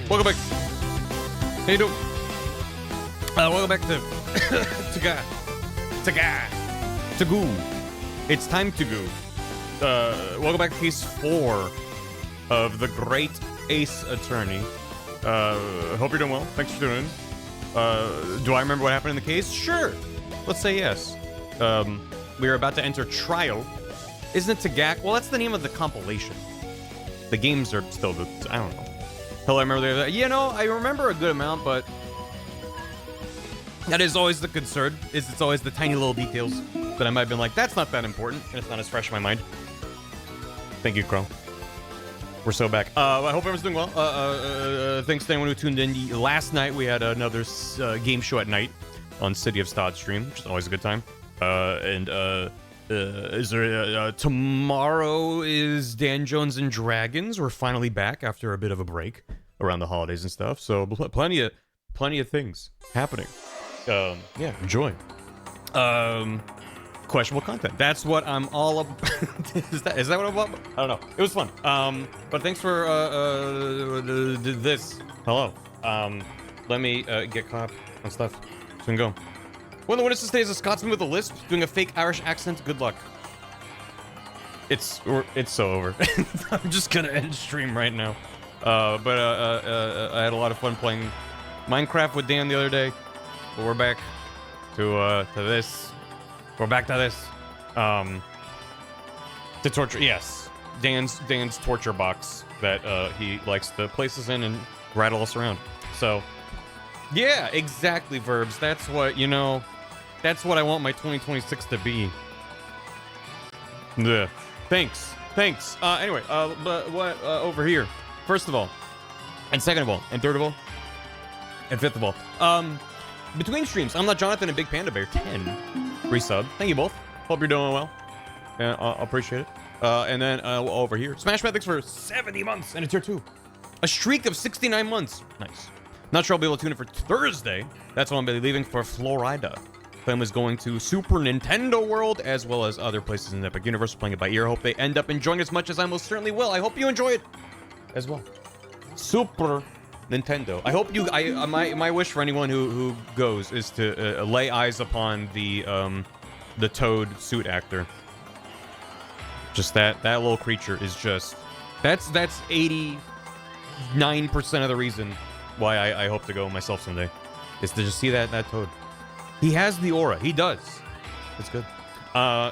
Welcome back. How you doing? Welcome back to to goo. It's time to goo. Welcome back to case 4 of the Great Ace Attorney. Hope you're doing well. Thanks for tuning in. Do I remember what happened in the case? Sure. Let's say yes. We are about to enter trial. Isn't it Tagak? Well, that's the name of the compilation. The games are still the... I don't know. Hell, I remember the other... You know, I remember a good amount, but... That is always the concern. It's always the tiny little details that I might have been like, that's not that important, and it's not as fresh in my mind. Thank you, Crow. We're so back. I hope everyone's doing well. Thanks to anyone who tuned in. Last night, we had another game show at night on City of Stod stream, which is always a good time. Tomorrow is Dan Jones and Dragons. We're finally back after a bit of a break around the holidays and stuff. So plenty of things happening. Yeah, enjoy. Questionable content. That's what I'm all about. Is that what I'm about? I don't know. It was fun. But thanks for this. Hello. Let me get caught up on stuff. So we can go. One of the witnesses today is a Scotsman with a lisp doing a fake Irish accent. Good luck. It's so over. I'm just gonna end stream right now. I had a lot of fun playing Minecraft with Dan the other day. But we're back to this. We're back to this. To torture. Yes, Dan's torture box that he likes to place us in and rattle us around. So, yeah, exactly, Verbs. That's what, you know. That's what I want my 2026 to be. Yeah. Thanks. Anyway, but what over here? First of all, and second of all, and third of all, and fifth of all. Between streams, I'm not Jonathan and Big Panda Bear 10 resub. Thank you both. Hope you're doing well. Yeah, I appreciate it. And then over here, Smash Matt, thanks for 70 months and a tier 2. A streak of 69 months. Nice. Not sure I'll be able to tune in for Thursday. That's when I'll be leaving for Florida. Film is going to Super Nintendo World as well as other places in the Epic Universe, playing it by ear. Hope they end up enjoying as much as I most certainly will. I hope you enjoy it as well. Super Nintendo. I hope you. My wish for anyone who goes is to lay eyes upon the Toad suit actor. Just that little creature is just. That's 89% of the reason why I hope to go myself someday, is to just see that Toad. He has the aura. He does. It's good.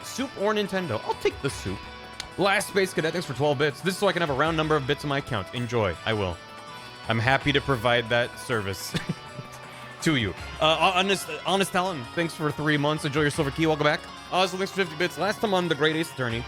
Soup or Nintendo? I'll take the soup. Last Space Cadet, thanks for 12 bits. This is so I can have a round number of bits in my account. Enjoy. I will. I'm happy to provide that service to you. Honest Talon, thanks for 3 months. Enjoy your silver key. Welcome back. Also, thanks for 50 bits. Last time on the Great Ace Attorney,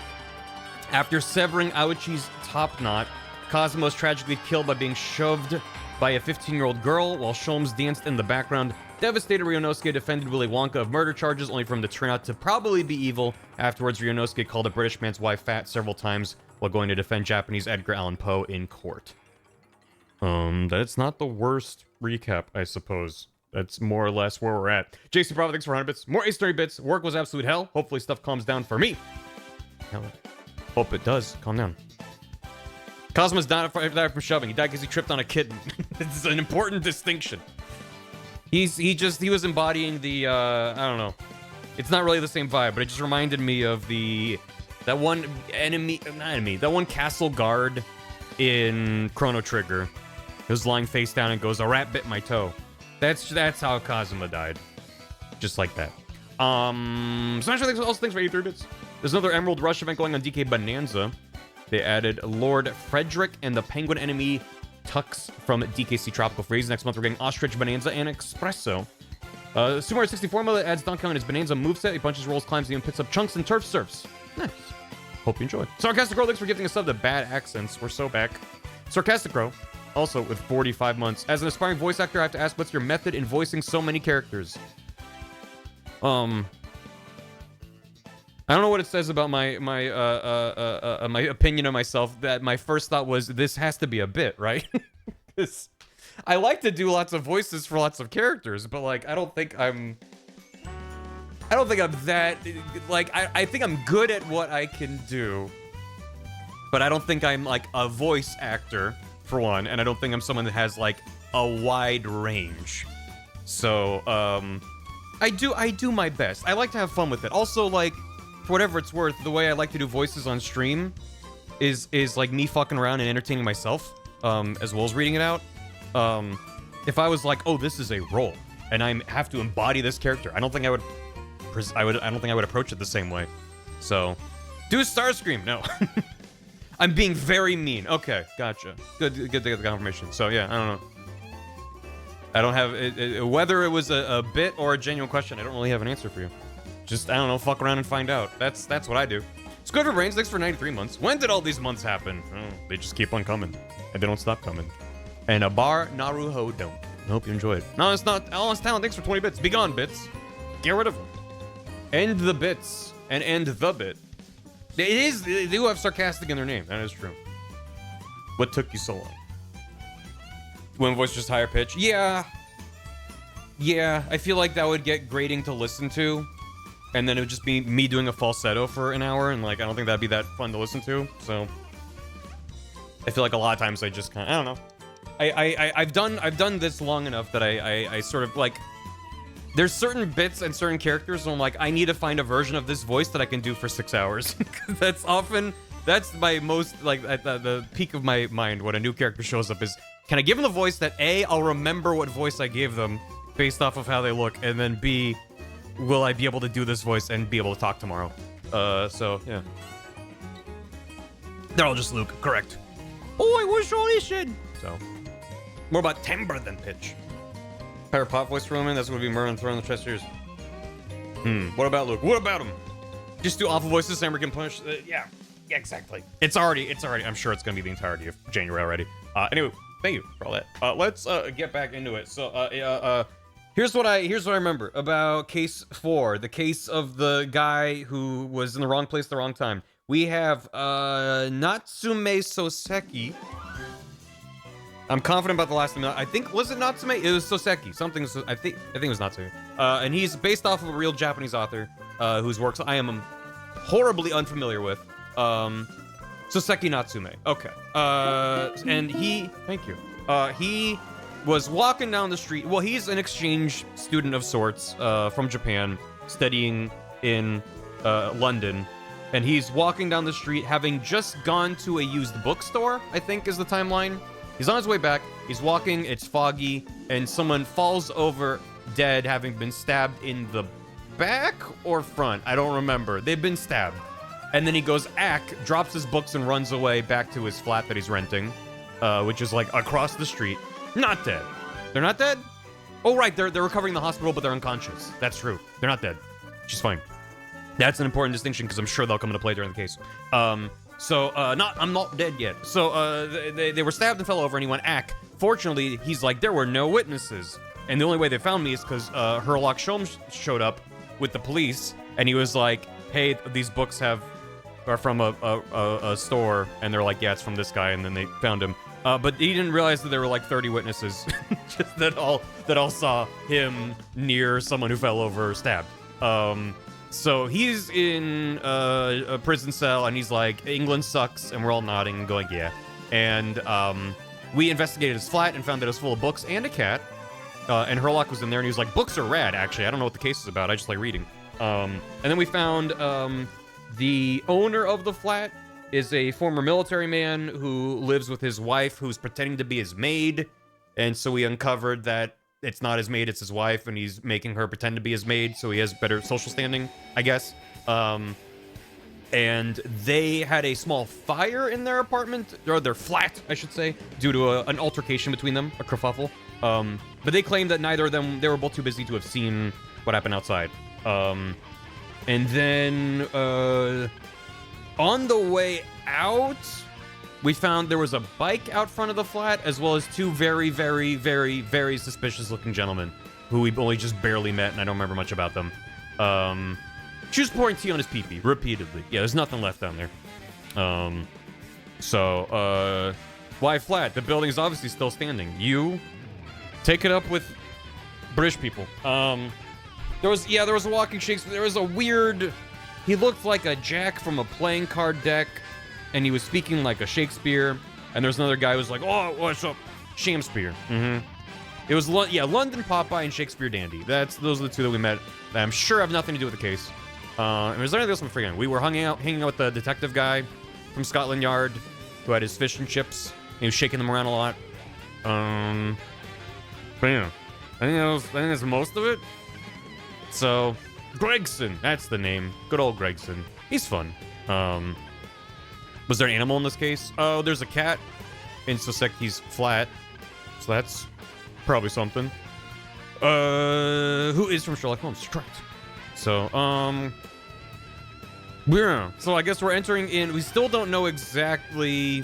after severing Aoichi's top knot, Cosmo is tragically killed by being shoved by a 15-year-old girl while Sholmes danced in the background. Devastated, Ryunosuke defended Willy Wonka of murder charges, only for him to turn out to probably be evil. Afterwards, Ryunosuke called a British man's wife fat several times while going to defend Japanese Edgar Allan Poe in court. That's not the worst recap, I suppose. That's more or less where we're at. JC Bravo, thanks for 100 bits. More Ace 30 bits. Work was absolute hell. Hopefully stuff calms down for me. Hell, hope it does calm down. Cosmos died from shoving. He died because he tripped on a kitten. This is an important distinction. He was embodying the, I don't know. It's not really the same vibe, but it just reminded me of that one castle guard in Chrono Trigger. He was lying face down and goes, "A rat bit my toe." That's how Kazuma died. Just like that. Smash also thanks for 83 bits. There's another Emerald Rush event going on DK Bonanza. They added Lord Frederick and the penguin enemy Tux from DKC Tropical Freeze. Next month we're getting Ostrich Bonanza and Espresso. Super Mario 64 mode adds Donkey Kong in his Bonanza moveset. He punches, rolls, climbs, and even picks up chunks and turf surfs. Nice. Hope you enjoy. Sarcastic Crow, thanks for gifting us sub to Bad Accents. We're so back. Sarcastic Crow, also with 45 months. As an aspiring voice actor, I have to ask, what's your method in voicing so many characters? I don't know what it says about my opinion of myself. That my first thought was, this has to be a bit, right? I like to do lots of voices for lots of characters, but like I don't think I'm that like I think I'm good at what I can do, but I don't think I'm like a voice actor for one, and I don't think I'm someone that has like a wide range. So, I do my best. I like to have fun with it. Also, like, for whatever it's worth, the way I like to do voices on stream is like me fucking around and entertaining myself, as well as reading it out. If I was like, oh, this is a role, and I have to embody this character, I don't think I would approach it the same way. So, do Starscream. No. I'm being very mean. Okay, gotcha. Good to get the confirmation. So, yeah, I don't know. I don't have... whether it was a bit or a genuine question, I don't really have an answer for you. Just, I don't know, fuck around and find out. That's what I do. Squid for Brains, thanks for 93 months. When did all these months happen? Oh, they just keep on coming. And they don't stop coming. And a bar Naruho don't. I hope you enjoyed. No, it's not. Alice Talent, thanks for 20 bits. Be gone, bits. Get rid of them. End the bits. And end the bit. They do have sarcastic in their name. That is true. What took you so long? When voice just higher pitch? Yeah. Yeah, I feel like that would get grating to listen to. And then it would just be me doing a falsetto for an hour. And like, I don't think that'd be that fun to listen to. So I feel like a lot of times I just kind of, I don't know. I've done this long enough that I sort of like, there's certain bits and certain characters where I'm like, I need to find a version of this voice that I can do for 6 hours. That's my most, like, at the peak of my mind when a new character shows up is, can I give them the voice that A, I'll remember what voice I gave them based off of how they look, and then B, will I be able to do this voice and be able to talk tomorrow? So, yeah. They're all just Luke, correct. Oh, I wish all this shit. So, more about timbre than pitch. Power pop voice for Roman, that's what would be Merlin throwing the chest ears. What about Luke? What about him? Just do awful voices, Sammer can punish. Yeah, exactly. It's already, I'm sure it's gonna be the entirety of January already. Anyway, thank you for all that. Let's get back into it. So, here's what I remember about case 4, the case of the guy who was in the wrong place at the wrong time. We have Natsume Soseki. I'm confident about the last name. I think, was it Natsume? It was Soseki. I think it was Natsume. And he's based off of a real Japanese author whose works I am horribly unfamiliar with. Soseki Natsume. Okay. And thank you. He was walking down the street. Well, he's an exchange student of sorts from Japan, studying in London. And he's walking down the street having just gone to a used bookstore, I think is the timeline. He's on his way back, he's walking, it's foggy, and someone falls over dead, having been stabbed in the back or front? I don't remember. They've been stabbed. And then he goes, ack, drops his books and runs away back to his flat that he's renting, which is like across the street. Not dead. They're not dead? Oh, right, they're recovering in the hospital, but they're unconscious. That's true. They're not dead. She's fine. That's an important distinction, because I'm sure they'll come into play during the case. I'm not dead yet. So, they were stabbed and fell over, and he went, ack. Fortunately, he's like, there were no witnesses. And the only way they found me is because Herlock Sholmes showed up with the police, and he was like, hey, these books are from a store, and they're like, yeah, it's from this guy, and then they found him. But he didn't realize that there were like 30 witnesses, just that all saw him near someone who fell over stabbed. So he's in a prison cell, and he's like, England sucks, and we're all nodding and going, yeah. And we investigated his flat and found that it was full of books and a cat. And Herlock was in there, and he was like, books are rad, actually. I don't know what the case is about. I just like reading. And then we found the owner of the flat is a former military man who lives with his wife, who's pretending to be his maid. And so we uncovered that it's not his maid, it's his wife, and he's making her pretend to be his maid, so he has better social standing, I guess. And they had a small fire in their apartment, or their flat, I should say, due to an altercation between them, a kerfuffle. But they claimed that neither of them, they were both too busy to have seen what happened outside. And then, on the way out, we found there was a bike out front of the flat, as well as two very, very, very, very suspicious-looking gentlemen who we only just barely met, and I don't remember much about them. She was pouring tea on his pee-pee, repeatedly. Yeah, there's nothing left down there. Why flat? The building is obviously still standing. You take it up with British people. There was a walking Shakespeare. There was a weird... He looked like a Jack from a playing card deck, and he was speaking like a Shakespeare. And there's another guy who was like, oh, what's up? Shamspeare. It was, London Popeye and Shakespeare Dandy. Those are the two that we met that I'm sure have nothing to do with the case. And there's anything else I'm forgetting. We were hanging out with the detective guy from Scotland Yard who had his fish and chips. He was shaking them around a lot. But yeah, I think that's most of it. So, Gregson, that's the name. Good old Gregson. He's fun. Was there an animal in this case? Oh, there's a cat. And so he's flat. So that's probably something. Who is from Sherlock Holmes? Correct. So, yeah. So I guess we're entering in. We still don't know exactly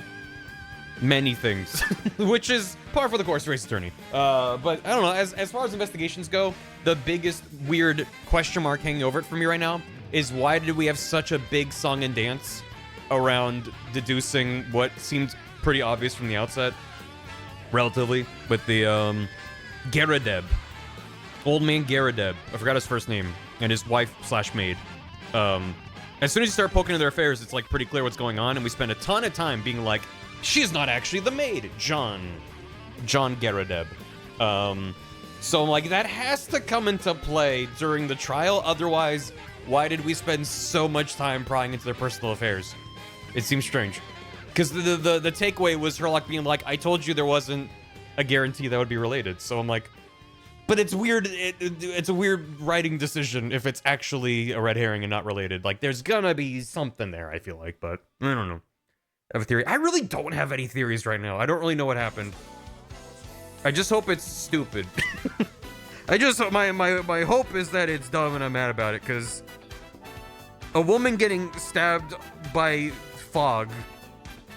many things, which is par for the course for Ace Attorney. But I don't know. As far as investigations go, the biggest weird question mark hanging over it for me right now is why did we have such a big song and dance around deducing what seemed pretty obvious from the outset, relatively, with the Garadeb, old man Garadeb. I forgot his first name, and his wife/maid. As soon as you start poking into their affairs, it's like pretty clear what's going on, and we spend a ton of time being like, she's not actually the maid, John Garadeb. So I'm like, that has to come into play during the trial. Otherwise, why did we spend so much time prying into their personal affairs? It seems strange. Because the takeaway was Sherlock being like, I told you there wasn't a guarantee that would be related. So I'm like, but it's weird. It's a weird writing decision if it's actually a red herring and not related. Like, there's gonna be something there, I feel like, but I don't know. I have a theory. I really don't have any theories right now. I don't really know what happened. I just hope it's stupid. I just my hope is that it's dumb and I'm mad about it, because a woman getting stabbed by fog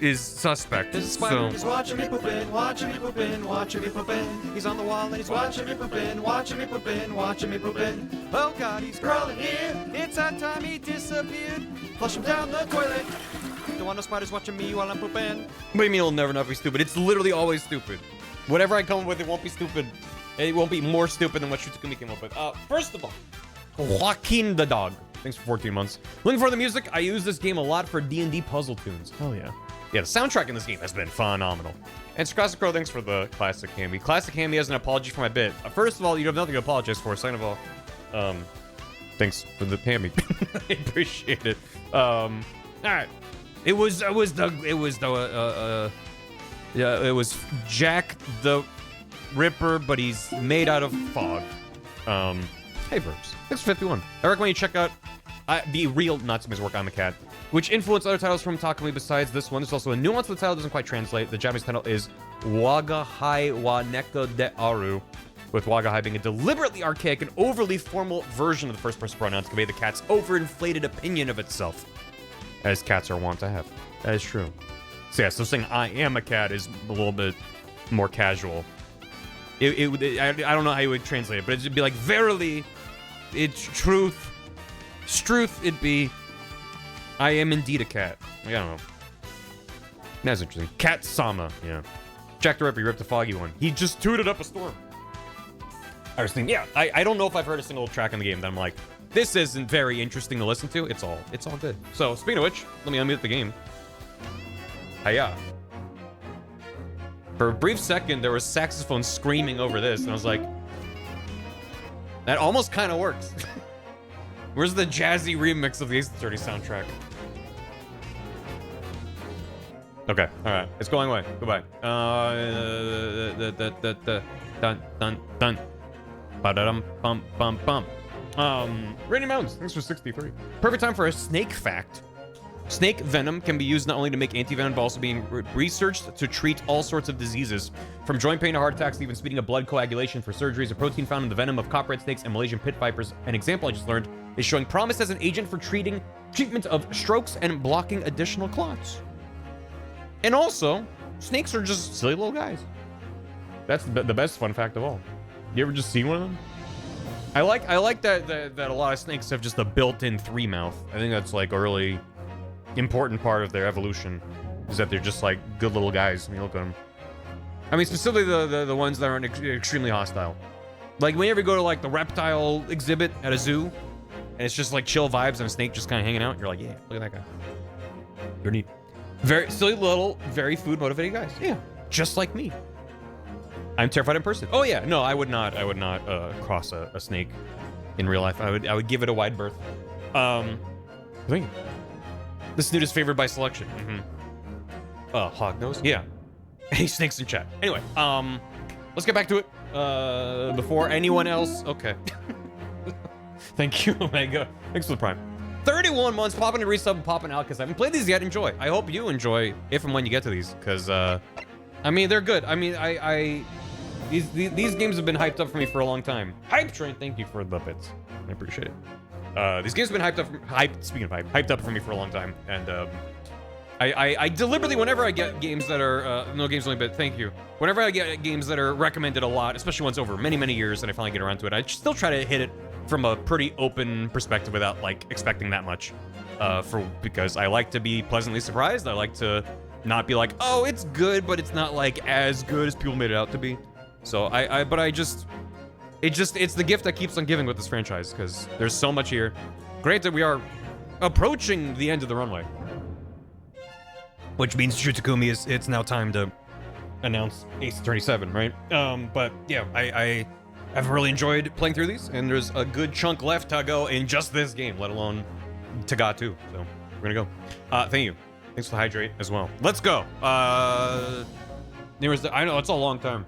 is suspect. There's a spider who's watching me poopin', watching me poopin', watching me poopin'. He's on the wall and he's watching me poopin', watching me poopin', watching me poopin'. Oh God, he's crawling here. It's that time he disappeared. Flush him down the toilet. Don't want no spiders watching me while I'm poopin'. What do you mean it'll never not be stupid? It's literally always stupid. Whatever I come up with, it won't be stupid. It won't be more stupid than what Shutakumi came up with. First of all, Joaquin the dog. Thanks for 14 months. Looking for the music. I use this game a lot for D&D puzzle tunes. Hell yeah. Yeah, the soundtrack in this game has been phenomenal. And Sarcastic Crow, thanks for the Classic Hammy. Classic Hammy has an apology for my bit. First of all, you have nothing to apologize for. Second of all, thanks for the Hammy. I appreciate it. All right. It was Jack the Ripper, but he's made out of fog. Hey, Verbs. Thanks for 51. I recommend you check out the real Natsume's work, I'm a Cat, which influenced other titles from Takumi besides this one. There's also a nuance to the title that doesn't quite translate. The Japanese title is Wagahai wa Neko de Aru, with Wagahai being a deliberately archaic and overly formal version of the first-person pronoun to convey the cat's overinflated opinion of itself, as cats are wont to have. That is true. So yeah, so saying I am a cat is a little bit more casual. I don't know how you would translate it, but it'd be like, verily, it's truth. Struth, it'd be, I am indeed a cat. Like, I don't know. That's interesting. Cat Sama, yeah. Jack the Ripper, you ripped a foggy one. He just tooted up a storm. I was thinking, yeah, I don't know if I've heard a single track in the game that I'm like, this isn't very interesting to listen to. It's all good. So, speaking of which, let me unmute the game. Hiya. For a brief second, there was saxophone screaming over this, and I was like, that almost kind of works. Where's the jazzy remix of the Ace Attorney soundtrack? Okay, alright. It's going away. Goodbye. Dun, dun, dun. Ba-da-dum, bum, bum, bum. Rainy Mountains, thanks for 63. Perfect time for a snake fact. Snake venom can be used not only to make anti-venom, but also being researched to treat all sorts of diseases. From joint pain to heart attacks, even speeding up blood coagulation for surgeries. A protein found in the venom of copperhead snakes and Malaysian pit vipers, an example I just learned, is showing promise as an agent for treatment of strokes and blocking additional clots. And also, snakes are just silly little guys. That's the best fun fact of all. You ever just see one of them? I like that a lot of snakes have just a built-in 3-mouth. I think that's like a really important part of their evolution, is that they're just like good little guys when you look at them. I mean, specifically the ones that aren't extremely hostile. Like whenever you go to like the reptile exhibit at a zoo, and it's just like chill vibes and a snake just kind of hanging out, you're like, yeah, look at that guy. You're neat. Very silly little, very food motivated guys. Yeah, just like me. I'm terrified in person. Oh yeah, no, I would not cross a snake in real life. I would give it a wide berth. Thank you. The snoot is favored by selection. Hog nose? Yeah. Any snakes in chat. Anyway, let's get back to it. Before anyone else. Okay. Thank you, Omega. Thanks for the prime. 31 months, popping a resub and popping out because I haven't played these yet. Enjoy. I hope you enjoy if and when you get to these, because I mean they're good. I mean these games have been hyped up for me for a long time. Hype train, thank you for the bits. I appreciate it. These games have been hyped up for me for a long time, and I deliberately, whenever I get games that are no games only, but thank you. Whenever I get games that are recommended a lot, especially ones over many years, and I finally get around to it, I still try to hit it from a pretty open perspective without like expecting that much. Because I like to be pleasantly surprised. I like to not be like, oh, it's good, but it's not like as good as people made it out to be. So it's the gift that keeps on giving with this franchise, because there's so much here. Granted, we are approaching the end of the runway, which means True Takumi it's now time to announce Ace Attorney 7, right? But yeah, I've really enjoyed playing through these, and there's a good chunk left to go in just this game, let alone Taga 2. So we're gonna go. Thank you. Thanks for the hydrate as well. Let's go. I know it's a long time.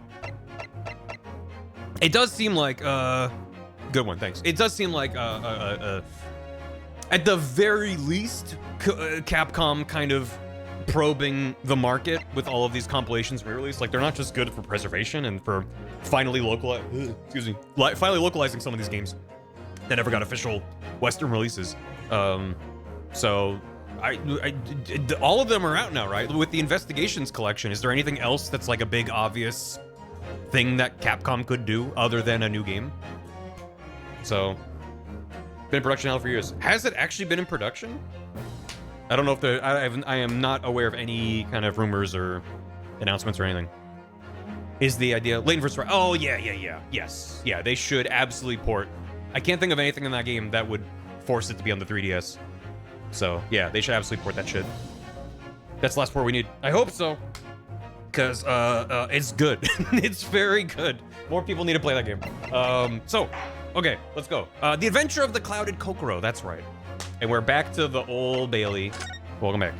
It does seem like good one, thanks. It does seem like at the very least Capcom kind of probing the market with all of these compilations re-release. Like, they're not just good for preservation and for finally localizing some of these games that never got official Western releases. So all of them are out now, right? With the Investigations collection, is there anything else that's like a big obvious thing that Capcom could do other than a new game? So, been in production hell for years. Has it actually been in production? I don't know if I am not aware of any kind of rumors or announcements or anything. Is the idea Layton vs. Oh yeah, yes, yeah. They should absolutely port. I can't think of anything in that game that would force it to be on the 3DS. So yeah, they should absolutely port that shit. That's the last port we need. I hope so, because it's good. It's very good. More people need to play that game. So okay, let's go. The Adventure of the Clouded Kokoro. That's right. And we're back to the Old Bailey. Welcome back.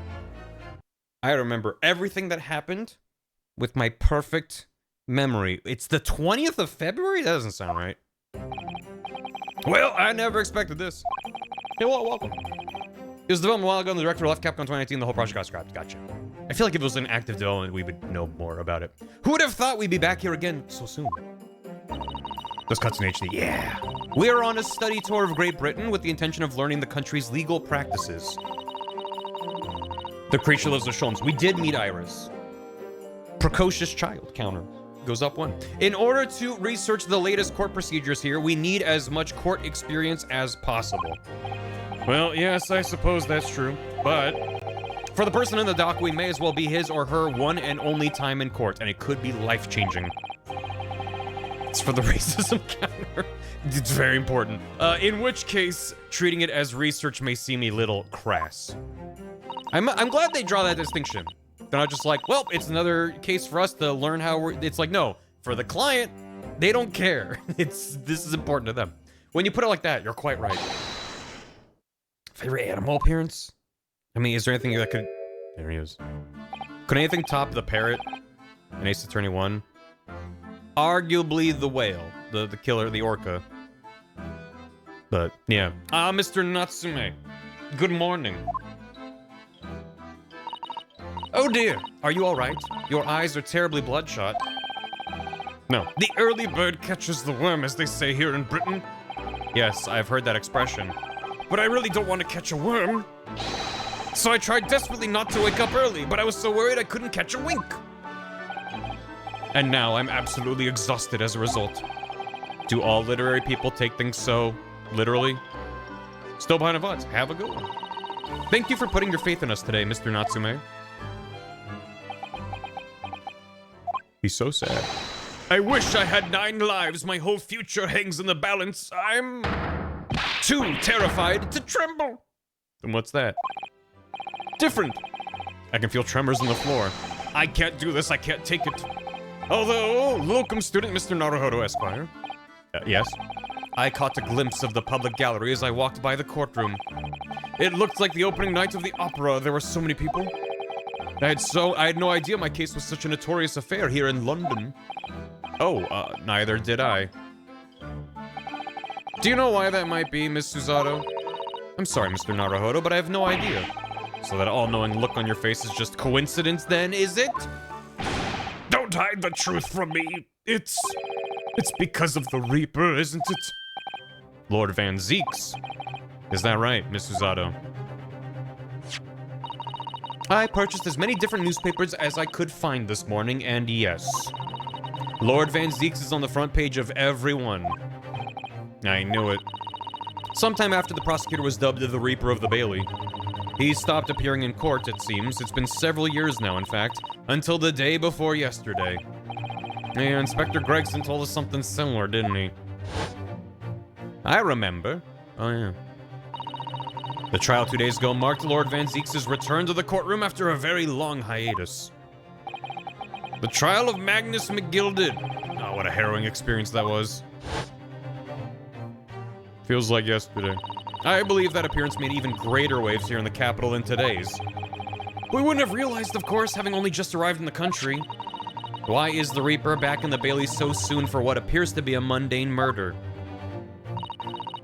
I remember everything that happened with my perfect memory. It's the 20th of February? That doesn't sound right. Well, I never expected this. Hey, well, welcome. It was developed a while ago, and the director left Capcom 2019, the whole project got scrapped. Gotcha. I feel like if it was in active development, we would know more about it. Who would have thought we'd be back here again so soon? Those cuts in HD, yeah. We are on a study tour of Great Britain with the intention of learning the country's legal practices. The creature lives with Sholmes. We did meet Iris. Precocious child counter goes up 1. In order to research the latest court procedures here, we need as much court experience as possible. Well, yes, I suppose that's true, but for the person in the dock, we may as well be his or her one and only time in court, and it could be life-changing. It's for the racism counter. It's very important. In which case, treating it as research may seem a little crass. I'm glad they draw that distinction. They're not just like, well, it's another case for us to learn how we're... It's like, no, for the client, they don't care. This is important to them. When you put it like that, you're quite right. Favorite animal appearance? I mean, is there anything that could... There he is. Could anything top the parrot in Ace Attorney 1? Arguably the whale, the killer, the orca. But yeah. Ah, Mr. Natsume. Good morning. Oh dear, are you all right? Your eyes are terribly bloodshot. No. The early bird catches the worm, as they say here in Britain. Yes, I've heard that expression. But I really don't want to catch a worm. So I tried desperately not to wake up early, but I was so worried I couldn't catch a wink. And now I'm absolutely exhausted as a result. Do all literary people take things so literally? Still behind the VODs. Have a good one. Thank you for putting your faith in us today, Mr. Natsume. He's so sad. I wish I had 9 lives. My whole future hangs in the balance. I'm too terrified to tremble. And what's that? Different. I can feel tremors on the floor. I can't do this. I can't take it. Although, locum student Mr. Naruhodo Esquire. Yes? I caught a glimpse of the public gallery as I walked by the courtroom. It looked like the opening night of the opera. There were so many people. I had no idea my case was such a notorious affair here in London. Oh, neither did I. Do you know why that might be, Miss Susato? I'm sorry, Mr. Naruhodo, but I have no idea. So that all-knowing look on your face is just coincidence then, is it? Don't hide the truth from me. It's because of the Reaper, isn't it? Lord Van Zeeks. Is that right, Miss Susato? I purchased as many different newspapers as I could find this morning, and yes. Lord Van Zeeks is on the front page of every one. I knew it. Sometime after the prosecutor was dubbed the Reaper of the Bailey, he stopped appearing in court, it seems. It's been several years now, in fact, until the day before yesterday. Yeah, Inspector Gregson told us something similar, didn't he? I remember. Oh, yeah. The trial 2 days ago marked Lord Van Zeeks' return to the courtroom after a very long hiatus. The trial of Magnus McGilded. Oh, what a harrowing experience that was. Feels like yesterday. I believe that appearance made even greater waves here in the capital than today's. We wouldn't have realized, of course, having only just arrived in the country. Why is the Reaper back in the Bailey so soon for what appears to be a mundane murder?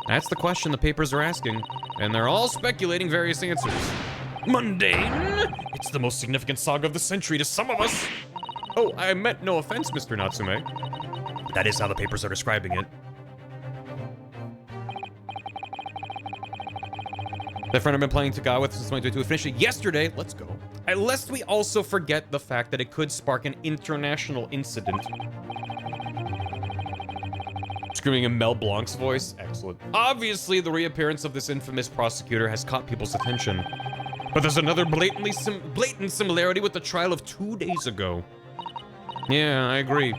That's the question the papers are asking, and they're all speculating various answers. Mundane? It's the most significant saga of the century to some of us. Oh, I meant no offense, Mr. Natsume. That is how the papers are describing it. My friend I've been playing Tagawa with since 2022. We finished it yesterday. Let's go. Lest we also forget the fact that it could spark an international incident. Screaming in Mel Blanc's voice. Excellent. Obviously, the reappearance of this infamous prosecutor has caught people's attention. But there's another blatant similarity with the trial of 2 days ago. Yeah, I agree.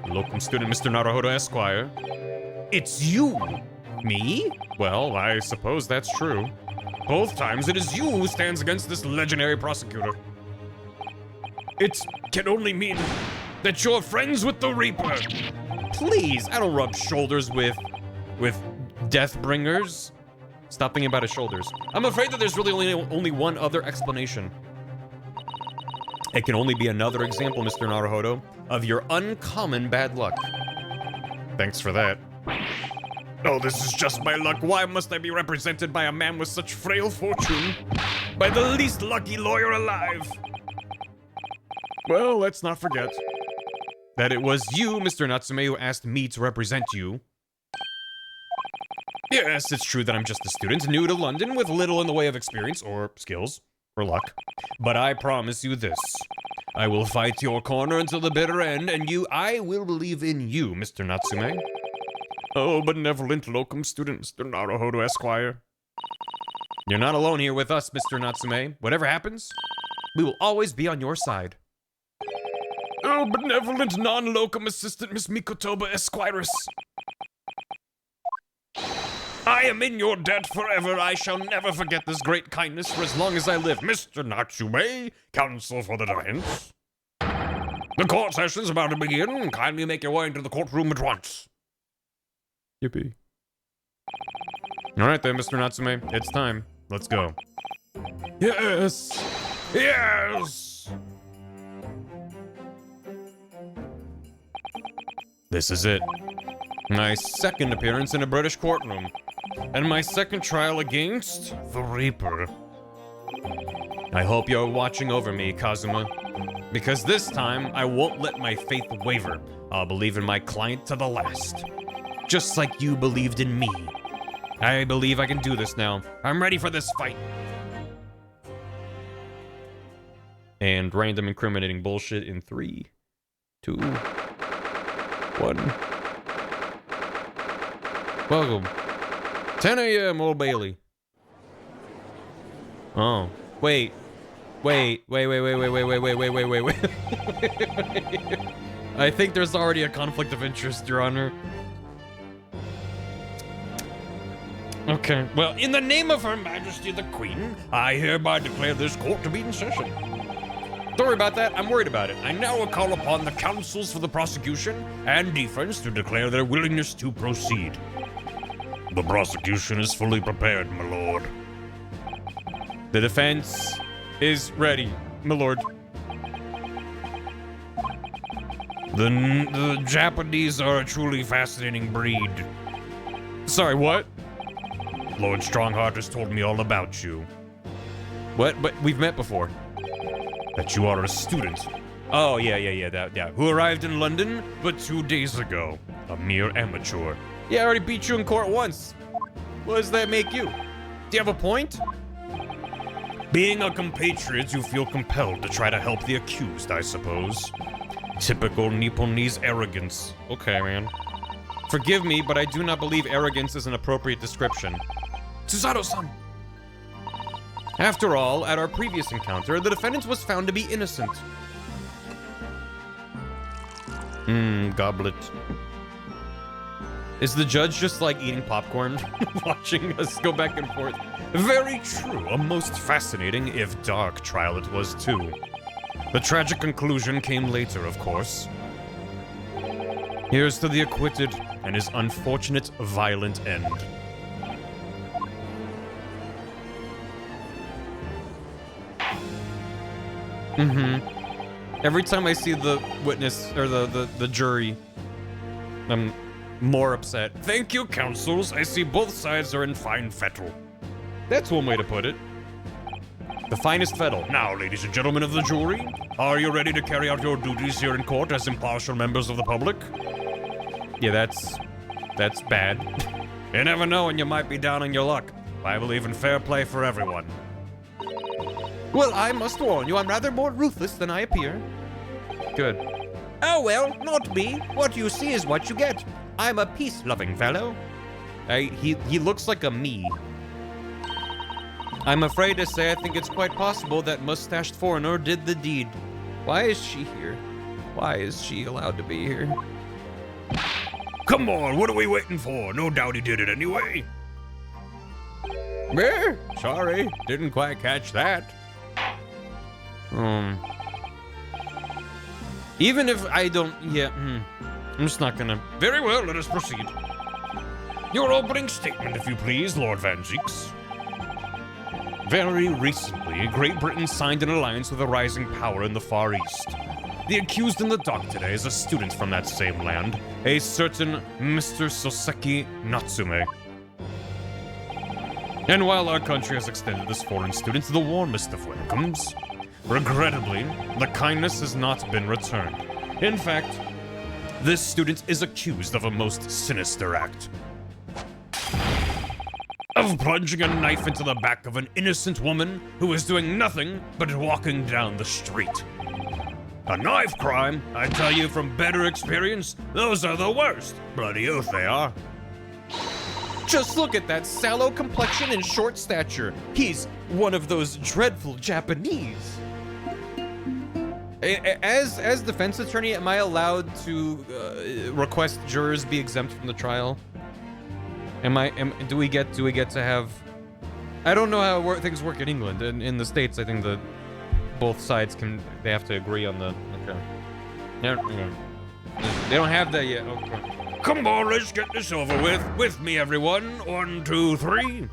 Locum student Mr. Naruhodo Esquire. It's you! Me? Well, I suppose that's true. Both times it is you who stands against this legendary prosecutor. It can only mean that you're friends with the Reaper. Please, I don't rub shoulders with Deathbringers. Stop thinking about his shoulders. I'm afraid that there's really only one other explanation. It can only be another example, Mr. Naruhodo, of your uncommon bad luck. Thanks for that. Oh, this is just my luck. Why must I be represented by a man with such frail fortune? By the least lucky lawyer alive. Well, let's not forget that it was you, Mr. Natsume, who asked me to represent you. Yes, it's true that I'm just a student, new to London, with little in the way of experience, or skills, or luck. But I promise you this. I will fight your corner until the bitter end, and I will believe in you, Mr. Natsume. Oh, benevolent locum student, Mr. Naruhodo Esquire. You're not alone here with us, Mr. Natsume. Whatever happens, we will always be on your side. Oh, benevolent non-locum assistant, Miss Mikotoba Esquirus. I am in your debt forever. I shall never forget this great kindness for as long as I live. Mr. Natsume, counsel for the defense. The court session is about to begin. Kindly make your way into the courtroom at once. Yippee. All right then, Mr. Natsume. It's time. Let's go. Yes! Yes! This is it. My second appearance in a British courtroom. And my second trial against the Reaper. I hope you're watching over me, Kazuma. Because this time, I won't let my faith waver. I'll believe in my client to the last. Just like you believed in me. I believe I can do this now. I'm ready for this fight. And random incriminating bullshit in 3, 2, 1. Welcome. 10 a.m. Old Bailey. Oh. Wait. I think there's already a conflict of interest, Your Honor. Okay. Well, in the name of Her Majesty the Queen, I hereby declare this court to be in session. Sorry about that, I'm worried about it. I now call upon the counsels for the prosecution and defense to declare their willingness to proceed. The prosecution is fully prepared, my lord. The defense is ready, my lord. The Japanese are a truly fascinating breed. Sorry, what? Lord Strongheart has told me all about you. What? But we've met before. That you are a student. Oh, yeah. Who arrived in London but 2 days ago. A mere amateur. Yeah, I already beat you in court once. What does that make you? Do you have a point? Being a compatriot, you feel compelled to try to help the accused, I suppose. Typical Nipponese arrogance. Okay, man. Forgive me, but I do not believe arrogance is an appropriate description. Susato-san! After all, at our previous encounter, the defendant was found to be innocent. Goblet. Is the judge just like eating popcorn, watching us go back and forth? Very true, a most fascinating, if dark, trial it was too. The tragic conclusion came later, of course. Here's to the acquitted and his unfortunate, violent end. Every time I see the witness, or the jury, I'm more upset. Thank you, counsels. I see both sides are in fine fettle. That's one way to put it. The finest fettle. Now, ladies and gentlemen of the jury, are you ready to carry out your duties here in court as impartial members of the public? Yeah, that's bad. You never know when you might be down on your luck. I believe in fair play for everyone. Well, I must warn you, I'm rather more ruthless than I appear. Good. Oh well, not me. What you see is what you get. I'm a peace-loving fellow. He looks like a me. I'm afraid to say I think it's quite possible that mustached foreigner did the deed. Why is she here? Why is she allowed to be here? Come on, what are we waiting for? No doubt he did it anyway. Sorry, didn't quite catch that. Even if I don't, I'm just not gonna. Very well, let us proceed. Your opening statement, if you please, Lord Van Zieks. Very recently, Great Britain signed an alliance with a rising power in the Far East. The accused in the dock today is a student from that same land, a certain Mr. Soseki Natsume. And while our country has extended this foreign student the warmest of welcomes, regrettably, the kindness has not been returned. In fact, this student is accused of a most sinister act. Of plunging a knife into the back of an innocent woman who is doing nothing but walking down the street. A knife crime, I tell you from better experience, those are the worst. Bloody oath they are. Just look at that sallow complexion and short stature. He's one of those dreadful Japanese. As defense attorney, am I allowed to request jurors be exempt from the trial? Do we get to have? I don't know how things work in England. In the States, I think that both sides they have to agree on the. Okay. They don't have that yet. Okay. Come on, let's get this over with. With me, everyone. 1, 2, 3.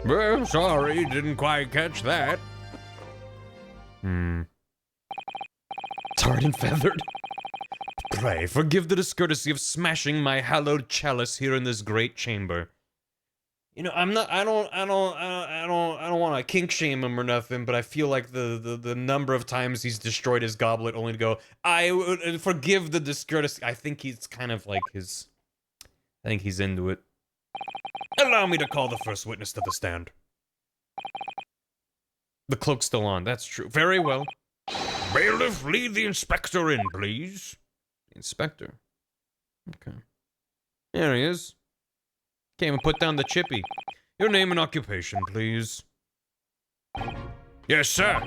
Well, sorry, didn't quite catch that. Tarred and feathered. Pray forgive the discourtesy of smashing my hallowed chalice here in this great chamber. You know, I don't want to kink shame him or nothing, but I feel like the number of times he's destroyed his goblet only to go, I would forgive the discourtesy. I think he's kind of like I think he's into it. Allow me to call the first witness to the stand. The cloak's still on, that's true. Very well. Bailiff, lead the inspector in, please. Inspector. Okay. There he is. Can't even put down the chippy. Your name and occupation, please. Yes, sir.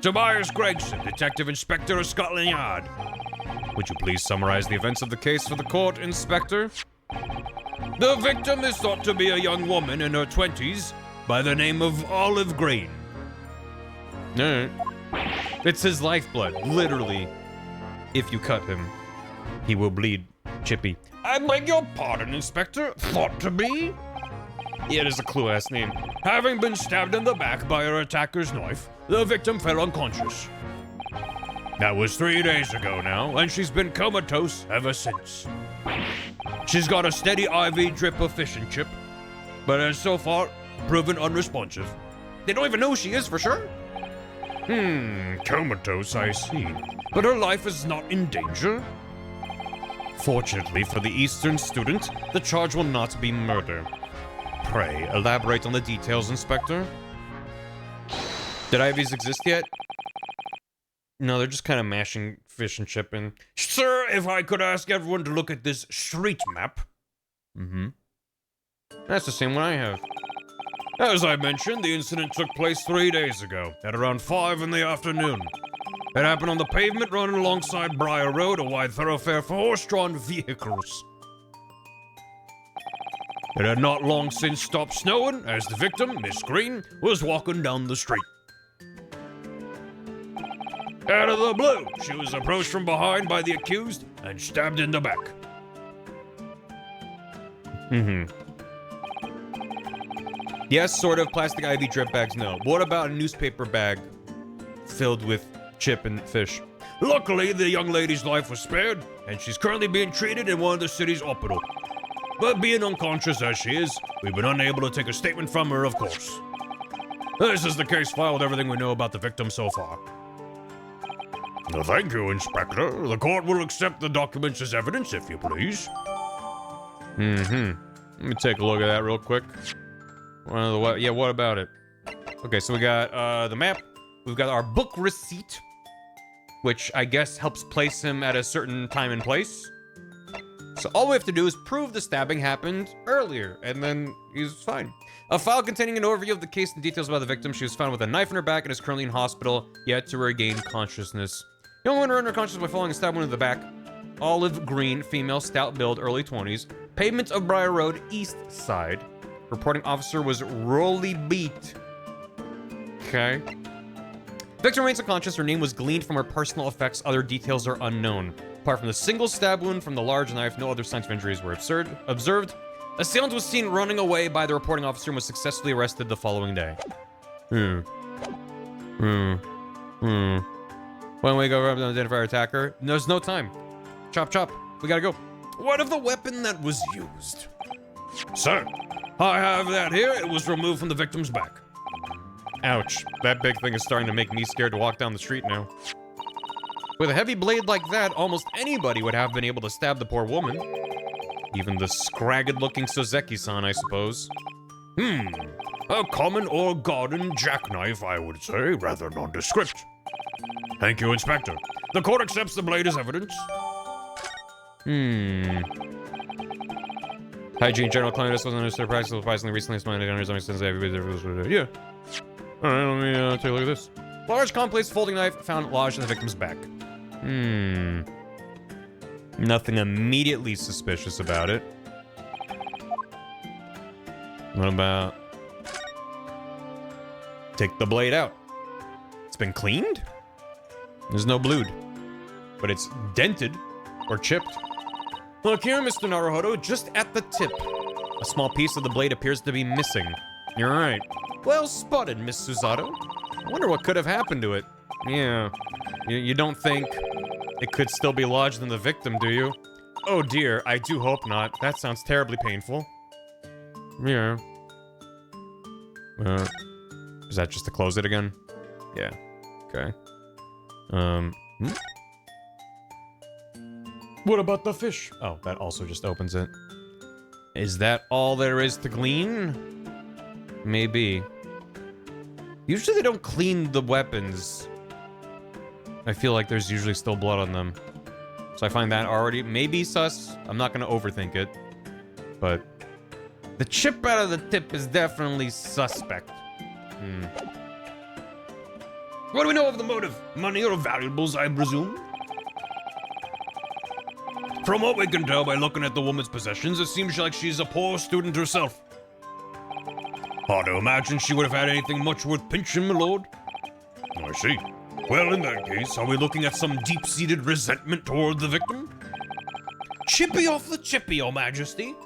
Tobias Gregson, Detective Inspector of Scotland Yard. Would you please summarize the events of the case for the court, Inspector? The victim is thought to be a young woman in her 20s by the name of Olive Green. Alright. It's his lifeblood. Literally, if you cut him, he will bleed. Chippy. I beg your pardon, Inspector. Thought to be? Yeah, it is a clue-ass name. Having been stabbed in the back by her attacker's knife, the victim fell unconscious. That was 3 days ago now, and she's been comatose ever since. She's got a steady IV drip of fish and chip, but has so far proven unresponsive. They don't even know who she is for sure? Comatose, I see. But her life is not in danger? Fortunately for the Eastern student, the charge will not be murder. Pray, elaborate on the details, Inspector. Did IVs exist yet? No, they're just kind of mashing fish and chip in. Sir, if I could ask everyone to look at this street map. That's the same one I have. As I mentioned, the incident took place 3 days ago, at around 5 in the afternoon. It happened on the pavement running alongside Briar Road, a wide thoroughfare for horse-drawn vehicles. It had not long since stopped snowing, as the victim, Miss Green, was walking down the street. Out of the blue, she was approached from behind by the accused and stabbed in the back. Yes, sort of. Plastic IV drip bags, no. What about a newspaper bag filled with chip and fish? Luckily, the young lady's life was spared, and she's currently being treated in one of the city's hospitals. But being unconscious as she is, we've been unable to take a statement from her, of course. This is the case file with everything we know about the victim so far. Well, thank you, Inspector. The court will accept the documents as evidence, if you please. Let me take a look at that real quick. What about it? Okay, so we got the map. We've got our book receipt, which I guess helps place him at a certain time and place. So all we have to do is prove the stabbing happened earlier, and then he's fine. A file containing an overview of the case and details about the victim. She was found with a knife in her back and is currently in hospital, yet to regain consciousness. Young woman under consciousness by falling and stabbed wound in the back. Olive green, female, stout build, early 20s. Pavement of Briar Road, east side. Reporting officer was Rolly Beat. Okay. Victim remains unconscious. Her name was gleaned from her personal effects. Other details are unknown. Apart from the single stab wound from the large knife, no other signs of injuries were observed. Assailant was seen running away by the reporting officer and was successfully arrested the following day. When we go up to identify our attacker, there's no time. Chop, chop. We gotta go. What of the weapon that was used? Sir, I have that here. It was removed from the victim's back. Ouch. That big thing is starting to make me scared to walk down the street now. With a heavy blade like that, almost anybody would have been able to stab the poor woman. Even the scragged-looking Sozeki-san, I suppose. A common or garden jackknife, I would say, rather nondescript. Thank you, Inspector. The court accepts the blade as evidence. Hygiene, general cleanliness wasn't understood practice surprisingly recently. Yeah. Alright, let me take a look at this. Large, complex folding knife found lodged in the victim's back. Nothing immediately suspicious about it. What about... Take the blade out. It's been cleaned? There's no blood. But it's dented or chipped. Look here, Mr. Naruhodo, just at the tip. A small piece of the blade appears to be missing. You're right. Well spotted, Miss Susato. I wonder what could have happened to it. Yeah. You don't think it could still be lodged in the victim, do you? Oh dear, I do hope not. That sounds terribly painful. Yeah. Is that just to close it again? Yeah. Okay. What about the fish? Oh, that also just opens it. Is that all there is to glean? Maybe. Usually they don't clean the weapons. I feel like there's usually still blood on them. So I find that already maybe sus. I'm not gonna overthink it. But the chip out of the tip is definitely suspect. What do we know of the motive? Money or valuables, I presume? From what we can tell by looking at the woman's possessions, it seems like she's a poor student herself. Hard to imagine she would have had anything much worth pinching, my lord. I see. Well, in that case, are we looking at some deep-seated resentment toward the victim? Chippy off the chippy, Your Majesty.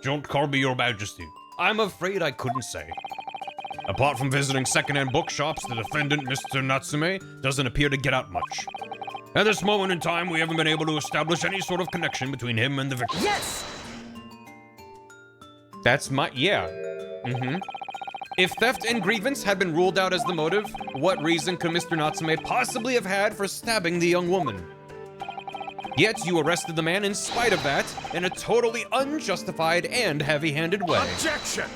Don't call me Your Majesty. I'm afraid I couldn't say. Apart from visiting second-hand bookshops, the defendant, Mr. Natsume, doesn't appear to get out much. At this moment in time, we haven't been able to establish any sort of connection between him and the victim. Yes! That's my... yeah. If theft and grievance had been ruled out as the motive, what reason could Mr. Natsume possibly have had for stabbing the young woman? Yet you arrested the man in spite of that, in a totally unjustified and heavy-handed way. Objection!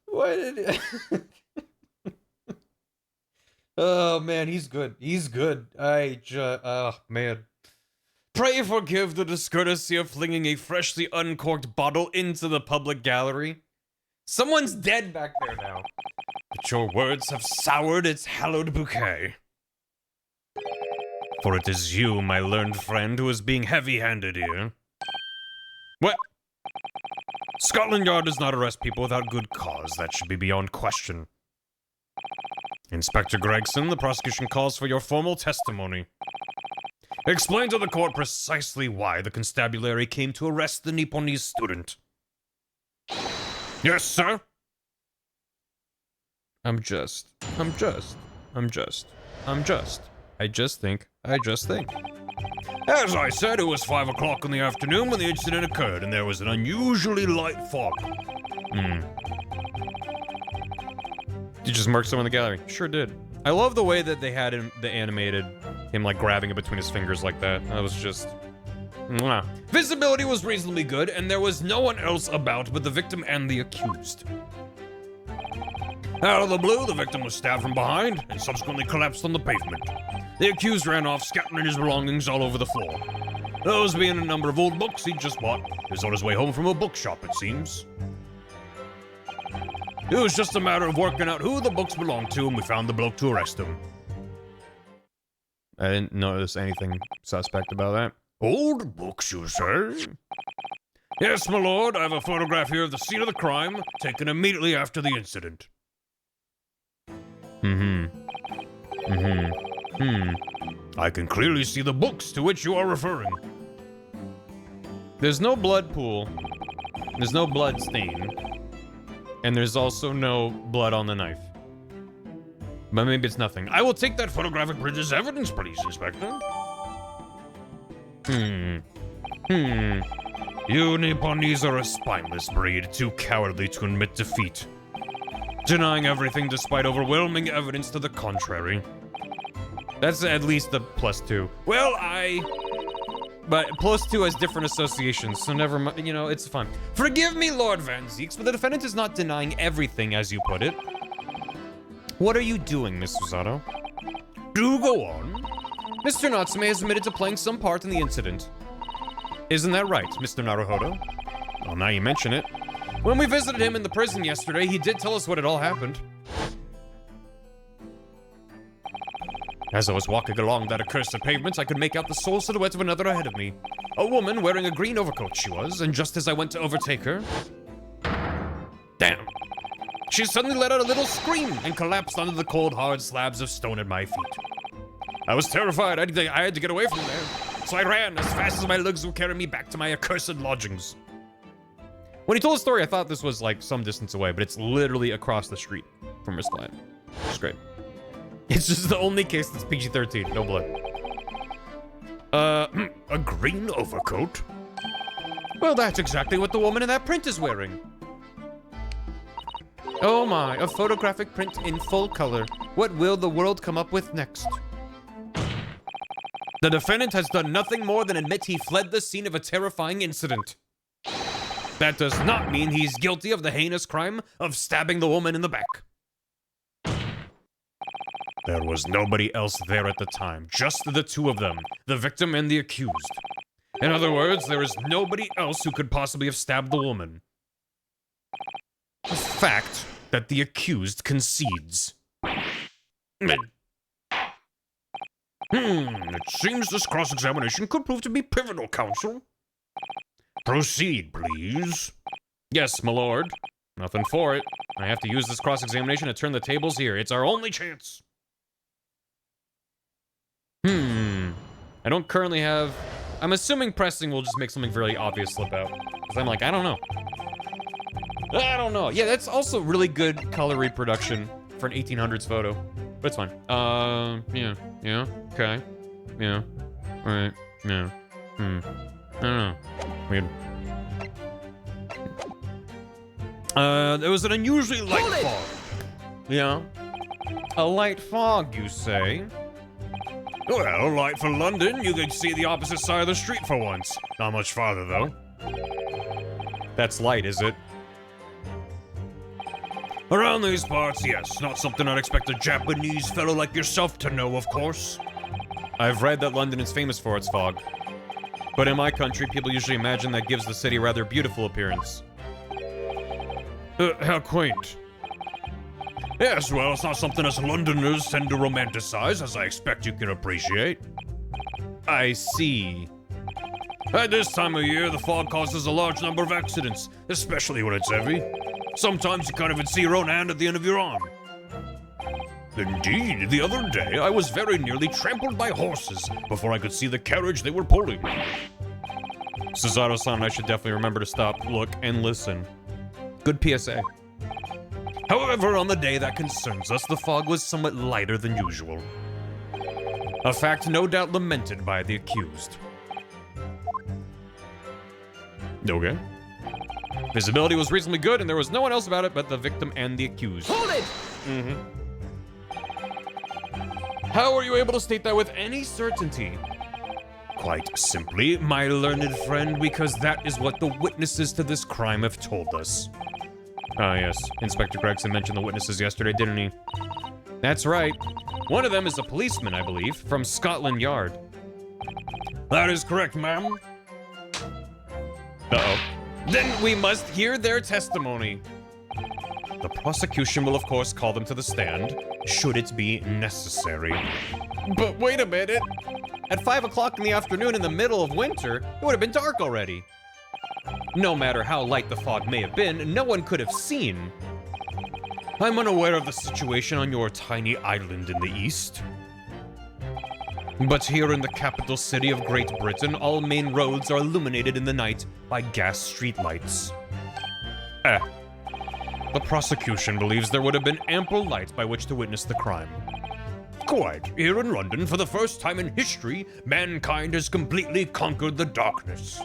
What did it... Oh, man, he's good. He's good. Oh, man. Pray forgive the discourtesy of flinging a freshly uncorked bottle into the public gallery. Someone's dead back there now. But your words have soured its hallowed bouquet. For it is you, my learned friend, who is being heavy-handed here. What? Scotland Yard does not arrest people without good cause. That should be beyond question. Inspector Gregson, the prosecution calls for your formal testimony. Explain to the court precisely why the constabulary came to arrest the Nipponese student. Yes, sir? I just think. As I said, it was 5 o'clock in the afternoon when the incident occurred, and there was an unusually light fog. Did you just murk someone in the gallery? Sure did. I love the way that they had him, the animated, him like grabbing it between his fingers like that. That was just... mwah. Visibility was reasonably good, and there was no one else about but the victim and the accused. Out of the blue, the victim was stabbed from behind and subsequently collapsed on the pavement. The accused ran off, scattering his belongings all over the floor. Those being a number of old books he'd just bought. He was on his way home from a bookshop, it seems. It was just a matter of working out who the books belonged to, and we found the bloke to arrest him. I didn't notice anything suspect about that. Old books, you say? Yes, my lord, I have a photograph here of the scene of the crime, taken immediately after the incident. I can clearly see the books to which you are referring. There's no blood pool. There's no blood stain. And there's also no blood on the knife. But maybe it's nothing. I will take that photographic print as evidence, please, Inspector. You Nipponese are a spineless breed, too cowardly to admit defeat. Denying everything despite overwhelming evidence to the contrary. That's at least the +2. Well, But +2 has different associations, so never mind. You know, it's fun. Forgive me, Lord Van Zeeks, but the defendant is not denying everything, as you put it. What are you doing, Miss Susato? Do go on. Mr. Natsume has admitted to playing some part in the incident. Isn't that right, Mr. Naruhodo? Well, now you mention it. When we visited him in the prison yesterday, he did tell us what had all happened. As I was walking along that accursed pavement, I could make out the sole silhouette of another ahead of me. A woman wearing a green overcoat she was, and just as I went to overtake her... Damn. She suddenly let out a little scream and collapsed onto the cold, hard slabs of stone at my feet. I was terrified. I had to get away from there. So I ran as fast as my legs would carry me back to my accursed lodgings. When he told the story, I thought this was like some distance away, but it's literally across the street from his flat. It's great. It's just the only case that's PG-13, no blood. A green overcoat? Well, that's exactly what the woman in that print is wearing. Oh my, a photographic print in full color. What will the world come up with next? The defendant has done nothing more than admit he fled the scene of a terrifying incident. That does not mean he's guilty of the heinous crime of stabbing the woman in the back. There was nobody else there at the time, just the two of them, the victim and the accused. In other words, there is nobody else who could possibly have stabbed the woman. A fact that the accused concedes. It seems this cross-examination could prove to be pivotal, counsel. Proceed, please. Yes, my lord. Nothing for it. I have to use this cross-examination to turn the tables here. It's our only chance. I don't currently have... I'm assuming pressing will just make something very obvious slip out. Because I'm like, I don't know. I don't know. Yeah, that's also really good color reproduction for an 1800s photo. But it's fine. Yeah, okay. Yeah, alright, yeah. I don't know. Weird. There was an unusually light fog. Yeah. A light fog, you say? Well, light for London. You could see the opposite side of the street for once. Not much farther, though. That's light, is it? Around these parts, yes. Not something I'd expect a Japanese fellow like yourself to know, of course. I've read that London is famous for its fog. But in my country, people usually imagine that gives the city a rather beautiful appearance. How quaint. Yes, well, it's not something us Londoners tend to romanticize, as I expect you can appreciate. I see. At this time of year, the fog causes a large number of accidents, especially when it's heavy. Sometimes you can't even see your own hand at the end of your arm. Indeed, the other day, I was very nearly trampled by horses before I could see the carriage they were pulling. Cesaro-san and I should definitely remember to stop, look, and listen. Good PSA. However, on the day that concerns us, the fog was somewhat lighter than usual. A fact no doubt lamented by the accused. Okay. Visibility was reasonably good, and there was no one else about it but the victim and the accused. Hold it! How are you able to state that with any certainty? Quite simply, my learned friend, because that is what the witnesses to this crime have told us. Ah, yes. Inspector Gregson mentioned the witnesses yesterday, didn't he? That's right. One of them is a policeman, I believe, from Scotland Yard. That is correct, ma'am. Uh-oh. Then we must hear their testimony. The prosecution will, of course, call them to the stand, should it be necessary. But wait a minute. At 5 o'clock in the afternoon in the middle of winter, it would have been dark already. No matter how light the fog may have been, no one could have seen. I'm unaware of the situation on your tiny island in the east. But here in the capital city of Great Britain, all main roads are illuminated in the night by gas streetlights. The prosecution believes there would have been ample light by which to witness the crime. Quite. Here in London, for the first time in history, mankind has completely conquered the darkness.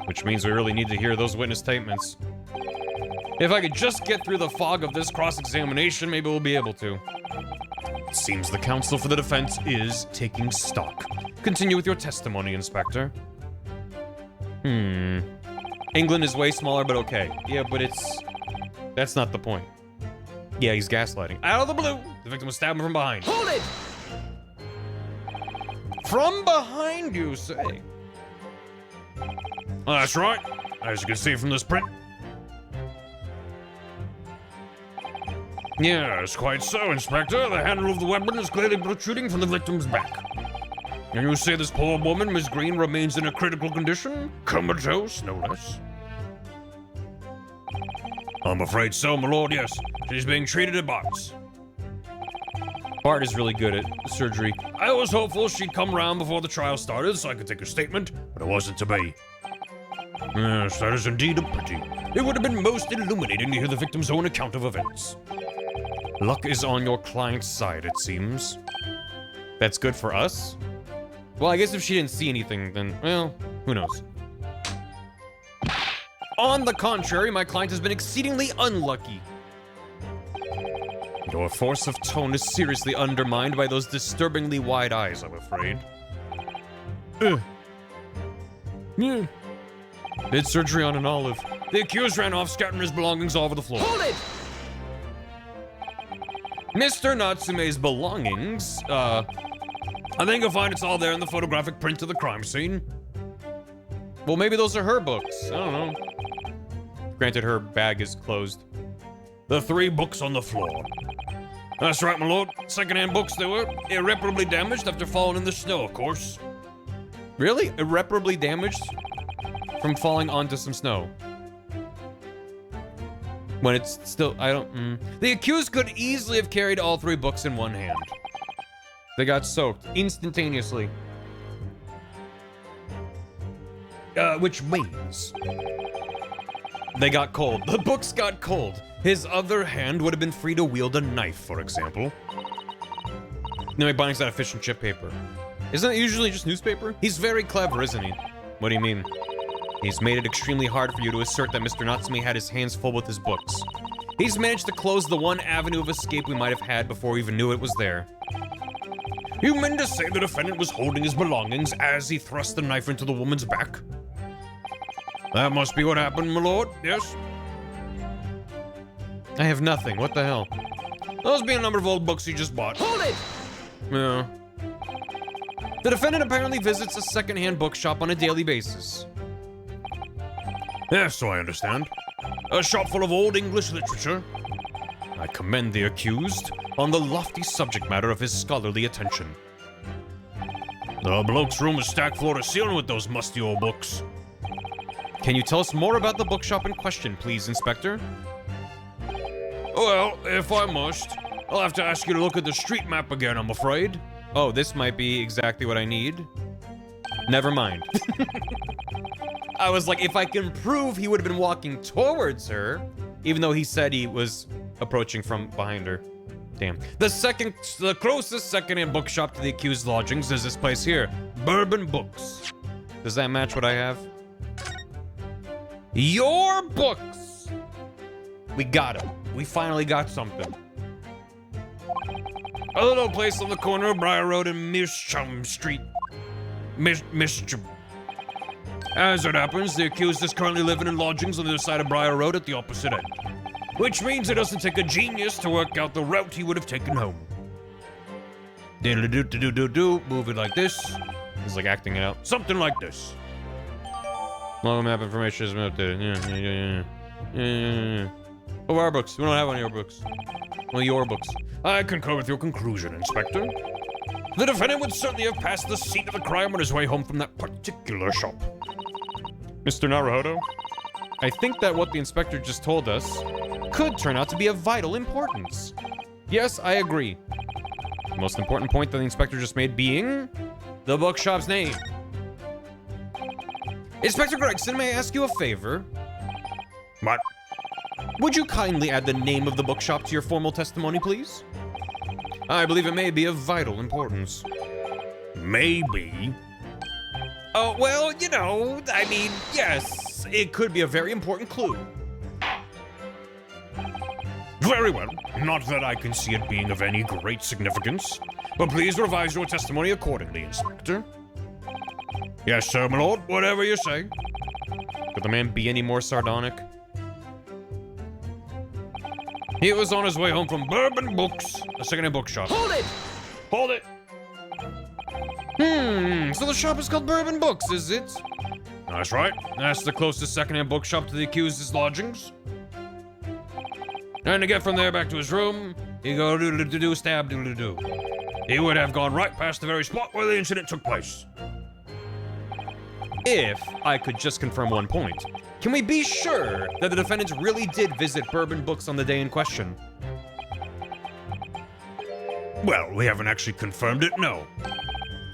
Which means we really need to hear those witness statements. If I could just get through the fog of this cross-examination, maybe we'll be able to. It seems the counsel for the defense is taking stock. Continue with your testimony, Inspector. England is way smaller, but okay. Yeah, but that's not the point. Yeah, he's gaslighting. Out of the blue, the victim was stabbed from behind. Hold it! From behind, you say? Well, that's right. As you can see from this print. Yes, quite so, Inspector. The handle of the weapon is clearly protruding from the victim's back. And you say this poor woman, Miss Green, remains in a critical condition? Comatose, no less. I'm afraid so, my lord, yes. She's being treated at Bart's. Bart is really good at surgery. I was hopeful she'd come around before the trial started so I could take her statement, but it wasn't to be. Yes, that is indeed a pity. It would have been most illuminating to hear the victim's own account of events. Luck is on your client's side, it seems. That's good for us? Well, I guess if she didn't see anything, then, well, who knows? On the contrary, my client has been exceedingly unlucky. Your force of tone is seriously undermined by those disturbingly wide eyes, I'm afraid. Yeah. Did surgery on an olive. The accused ran off, scattering his belongings all over the floor. Hold it! Mr. Natsume's belongings, I think you'll find it's all there in the photographic print of the crime scene. Well, maybe those are her books. I don't know. Granted, her bag is closed. The 3 books on the floor. That's right, my lord. Second-hand books they were. Irreparably damaged after falling in the snow, of course. Really? Irreparably damaged? from falling onto some snow. When it's still, The accused could easily have carried all 3 books in one hand. They got soaked instantaneously. Which means they got cold. The books got cold. His other hand would have been free to wield a knife, for example. No, he binds that fish and chip paper. Isn't it usually just newspaper? He's very clever, isn't he? What do you mean? He's made it extremely hard for you to assert that Mr. Natsume had his hands full with his books. He's managed to close the one avenue of escape we might have had before we even knew it was there. You mean to say the defendant was holding his belongings as he thrust the knife into the woman's back? That must be what happened, my lord, yes? I have nothing, what the hell? Those be a number of old books he just bought. Hold it! Yeah. The defendant apparently visits a second-hand bookshop on a daily basis. Yes, so I understand. A shop full of old English literature. I commend the accused on the lofty subject matter of his scholarly attention. The bloke's room is stacked floor to ceiling with those musty old books. Can you tell us more about the bookshop in question, please, Inspector? Well, if I must, I'll have to ask you to look at the street map again, I'm afraid. Oh, this might be exactly what I need. Never mind. I was like, if I can prove he would have been walking towards her, even though he said he was approaching from behind her. Damn. The closest second-hand bookshop to the accused lodgings is this place here, Bourbon Books. Does that match what I have? Your books! We got him. We finally got something. A little place on the corner of Briar Road and Mischum Street. Mischum. As it happens, the accused is currently living in lodgings on the other side of Briar Road at the opposite end. Which means it doesn't take a genius to work out the route he would have taken home. Diddle-do-do-do-do-do, move it like this. He's like acting it out. Something like this. Logo map information is updated. Yeah. Oh, our books. We don't have any of your books. Well, your books. I concur with your conclusion, Inspector. The defendant would certainly have passed the scene of the crime on his way home from that particular shop. Mr. Naruhodo, I think that what the inspector just told us could turn out to be of vital importance. Yes, I agree. The most important point that the inspector just made being the bookshop's name. Inspector Gregson, may I ask you a favor? What? Would you kindly add the name of the bookshop to your formal testimony, please? I believe it may be of vital importance. Maybe? Oh, well, you know, I mean, yes, it could be a very important clue. Very well. Not that I can see it being of any great significance, but please revise your testimony accordingly, Inspector. Yes, sir, my lord, whatever you say. Could the man be any more sardonic? He was on his way home from Bourbon Books, a second-hand bookshop. Hold it! Hold it! So the shop is called Bourbon Books, is it? That's right. That's the closest second-hand bookshop to the accused's lodgings. And to get from there back to his room, he go do stab do. He would have gone right past the very spot where the incident took place. If I could just confirm one point, can we be sure that the defendant really did visit Bourbon Books on the day in question? Well, we haven't actually confirmed it, no.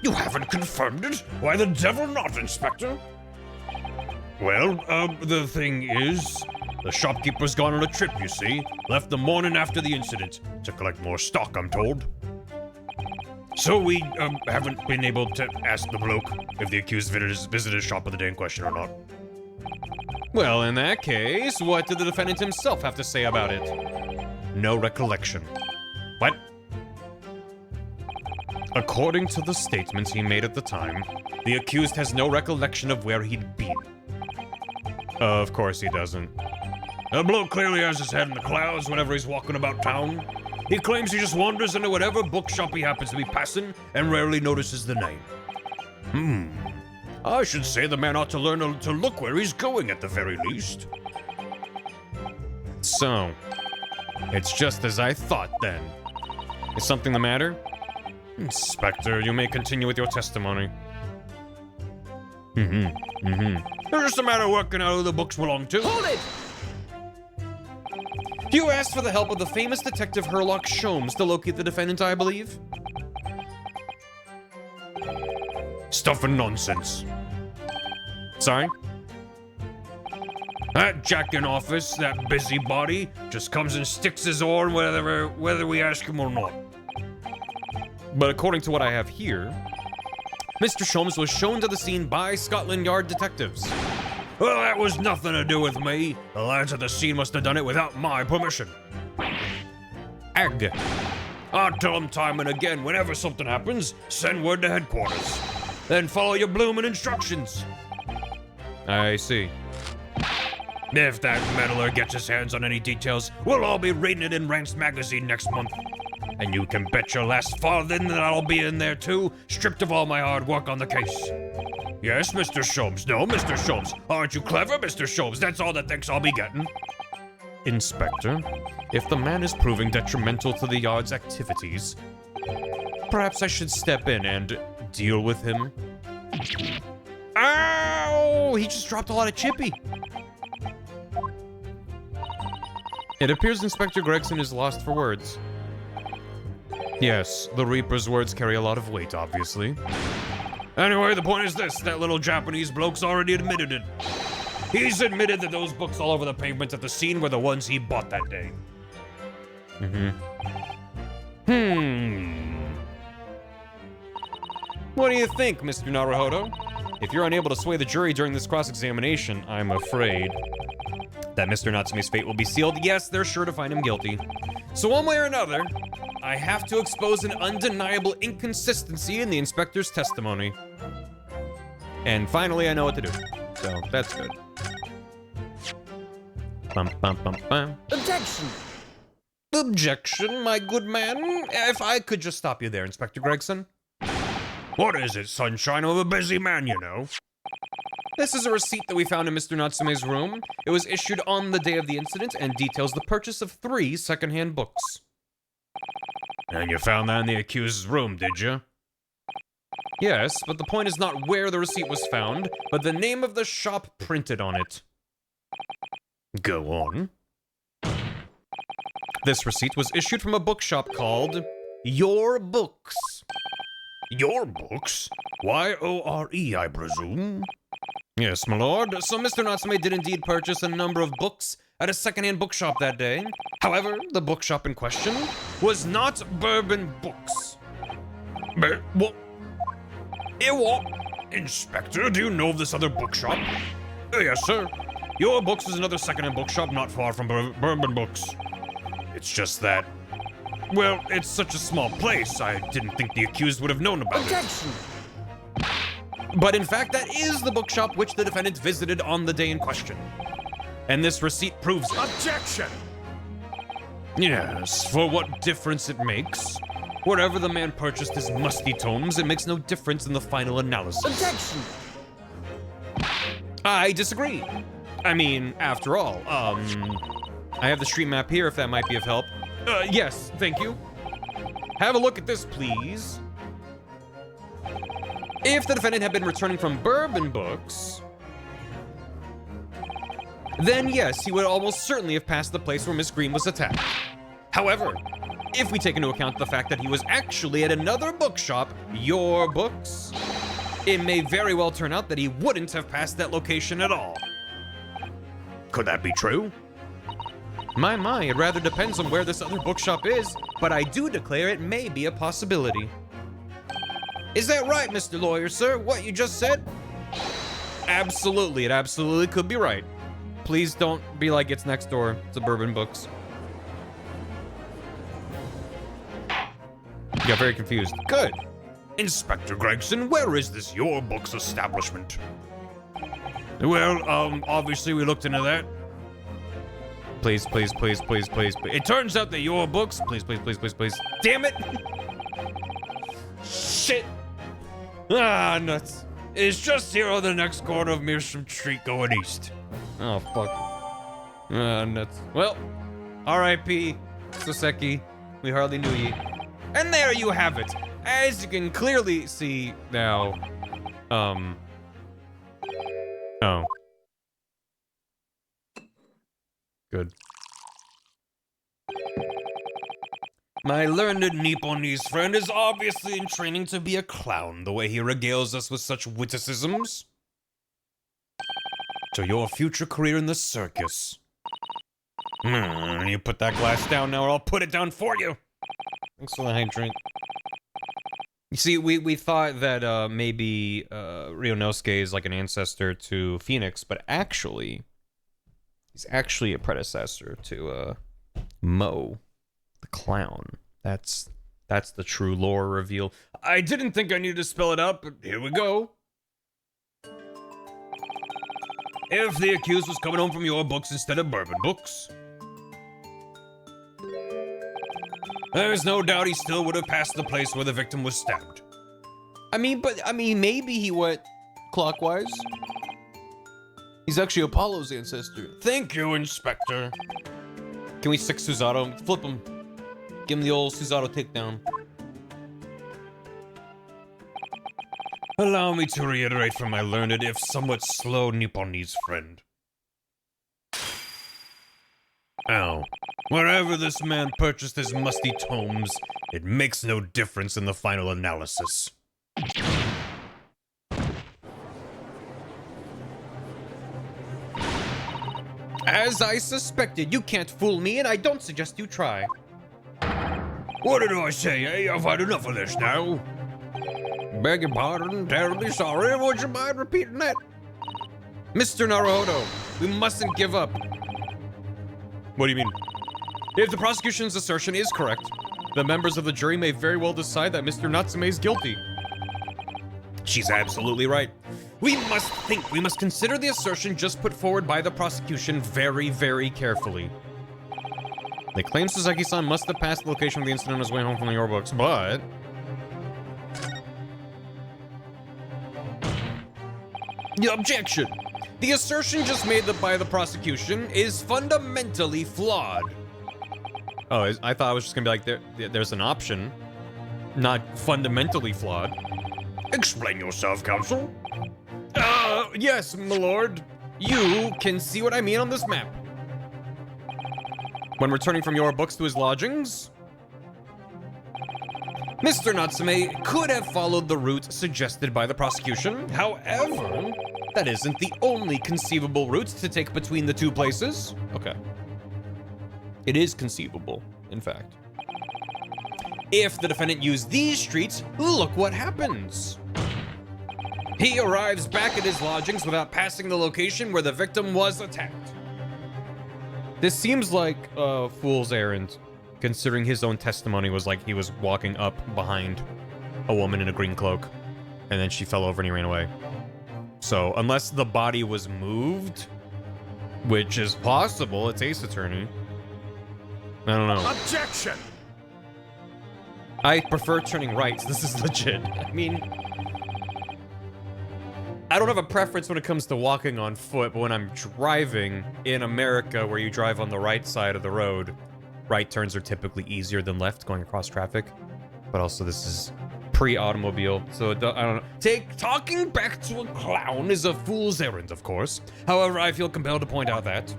You haven't confirmed it? Why the devil not, Inspector? Well, the thing is, the shopkeeper's gone on a trip, you see. Left the morning after the incident to collect more stock, I'm told. So we, haven't been able to ask the bloke if the accused visited his shop on the day in question or not. Well, in that case, what did the defendant himself have to say about it? No recollection. What? According to the statements he made at the time, the accused has no recollection of where he'd been. Of course he doesn't. The bloke clearly has his head in the clouds whenever he's walking about town. He claims he just wanders into whatever bookshop he happens to be passing and rarely notices the name. I should say the man ought to learn to look where he's going at the very least. So, it's just as I thought then. Is something the matter? Inspector, you may continue with your testimony. It's just a matter of working out who the books belong to. Hold it! You asked for the help of the famous detective Herlock Sholmes to locate the defendant, I believe? Stuff and nonsense. Sorry? That jack in office, that busybody, just comes and sticks his oar in whether we ask him or not. But according to what I have here, Mr. Sholmes was shown to the scene by Scotland Yard detectives. Well, that was nothing to do with me. The lads at the scene must have done it without my permission. Ag. I'll tell them time and again, whenever something happens, send word to headquarters. Then follow your bloomin' instructions. I see. If that meddler gets his hands on any details, we'll all be reading it in Rant's magazine next month. And you can bet your last farthing that I'll be in there too, stripped of all my hard work on the case. Yes, Mr. Sholmes. No, Mr. Sholmes. Aren't you clever, Mr. Sholmes? That's all the thanks I'll be getting. Inspector, if the man is proving detrimental to the Yard's activities, perhaps I should step in and deal with him. Ow! He just dropped a lot of chippy. It appears Inspector Gregson is lost for words. Yes, the Reaper's words carry a lot of weight, obviously. Anyway, the point is this, that little Japanese bloke's already admitted it. He's admitted that those books all over the pavement at the scene were the ones he bought that day. What do you think, Mr. Naruhodo? If you're unable to sway the jury during this cross-examination, I'm afraid that Mr. Natsume's fate will be sealed. Yes, they're sure to find him guilty. So one way or another, I have to expose an undeniable inconsistency in the inspector's testimony. And finally, I know what to do. So, that's good. Bum, bum, bum, bum. Objection! Objection, my good man. If I could just stop you there, Inspector Gregson. What is it, sunshine? I'm a busy man, you know. This is a receipt that we found in Mr. Natsume's room. It was issued on the day of the incident and details the purchase of 3 secondhand books. And you found that in the accused's room, did you? Yes, but the point is not where the receipt was found, but the name of the shop printed on it. Go on. This receipt was issued from a bookshop called Your Books. Your Books? Y-O-R-E, I presume? Yes, my lord. So Mr. Natsume did indeed purchase a number of books at a secondhand bookshop that day. However, the bookshop in question was not Bourbon Books. What? What? Inspector, do you know of this other bookshop? Yes, sir. Your Books is another secondhand bookshop not far from Bourbon Books. It's just that, well, it's such a small place, I didn't think the accused would have known about Objection! it. But in fact, that is the bookshop which the defendant visited on the day in question. And this receipt proves it. Objection! Yes, for what difference it makes. Wherever the man purchased his musty tomes, it makes no difference in the final analysis. Objection! I disagree. I mean, after all, I have the street map here if that might be of help. Yes, thank you. Have a look at this, please. If the defendant had been returning from Bourbon Books, then yes, he would almost certainly have passed the place where Miss Green was attacked. However, if we take into account the fact that he was actually at another bookshop, Your Books, it may very well turn out that he wouldn't have passed that location at all. Could that be true? My, it rather depends on where this other bookshop is, but I do declare it may be a possibility. Is that right, Mr. Lawyer, sir, what you just said? Absolutely, it absolutely could be right. Please don't be like it's next door to Bourbon Books. You got very confused. Good. Inspector Gregson, where is this Your Books establishment? Well, obviously we looked into that. Please, please, please, please, please, please. It turns out that Your Books, please, please, please, please, please. Damn it! Shit! Ah, nuts. It's just here on the next corner of Mearsham Street going east. Oh, fuck. Ah, nuts. Well, R.I.P. Soseki. We hardly knew ye. And there you have it. As you can clearly see now, Oh. Good. My learned Nipponese friend is obviously in training to be a clown, the way he regales us with such witticisms. To your future career in the circus. You put that glass down now, or I'll put it down for you. Thanks for the hydrant. You see, we thought that maybe Ryunosuke is like an ancestor to Phoenix, but actually, he's actually a predecessor to Mo, the clown. That's the true lore reveal. I didn't think I needed to spell it out, but here we go. If the accused was coming home from your books instead of bourbon books, there's no doubt he still would have passed the place where the victim was stabbed. I mean, maybe he went clockwise. He's actually Apollo's ancestor. Thank you, Inspector. Can we stick Suzato? Flip him. Give him the old Suzato takedown. Allow me to reiterate from my learned, if somewhat slow, Nipponese friend. Ow. Wherever this man purchased his musty tomes, it makes no difference in the final analysis. As I suspected, you can't fool me, and I don't suggest you try. What did I say, eh? I've had enough of this now. Beg your pardon, terribly sorry. Would you mind repeating that? Mr. Naruhodo, we mustn't give up. What do you mean? If the prosecution's assertion is correct, the members of the jury may very well decide that Mr. Natsume is guilty. She's absolutely right. We must consider the assertion just put forward by the prosecution very, very carefully. They claim Suzaki-san must have passed the location of the incident on his way home from the Yorbooks, but... The objection! The assertion just made by the prosecution is fundamentally flawed. Oh, I thought I was just gonna be like, there's an option. Not fundamentally flawed. Explain yourself, counsel. Yes, my lord. You can see what I mean on this map. When returning from your books to his lodgings, Mr. Natsume could have followed the route suggested by the prosecution. However, that isn't the only conceivable route to take between the two places. Okay. It is conceivable, in fact. If the defendant used these streets, look what happens. He arrives back at his lodgings without passing the location where the victim was attacked. This seems like a fool's errand, considering his own testimony was like he was walking up behind a woman in a green cloak, and then she fell over and he ran away. So, unless the body was moved, which is possible, it's Ace Attorney. I don't know. Objection! I prefer turning right. This is legit. I mean, I don't have a preference when it comes to walking on foot, but when I'm driving in America where you drive on the right side of the road, right turns are typically easier than left going across traffic. But also this is pre-automobile, so I don't know. Talking back to a clown is a fool's errand, of course. However, I feel compelled to point out that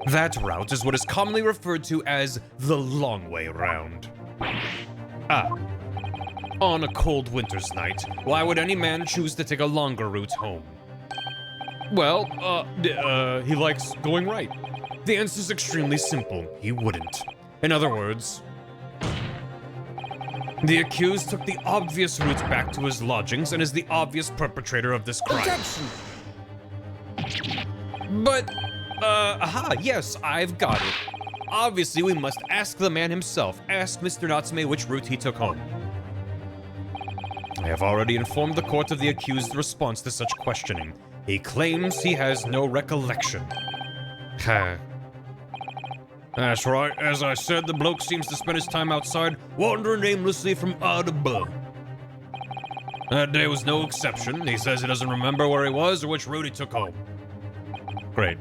that route is what is commonly referred to as the long way round. On a cold winter's night, why would any man choose to take a longer route home? Well, he likes going right. The answer is extremely simple. He wouldn't. In other words, the accused took the obvious route back to his lodgings and is the obvious perpetrator of this crime. Objection! But, yes, I've got it. Obviously, we must ask the man himself. Ask Mr. Natsume which route he took home. I have already informed the court of the accused's response to such questioning. He claims he has no recollection. That's right. As I said, the bloke seems to spend his time outside, wandering aimlessly from A to B. That day was no exception. He says he doesn't remember where he was or which route he took home. Great.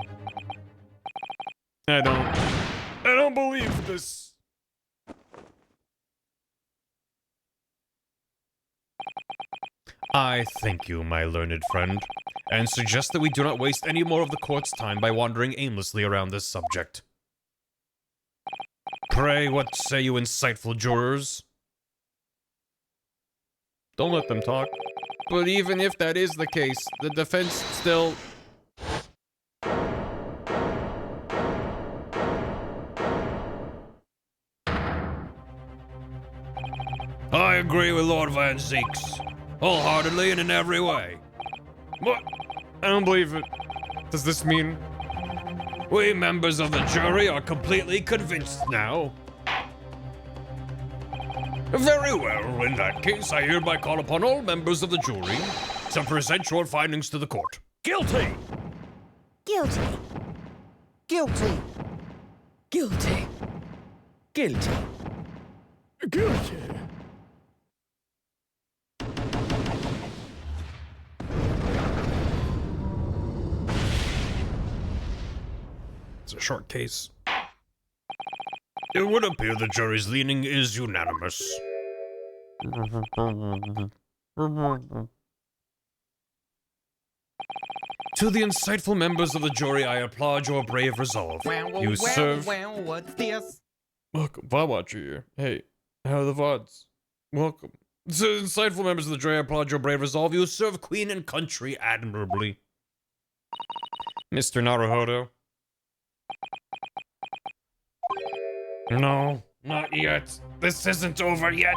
I don't believe this. I thank you, my learned friend, and suggest that we do not waste any more of the court's time by wandering aimlessly around this subject. Pray, what say you insightful jurors? Don't let them talk. But even if that is the case, the defense still... I agree with Lord Van Zeeks, wholeheartedly and in every way. What? I don't believe it. Does this mean... We members of the jury are completely convinced now. Very well, in that case, I hereby call upon all members of the jury to present your findings to the court. Guilty! Guilty. Guilty. Guilty. Guilty. Guilty. It's a short case. It would appear the jury's leaning is unanimous. To the insightful members of the jury, I applaud your brave resolve. You serve... what's this? Welcome, VOD watcher here. Hey, how are the VODs? Welcome. To the insightful members of the jury, I applaud your brave resolve. You serve Queen and country admirably. Mr. Naruhodo. No, not yet. This isn't over yet.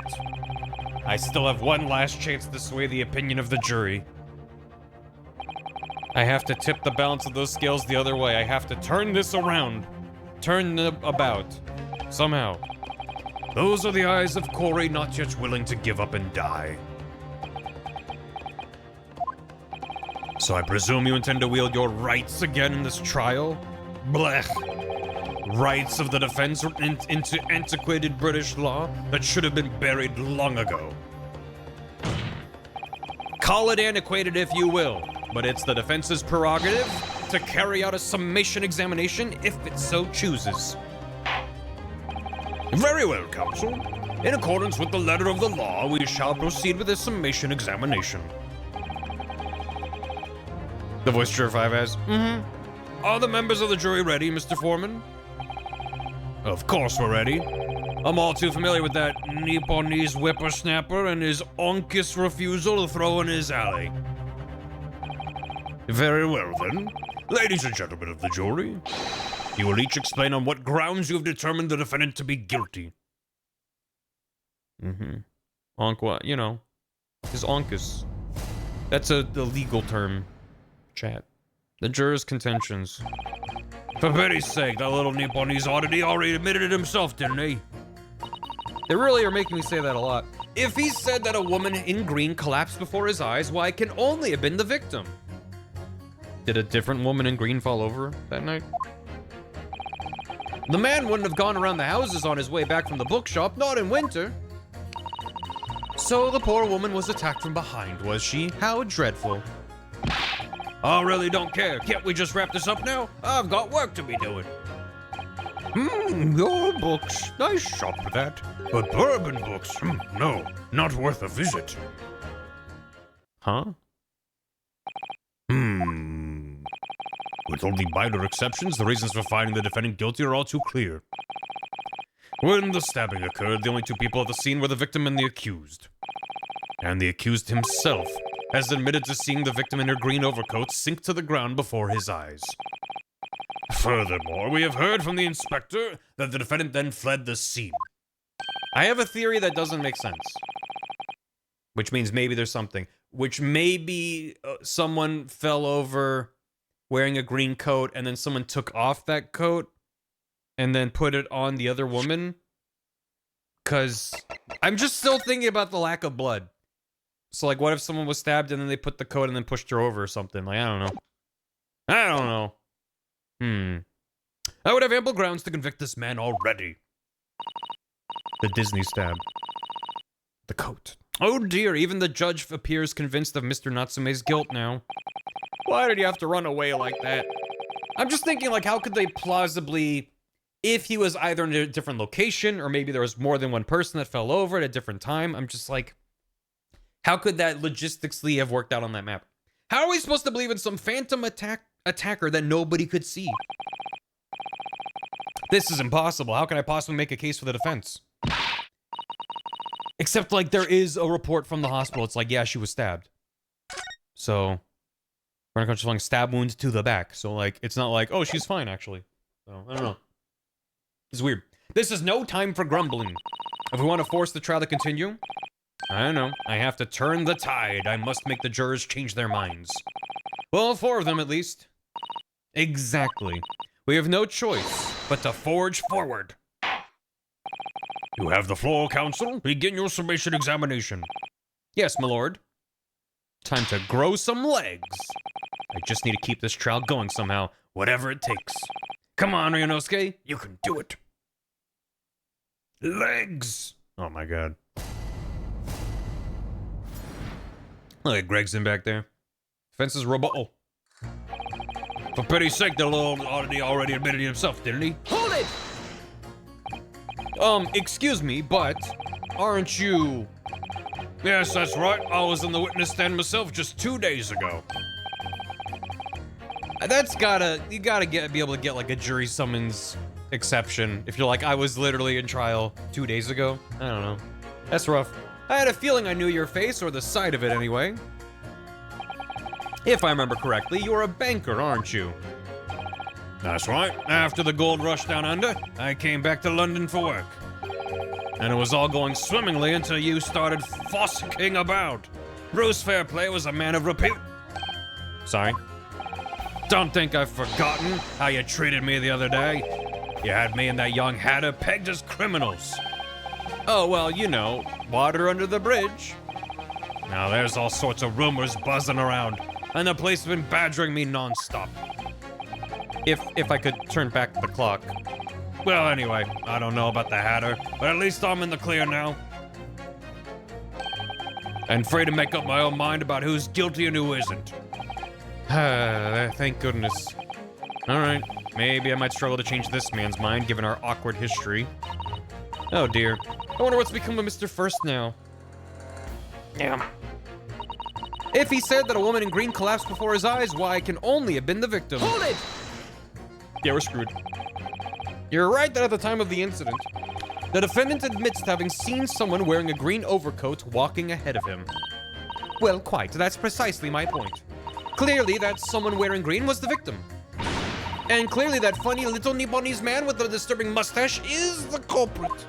I still have one last chance to sway the opinion of the jury. I have to tip the balance of those scales the other way. I have to turn this around. Turn them about. Somehow. Those are the eyes of Corey, not yet willing to give up and die. So I presume you intend to wield your rights again in this trial? Blech. Rights of the defense into antiquated British law that should have been buried long ago. Call it antiquated if you will, but it's the defense's prerogative to carry out a summation examination if it so chooses. Very well, counsel. In accordance with the letter of the law, we shall proceed with a summation examination. The voice juror 5 has, Are the members of the jury ready, Mr. Foreman? Of course we're ready. I'm all too familiar with that Nipponese whippersnapper and his onkus refusal to throw in his alley. Very well then. Ladies and gentlemen of the jury, you will each explain on what grounds you have determined the defendant to be guilty. Onk, you know, his onkus. That's a legal term, chat. The jurors' contentions. For pity's sake, that little Nipponese oddity already admitted it himself, didn't he? They really are making me say that a lot. If he said that a woman in green collapsed before his eyes, why, it can only have been the victim. Did a different woman in green fall over that night? The man wouldn't have gone around the houses on his way back from the bookshop, not in winter. So the poor woman was attacked from behind, was she? How dreadful. I really don't care. Can't we just wrap this up now? I've got work to be doing. Your books. Nice shop for that. But bourbon books? No, not worth a visit. Huh? With only minor exceptions, the reasons for finding the defendant guilty are all too clear. When the stabbing occurred, the only two people at the scene were the victim and the accused. And the accused himself has admitted to seeing the victim in her green overcoat sink to the ground before his eyes. Furthermore, we have heard from the inspector that the defendant then fled the scene. I have a theory that doesn't make sense. Which means maybe there's something. Which maybe someone fell over wearing a green coat and then someone took off that coat and then put it on the other woman. Because I'm just still thinking about the lack of blood. So, like, what if someone was stabbed and then they put the coat and then pushed her over or something? Like, I don't know. I don't know. I would have ample grounds to convict this man already. The Disney stab. The coat. Oh dear, even the judge appears convinced of Mr. Natsume's guilt now. Why did he have to run away like that? I'm just thinking, like, how could they plausibly... If he was either in a different location, or maybe there was more than one person that fell over at a different time, I'm just like... How could that logistically have worked out on that map? How are we supposed to believe in some phantom attacker that nobody could see? This is impossible. How can I possibly make a case for the defense? Except, like, there is a report from the hospital. It's like, yeah, she was stabbed. So, we're not going to stab wounds to the back. So, like, it's not like, oh, she's fine, actually. So, I don't know. It's weird. This is no time for grumbling. If we want to force the trial to continue, I don't know. I have to turn the tide. I must make the jurors change their minds. Well, 4 of them, at least. Exactly. We have no choice but to forge forward. You have the floor, counsel. Begin your summation examination. Yes, my lord. Time to grow some legs. I just need to keep this trial going somehow, whatever it takes. Come on, Ryunosuke. You can do it. Legs. Oh, my God. Look at Gregson back there. Fences rebuttal. For pity's sake, the Lord already admitted himself, didn't he? Hold it! Excuse me, but aren't you... Yes, that's right. I was in the witness stand myself just 2 days ago. You gotta be able to get like a jury summons exception. If you're like, I was literally in trial 2 days ago. I don't know. That's rough. I had a feeling I knew your face, or the side of it anyway. If I remember correctly, you're a banker, aren't you? That's right. After the gold rush down under, I came back to London for work. And it was all going swimmingly until you started fossicking about. Bruce Fairplay was a man of repute. Sorry. Don't think I've forgotten how you treated me the other day. You had me and that young hatter pegged as criminals. Oh, well, you know, water under the bridge. Now there's all sorts of rumors buzzing around, and the police have been badgering me non-stop. If I could turn back the clock. Well, anyway, I don't know about the hatter, but at least I'm in the clear now. And free to make up my own mind about who's guilty and who isn't. Thank goodness. Alright, maybe I might struggle to change this man's mind given our awkward history. Oh dear. I wonder what's become of Mr. First now. Yeah. If he said that a woman in green collapsed before his eyes, why, it can only have been the victim. Hold it! Yeah, we're screwed. You're right that at the time of the incident, the defendant admits to having seen someone wearing a green overcoat walking ahead of him. Well, quite. That's precisely my point. Clearly, that someone wearing green was the victim. And clearly, that funny little Nipponese man with the disturbing mustache is the culprit.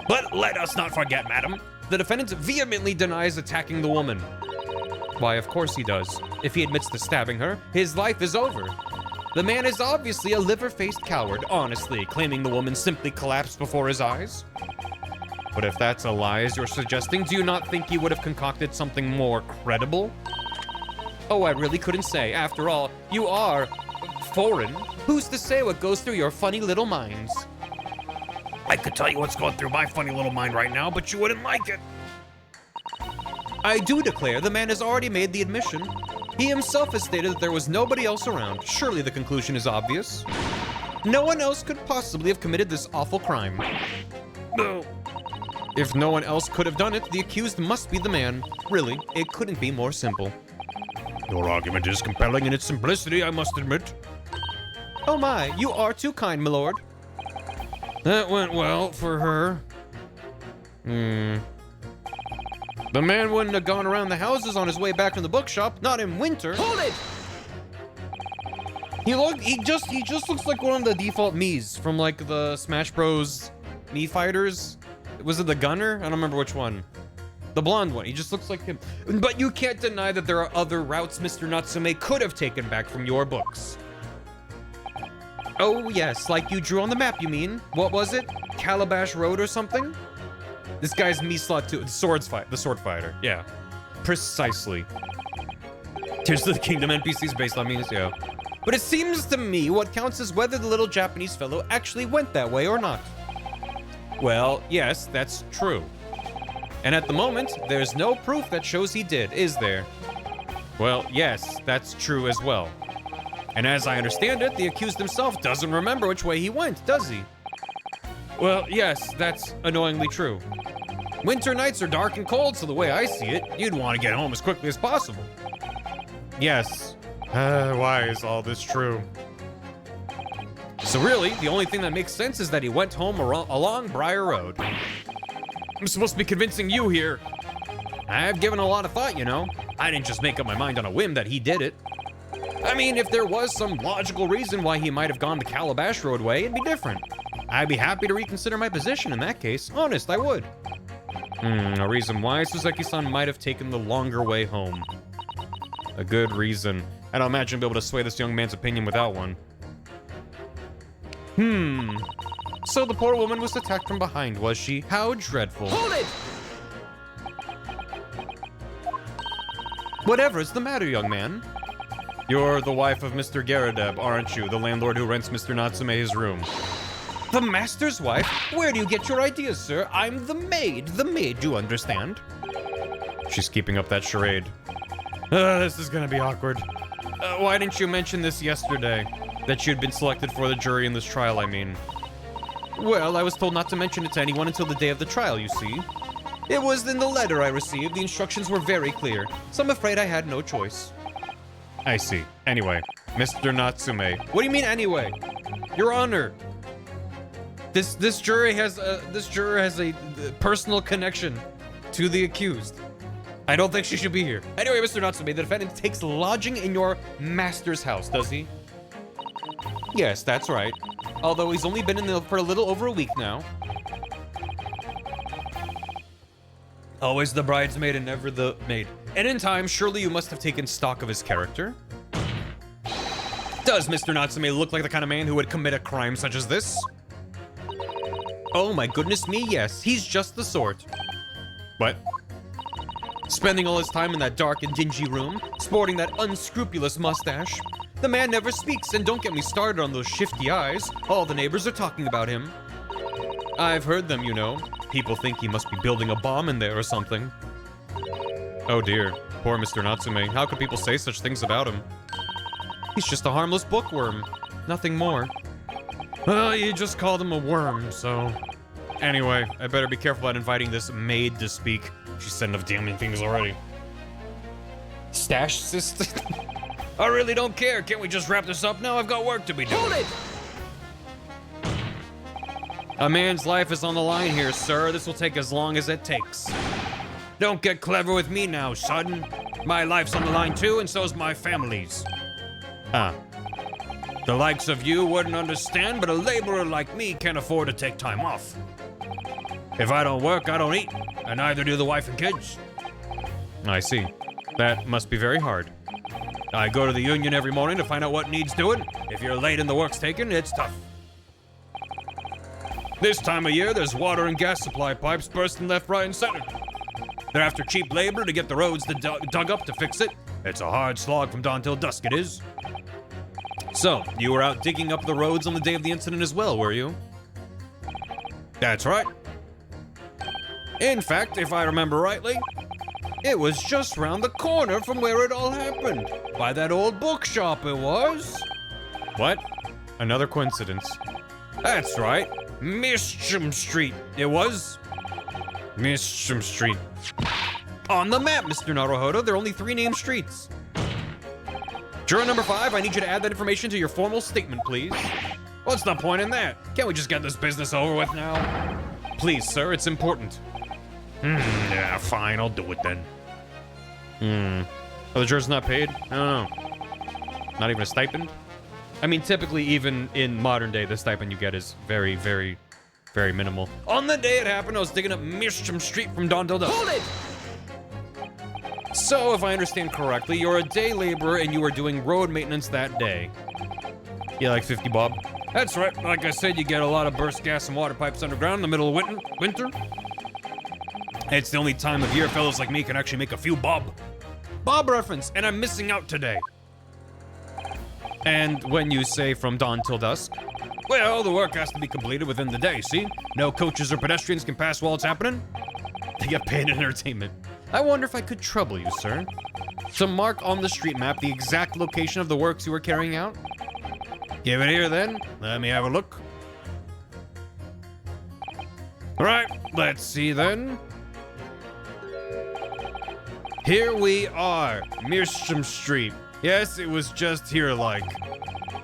But let us not forget, madam, the defendant vehemently denies attacking the woman. Why, of course he does. If he admits to stabbing her, his life is over. The man is obviously a liver-faced coward, honestly, claiming the woman simply collapsed before his eyes. But if that's a lie, as you're suggesting, do you not think he would have concocted something more credible? Oh, I really couldn't say. After all, you are foreign. Who's to say what goes through your funny little minds? I could tell you what's going through my funny little mind right now, but you wouldn't like it. I do declare the man has already made the admission. He himself has stated that there was nobody else around. Surely the conclusion is obvious. No one else could possibly have committed this awful crime. No. If no one else could have done it, the accused must be the man. Really, it couldn't be more simple. Your argument is compelling in its simplicity, I must admit. Oh my, you are too kind, my lord. That went well for her. The man wouldn't have gone around the houses on his way back from the bookshop, not in winter. Hold it! He just looks like one of the default Miis from like the Smash Bros. Mii fighters. Was it the gunner? I don't remember which one. The blonde one. He just looks like him. But you can't deny that there are other routes Mr. Natsume could have taken back from your books. Oh yes, like you drew on the map, you mean? What was it? Calabash Road or something? This guy's Mii slot 2, the sword fighter. Yeah, precisely. Tears of the Kingdom NPCs based on Mii's, yeah. But it seems to me what counts is whether the little Japanese fellow actually went that way or not. Well, yes, that's true. And at the moment, there's no proof that shows he did, is there? Well, yes, that's true as well. And as I understand it, the accused himself doesn't remember which way he went, does he? Well, yes, that's annoyingly true. Winter nights are dark and cold, so the way I see it, you'd want to get home as quickly as possible. Yes. Why is all this true? So really, the only thing that makes sense is that he went home along Briar Road. I'm supposed to be convincing you here. I've given a lot of thought, you know. I didn't just make up my mind on a whim that he did it. I mean, if there was some logical reason why he might have gone the Calabash Road way, it'd be different. I'd be happy to reconsider my position in that case. Honest, I would. A reason why Suzuki-san might have taken the longer way home. A good reason. I don't imagine I'll be able to sway this young man's opinion without one. So the poor woman was attacked from behind, was she? How dreadful. Hold it! Whatever's the matter, young man? You're the wife of Mr. Garadeb, aren't you? The landlord who rents Mr. Natsume his room. The master's wife? Where do you get your ideas, sir? I'm the maid, you understand? She's keeping up that charade. This is gonna be awkward. Why didn't you mention this yesterday? That you'd been selected for the jury in this trial, I mean. Well, I was told not to mention it to anyone until the day of the trial, you see. It was in the letter I received. The instructions were very clear, so I'm afraid I had no choice. I see. Anyway, Mr. Natsume. What do you mean, anyway? Your Honor. This juror has a personal connection to the accused. I don't think she should be here. Anyway, Mr. Natsume, the defendant takes lodging in your master's house, does he? Yes, that's right. Although he's only been in there for a little over a week now. Always the bridesmaid and never the maid. And in time, surely you must have taken stock of his character. Does Mr. Natsume look like the kind of man who would commit a crime such as this? Oh my goodness me, yes. He's just the sort. What? Spending all his time in that dark and dingy room, sporting that unscrupulous mustache. The man never speaks, and don't get me started on those shifty eyes. All the neighbors are talking about him. I've heard them, you know. People think he must be building a bomb in there or something. Oh dear, poor Mr. Natsume. How could people say such things about him? He's just a harmless bookworm. Nothing more. Well, you just called him a worm, so... Anyway, I better be careful about inviting this maid to speak. She's said enough damning things already. Stash system? I really don't care. Can't we just wrap this up now? I've got work to be doing. Hold it! A man's life is on the line here, sir. This will take as long as it takes. Don't get clever with me now, son. My life's on the line too, and so's my family's. The likes of you wouldn't understand, but a laborer like me can't afford to take time off. If I don't work, I don't eat, and neither do the wife and kids. I see. That must be very hard. I go to the union every morning to find out what needs doing. If you're late and the work's taken, it's tough. This time of year, there's water and gas supply pipes bursting left, right, and center. They're after cheap labor to get the roads dug up to fix it. It's a hard slog from dawn till dusk, it is. So, you were out digging up the roads on the day of the incident as well, were you? That's right. In fact, if I remember rightly, it was just round the corner from where it all happened. By that old bookshop it was. What? Another coincidence. That's right. Mischium Street, it was. Mischium Street. On the map, Mr. Naruhodo, there are only 3 named streets. Juror number 5, I need you to add that information to your formal statement, please. What's the point in that? Can't we just get this business over with now? Please, sir, it's important. Yeah, fine, I'll do it then. Oh, the juror's not paid? I don't know. Not even a stipend? I mean, typically, even in modern day, the stipend you get is very, very, very minimal. On the day it happened, I was digging up Mischium Street from dawn till dusk. Hold it! So, if I understand correctly, you're a day laborer and you were doing road maintenance that day. Yeah, like 50 bob. That's right. Like I said, you get a lot of burst gas and water pipes underground in the middle of winter. It's the only time of year fellows like me can actually make a few bob. Bob reference, and I'm missing out today. And when you say from dawn till dusk, well, the work has to be completed within the day, see? No coaches or pedestrians can pass while it's happening. They get paid in entertainment. I wonder if I could trouble you, sir, to mark on the street map the exact location of the works you were carrying out? Give it here, then. Let me have a look. All right, let's see, then. Here we are, Mearsham Street. Yes, it was just here like.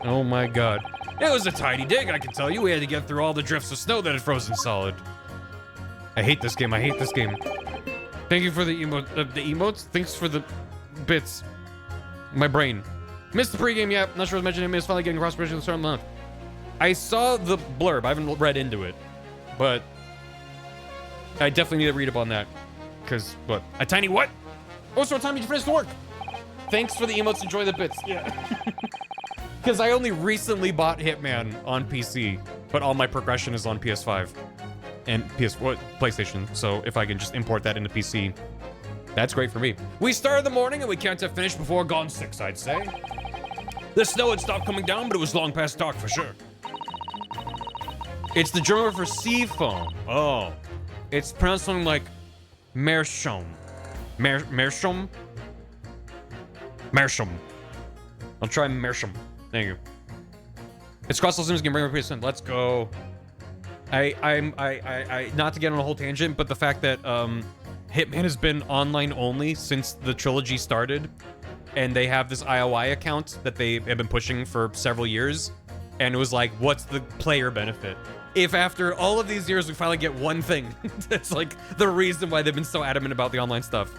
Oh my god. It was a tiny dig, I can tell you. We had to get through all the drifts of snow that had frozen solid. I hate this game, I hate this game. Thank you for the emotes. Thanks for the bits. My brain. Missed the pregame, yeah. Not sure I was mentioning him. Is finally getting cross-bridge in the start of the month. I saw the blurb. I haven't read into it. But I definitely need to read up on that. Because, what? A tiny what? Oh, so what time did you finish the work? Thanks for the emotes. Enjoy the bits. Yeah. Because I only recently bought Hitman on PC, but all my progression is on PS5 and PlayStation. So if I can just import that into PC, that's great for me. We started the morning and we can't have finished before gone 6, I'd say. The snow had stopped coming down, but it was long past dark for sure. It's the German for sea foam. Oh. It's pronounced something like Mearsham. Mearsham? Mearsham. I'll try Mearsham. Thank you. It's cross listeners can bring up percent. Let's go. I not to get on a whole tangent, but the fact that Hitman has been online only since the trilogy started, and they have this IOI account that they have been pushing for several years, and it was like, what's the player benefit? If after all of these years we finally get one thing, that's like the reason why they've been so adamant about the online stuff.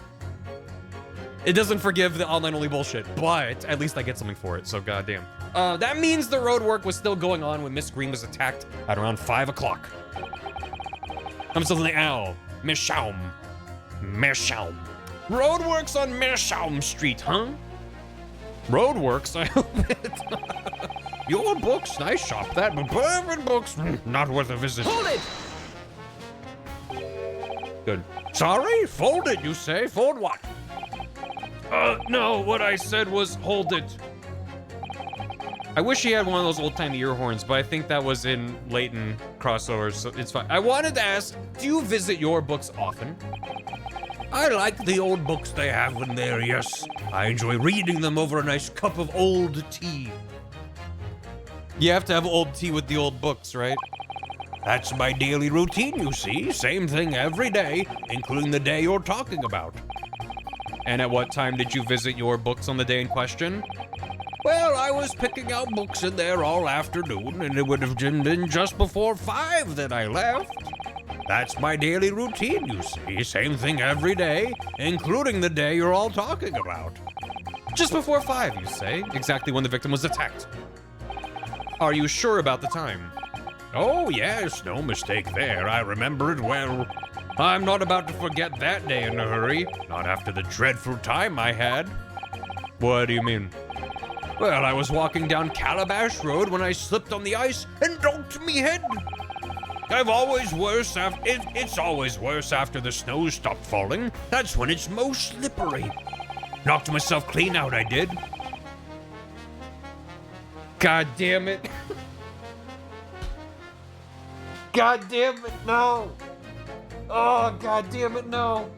It doesn't forgive the online-only bullshit, but at least I get something for it, so goddamn. That means the road work was still going on when Miss Green was attacked at around 5 o'clock. I'm still in the owl. Mearsham. Mearsham. Roadworks on Mearsham Street, huh? Roadworks? I hope it. Your books, nice shop that, but bourbon books, not worth a visit. Hold it! Good. Sorry? Fold it, you say? Fold what? No, what I said was hold it. I wish he had one of those old-timey ear horns, but I think that was in Leighton crossovers, so it's fine. I wanted to ask, do you visit your books often? I like the old books they have in there, yes. I enjoy reading them over a nice cup of old tea. You have to have old tea with the old books, right? That's my daily routine, you see. Same thing every day, including the day you're talking about. And at what time did you visit your books on the day in question? Well, I was picking out books in there all afternoon, and it would have been just before 5 that I left. That's my daily routine, you see. Same thing every day, including the day you're all talking about. Just before 5, you say? Exactly when the victim was attacked. Are you sure about the time? Oh, yes, no mistake there. I remember it well. I'm not about to forget that day in a hurry. Not after the dreadful time I had. What do you mean? Well, I was walking down Calabash Road when I slipped on the ice and donked me head. It's always worse after the snow stopped falling. That's when it's most slippery. Knocked myself clean out, I did. God damn it. God damn it, no. Oh, god damn it, no.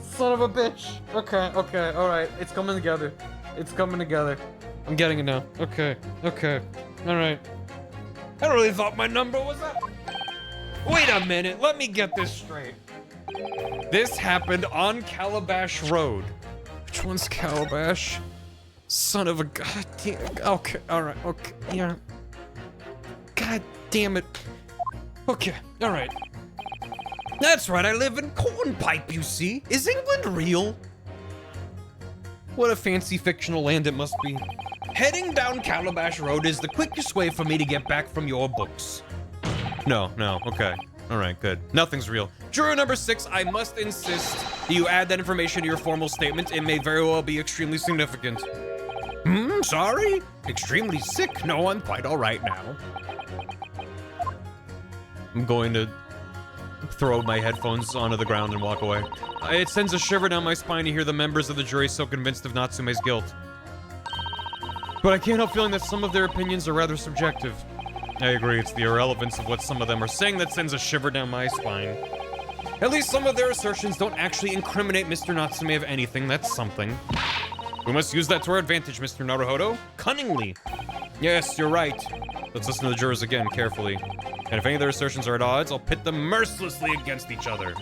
Son of a bitch. Okay, all right. It's coming together. It's coming together. I'm getting it now. Okay, all right. I really thought my number was up. Wait a minute, let me get this straight. This happened on Calabash Road. Which one's Calabash? Son of a goddamn. Okay, all right, okay, yeah. God damn it. Okay, all right. That's right, I live in Cornpipe, you see. Is England real? What a fancy fictional land it must be. Heading down Calabash Road is the quickest way for me to get back from your books. No, okay. All right, good. Nothing's real. Juror number 6, I must insist that you add that information to your formal statement. It may very well be extremely significant. Sorry? Extremely sick? No, I'm quite all right now. I'm going to throw my headphones onto the ground and walk away. It sends a shiver down my spine to hear the members of the jury so convinced of Natsume's guilt. But I can't help feeling that some of their opinions are rather subjective. I agree, it's the irrelevance of what some of them are saying that sends a shiver down my spine. At least some of their assertions don't actually incriminate Mr. Natsume of anything, that's something. We must use that to our advantage, Mr. Naruhodo. Cunningly. Yes, you're right. Let's listen to the jurors again, carefully. And if any of their assertions are at odds, I'll pit them mercilessly against each other.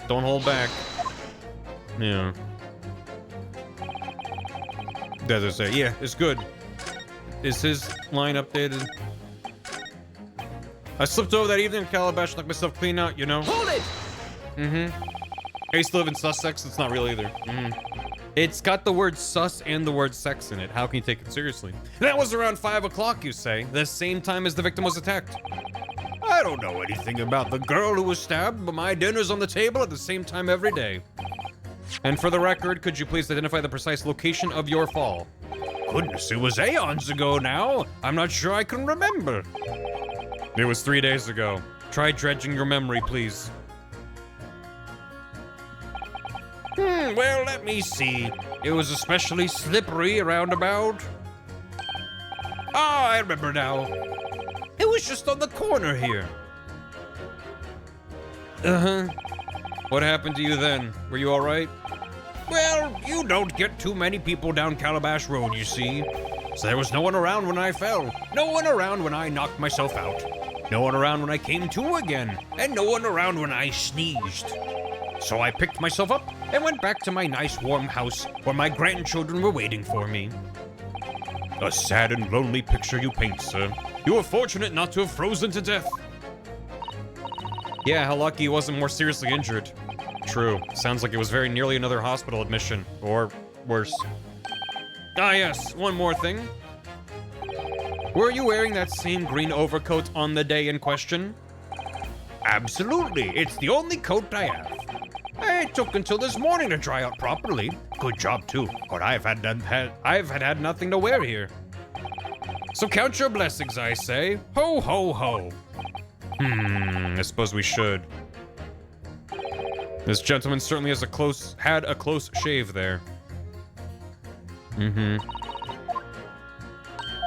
Don't hold back. Yeah. Does it say? Yeah, it's good. Is his line updated? I slipped over that evening in Calabash, knocked myself clean out, you know? Hold it! I used to live in Sussex. It's not real either. It's got the word sus and the word sex in it. How can you take it seriously? That was around 5 o'clock, you say, the same time as the victim was attacked. I don't know anything about the girl who was stabbed, but my dinner's on the table at the same time every day. And for the record, could you please identify the precise location of your fall? Goodness, it was aeons ago now. I'm not sure I can remember. It was 3 days ago. Try dredging your memory, please. Well, let me see. It was especially slippery around about. Ah, I remember now. It was just on the corner here. What happened to you then? Were you all right? Well, you don't get too many people down Calabash Road, you see. So there was no one around when I fell. No one around when I knocked myself out. No one around when I came to again. And no one around when I sneezed. So I picked myself up and went back to my nice warm house where my grandchildren were waiting for me. A sad and lonely picture you paint, sir. You were fortunate not to have frozen to death. Yeah, how lucky he wasn't more seriously injured. True. Sounds like it was very nearly another hospital admission. Or worse. Ah yes, one more thing. Were you wearing that same green overcoat on the day in question? Absolutely. It's the only coat I have. It took until this morning to dry out properly. Good job too, but I've had nothing to wear here. So count your blessings, I say. Ho, ho, ho. I suppose we should. This gentleman certainly has had a close shave there.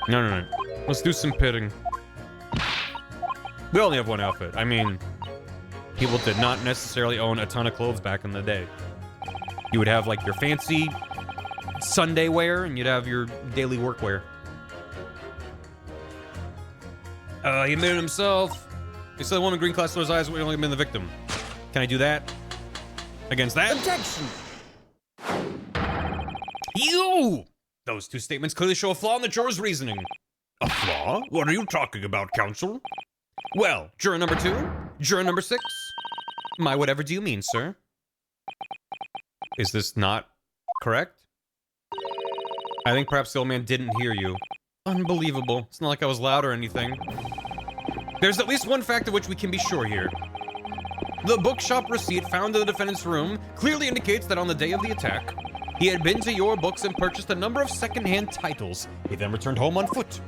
No. Let's do some pitting. We only have one outfit. I mean, people did not necessarily own a ton of clothes back in the day. You would have like your fancy Sunday wear and you'd have your daily work wear. He made it himself. He said the woman green class those eyes would only have been the victim. Can I do that? Against that? Objection! You! Those two statements clearly show a flaw in the juror's reasoning. A flaw? What are you talking about, counsel? Well, juror number 2, juror number 6. My whatever do you mean, sir? Is this not correct? I think perhaps the old man didn't hear you. Unbelievable. It's not like I was loud or anything. There's at least one fact of which we can be sure here. The bookshop receipt found in the defendant's room clearly indicates that on the day of the attack, he had been to your books and purchased a number of second-hand titles. He then returned home on foot.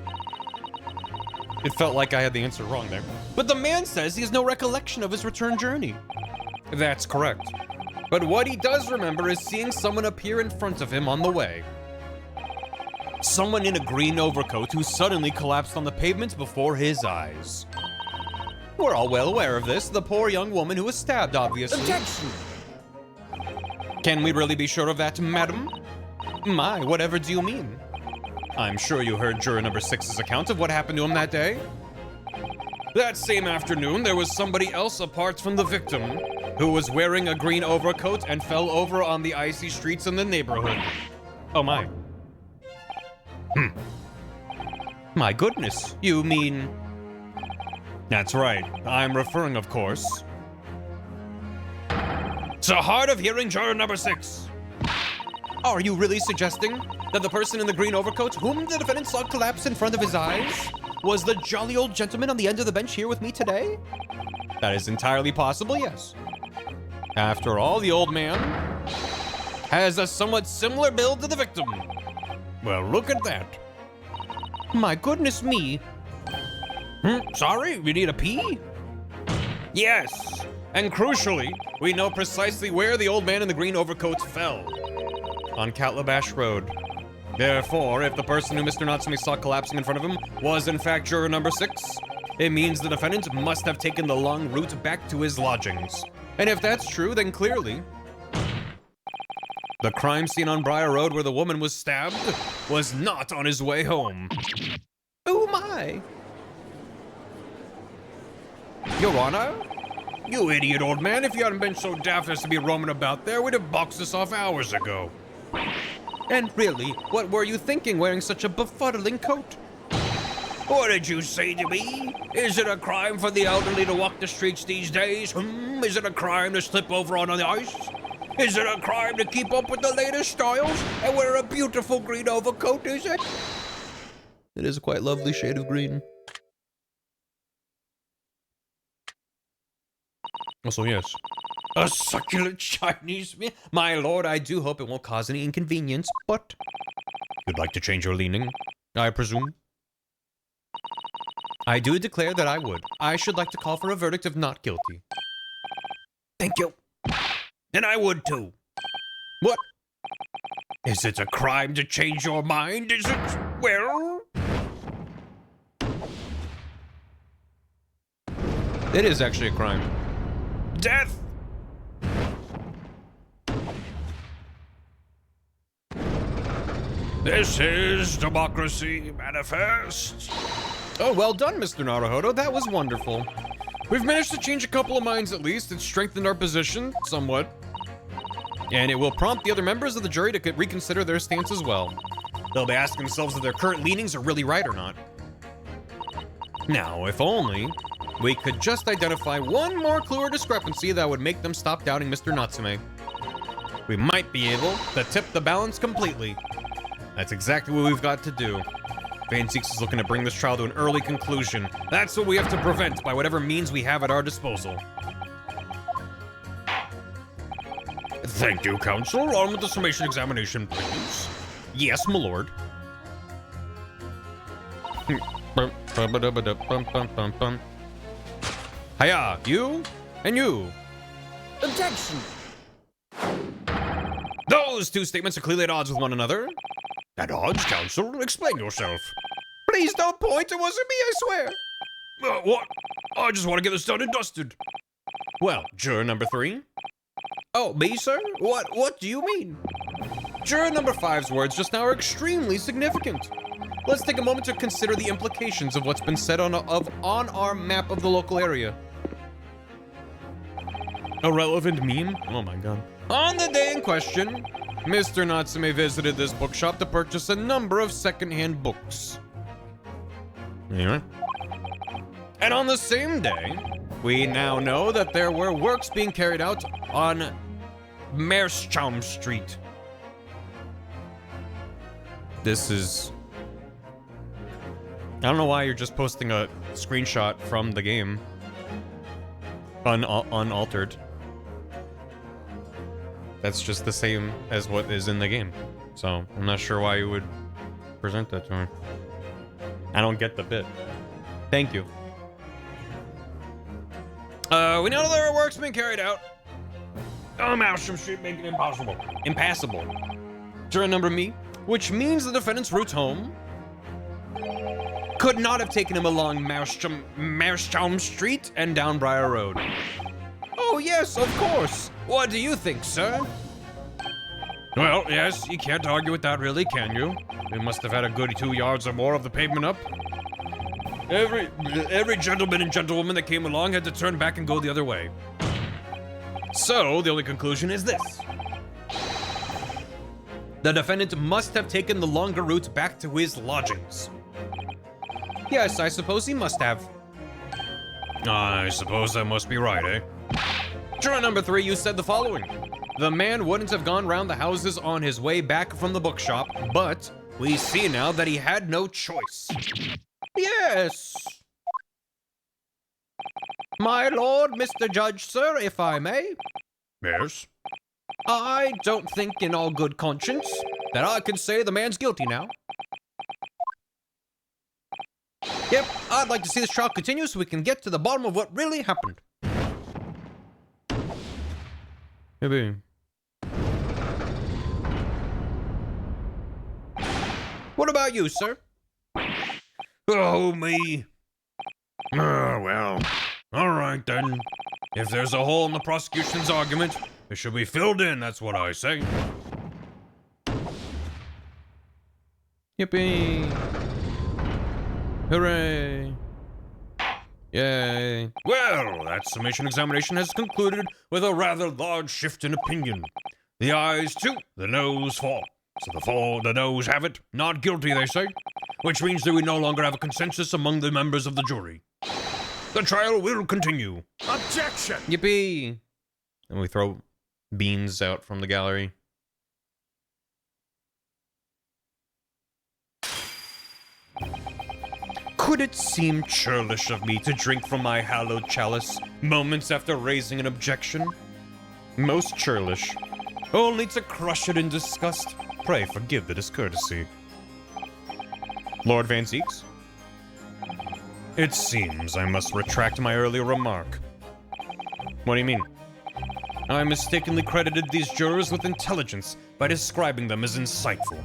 It felt like I had the answer wrong there. But the man says he has no recollection of his return journey. That's correct. But what he does remember is seeing someone appear in front of him on the way. Someone in a green overcoat who suddenly collapsed on the pavement before his eyes. We're all well aware of this. The poor young woman who was stabbed, obviously. Objection! Can we really be sure of that, madam? My, whatever do you mean? I'm sure you heard juror number 6's account of what happened to him that day. That same afternoon, there was somebody else apart from the victim who was wearing a green overcoat and fell over on the icy streets in the neighborhood. Oh my. My goodness, you mean... That's right, I'm referring, of course, to hard of hearing juror number 6. Are you really suggesting that the person in the green overcoat, whom the defendant saw collapse in front of his eyes, was the jolly old gentleman on the end of the bench here with me today? That is entirely possible, yes. After all, the old man has a somewhat similar build to the victim. Well, look at that. My goodness me. Sorry, we need a pee? Yes, and crucially, we know precisely where the old man in the green overcoat fell. On Calabash Road. Therefore, if the person who Mr. Natsumi saw collapsing in front of him was in fact juror number 6, it means the defendant must have taken the long route back to his lodgings. And if that's true, then clearly, the crime scene on Briar Road where the woman was stabbed was not on his way home. Oh my! Your Honor? You idiot old man, if you hadn't been so daft as to be roaming about there, we'd have boxed this off hours ago. And really, what were you thinking wearing such a befuddling coat? What did you say to me? Is it a crime for the elderly to walk the streets these days? Is it a crime to slip over on the ice? Is it a crime to keep up with the latest styles and wear a beautiful green overcoat, is it? It is a quite lovely shade of green. Also, yes. A succulent Chinese meal? My lord, I do hope it won't cause any inconvenience, but... You'd like to change your leaning, I presume? I do declare that I would. I should like to call for a verdict of not guilty. Thank you. And I would too. What? Is it a crime to change your mind? Is it? Well... It is actually a crime. Death! This is Democracy Manifest. Oh, well done, Mr. Naruhodo. That was wonderful. We've managed to change a couple of minds at least. It's strengthened our position somewhat. And it will prompt the other members of the jury to reconsider their stance as well. They'll be asking themselves if their current leanings are really right or not. Now, if only we could just identify one more clue or discrepancy that would make them stop doubting Mr. Natsume. We might be able to tip the balance completely. That's exactly what we've got to do. Vane Seeks is looking to bring this trial to an early conclusion. That's what we have to prevent by whatever means we have at our disposal. Thank you, counsel. On with the summation examination, please. Yes, my lord. Hiya, you and you. Objection. Those two statements are clearly at odds with one another. At odds, counsel? Explain yourself. Please don't point. It wasn't me, I swear. What? I just want to get this done and dusted. Well, juror number 3. Oh, me, sir? What do you mean? Juror number 5's words just now are extremely significant. Let's take a moment to consider the implications of what's been said on our map of the local area. A relevant meme? Oh my god. On the day in question, Mr. Natsume visited this bookshop to purchase a number of secondhand books. Anyway. And on the same day, we now know that there were works being carried out on Meerschaum Street. This is... I don't know why you're just posting a screenshot from the game. Unaltered. That's just the same as what is in the game. So, I'm not sure why you would present that to me. I don't get the bit. Thank you. We know there are works being carried out. Oh, Meerschaum Street make it impossible. Impassable. Juror number me, which means the defendant's route home could not have taken him along Meerschaum Street and down Briar Road. Oh, yes, of course. What do you think, sir? Well, yes, you can't argue with that, really, can you? We must have had a good 2 yards or more of the pavement up. Every gentleman and gentlewoman that came along had to turn back and go the other way. So, the only conclusion is this. The defendant must have taken the longer route back to his lodgings. Yes, I suppose he must have. I suppose that must be right, eh? Juror number 3, you said the following. The man wouldn't have gone round the houses on his way back from the bookshop, but we see now that he had no choice. Yes. My lord, Mr. Judge, sir, if I may. Yes? I don't think in all good conscience that I can say the man's guilty now. Yep, I'd like to see this trial continue so we can get to the bottom of what really happened. Maybe. What about you, sir? Oh, me. Well, all right then. If there's a hole in the prosecution's argument, it should be filled in, that's what I say. Yippee. Hooray. Yay. Well, that summation examination has concluded with a rather large shift in opinion. The ayes 2, the noes 4. So the noes have it. Not guilty, they say. Which means that we no longer have a consensus among the members of the jury. The trial will continue. Objection! Yippee! And we throw beans out from the gallery. Could it seem churlish of me to drink from my hallowed chalice moments after raising an objection? Most churlish. Only to crush it in disgust. Pray forgive the discourtesy. Lord Van Zeeks? It seems I must retract my earlier remark. What do you mean? I mistakenly credited these jurors with intelligence by describing them as insightful.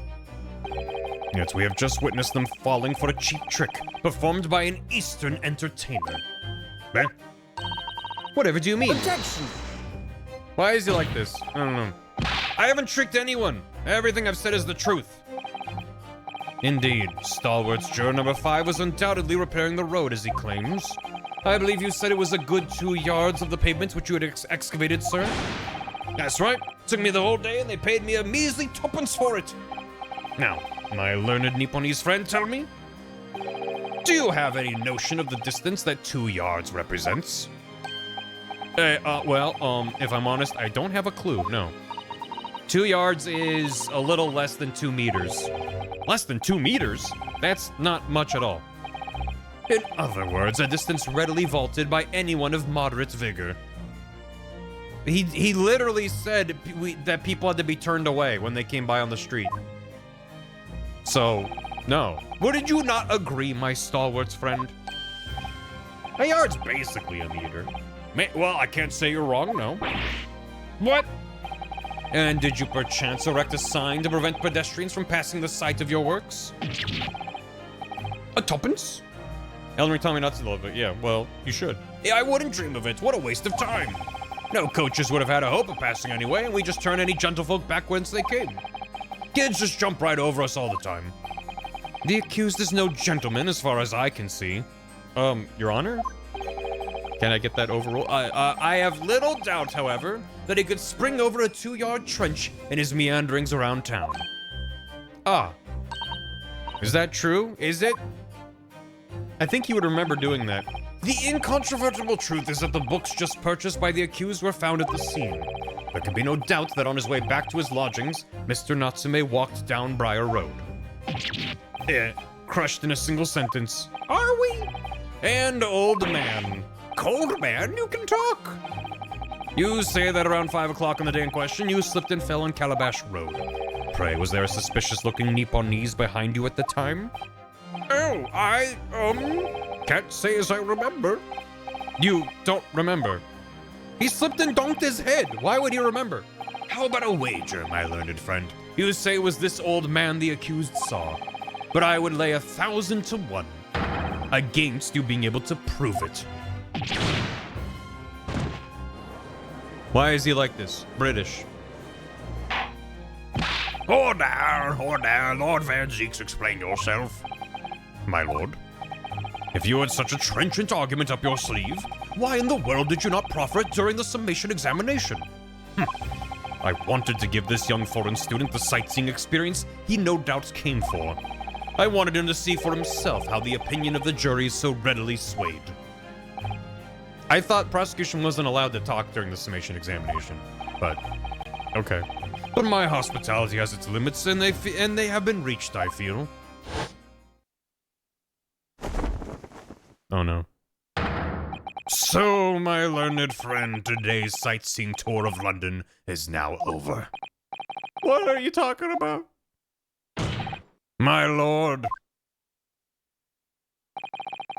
Yet we have just witnessed them falling for a cheap trick performed by an Eastern entertainer. Eh? Whatever do you mean? Objection! Why is he like this? I don't know. I haven't tricked anyone. Everything I've said is the truth. Indeed, Stalwart's juror number 5 was undoubtedly repairing the road, as he claims. I believe you said it was a good 2 yards of the pavement which you had excavated, sir? That's right. Took me the whole day and they paid me a measly 2pence for it. Now, my learned Nipponese friend, tell me, do you have any notion of the distance that 2 yards represents? If I'm honest, I don't have a clue, no. 2 yards is a little less than 2 meters. Less than 2 meters? That's not much at all. In other words, a distance readily vaulted by anyone of moderate vigor. He literally said that people had to be turned away when they came by on the street. So, no. Wouldn't you not agree, my Stalwart's friend? A yard's basically a meter. Well, I can't say you're wrong, no. What? And did you perchance erect a sign to prevent pedestrians from passing the site of your works? A 2pence? Ellery told me not to love it. Yeah, well, you should. Yeah, I wouldn't dream of it. What a waste of time. No coaches would have had a hope of passing anyway, and we just turn any gentlefolk back whence they came. Kids just jump right over us all the time. The accused is no gentleman as far as I can see. Your Honor? Can I get that overruled? I have little doubt, however, that he could spring over a 2-yard trench in his meanderings around town. Ah. Is that true? Is it? I think he would remember doing that. The incontrovertible truth is that the books just purchased by the accused were found at the scene. There can be no doubt that on his way back to his lodgings, Mr. Natsume walked down Briar Road. Crushed in a single sentence. Are we? And old man. Cold man, you can talk. You say that around 5 o'clock on the day in question, you slipped and fell on Calabash Road. Pray, was there a suspicious-looking Nipponese behind you at the time? Oh, can't say as I remember. You don't remember. He slipped and donked his head. Why would he remember? How about a wager, my learned friend? You say it was this old man the accused saw, but I would lay 1,000 to 1 against you being able to prove it. Why is he like this? British. Hold down, Lord Van Zeeks, explain yourself. My lord, if you had such a trenchant argument up your sleeve, why in the world did you not proffer it during the summation examination? I wanted to give this young foreign student the sightseeing experience he no doubt came for. I wanted him to see for himself how the opinion of the jury is so readily swayed. I thought prosecution wasn't allowed to talk during the summation examination, but okay. But my hospitality has its limits, and they have been reached, I feel. Oh no. So, my learned friend, today's sightseeing tour of London is now over. What are you talking about? My lord,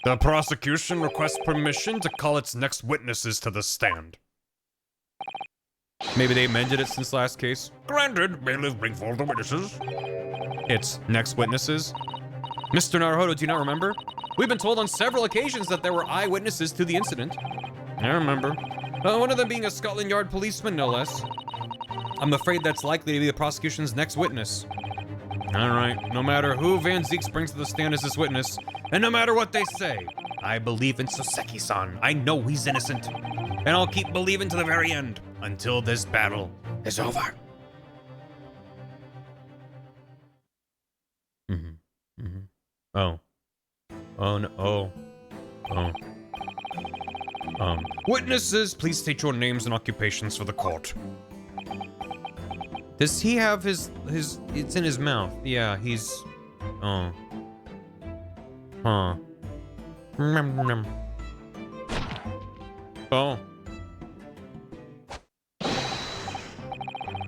the prosecution requests permission to call its next witnesses to the stand. Maybe they amended it since last case. Granted, bailiff, bring forth the witnesses. It's next witnesses. Mr. Naruhodo, do you not remember? We've been told on several occasions that there were eyewitnesses to the incident. I remember. One of them being a Scotland Yard policeman, no less. I'm afraid that's likely to be the prosecution's next witness. Alright, no matter who Van Zeeks brings to the stand as his witness, and no matter what they say, I believe in Soseki-san. I know he's innocent. And I'll keep believing to the very end, until this battle is over. Oh. Oh, no. Oh. Oh. Witnesses, please state your names and occupations for the court. Does he have his, it's in his mouth. Yeah, he's, oh. Huh. Oh.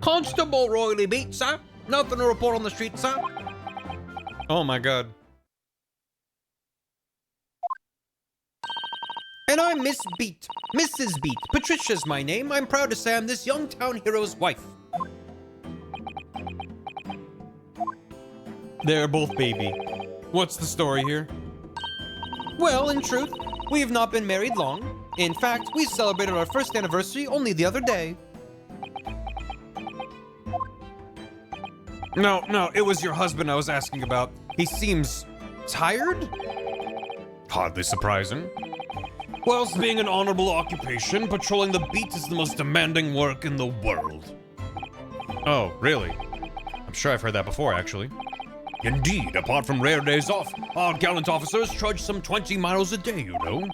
Constable royally beat, sir. Nothing to report on the street, sir. Oh my god. And I'm Miss Beat. Mrs. Beat. Patricia's my name. I'm proud to say I'm this young town hero's wife. They're both baby. What's the story here? Well, in truth, we have not been married long. In fact, we celebrated our first anniversary only the other day. No, it was your husband I was asking about. He seems tired? Hardly surprising. Whilst being an honorable occupation, patrolling the beat is the most demanding work in the world. Oh, really? I'm sure I've heard that before, actually. Indeed, apart from rare days off, our gallant officers trudge some 20 miles a day, you know.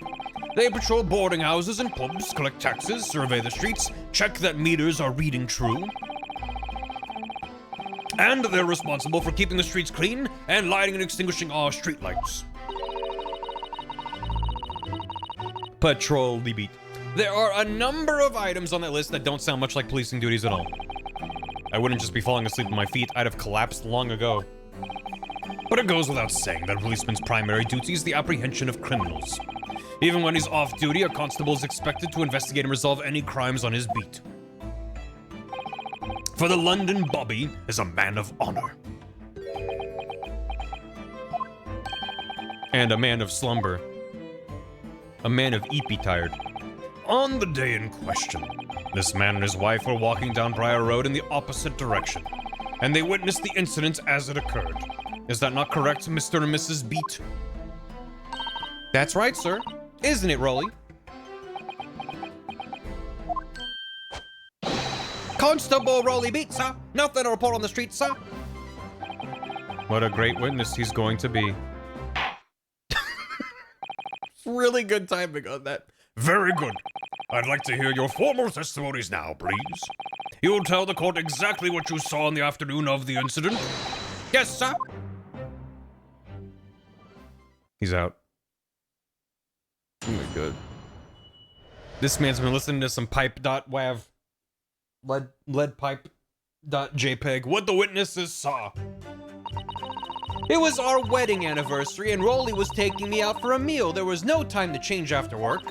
They patrol boarding houses and pubs, collect taxes, survey the streets, check that meters are reading true. And they're responsible for keeping the streets clean and lighting and extinguishing our streetlights. Patrol the beat. There are a number of items on that list that don't sound much like policing duties at all. I wouldn't just be falling asleep on my feet, I'd have collapsed long ago. But it goes without saying that a policeman's primary duty is the apprehension of criminals. Even when he's off duty, a constable is expected to investigate and resolve any crimes on his beat. For the London Bobby is a man of honor. And a man of slumber. A man of eepy tired. On the day in question, this man and his wife were walking down Briar Road in the opposite direction, and they witnessed the incident as it occurred. Is that not correct, Mr. and Mrs. Beat? That's right, sir. Isn't it, Rolly? Constable Rolly Beat, sir. Nothing to report on the street, sir. What a great witness he's going to be. Really good timing on that. Very good. I'd like to hear your formal testimonies now, please. You'll tell the court exactly what you saw on the afternoon of the incident. Yes, sir. He's out. Oh my god. This man's been listening to some pipe.wav. Lead pipe.jpg. What the witnesses saw. It was our wedding anniversary and Rolly was taking me out for a meal. There was no time to change after work.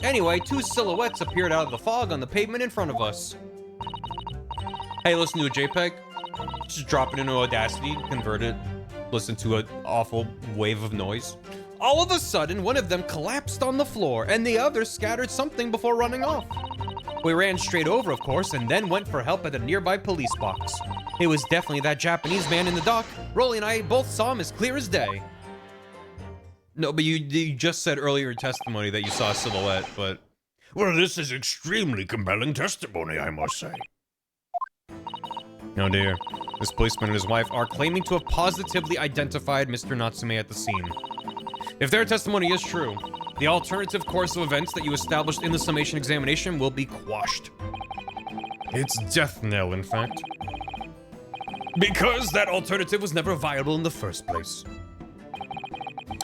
Anyway, two silhouettes appeared out of the fog on the pavement in front of us. Hey, listen to a JPEG. Just drop it into Audacity, convert it, listen to an awful wave of noise. All of a sudden, one of them collapsed on the floor and the other scattered something before running off. We ran straight over, of course, and then went for help at a nearby police box. It was definitely that Japanese man in the dock. Rolly and I both saw him as clear as day. No, but you just said earlier in testimony that you saw a silhouette, but... Well, this is extremely compelling testimony, I must say. Oh dear. This policeman and his wife are claiming to have positively identified Mr. Natsume at the scene. If their testimony is true, the alternative course of events that you established in the summation examination will be quashed. It's death knell, in fact. Because that alternative was never viable in the first place.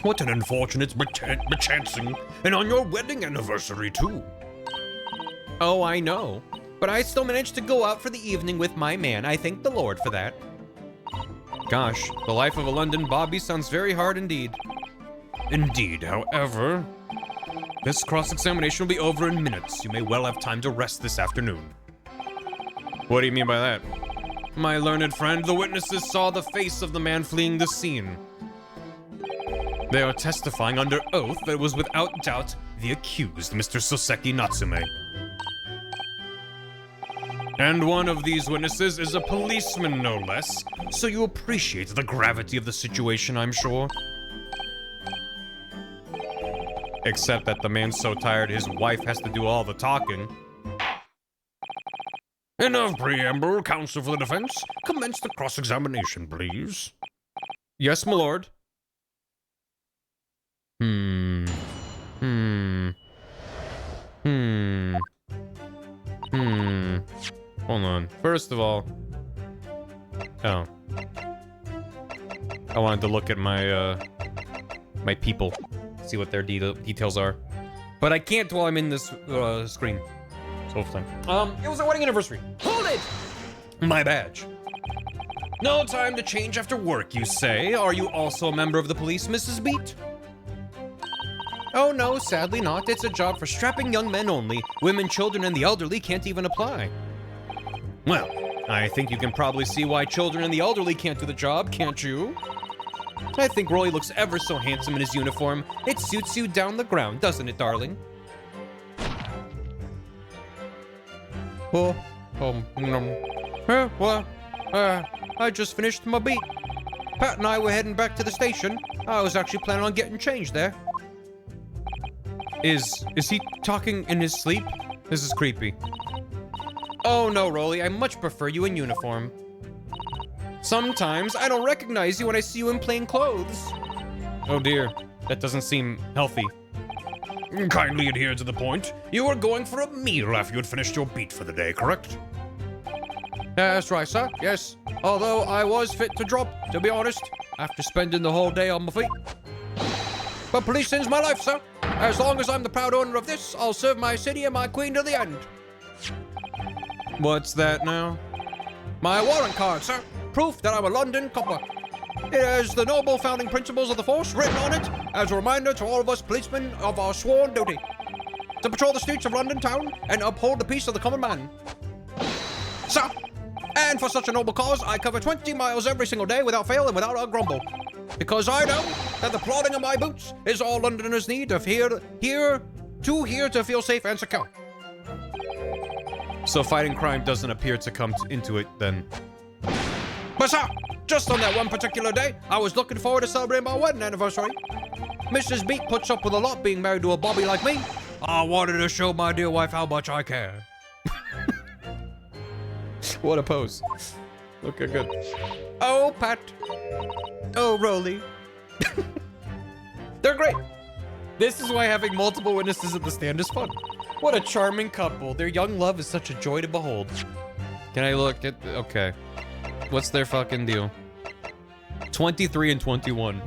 What an unfortunate bechancing, and on your wedding anniversary, too. Oh, I know. But I still managed to go out for the evening with my man. I thank the Lord for that. Gosh, the life of a London Bobby sounds very hard indeed. Indeed, however, this cross-examination will be over in minutes. You may well have time to rest this afternoon. What do you mean by that? My learned friend, the witnesses saw the face of the man fleeing the scene. They are testifying under oath that it was without doubt the accused, Mr. Soseki Natsume. And one of these witnesses is a policeman, no less, so you appreciate the gravity of the situation, I'm sure. Except that the man's so tired his wife has to do all the talking. Enough preamble, counsel for the defense. Commence the cross-examination, please. Yes, my lord. Hmm. Hold on. First of all... Oh. I wanted to look at my, my people. See what their details are. But I can't while I'm in this, screen. So time. It was our wedding anniversary. Hold it! My badge. No time to change after work, you say? Are you also a member of the police, Mrs. Beat? Oh no, sadly not. It's a job for strapping young men only. Women, children, and the elderly can't even apply. Well, I think you can probably see why children and the elderly can't do the job, can't you? I think Rolly looks ever so handsome in his uniform. It suits you down the ground, doesn't it, darling? I just finished my beat. Pat and I were heading back to the station. I was actually planning on getting changed there. Is he talking in his sleep? This is creepy. Oh no, Rolly, I much prefer you in uniform. Sometimes I don't recognize you when I see you in plain clothes. Oh dear, that doesn't seem healthy. Kindly adhere to the point. You were going for a meal after you had finished your beat for the day, correct? That's right, sir, yes. Although I was fit to drop, to be honest, after spending the whole day on my feet. But policing's my life, sir. As long as I'm the proud owner of this, I'll serve my city and my queen to the end. What's that now? My warrant card, sir. Proof that I'm a London copper. It has the noble founding principles of the force written on it as a reminder to all of us policemen of our sworn duty to patrol the streets of London town and uphold the peace of the common man. Sir, and for such a noble cause, I cover 20 miles every single day without fail and without a grumble. Because I know that the plodding of my boots is all Londoners need of here to feel safe and secure. So fighting crime doesn't appear to come into it then. But sir, just on that one particular day, I was looking forward to celebrating my wedding anniversary. Mrs. Beat puts up with a lot being married to a bobby like me. I wanted to show my dear wife how much I care. What a pose. Looking good. Oh, Pat. Oh, Rolly. They're great. This is why having multiple witnesses at the stand is fun. What a charming couple. Their young love is such a joy to behold. Can I look at... Okay. What's their fucking deal? 23 and 21.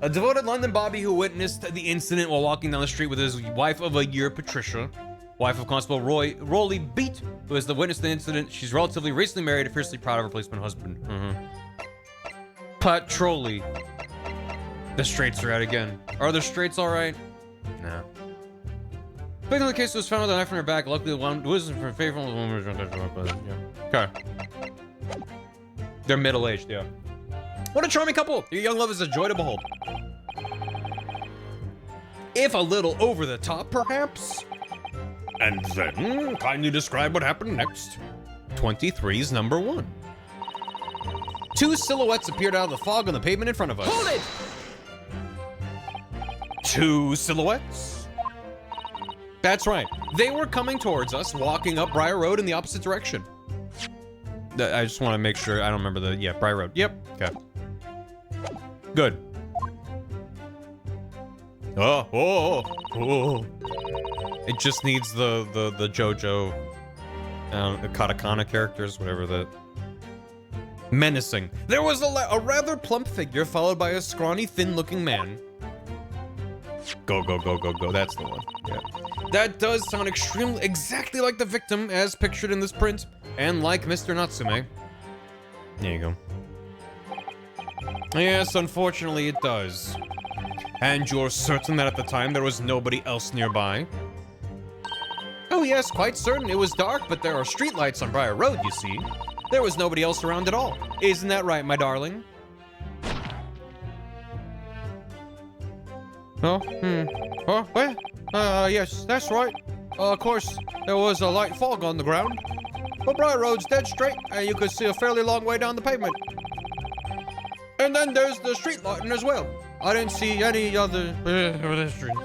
A devoted London Bobby who witnessed the incident while walking down the street with his wife of a year, Patricia. Wife of Constable Rolly Beat, who is the witness of the incident. She's relatively recently married and fiercely proud of her policeman husband. Patrolly. The straights are out again. Are the straights alright? Nah. Victim of the case was found with a knife in her back. Luckily, the one wasn't for favorable woman. Okay. They're middle-aged, yeah. What a charming couple! Your young love is a joy to behold. If a little over the top, perhaps? And then, kindly describe what happened next. 23's number 1. Two silhouettes appeared out of the fog on the pavement in front of us. Hold it! Two silhouettes? That's right. They were coming towards us, walking up Briar Road in the opposite direction. I just want to make sure. I don't remember the... Yeah, Briar Road. Yep. Okay. Good. Oh. It just needs the JoJo, the katakana characters, whatever the... Menacing. There was a rather plump figure followed by a scrawny, thin-looking man. Go. That's the one. Yeah. That does sound exactly like the victim as pictured in this print, and like Mr. Natsume. There you go. Yes, unfortunately it does. And you're certain that at the time there was nobody else nearby? Oh yes, quite certain. It was dark, but there are streetlights on Briar Road, you see. There was nobody else around at all. Isn't that right, my darling? Yes, that's right. Of course, there was a light fog on the ground. But Briar Road's dead straight, and you could see a fairly long way down the pavement. And then there's the street lighting as well. I didn't see any other pedestrians.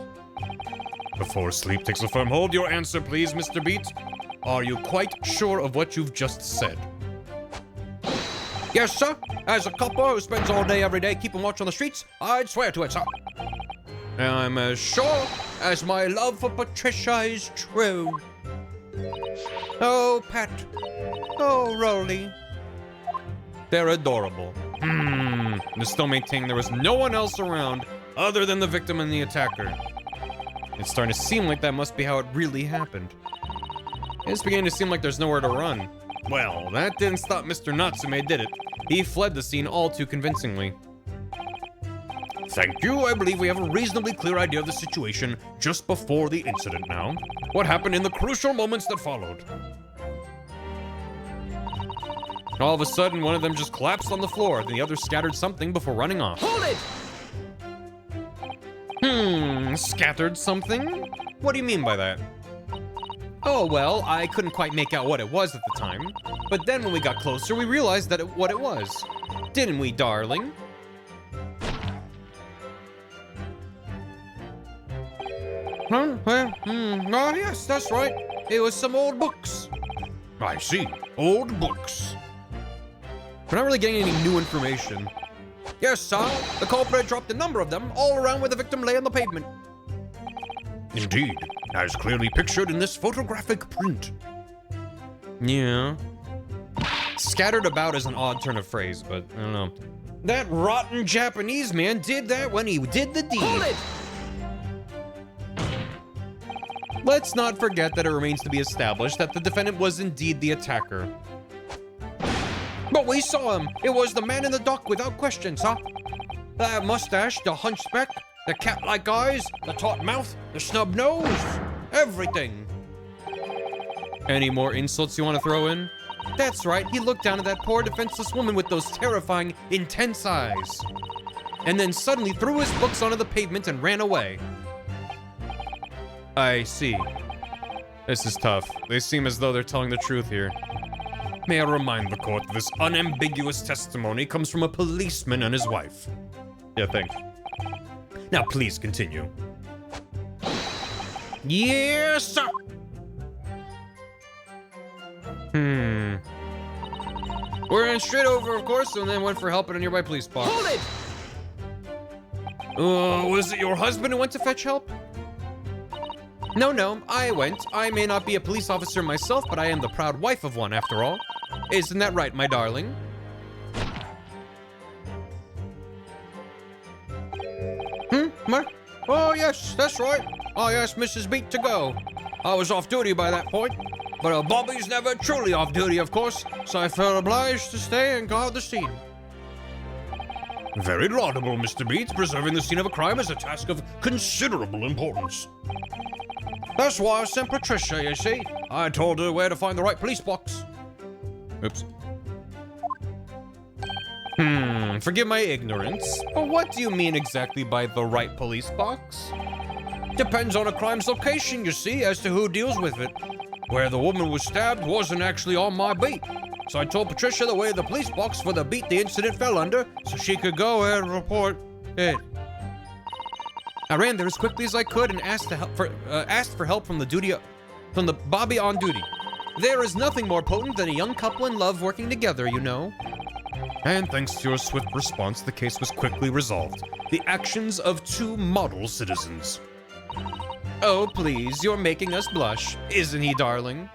Before sleep takes a firm hold, your answer, please, Mr. Beat. Are you quite sure of what you've just said? Yes, sir. As a copper who spends all day every day keeping watch on the streets, I'd swear to it, sir. And I'm as sure as my love for Patricia is true. Oh, Pat. Oh, Rolly. They're adorable. They're still maintaining there was no one else around other than the victim and the attacker. It's starting to seem like that must be how it really happened. It's beginning to seem like there's nowhere to run. Well, that didn't stop Mr. Natsume, did it? He fled the scene all too convincingly. Thank you. I believe we have a reasonably clear idea of the situation just before the incident now. What happened in the crucial moments that followed? All of a sudden, one of them just collapsed on the floor, and the other scattered something before running off. Hold it! Scattered something? What do you mean by that? Oh, well, I couldn't quite make out what it was at the time. But then when we got closer, we realized that what it was. Didn't we, darling? Oh, yes, that's right. It was some old books. I see. Old books. We're not really getting any new information. Yes, sir. The culprit dropped a number of them all around where the victim lay on the pavement. Indeed, as clearly pictured in this photographic print. Yeah. Scattered about is an odd turn of phrase, but I don't know. That rotten Japanese man did that when he did the deed. Hold it! Let's not forget that it remains to be established that the defendant was indeed the attacker. But we saw him. It was the man in the dock without question, sir. That mustache, the hunchback, the cat-like eyes, the taut mouth, the snub nose, everything. Any more insults you want to throw in? That's right, he looked down at that poor defenseless woman with those terrifying, intense eyes. And then suddenly threw his books onto the pavement and ran away. I see. This is tough. They seem as though they're telling the truth here. May I remind the court that this unambiguous testimony comes from a policeman and his wife. Yeah, thanks. Now please continue. Yes, sir! We ran straight over, of course, and then went for help at a nearby police box. Hold it! Was it your husband who went to fetch help? No, I went. I may not be a police officer myself, but I am the proud wife of one, after all. Isn't that right, my darling? What? Oh, yes, that's right. I asked Mrs. Beat to go. I was off duty by that point, but Bobby's never truly off duty, of course, so I felt obliged to stay and guard the scene. Very laudable, Mr. Beat. Preserving the scene of a crime is a task of considerable importance. That's why I sent Patricia, you see. I told her where to find the right police box. Oops. Forgive my ignorance, but what do you mean exactly by the right police box? Depends on a crime's location, you see, as to who deals with it. Where the woman was stabbed wasn't actually on my beat, so I told Patricia the way the police box for the beat the incident fell under, so she could go and report it. I ran there as quickly as I could and asked for help from the Bobby on duty. There is nothing more potent than a young couple in love working together, you know. And thanks to your swift response, the case was quickly resolved. The actions of two model citizens. Oh, please, you're making us blush, isn't he, darling?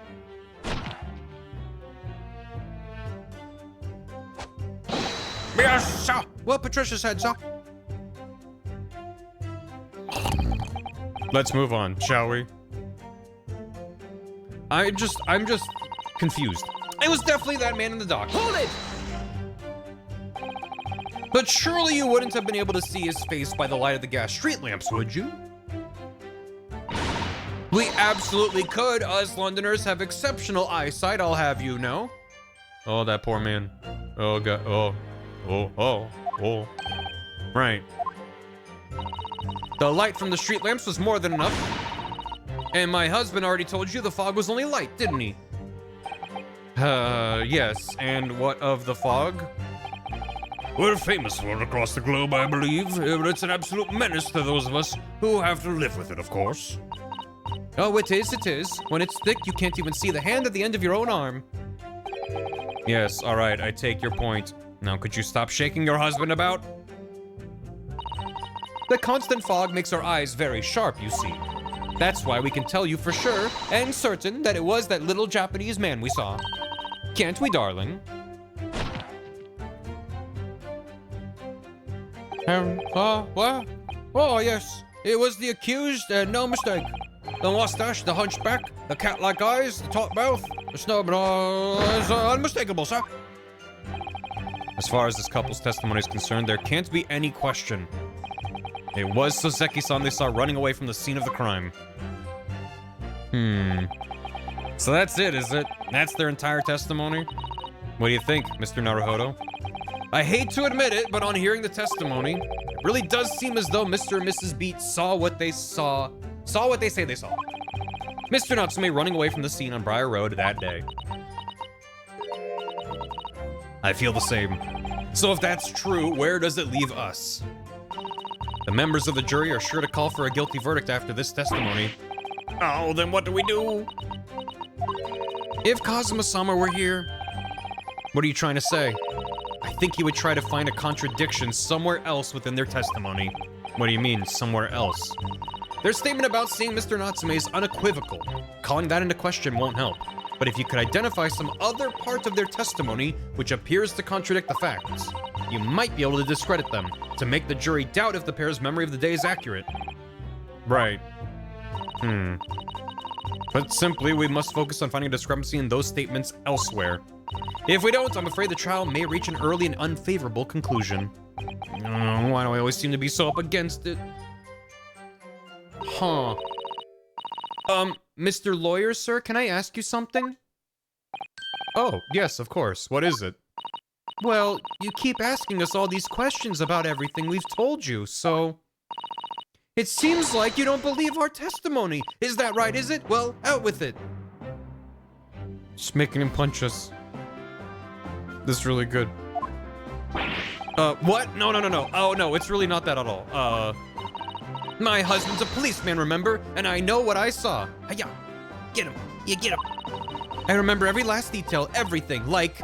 Yes, sir. Well, Patricia said so. Let's move on, shall we? I'm just confused. It was definitely that man in the dock. Hold it! But surely you wouldn't have been able to see his face by the light of the gas street lamps, would you? We absolutely could. Us Londoners have exceptional eyesight, I'll have you know. Oh, that poor man. Oh, God. Oh. Right. The light from the street lamps was more than enough. And my husband already told you the fog was only light, didn't he? Yes. And what of the fog? We're famous for it across the globe, I believe. But it's an absolute menace to those of us who have to live with it, of course. Oh, it is. When it's thick, you can't even see the hand at the end of your own arm. Yes, all right, I take your point. Now, could you stop shaking your husband about? The constant fog makes our eyes very sharp, you see. That's why we can tell you for sure and certain that it was that little Japanese man we saw. Can't we, darling? What? Oh, yes. It was the accused, no mistake. The mustache, the hunchback, the cat-like eyes, the taut mouth, the snub, is unmistakable, sir. As far as this couple's testimony is concerned, there can't be any question. It was Soseki-san they saw running away from the scene of the crime. So that's it, is it? That's their entire testimony? What do you think, Mr. Naruhodo? I hate to admit it, but on hearing the testimony, it really does seem as though Mr. and Mrs. Beat saw what they saw what they say they saw. Mr. Natsume running away from the scene on Briar Road that day. I feel the same. So if that's true, where does it leave us? The members of the jury are sure to call for a guilty verdict after this testimony. Oh, then what do we do? If Kazuma-sama were here, what are you trying to say? I think he would try to find a contradiction somewhere else within their testimony. What do you mean, somewhere else? Their statement about seeing Mr. Natsume is unequivocal. Calling that into question won't help. But if you could identify some other part of their testimony which appears to contradict the facts, you might be able to discredit them, to make the jury doubt if the pair's memory of the day is accurate. Right. But simply, we must focus on finding a discrepancy in those statements elsewhere. If we don't, I'm afraid the trial may reach an early and unfavorable conclusion. Why do I always seem to be so up against it? Huh. Mr. Lawyer, sir, can I ask you something? Oh, yes, of course. What is it? Well, you keep asking us all these questions about everything we've told you, so... It seems like you don't believe our testimony. Is that right, is it? Well, out with it. Just making him punch us. This is really good. What? No. Oh, no, it's really not that at all. My husband's a policeman, remember? And I know what I saw. Hiya. Get him. Yeah, get him. I remember every last detail, everything. Like,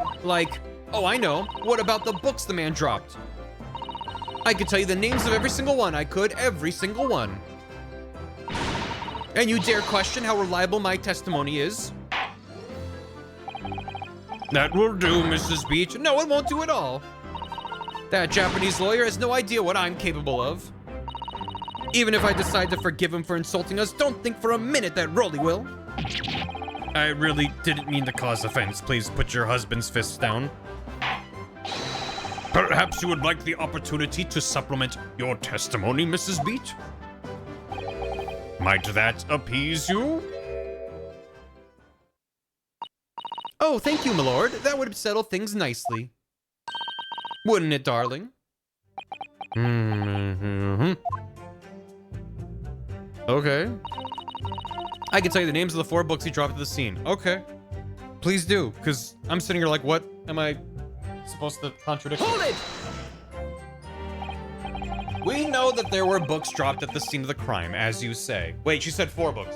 oh, I know. What about the books the man dropped? I could tell you the names of every single one. I could, every single one. And you dare question how reliable my testimony is? That will do, Mrs. Beach. No, it won't do at all. That Japanese lawyer has no idea what I'm capable of. Even if I decide to forgive him for insulting us, don't think for a minute that Rolly will. I really didn't mean to cause offense. Please put your husband's fists down. Perhaps you would like the opportunity to supplement your testimony, Mrs. Beat? Might that appease you? Oh, thank you, my lord. That would settle things nicely. Wouldn't it, darling? Okay. I can tell you the names of the 4 books he dropped at the scene. Okay. Please do, because I'm sitting here like, what am I supposed to contradict? Hold it! We know that there were books dropped at the scene of the crime, as you say. Wait, she said 4 books.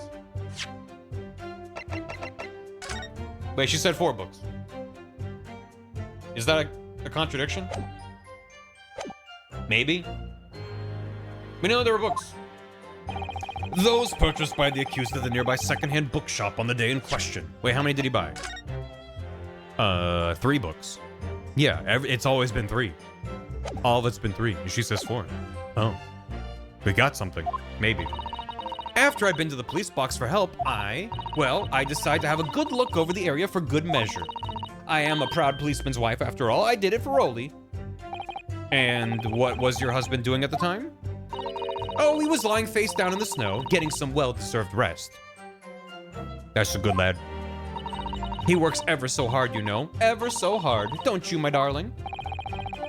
Wait, she said 4 books. Is that a contradiction? Maybe. We know there were books. Those purchased by the accused at the nearby secondhand bookshop on the day in question. Wait, how many did he buy? 3 books. Yeah, it's always been 3. All of it's been 3. And she says 4. Oh. We got something. Maybe. After I'd been to the police box for help, I decide to have a good look over the area for good measure. I am a proud policeman's wife after all. I did it for Rolly. And what was your husband doing at the time? Oh, he was lying face down in the snow, getting some well-deserved rest. That's a good lad. He works ever so hard, you know. Ever so hard. Don't you, my darling?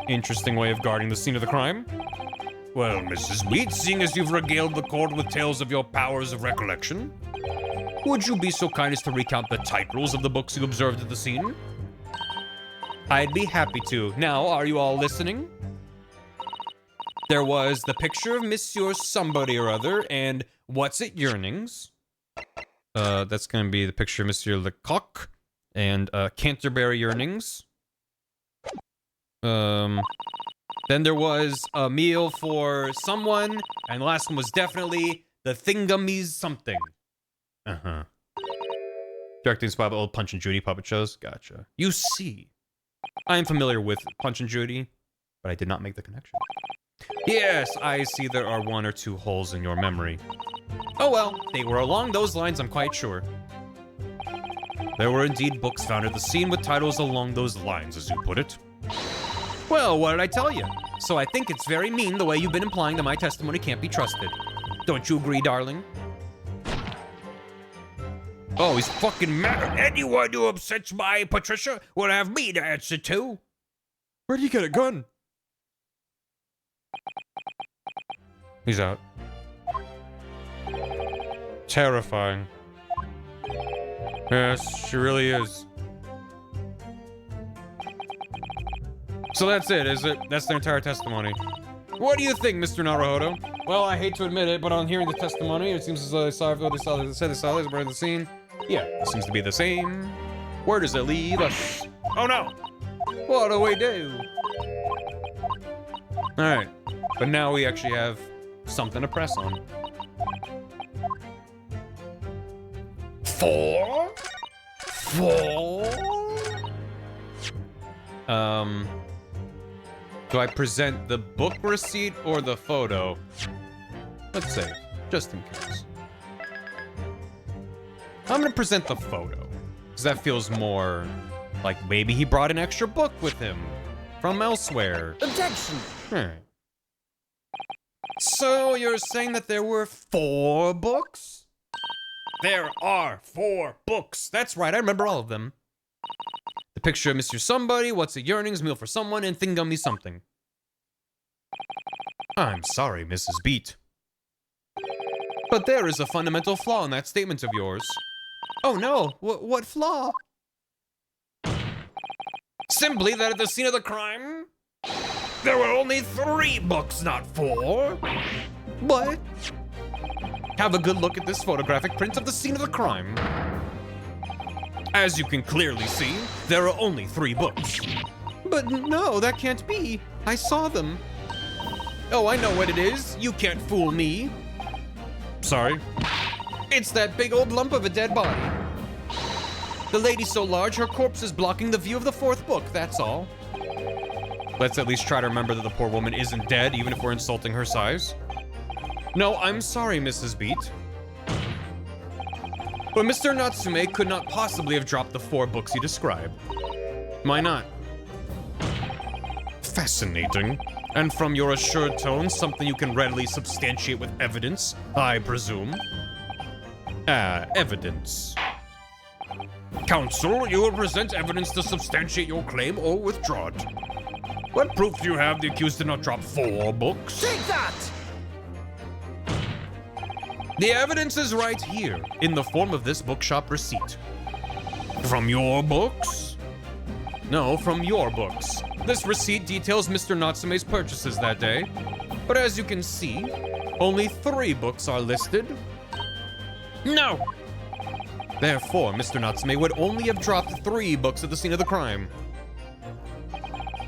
Interesting way of guarding the scene of the crime. Well, Mrs. Wheat, seeing as you've regaled the court with tales of your powers of recollection, would you be so kind as to recount the titles of the books you observed at the scene? I'd be happy to. Now, are you all listening? There was the picture of Monsieur somebody or other, and What's It Yearnings? That's gonna be the picture of Monsieur Lecoq, and Canterbury Yearnings. Then there was a meal for someone, and the last one was definitely the Thingamies something. Uh-huh. Directing spot by old Punch and Judy puppet shows. Gotcha. You see, I am familiar with Punch and Judy, but I did not make the connection. Yes, I see there are 1 or 2 holes in your memory. Oh well, they were along those lines, I'm quite sure. There were indeed books found at the scene with titles along those lines, as you put it. Well, what did I tell you? So I think it's very mean the way you've been implying that my testimony can't be trusted. Don't you agree, darling? Oh, he's fucking mad. Anyone who upsets my Patricia will have me to answer to. Where'd he get a gun? He's out. Terrifying. Yes, she really is. So that's it, is it? That's their entire testimony. What do you think, Mr. Naruhodo? Well, I hate to admit it, but on hearing the testimony, it seems as though they saw this were in the scene. Yeah, it seems to be the same. Where does it leave us? Oh no! What do we do? Alright, but now we actually have something to press on. 4? 4? Do I present the book receipt or the photo? Let's say, just in case. I'm gonna present the photo, because that feels more like maybe he brought an extra book with him from elsewhere. Objection! So you're saying that there were 4 books? There are 4 books. That's right, I remember all of them. The picture of Mr. Somebody, What's a Yearnings, Meal for Someone, and Thingummy Something. I'm sorry, Mrs. Beat. But there is a fundamental flaw in that statement of yours. Oh no, what flaw? Simply that at the scene of the crime, there were only 3 books, not 4. What? Have a good look at this photographic print of the scene of the crime. As you can clearly see, there are only 3 books. But no, that can't be. I saw them. Oh, I know what it is. You can't fool me. Sorry. It's that big old lump of a dead body. The lady's so large, her corpse is blocking the view of the 4th book, that's all. Let's at least try to remember that the poor woman isn't dead, even if we're insulting her size. No, I'm sorry, Mrs. Beat. But Mr. Natsume could not possibly have dropped the 4 books you described. Why not? Fascinating. And from your assured tone, something you can readily substantiate with evidence, I presume. Evidence. Counsel, you will present evidence to substantiate your claim or withdraw it. What proof do you have the accused did not drop 4 books? Take that! The evidence is right here, in the form of this bookshop receipt. From your books? No, from your books. This receipt details Mr. Natsume's purchases that day. But as you can see, only 3 books are listed. No! Therefore, Mr. Natsume would only have dropped 3 books at the scene of the crime.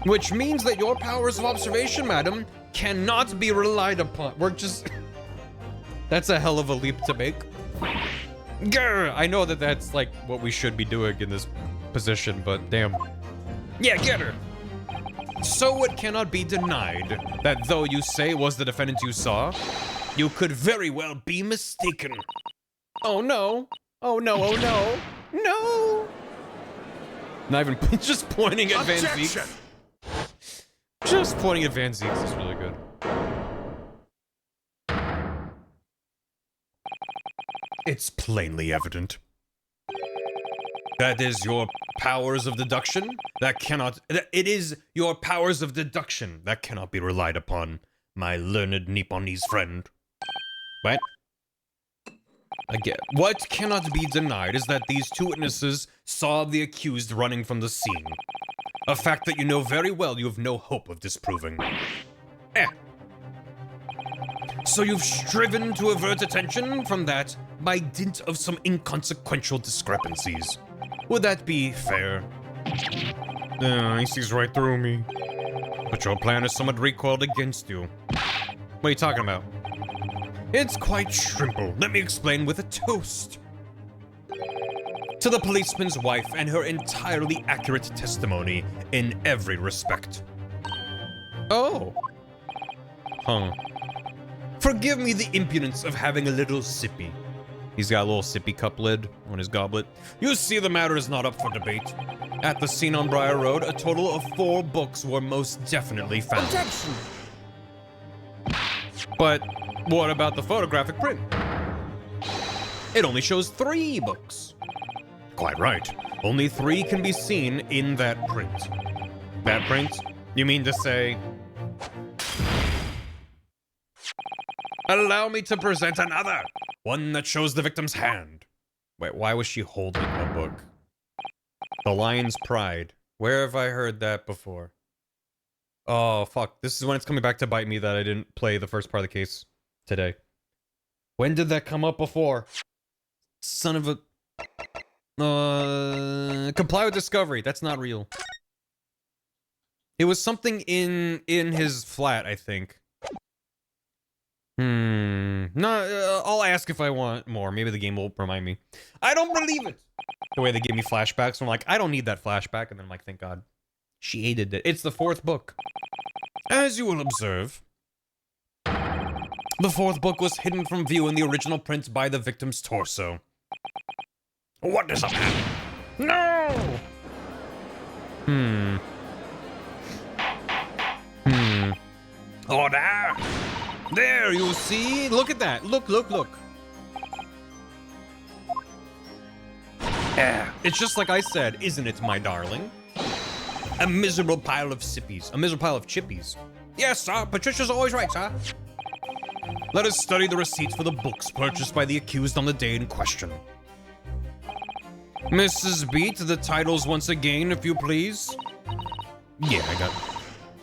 Which means that your powers of observation, madam, cannot be relied upon. We're just... That's a hell of a leap to make. Grr, I know that that's like what we should be doing in this position, but damn. Yeah, get her. So it cannot be denied that though you say it was the defendant you saw, you could very well be mistaken. Oh no. Oh no, oh no. No. Not even just pointing at Van Zeke. Just pointing at Van Zeke is really good. It's plainly evident. That is your powers of deduction that cannot... It is your powers of deduction that cannot be relied upon, my learned Nipponese friend. What? Again, what cannot be denied is that these 2 witnesses saw the accused running from the scene. A fact that you know very well you have no hope of disproving. So you've striven to avert attention from that by dint of some inconsequential discrepancies. Would that be fair? He sees right through me. but your plan is somewhat recoiled against you. What are you talking about? It's quite simple. Let me explain with a toast. To the policeman's wife and her entirely accurate testimony in every respect. Oh. Huh. Forgive me the impudence of having a little sippy. He's got a little sippy cup lid on his goblet. You see, the matter is not up for debate. At the scene on Briar Road, a total of 4 books were most definitely found. Objection! But what about the photographic print? It only shows 3 books. Quite right. Only 3 can be seen in that print. That print? You mean to say... Allow me to present another. One that shows the victim's hand. Wait, why was she holding a book? The Lion's Pride. Where have I heard that before? Oh, fuck. This is when it's coming back to bite me that I didn't play the first part of the case today. When did that come up before? Son of a... comply with discovery. That's not real. It was something in his flat, I think. No, I'll ask if I want more. Maybe the game will remind me. I don't believe it. The way they give me flashbacks, I'm like, I don't need that flashback. And then I'm like, thank God. She aided it. It's the 4th book. As you will observe, the 4th book was hidden from view in the original print by the victim's torso. What is up? No! Order! There, you see? Look at that. Look. Yeah, it's just like I said, isn't it, my darling? A miserable pile of sippies. A miserable pile of chippies. Yes, sir. Patricia's always right, sir. Let us study the receipts for the books purchased by the accused on the day in question. Mrs. Beat, the titles once again, if you please. Yeah, I got it.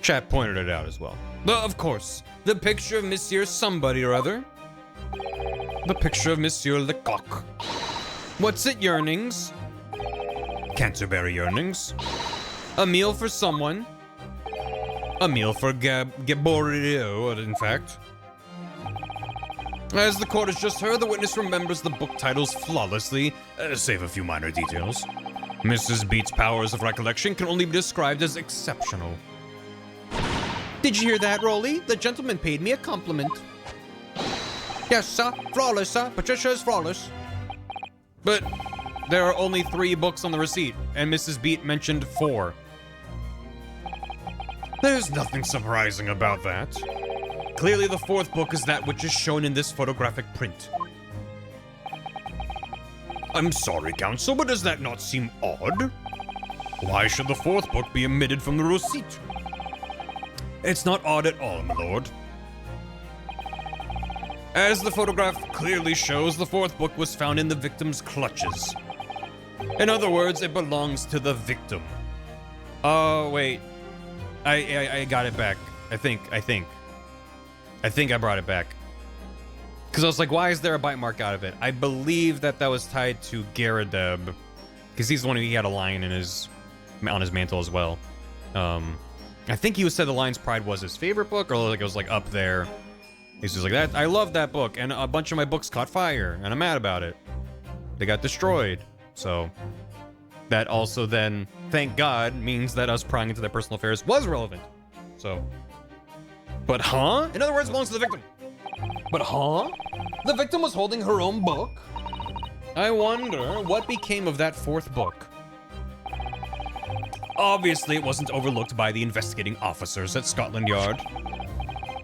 Chat pointed it out as well. Of course, the picture of Monsieur somebody or other. The picture of Monsieur Lecoq. What's it, yearnings? Canterbury yearnings. A meal for someone. A meal for Gaborio, in fact. As the court has just heard, the witness remembers the book titles flawlessly, save a few minor details. Mrs. Beat's powers of recollection can only be described as exceptional. Did you hear that, Rolly? The gentleman paid me a compliment. Yes, sir. Flawless, sir. Patricia is flawless. But there are only 3 books on the receipt, and Mrs. Beat mentioned 4. There's nothing surprising about that. Clearly, the 4th book is that which is shown in this photographic print. I'm sorry, counsel, but does that not seem odd? Why should the 4th book be omitted from the receipt? It's not odd at all, my lord. As the photograph clearly shows, the 4th book was found in the victim's clutches. In other words, it belongs to the victim. Oh, wait. I got it back. I think I brought it back. Because I was like, why is there a bite mark out of it? I believe that was tied to Garadeb. Because he's the one who had a lion on his mantle as well. I think he said The Lion's Pride was his favorite book, or like it was like up there. He's just like, that. I love that book, and a bunch of my books caught fire, and I'm mad about it. They got destroyed. So that also then, thank God, means that us prying into their personal affairs was relevant. So, but huh? In other words, it belongs to the victim. But huh? The victim was holding her own book? I wonder what became of that 4th book. Obviously, it wasn't overlooked by the investigating officers at Scotland Yard.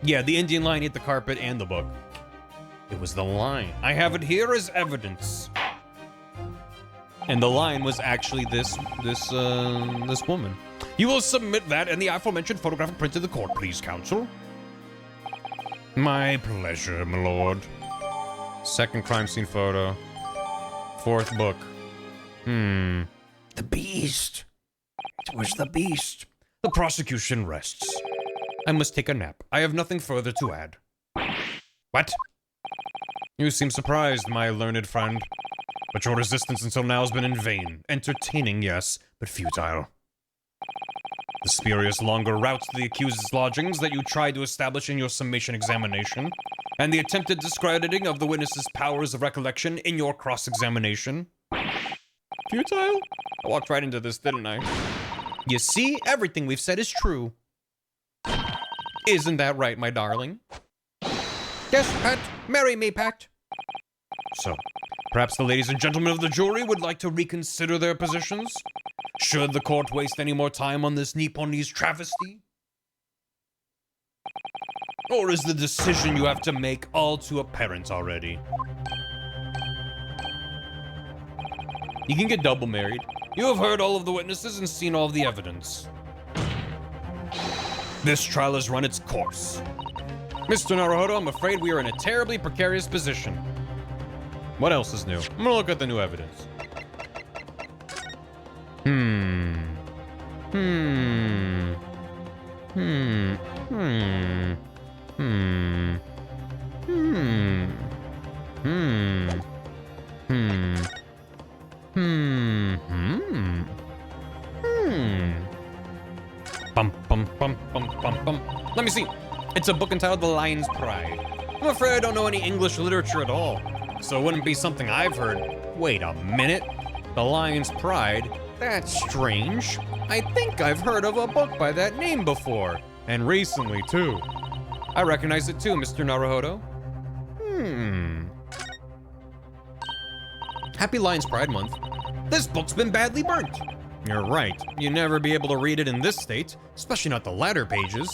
Yeah, the Indian lion ate the carpet and the book. It was the lion. I have it here as evidence. And the lion was actually this woman. You will submit that and the aforementioned photographic print to the court, please, counsel. My pleasure, my lord. 2nd crime scene photo. 4th book. The beast. It was the beast. The prosecution rests. I must take a nap. I have nothing further to add. What? You seem surprised, my learned friend. But your resistance until now has been in vain. Entertaining, yes, but futile. The spurious longer route to the accused's lodgings that you tried to establish in your summation examination, and the attempted discrediting of the witness's powers of recollection in your cross-examination. Futile? I walked right into this, didn't I? You see, everything we've said is true. Isn't that right, my darling? Yes, Pat. Marry me, Pat. So, perhaps the ladies and gentlemen of the jury would like to reconsider their positions? Should the court waste any more time on this Nipponese travesty? Or is the decision you have to make all too apparent already? You can get double married. You have heard all of the witnesses and seen all of the evidence. This trial has run its course. Mr. Naruhodo, I'm afraid we are in a terribly precarious position. What else is new? I'm gonna look at the new evidence. Bum, bum, bum, bum, bum, bum. Let me see. It's a book entitled The Lion's Pride. I'm afraid I don't know any English literature at all, so it wouldn't be something I've heard. Wait a minute. The Lion's Pride? That's strange. I think I've heard of a book by that name before. And recently, too. I recognize it too, Mr. Naruhodo. Happy Lion's Pride Month. This book's been badly burnt. You're right. You'd never be able to read it in this state, especially not the latter pages.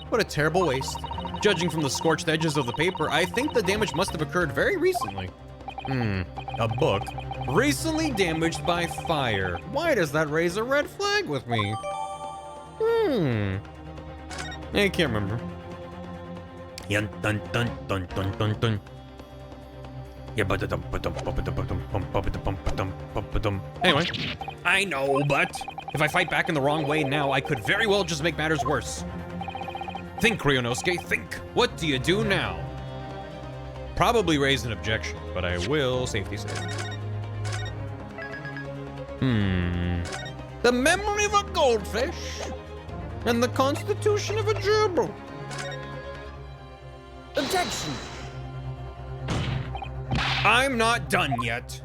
What a terrible waste. Judging from the scorched edges of the paper, I think the damage must have occurred very recently. A book recently damaged by fire. Why does that raise a red flag with me? I can't remember. Dun dun dun dun dun dun dun. Anyway, I know, but if I fight back in the wrong way now, I could very well just make matters worse. Think, Ryonosuke, think. What do you do now? Probably raise an objection, but I will safety save. The memory of a goldfish and the constitution of a gerbil. Objection. I'm not done yet.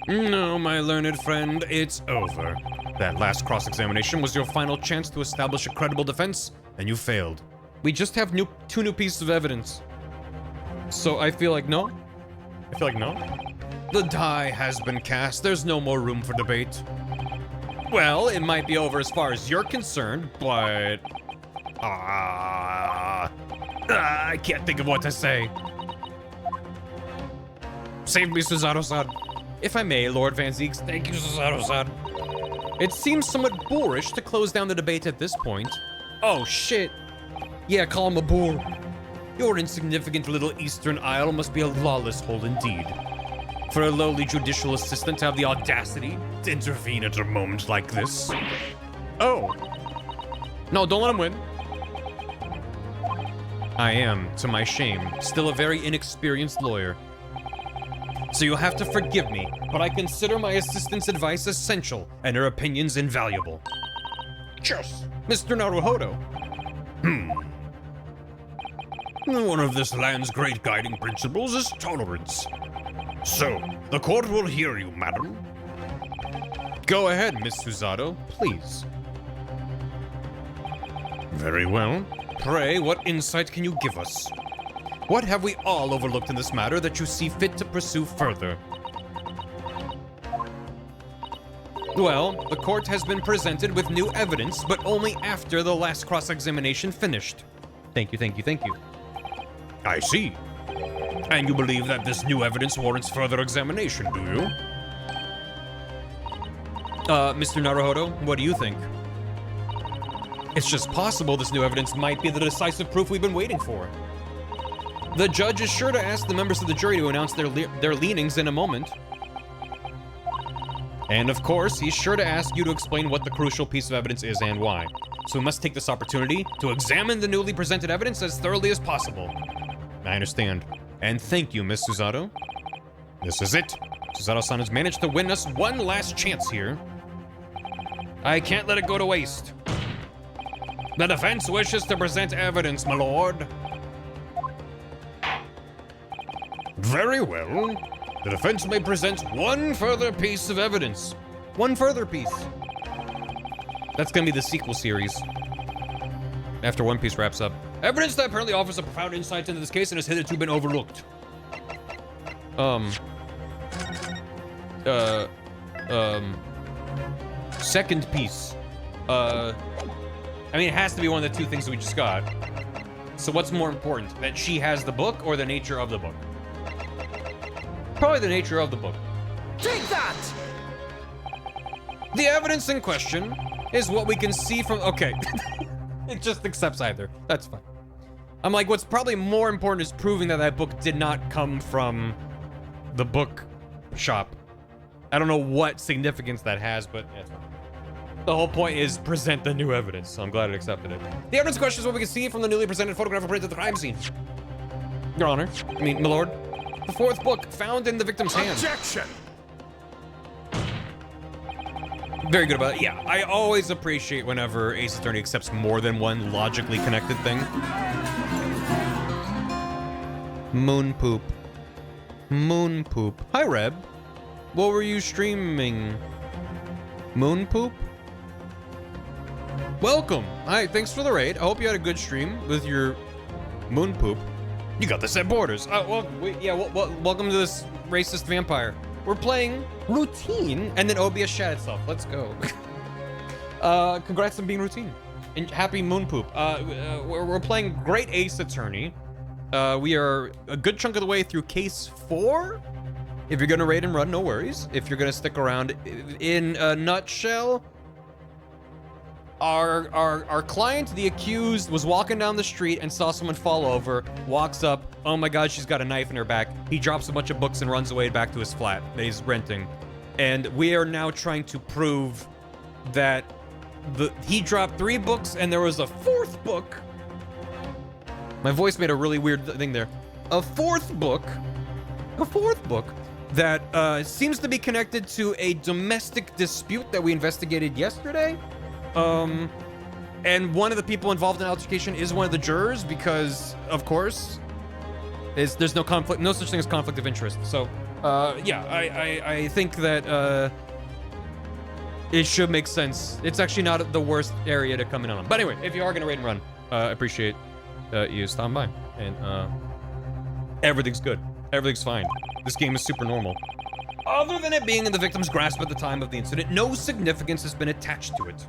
No, my learned friend, it's over. That last cross-examination was your final chance to establish a credible defense, and you failed. We just have two new pieces of evidence. So I feel like no? I feel like no. The die has been cast. There's no more room for debate. Well, it might be over as far as you're concerned, but... I can't think of what to say. Save me, Suzato-san. If I may, Lord Van Zeeks, thank you, Suzato-san. It seems somewhat boorish to close down the debate at this point. Oh, shit. Yeah, call him a boor. Your insignificant little Eastern Isle must be a lawless hole indeed. For a lowly judicial assistant to have the audacity to intervene at a moment like this. Oh. No, don't let him win. I am, to my shame, still a very inexperienced lawyer. So you'll have to forgive me, but I consider my assistant's advice essential and her opinions invaluable. Cheers, Mr. Naruhodo. One of this land's great guiding principles is tolerance. So, the court will hear you, madam. Go ahead, Miss Suzato, please. Very well. Pray, what insight can you give us? What have we all overlooked in this matter that you see fit to pursue further? Well, the court has been presented with new evidence, but only after the last cross-examination finished. Thank you, thank you, thank you. I see. And you believe that this new evidence warrants further examination, do you? Mr. Naruhodo, what do you think? It's just possible this new evidence might be the decisive proof we've been waiting for. The judge is sure to ask the members of the jury to announce their leanings in a moment. And of course, he's sure to ask you to explain what the crucial piece of evidence is and why. So we must take this opportunity to examine the newly presented evidence as thoroughly as possible. I understand. And thank you, Miss Suzato. This is it. Suzato-san has managed to win us one last chance here. I can't let it go to waste. The defense wishes to present evidence, my lord. Very well. The defense may present one further piece of evidence. One further piece. That's gonna be the sequel series. After One Piece wraps up. Evidence that apparently offers a profound insight into this case and has hitherto been overlooked. Second piece. I mean, it has to be one of the two things we just got. So what's more important, that she has the book or the nature of the book? Probably the nature of the book. Take that! The evidence in question is what we can see from, okay. It just accepts either. That's fine. I'm like, what's probably more important is proving that that book did not come from the book shop. I don't know what significance that has, but yeah, it's fine. The whole point is present the new evidence, so I'm glad it accepted it. The evidence question is what we can see from the newly presented photograph of the crime scene. Your Honor, I mean, my lord, the fourth book found in the victim's hand. Objection! Very good about it. Yeah, I always appreciate whenever Ace Attorney accepts more than one logically connected thing. Moon poop. Moon poop. Hi, Reb. What were you streaming? Moon poop? Welcome. Hi, thanks for the raid. I hope you had a good stream with your moon poop. You got this at Borders. Welcome to this racist vampire. We're playing routine, and then OBS shat itself. Let's go. Congrats on being routine. And happy moon poop. We're playing Great Ace Attorney. We are a good chunk of the way through case 4. If you're gonna raid and run, no worries. If you're gonna stick around, in a nutshell, our client, the accused, was walking down the street and saw someone fall over, walks up, oh my god, she's got a knife in her back. He drops a bunch of books and runs away back to his flat that he's renting. And we are now trying to prove that he dropped 3 books and there was a 4th book. My voice made a really weird thing there. A fourth book that seems to be connected to a domestic dispute that we investigated yesterday. And one of the people involved in the altercation is one of the jurors because, of course, there's no conflict, no such thing as conflict of interest. So, yeah, I think that it should make sense. It's actually not the worst area to come in on. But anyway, if you are gonna raid and run, I appreciate you stopping by. And everything's good. Everything's fine. This game is super normal. Other than it being in the victim's grasp at the time of the incident, no significance has been attached to it.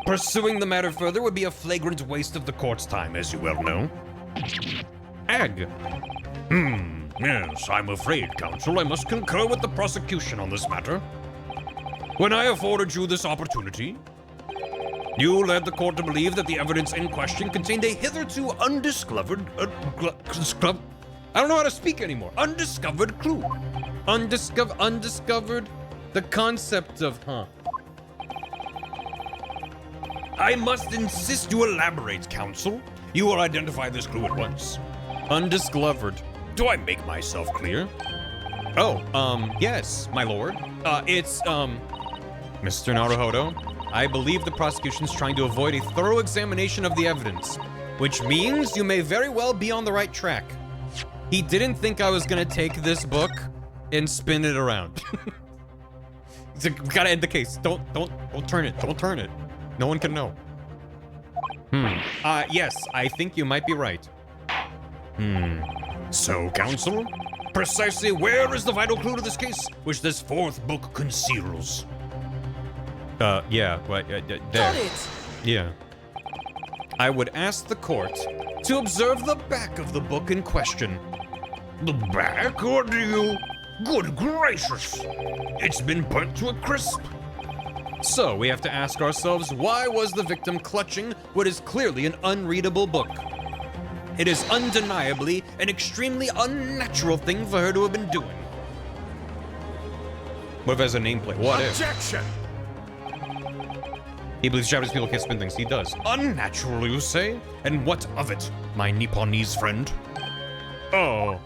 Pursuing the matter further would be a flagrant waste of the court's time, as you well know. Ag. Yes, I'm afraid, counsel, I must concur with the prosecution on this matter. When I afforded you this opportunity, you led the court to believe that the evidence in question contained a hitherto undiscovered, I don't know how to speak anymore. Undiscovered clue. Undiscovered, the concept of, I must insist you elaborate, counsel. You will identify this clue at once. Undiscovered. Do I make myself clear? Oh, yes, my lord. It's, Mr. Naruhodo, I believe the prosecution's trying to avoid a thorough examination of the evidence, which means you may very well be on the right track. He didn't think I was gonna take this book and spin it around. We gotta end the case. Don't turn it. Don't turn it. No one can know. Yes, I think you might be right. So, counsel, precisely where is the vital clue to this case, which this 4th book conceals? Yeah, right, there. Got it! Yeah. I would ask the court to observe the back of the book in question. The back, or do you? Good gracious! It's been burnt to a crisp. So, we have to ask ourselves, why was the victim clutching what is clearly an unreadable book? It is undeniably an extremely unnatural thing for her to have been doing. What if it has a nameplate? What if? Objection! He believes Japanese people can't spin things. He does. Unnatural, you say? And what of it, my Nipponese friend? Oh.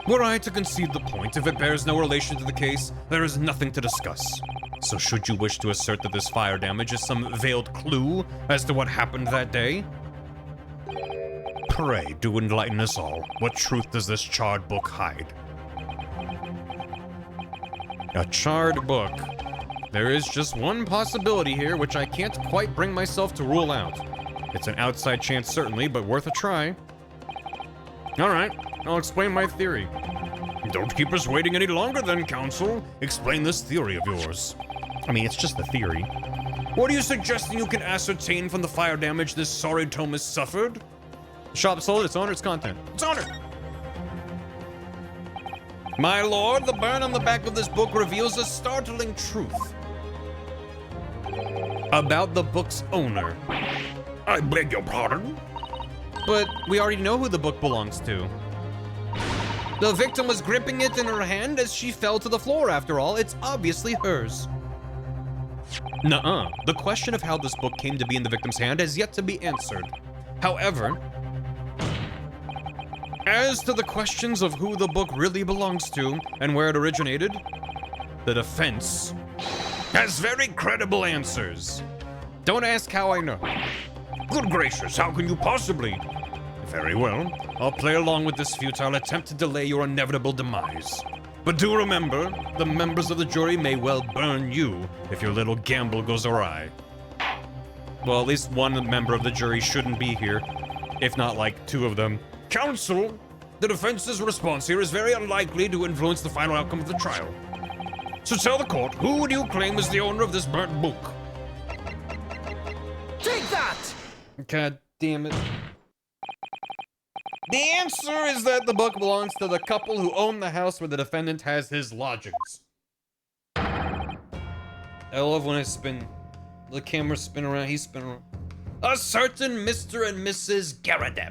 Were I to concede the point, if it bears no relation to the case, there is nothing to discuss. So should you wish to assert that this fire damage is some veiled clue as to what happened that day? Pray, do enlighten us all. What truth does this charred book hide? A charred book. There is just one possibility here, which I can't quite bring myself to rule out. It's an outside chance, certainly, but worth a try. Alright, I'll explain my theory. Don't keep us waiting any longer then, Council. Explain this theory of yours. I mean, it's just a theory. What are you suggesting you can ascertain from the fire damage this sorry tome has suffered? The shop sold its owner, its content. Its owner! My lord, the burn on the back of this book reveals a startling truth about the book's owner. I beg your pardon? But we already know who the book belongs to. The victim was gripping it in her hand as she fell to the floor. After all, it's obviously hers. Nuh-uh. The question of how this book came to be in the victim's hand has yet to be answered. However, as to the questions of who the book really belongs to and where it originated, the defense has very credible answers. Don't ask how I know. Good gracious, how can you possibly? Very well, I'll play along with this futile attempt to delay your inevitable demise. But do remember, the members of the jury may well burn you if your little gamble goes awry. Well, at least one member of the jury shouldn't be here, if not like two of them. Counsel, the defense's response here is very unlikely to influence the final outcome of the trial. So tell the court, who would you claim is the owner of this burnt book? Take that! God damn it. The answer is that the book belongs to the couple who own the house where the defendant has his lodgings. I love when I spin. The camera spin around, he spin around. A certain Mr. and Mrs. Garradeb.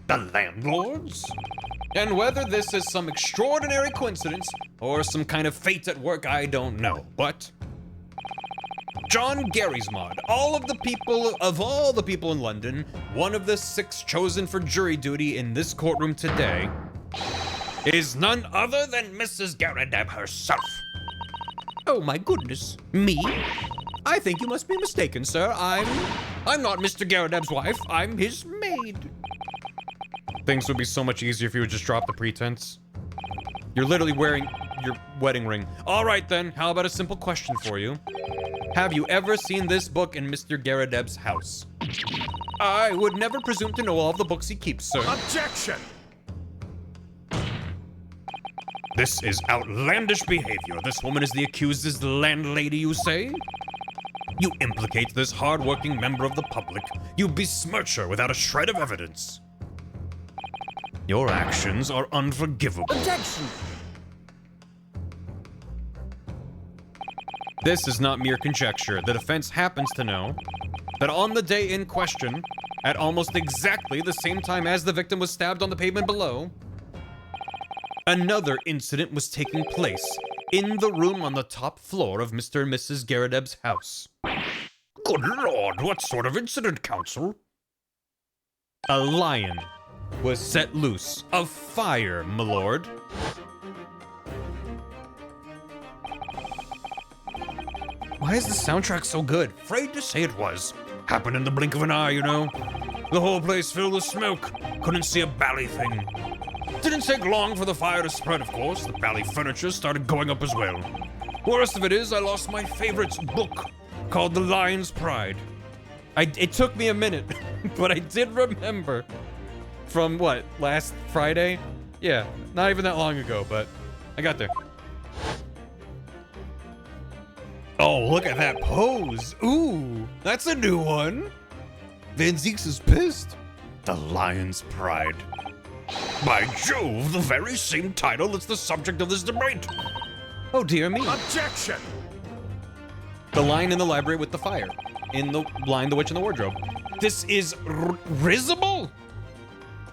The landlords? And whether this is some extraordinary coincidence or some kind of fate at work, I don't know. But John Gary's mod, all the people in London, one of the 6 chosen for jury duty in this courtroom today, is none other than Mrs. Garradeb herself. Oh my goodness. Me? I think you must be mistaken, sir. I'm not Mr. Garradeb's wife. I'm his maid. Things would be so much easier if you would just drop the pretense. You're literally wearing your wedding ring. All right then, how about a simple question for you? Have you ever seen this book in Mr. Garradeb's house? I would never presume to know all of the books he keeps, sir. Objection! This is outlandish behavior. This woman is the accused's landlady, you say? You implicate this hard-working member of the public. You besmirch her without a shred of evidence. Your actions are unforgivable. Objection! This is not mere conjecture. The defense happens to know that on the day in question, at almost exactly the same time as the victim was stabbed on the pavement below, another incident was taking place in the room on the top floor of Mr. and Mrs. Garradeb's house. Good lord, what sort of incident, counsel? A lion was set loose. A fire, my lord. Why is the soundtrack so good? Afraid to say it was. Happened in the blink of an eye, you know. The whole place filled with smoke. Couldn't see a bally thing. Didn't take long for the fire to spread, of course. The bally furniture started going up as well. Worst of it is, I lost my favorite book called The Lion's Pride. It took me a minute, but I did remember from what, last Friday? Yeah, not even that long ago, but I got there. Oh, look at that pose. Ooh, that's a new one. Van Zieks is pissed. The Lion's Pride. By Jove, the very same title that's the subject of this debate. Oh, dear me. Objection! The Lion in the Library with the Fire. In the Lion, the Witch, and the Wardrobe. This is risible?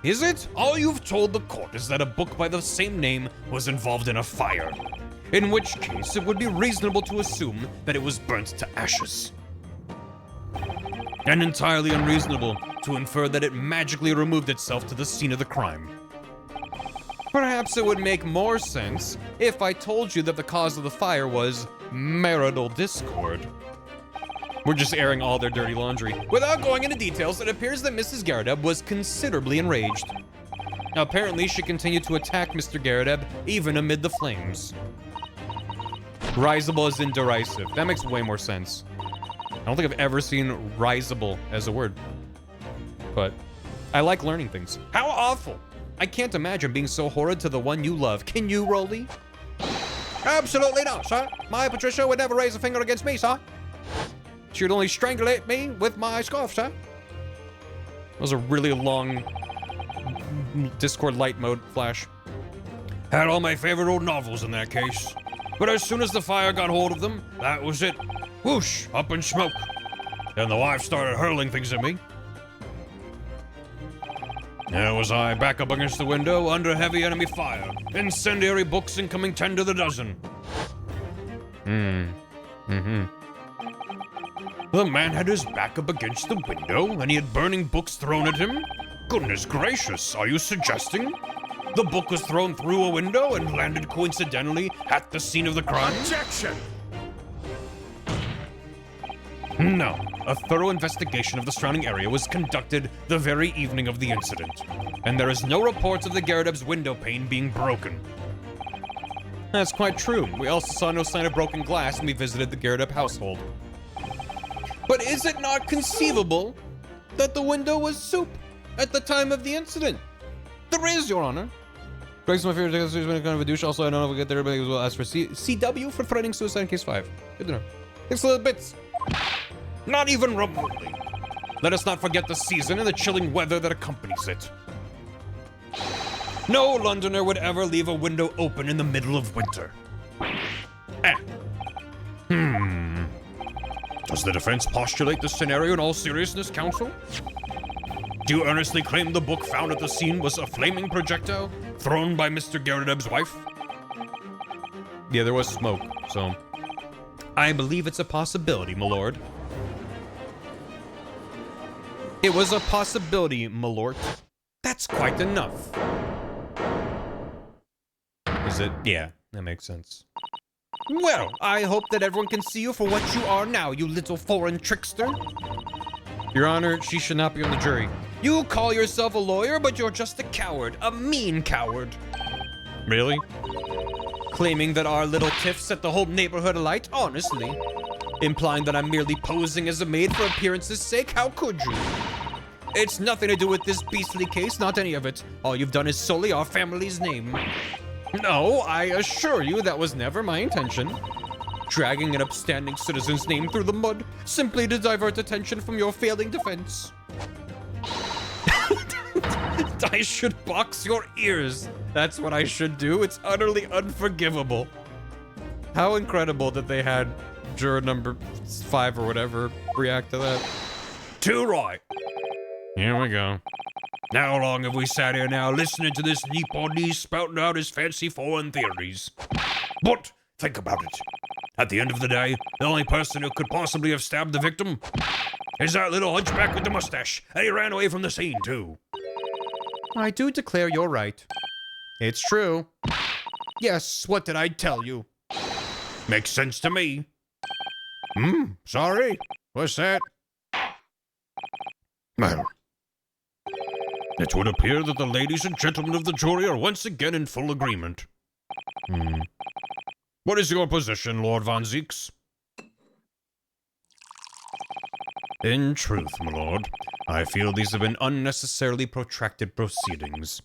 Is it? All you've told the court is that a book by the same name was involved in a fire. In which case, it would be reasonable to assume that it was burnt to ashes. And entirely unreasonable to infer that it magically removed itself to the scene of the crime. Perhaps it would make more sense if I told you that the cause of the fire was marital discord. We're just airing all their dirty laundry. Without going into details, it appears that Mrs. Garrideb was considerably enraged. Now, apparently, she continued to attack Mr. Garrideb even amid the flames. Risible as in derisive. That makes way more sense. I don't think I've ever seen risible as a word. But I like learning things. How awful! I can't imagine being so horrid to the one you love. Can you, Rolly? Absolutely not, sir. My Patricia would never raise a finger against me, sir. She would only strangulate me with my scarf, sir. That was a really long Discord light mode flash. Had all my favorite old novels in that case. But as soon as the fire got hold of them, that was it. Whoosh, up in smoke. And the wife started hurling things at me. There was I, back up against the window, under heavy enemy fire. Incendiary books incoming 10 to the dozen. The man had his back up against the window, and he had burning books thrown at him? Goodness gracious, are you suggesting? The book was thrown through a window and landed coincidentally at the scene of the crime? Objection! No. A thorough investigation of the surrounding area was conducted the very evening of the incident, and there is no reports of the Garrideb's window pane being broken. That's quite true. We also saw no sign of broken glass when we visited the Garrideb household. But is it not conceivable that the window was soup at the time of the incident? There is, Your Honor. Greg's my favorite thing when it kind of a douche. Also, I don't know if we get there, but he will ask for CW for threatening suicide in case 5. Good to know. Thanks a little bits. Not even remotely. Let us not forget the season and the chilling weather that accompanies it. No Londoner would ever leave a window open in the middle of winter. Does the defense postulate this scenario in all seriousness, counsel? Do you earnestly claim the book found at the scene was a flaming projectile thrown by Mr. Garrideb's wife? Yeah, there was smoke, so I believe it's a possibility, my lord. It was a possibility, my lord. That's quite enough. Is it? Yeah, that makes sense. Well, I hope that everyone can see you for what you are now, you little foreign trickster. Your Honor, she should not be on the jury. You call yourself a lawyer, but you're just a coward, a mean coward. Really? Claiming that our little tiff set the whole neighborhood alight, honestly. Implying that I'm merely posing as a maid for appearance's sake, how could you? It's nothing to do with this beastly case, not any of it. All you've done is sully our family's name. No, I assure you that was never my intention. Dragging an upstanding citizen's name through the mud, simply to divert attention from your failing defense. I should box your ears. That's what I should do. It's utterly unforgivable. How incredible that they had juror number 5 or whatever react to that. Too right. Here we go. Now how long have we sat here now listening to this Nippon spouting out his fancy foreign theories? But think about it. At the end of the day, the only person who could possibly have stabbed the victim is that little hunchback with the mustache, and he ran away from the scene too. I do declare you're right. It's true. Yes, what did I tell you? Makes sense to me. Sorry. What's that? Well, it would appear that the ladies and gentlemen of the jury are once again in full agreement. What is your position, Lord Von Zeeks? In truth, my lord, I feel these have been unnecessarily protracted proceedings.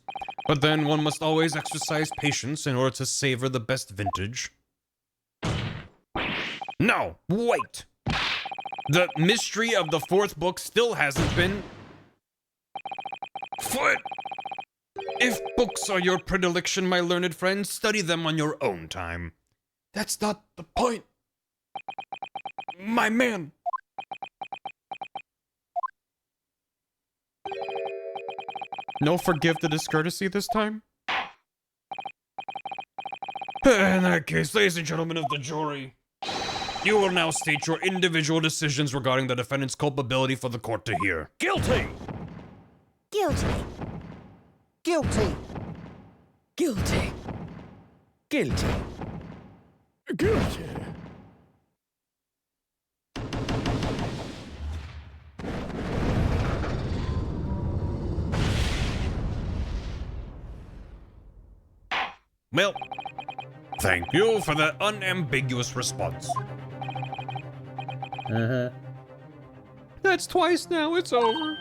But then one must always exercise patience in order to savor the best vintage. No, wait! The mystery of the 4th book still hasn't been... Foot! If books are your predilection, my learned friend, study them on your own time. That's not the point. My man. No forgive the discourtesy this time? In that case, ladies and gentlemen of the jury, you will now state your individual decisions regarding the defendant's culpability for the court to hear. Guilty! Guilty. Guilty. Guilty. Guilty. Guilty. Well, thank you for that unambiguous response. That's twice now. It's over.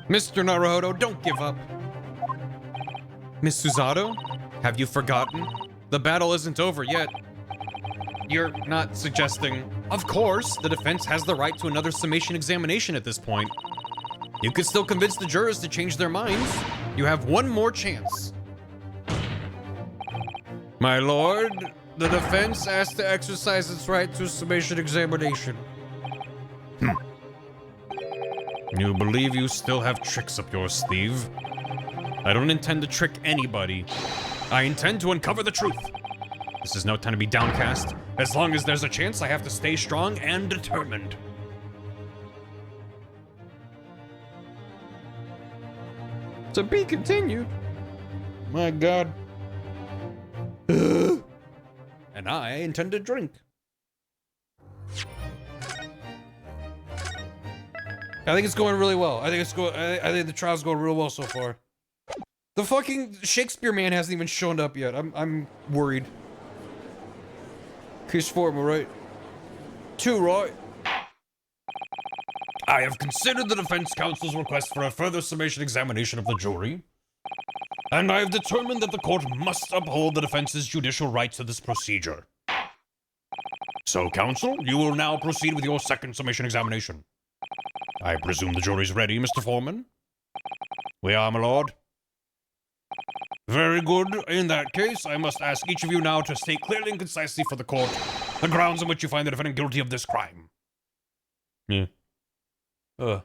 Mr. Naruhodo, don't give up. Miss Susato, have you forgotten? The battle isn't over yet. You're not suggesting... Of course, the defense has the right to another summation examination at this point. You could still convince the jurors to change their minds. You have one more chance. My lord, the defense has to exercise its right to summation examination. You believe you still have tricks up your sleeve? I don't intend to trick anybody. I intend to uncover the truth. This is no time to be downcast. As long as there's a chance, I have to stay strong and determined. To be continued. My God. And I intend to drink. I think it's going really well. I think the trial's going real well so far. The fucking Shakespeare man hasn't even shown up yet. I'm worried. Case 4, am I right? 2, right? I have considered the defense counsel's request for a further summation examination of the jury, and I have determined that the court must uphold the defense's judicial rights to this procedure. So, counsel, you will now proceed with your second summation examination. I presume the jury's ready, Mr. Foreman? We are, my lord. Very good. In that case, I must ask each of you now to state clearly and concisely for the court the grounds on which you find the defendant guilty of this crime. Yeah. I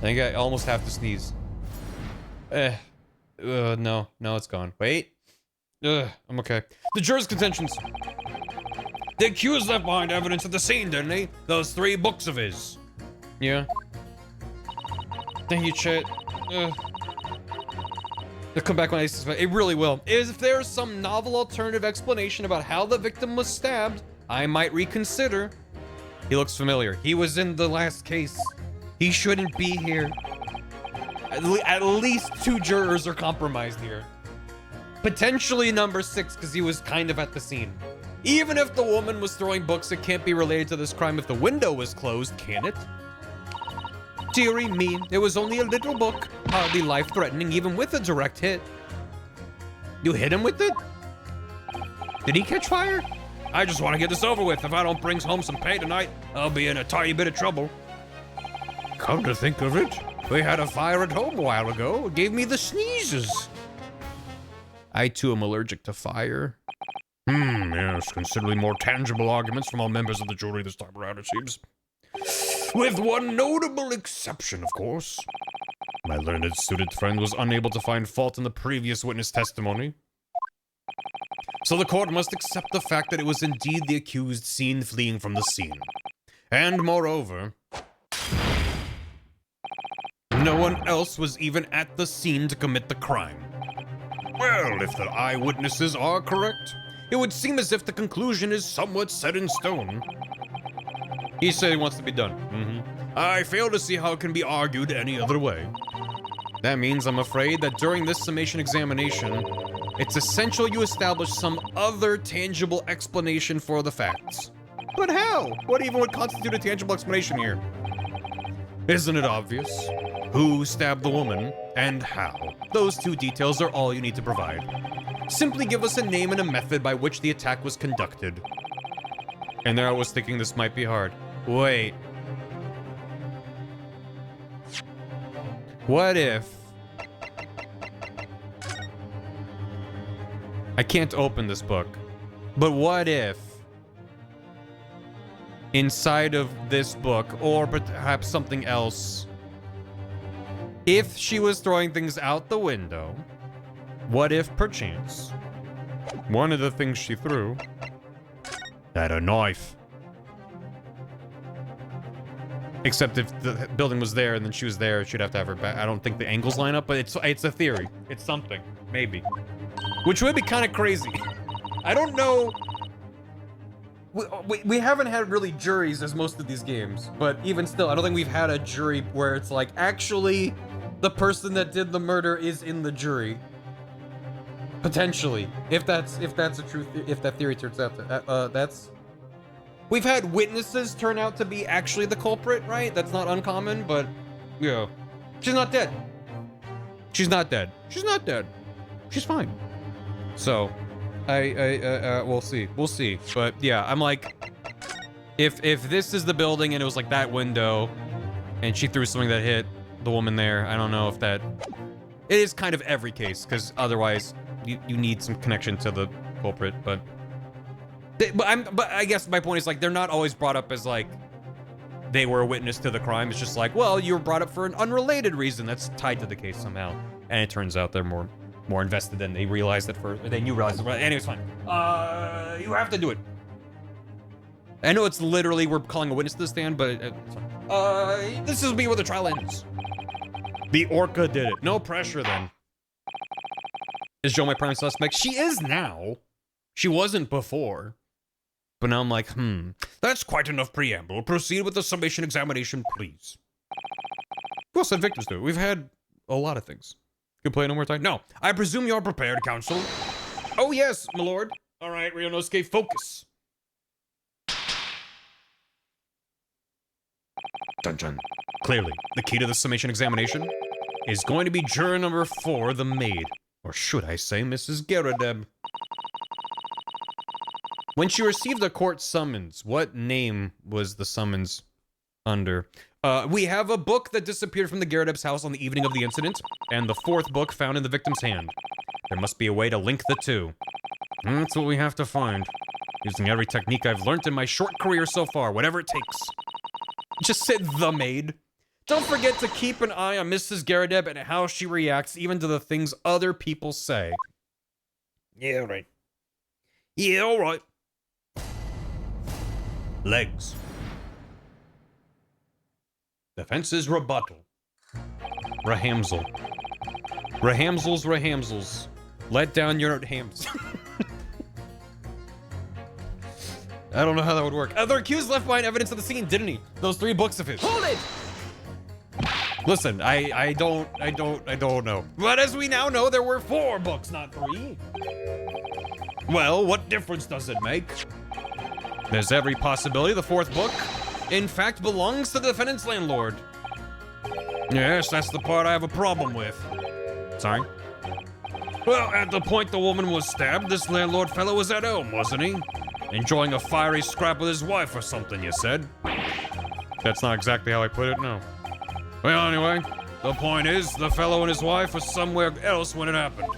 think I almost have to sneeze. No, it's gone. Wait. I'm okay. The jurors' contentions. The accused left behind evidence at the scene, didn't he? Those 3 books of his. Yeah. Thank you, Chet. It'll come back when I suspect. It really will. If there's some novel alternative explanation about how the victim was stabbed, I might reconsider. He looks familiar. He was in the last case. He shouldn't be here. At least 2 jurors are compromised here. Potentially number 6, because he was kind of at the scene. Even if the woman was throwing books, it can't be related to this crime if the window was closed, can it? Dearie me, it was only a little book, hardly life-threatening even with a direct hit. You hit him with it? Did he catch fire? I just want to get this over with. If I don't bring home some pay tonight, I'll be in a tiny bit of trouble. Come to think of it, we had a fire at home a while ago. It gave me the sneezes. I too am allergic to fire. Yes, considerably more tangible arguments from all members of the jury this time around, it seems. With one notable exception, of course. My learned student friend was unable to find fault in the previous witness testimony. So the court must accept the fact that it was indeed the accused seen fleeing from the scene. And moreover, no one else was even at the scene to commit the crime. Well, if the eyewitnesses are correct, it would seem as if the conclusion is somewhat set in stone. He said he wants to be done. I fail to see how it can be argued any other way. That means, I'm afraid, that during this summation examination, it's essential you establish some other tangible explanation for the facts. But how? What even would constitute a tangible explanation here? Isn't it obvious? Who stabbed the woman, and how? Those 2 details are all you need to provide. Simply give us a name and a method by which the attack was conducted. And there I was thinking this might be hard. Wait. What if... I can't open this book. But what if... inside of this book, or perhaps something else... if she was throwing things out the window... what if, perchance, one of the things she threw had a knife? Except if the building was there and then she was there, she'd have to have her back. I don't think the angles line up, but it's a theory. It's something. Maybe. Which would be kind of crazy. I don't know. We haven't had really juries as most of these games, but even still, I don't think we've had a jury where it's like, actually, the person that did the murder is in the jury. Potentially, if that's a truth, if that theory turns out to that's. We've had witnesses turn out to be actually the culprit, right? That's not uncommon, but yeah, she's not dead. She's not dead. She's not dead. She's fine. So, we'll see. We'll see. But yeah, I'm like, if this is the building and it was like that window, and she threw something that hit the woman there, I don't know if that. It is kind of every case, because otherwise you need some connection to the culprit. But I guess my point is like they're not always brought up as like they were a witness to the crime. It's just like, well, you were brought up for an unrelated reason that's tied to the case somehow, and it turns out they're more invested than they realized at first. Or than you realized. Anyways, fine. You have to do it. I know it's literally we're calling a witness to the stand, but it's fine. This will be where the trial ends. The orca did it. No pressure then. Is Joe my prime suspect? She is now. She wasn't before. But now I'm like, that's quite enough preamble. Proceed with the summation examination, please. Who else had victims do it? We've had a lot of things. You can play no more time? No. I presume you're prepared, counsel. Oh, yes, my lord. All right, Ryonosuke, focus. Dun dun. Clearly, the key to the summation examination is going to be juror number 4, the maid. Or should I say, Mrs. Geradeb. When she received a court summons, what name was the summons under? We have a book that disappeared from the Geradeb's house on the evening of the incident, and the 4th book found in the victim's hand. There must be a way to link the two. That's what we have to find. Using every technique I've learned in my short career so far, whatever it takes. Just said the maid. Don't forget to keep an eye on Mrs. Geradeb and how she reacts even to the things other people say. Yeah, right. Yeah, all right. Legs. Defense's rebuttal. Rahamsel. Rahamsels. Let down your hams. I don't know how that would work. The accused left behind evidence of the scene, didn't he? Those 3 books of his. Hold it! Listen, I don't know. But as we now know, there were 4 books, not 3. Well, what difference does it make? There's every possibility the 4th book, in fact, belongs to the defendant's landlord. Yes, that's the part I have a problem with. Sorry? Well, at the point the woman was stabbed, this landlord fellow was at home, wasn't he? Enjoying a fiery scrap with his wife or something, you said? That's not exactly how I put it, no. Well, anyway, the point is, the fellow and his wife were somewhere else when it happened.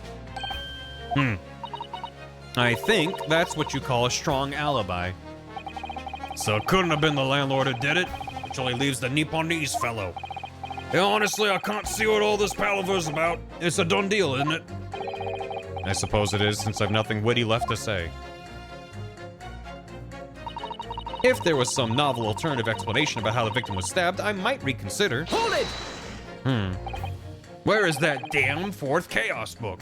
I think that's what you call a strong alibi. So it couldn't have been the landlord who did it, which only leaves the Nipponese fellow. Yeah, honestly, I can't see what all this palaver's about. It's a done deal, isn't it? I suppose it is, since I've nothing witty left to say. If there was some novel alternative explanation about how the victim was stabbed, I might reconsider. Hold it! Where is that damn 4th Chaos book?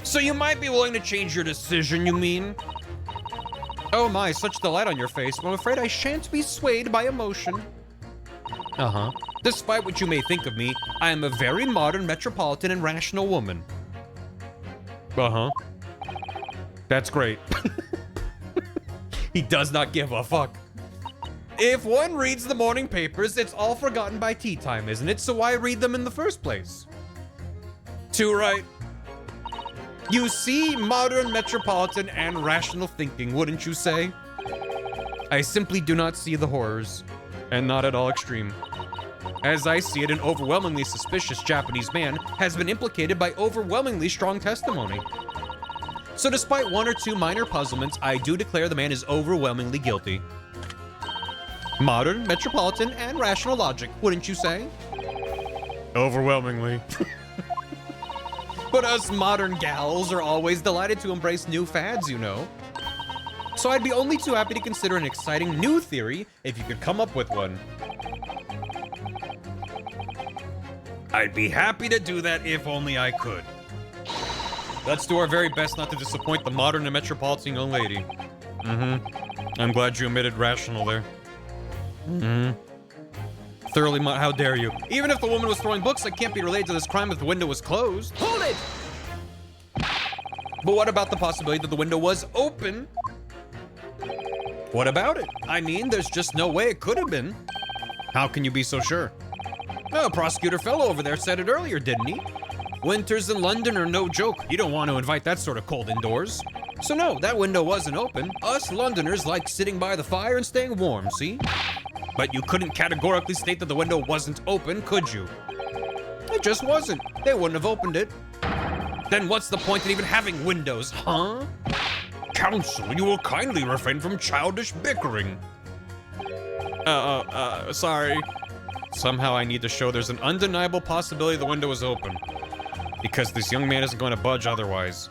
So you might be willing to change your decision, you mean? Oh my, such delight on your face, but I'm afraid I shan't be swayed by emotion. Despite what you may think of me, I am a very modern, metropolitan, and rational woman. That's great. He does not give a fuck. If one reads the morning papers, it's all forgotten by tea time, isn't it? So why read them in the first place? Too right. You see modern, metropolitan, and rational thinking, wouldn't you say? I simply do not see the horrors, and not at all extreme. As I see it, an overwhelmingly suspicious Japanese man has been implicated by overwhelmingly strong testimony. So despite 1 or 2 minor puzzlements, I do declare the man is overwhelmingly guilty. Modern, metropolitan, and rational logic, wouldn't you say? Overwhelmingly. But us modern gals are always delighted to embrace new fads, you know. So I'd be only too happy to consider an exciting new theory if you could come up with one. I'd be happy to do that if only I could. Let's do our very best not to disappoint the modern and metropolitan young lady. I'm glad you omitted rational there. Thoroughly how dare you. Even if the woman was throwing books that can't be related to this crime if the window was closed. Hold it! But what about the possibility that the window was open? What about it? I mean, there's just no way it could have been. How can you be so sure? Oh, prosecutor fellow over there said it earlier, didn't he? Winters in London are no joke. You don't want to invite that sort of cold indoors. So no, that window wasn't open. Us Londoners like sitting by the fire and staying warm, see? But you couldn't categorically state that the window wasn't open, could you? It just wasn't. They wouldn't have opened it. Then what's the point in even having windows, huh? Counsel, you will kindly refrain from childish bickering. Sorry. Somehow I need to show there's an undeniable possibility the window was open. Because this young man isn't going to budge otherwise.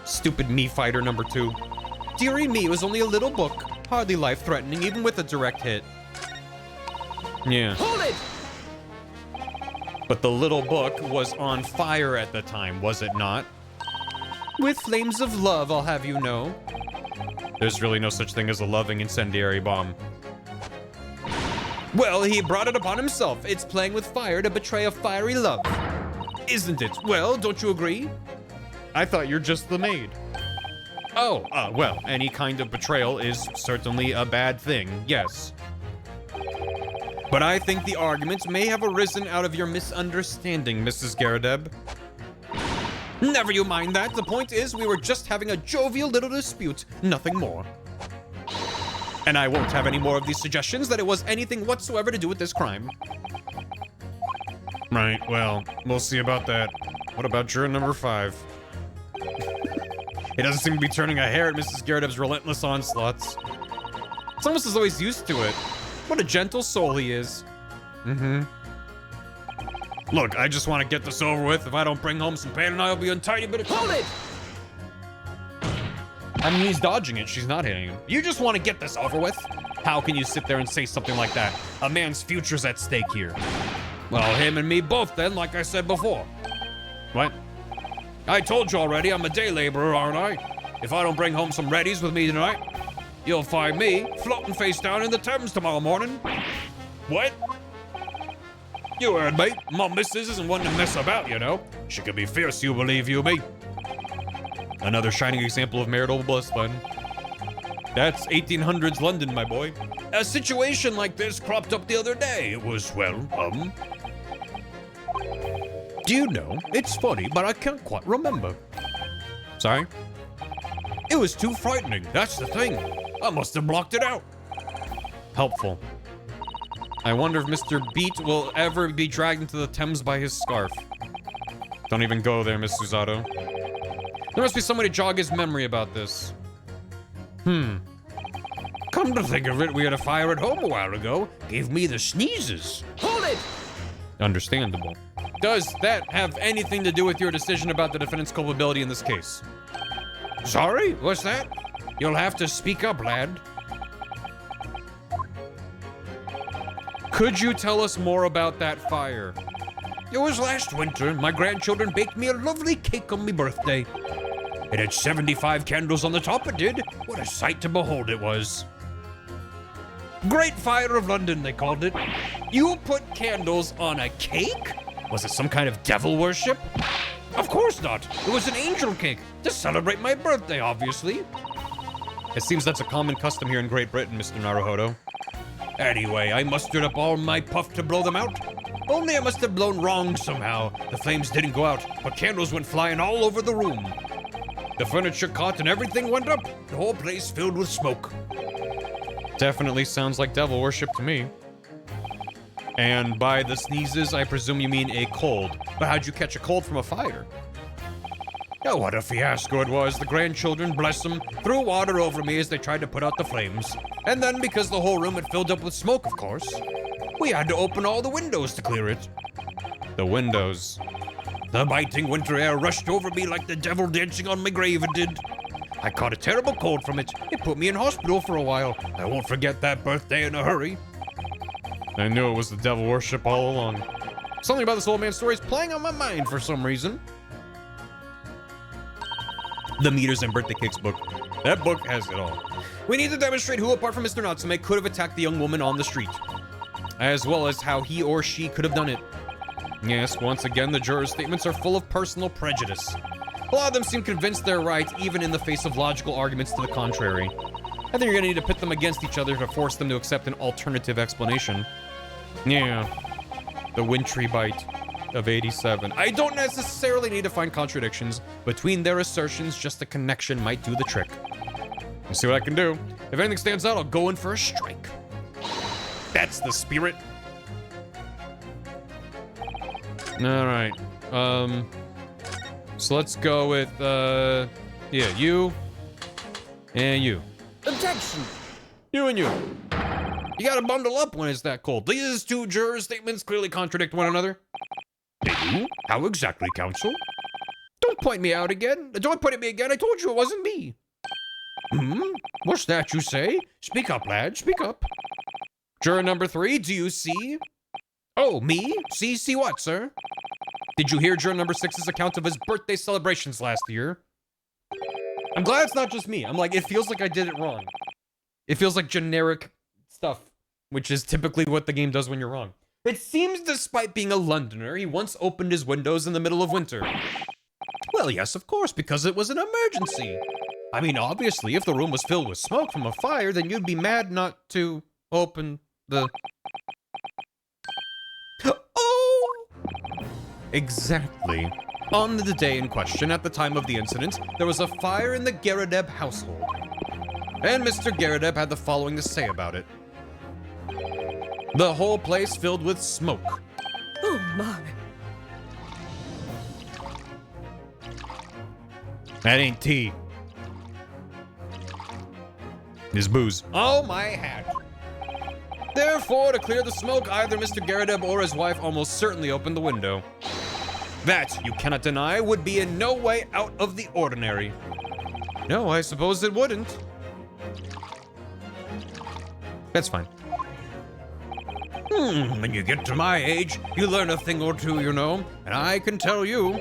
Stupid me fighter number 2. Dearie me, it was only a little book. Hardly life-threatening, even with a direct hit. Yeah. Hold it! But the little book was on fire at the time, was it not? With flames of love, I'll have you know. There's really no such thing as a loving incendiary bomb. Well, he brought it upon himself. It's playing with fire to betray a fiery love. Isn't it? Well, don't you agree? I thought you're just the maid. Oh, well, any kind of betrayal is certainly a bad thing, yes. But I think the argument may have arisen out of your misunderstanding, Mrs. Garadeb. Never you mind that. The point is, we were just having a jovial little dispute, nothing more. And I won't have any more of these suggestions that it was anything whatsoever to do with this crime. Right, well, we'll see about that. What about juror number 5? He doesn't seem to be turning a hair at Mrs. Garadeb's relentless onslaughts. It's almost as though he's used to it. What a gentle soul he is. Look, I just want to get this over with. If I don't bring home some pain, and I'll be a tiny bit of... Hold it! I mean, he's dodging it. She's not hitting him. You just want to get this over with? How can you sit there and say something like that? A man's future's at stake here. Well, him and me both then, like I said before. What? I told you already, I'm a day laborer, aren't I? If I don't bring home some readies with me tonight, you'll find me floating face down in the Thames tomorrow morning. What? You heard me. My missus isn't one to mess about, you know. She could be fierce, you believe you me. Another shining example of marital bliss, then. That's 1800s London, my boy. A situation like this cropped up the other day. It was, well, Do you know, it's funny, but I can't quite remember. Sorry? It was too frightening, that's the thing. I must have blocked it out. Helpful. I wonder if Mr. Beat will ever be dragged into the Thames by his scarf. Don't even go there, Miss Susato. There must be some way to jog his memory about this. Come to think of it, we had a fire at home a while ago. Gave me the sneezes. Hold it! Understandable. Does that have anything to do with your decision about the defendant's culpability in this case? Sorry? What's that? You'll have to speak up, lad. Could you tell us more about that fire? It was last winter. My grandchildren baked me a lovely cake on my birthday. It had 75 candles on the top, it did. What a sight to behold it was. Great Fire of London, they called it. You put candles on a cake? Was it some kind of devil worship? Of course not. It was an angel cake to celebrate my birthday, obviously. It seems that's a common custom here in Great Britain, Mr. Naruhodo. Anyway, I mustered up all my puff to blow them out. Only I must have blown wrong somehow. The flames didn't go out, but candles went flying all over the room. The furniture caught and everything went up. The whole place filled with smoke. Definitely sounds like devil worship to me. And by the sneezes, I presume you mean a cold. But how'd you catch a cold from a fire? Oh, what a fiasco it was. The grandchildren, bless them, threw water over me as they tried to put out the flames. And then, because the whole room had filled up with smoke, of course, we had to open all the windows to clear it. The windows. The biting winter air rushed over me like the devil dancing on my grave, it did. I caught a terrible cold from it. It put me in hospital for a while. I won't forget that birthday in a hurry. I knew it was the devil worship all along. Something about this old man's story is playing on my mind for some reason. The Meters and Birthday Cakes book. That book has it all. We need to demonstrate who, apart from Mr. Natsume, could have attacked the young woman on the street. As well as how he or she could have done it. Yes, once again, the jurors' statements are full of personal prejudice. A lot of them seem convinced they're right, even in the face of logical arguments to the contrary. I think you're gonna need to pit them against each other to force them to accept an alternative explanation. Yeah, the wintry bite of 87. I don't necessarily need to find contradictions between their assertions, just a connection might do the trick. Let's see what I can do. If anything stands out, I'll go in for a strike. That's the spirit. All right. So let's go with, yeah, you and you. Objection! You and you. You gotta bundle up when it's that cold. These two jurors' statements clearly contradict one another. They do? How exactly, counsel? Don't point me out again. Don't point at me again. I told you it wasn't me. What's that you say? Speak up, lad. Speak up. Juror number 3, do you see? Oh, me? See what, sir? Did you hear juror number 6's account of his birthday celebrations last year? I'm glad it's not just me. I'm like, it feels like I did it wrong. It feels like generic stuff, which is typically what the game does when you're wrong. It seems despite being a Londoner, he once opened his windows in the middle of winter. Well, yes, of course, because it was an emergency. I mean, obviously, if the room was filled with smoke from a fire, then you'd be mad not to open the... Oh! Exactly. On the day in question, at the time of the incident, there was a fire in the Garadeb household. And Mr. Garadeb had the following to say about it. The whole place filled with smoke. Oh my. That ain't tea. It's booze. Oh my hat. Therefore, to clear the smoke, either Mr. Garadeb or his wife almost certainly opened the window. That, you cannot deny, would be in no way out of the ordinary. No, I suppose it wouldn't. That's fine. When you get to my age, you learn a thing or two, you know, and I can tell you,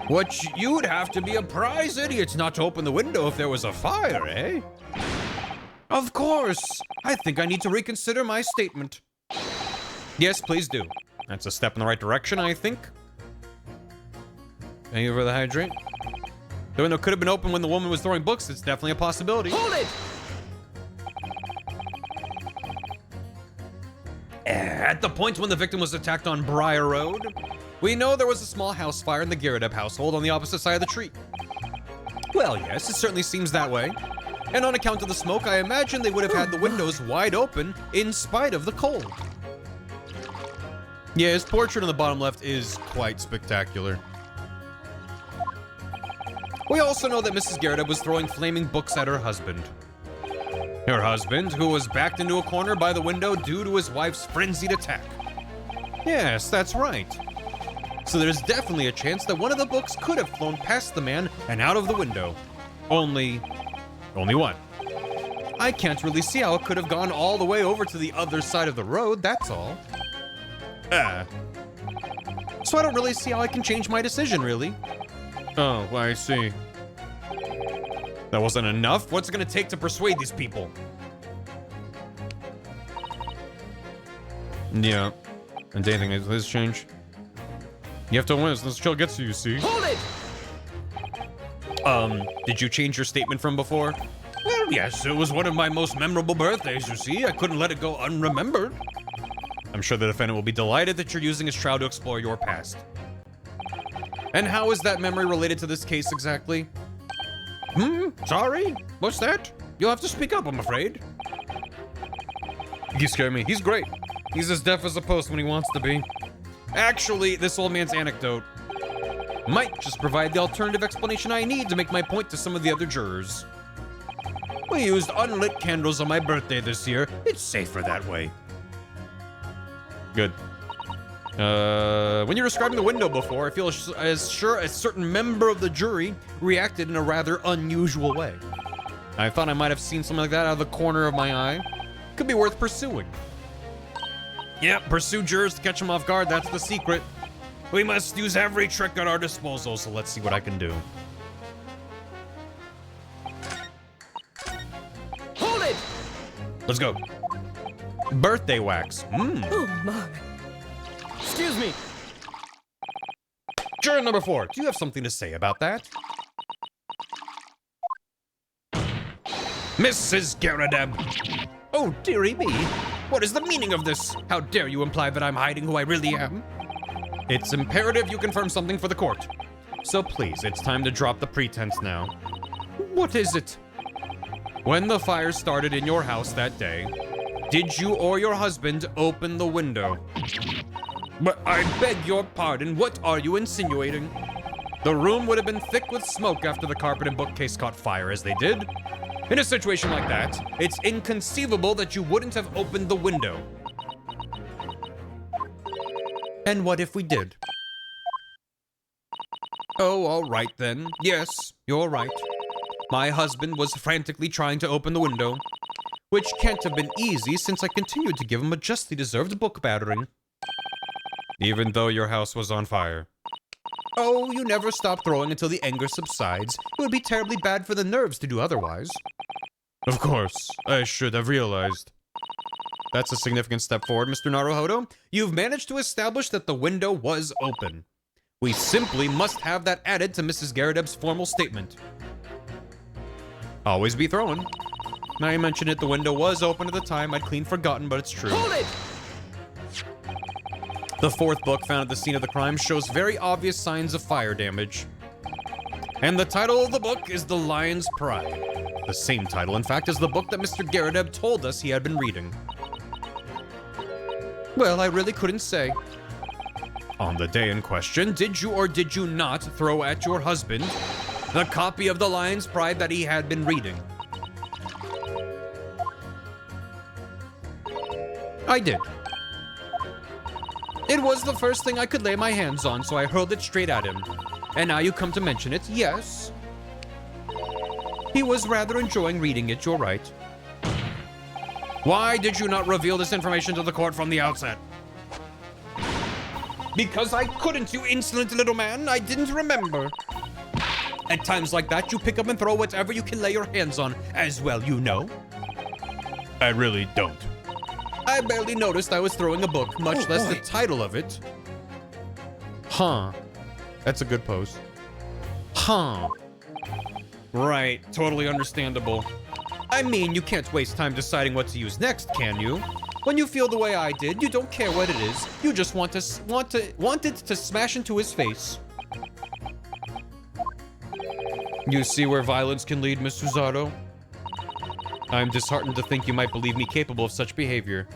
what you'd have to be a prize idiot not to open the window if there was a fire, eh? Of course. I think I need to reconsider my statement. Yes, please do. That's a step in the right direction, I think. Thank you for the hydrate. The window could have been open when the woman was throwing books. It's definitely a possibility. Hold it! At the point when the victim was attacked on Briar Road, we know there was a small house fire in the Garadeb household on the opposite side of the tree. Well, yes, it certainly seems that way. And on account of the smoke, I imagine they would have had the windows wide open in spite of the cold. Yeah, his portrait on the bottom left is quite spectacular. We also know that Mrs. Garadeb was throwing flaming books at her husband. Her husband, who was backed into a corner by the window due to his wife's frenzied attack. Yes, that's right. So there's definitely a chance that one of the books could have flown past the man and out of the window. Only one. I can't really see how it could have gone all the way over to the other side of the road, that's all. So I don't really see how I can change my decision, really. Oh, I see. That wasn't enough? What's it gonna take to persuade these people? Yeah. And anything has changed? You have to win this chill gets you, see? Hold it! Did you change your statement from before? Well, yes, it was one of my most memorable birthdays, you see. I couldn't let it go unremembered. I'm sure the defendant will be delighted that you're using his trial to explore your past. And how is that memory related to this case exactly? Sorry? What's that? You'll have to speak up, I'm afraid. You scare me. He's great. He's as deaf as a post when he wants to be. Actually, this old man's anecdote might just provide the alternative explanation I need to make my point to some of the other jurors. We used unlit candles on my birthday this year. It's safer that way. Good. When you were describing the window before, I feel as sure a certain member of the jury reacted in a rather unusual way. I thought I might have seen something like that out of the corner of my eye. Could be worth pursuing. Yep, pursue jurors to catch them off guard, that's the secret. We must use every trick at our disposal, so let's see what I can do. Hold it! Let's go. Birthday wax. Oh my. Excuse me. Juror Juror number 4, do you have something to say about that? Mrs. Garrideb. Oh, dearie me. What is the meaning of this? How dare you imply that I'm hiding who I really am? It's imperative you confirm something for the court. So please, it's time to drop the pretense now. What is it? When the fire started in your house that day, did you or your husband open the window? But I beg your pardon, what are you insinuating? The room would have been thick with smoke after the carpet and bookcase caught fire as they did. In a situation like that, it's inconceivable that you wouldn't have opened the window. And what if we did? Oh, all right then. Yes, you're right. My husband was frantically trying to open the window, which can't have been easy since I continued to give him a justly deserved book battering. Even though your house was on fire. Oh, you never stop throwing until the anger subsides. It would be terribly bad for the nerves to do otherwise. Of course, I should have realized. That's a significant step forward, Mr. Naruhodo. You've managed to establish that the window was open. We simply must have that added to Mrs. Garrideb's formal statement. Always be throwing. Now you mention it, the window was open at the time. I'd clean forgotten, but it's true. Hold it! The 4th book found at the scene of the crime shows very obvious signs of fire damage. And the title of the book is The Lion's Pride. The same title, in fact, as the book that Mr. Garrideb told us he had been reading. Well, I really couldn't say. On the day in question, did you or did you not throw at your husband the copy of The Lion's Pride that he had been reading? I did. It was the first thing I could lay my hands on, so I hurled it straight at him. And now you come to mention it, yes. He was rather enjoying reading it, you're right. Why did you not reveal this information to the court from the outset? Because I couldn't, you insolent little man. I didn't remember. At times like that, you pick up and throw whatever you can lay your hands on, as well you know. I really don't. I barely noticed I was throwing a book, much less the title of it. Huh. That's a good pose. Huh. Right, totally understandable. I mean, you can't waste time deciding what to use next, can you? When you feel the way I did, you don't care what it is. You just want it to smash into his face. You see where violence can lead, Miss Susato? I'm disheartened to think you might believe me capable of such behavior.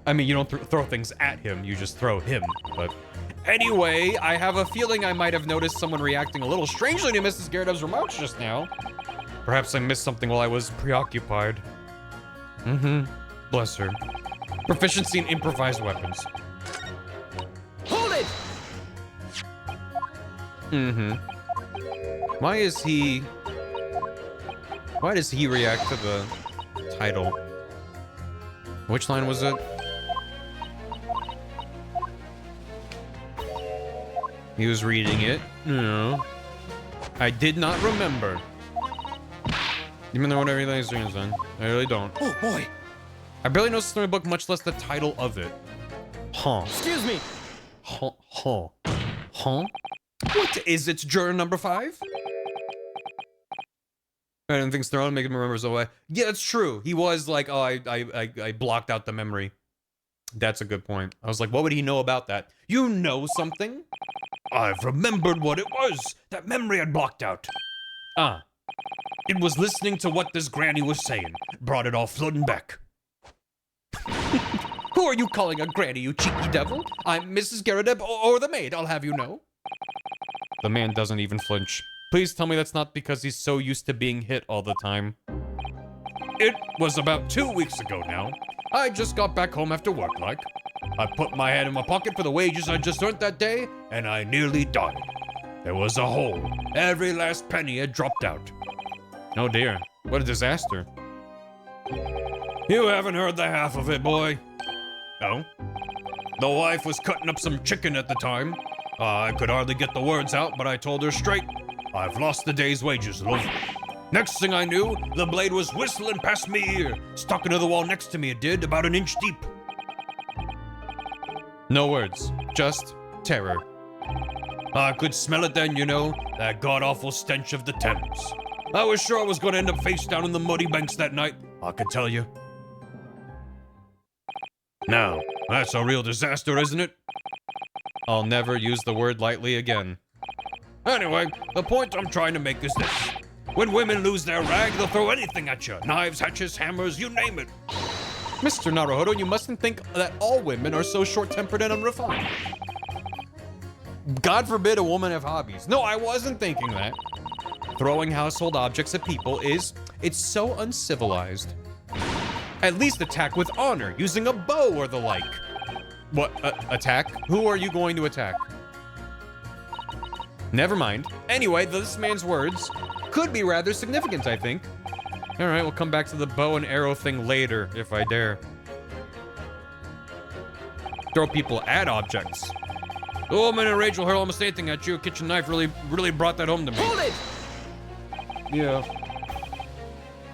I mean, you don't throw things at him, you just throw him, but... Anyway, I have a feeling I might have noticed someone reacting a little strangely to Mrs. Garrideb's remarks just now. Perhaps I missed something while I was preoccupied. Bless her. Proficiency in improvised weapons. Hold it! Why does he react to the title? Which line was it? He was reading it. No. I did not remember. Even though whatever everything's doing is done. I really don't. Oh boy. I barely know the story book, much less the title of it. Huh. Excuse me. Huh. What is it, juror number 5? I didn't think thrown, make him remember so way. Yeah, that's true. He was like, oh, I blocked out the memory. That's a good point. I was like, what would he know about that? You know something? I've remembered what it was. That memory I'd blocked out. Ah. It was listening to what this granny was saying. Brought it all floating back. Who are you calling a granny, you cheeky devil? I'm Mrs. Garrideb or the maid, I'll have you know. The man doesn't even flinch. Please tell me that's not because he's so used to being hit all the time. It was about 2 weeks ago now. I just got back home after work, like. I put my hand in my pocket for the wages I just earned that day, and I nearly died. There was a hole. Every last penny had dropped out. Oh dear, what a disaster. You haven't heard the half of it, boy. No? The wife was cutting up some chicken at the time. I could hardly get the words out, but I told her straight, I've lost the day's wages, love. Next thing I knew, the blade was whistling past me ear. Stuck into the wall next to me, it did, about an inch deep. No words, just terror. I could smell it then, you know, that god-awful stench of the Thames. I was sure I was going to end up face down in the muddy banks that night, I can tell you. Now, that's a real disaster, isn't it? I'll never use the word lightly again. Anyway, the point I'm trying to make is this. When women lose their rag, they'll throw anything at you. Knives, hatchets, hammers, you name it. Mr. Naruhodo, you mustn't think that all women are so short-tempered and unrefined. God forbid a woman have hobbies. No, I wasn't thinking that. Throwing household objects at people it's so uncivilized. At least attack with honor, using a bow or the like. What, attack? Who are you going to attack? Never mind. Anyway, this man's words could be rather significant, I think. All right, we'll come back to the bow and arrow thing later, if I dare. Throw people at objects. The woman in rage will hurl almost anything at you. A kitchen knife really brought that home to me. Hold it! Yeah.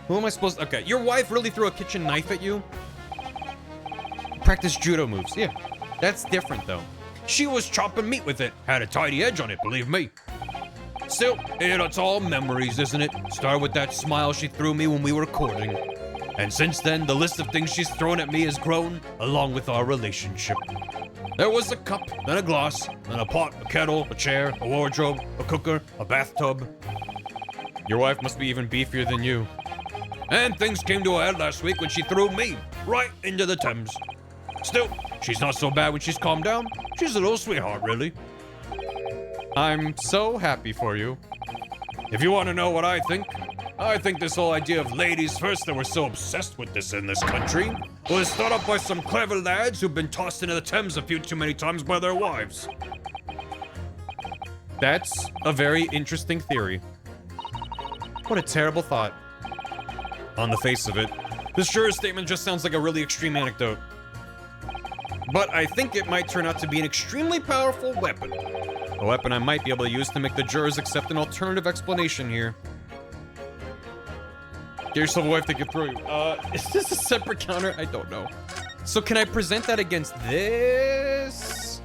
Who am I supposed to... Okay, your wife really threw a kitchen knife at you? Practice judo moves. Yeah, that's different, though. She was chopping meat with it. Had a tidy edge on it, believe me. Still, it's all memories, isn't it? Started with that smile she threw me when we were courting. And since then, the list of things she's thrown at me has grown, along with our relationship. There was a cup, then a glass, then a pot, a kettle, a chair, a wardrobe, a cooker, a bathtub. Your wife must be even beefier than you. And things came to a head last week when she threw me right into the Thames. Still, she's not so bad when she's calmed down. She's a little sweetheart, really. I'm so happy for you. If you want to know what I think this whole idea of ladies first that we're so obsessed with this in this country was thought up by some clever lads who've been tossed into the Thames a few too many times by their wives. That's a very interesting theory. What a terrible thought. On the face of it, this juror's statement just sounds like a really extreme anecdote. But I think it might turn out to be an extremely powerful weapon. A weapon I might be able to use to make the jurors accept an alternative explanation here. Get yourself a wife that can throw you. Is this a separate counter? I don't know. So can I present that against this?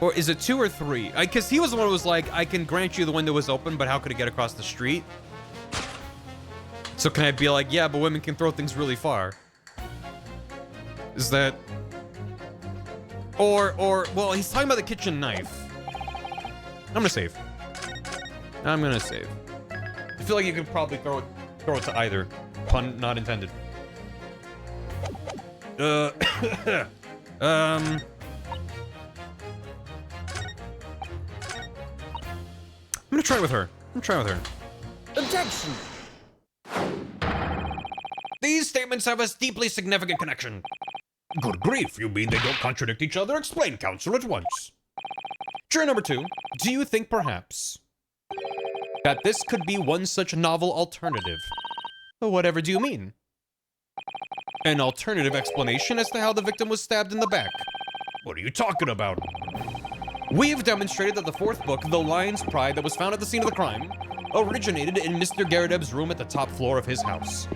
Or is it 2 or 3? Because he was the one who was like, I can grant you the window is open, but how could it get across the street? So can I be like, yeah, but women can throw things really far? Is that... Or, well, he's talking about the kitchen knife. I'm gonna save. I'm gonna save. I feel like you could probably throw it to either. Pun not intended. I'm gonna try with her. Objection! These statements have a deeply significant connection. Good grief, you mean they don't contradict each other? Explain, counsel, at once. Juror number 2, do you think perhaps that this could be one such novel alternative? Whatever do you mean? An alternative explanation as to how the victim was stabbed in the back. What are you talking about? We've demonstrated that the 4th book, The Lion's Pride, that was found at the scene of the crime, originated in Mr. Garrideb's room at the top floor of his house.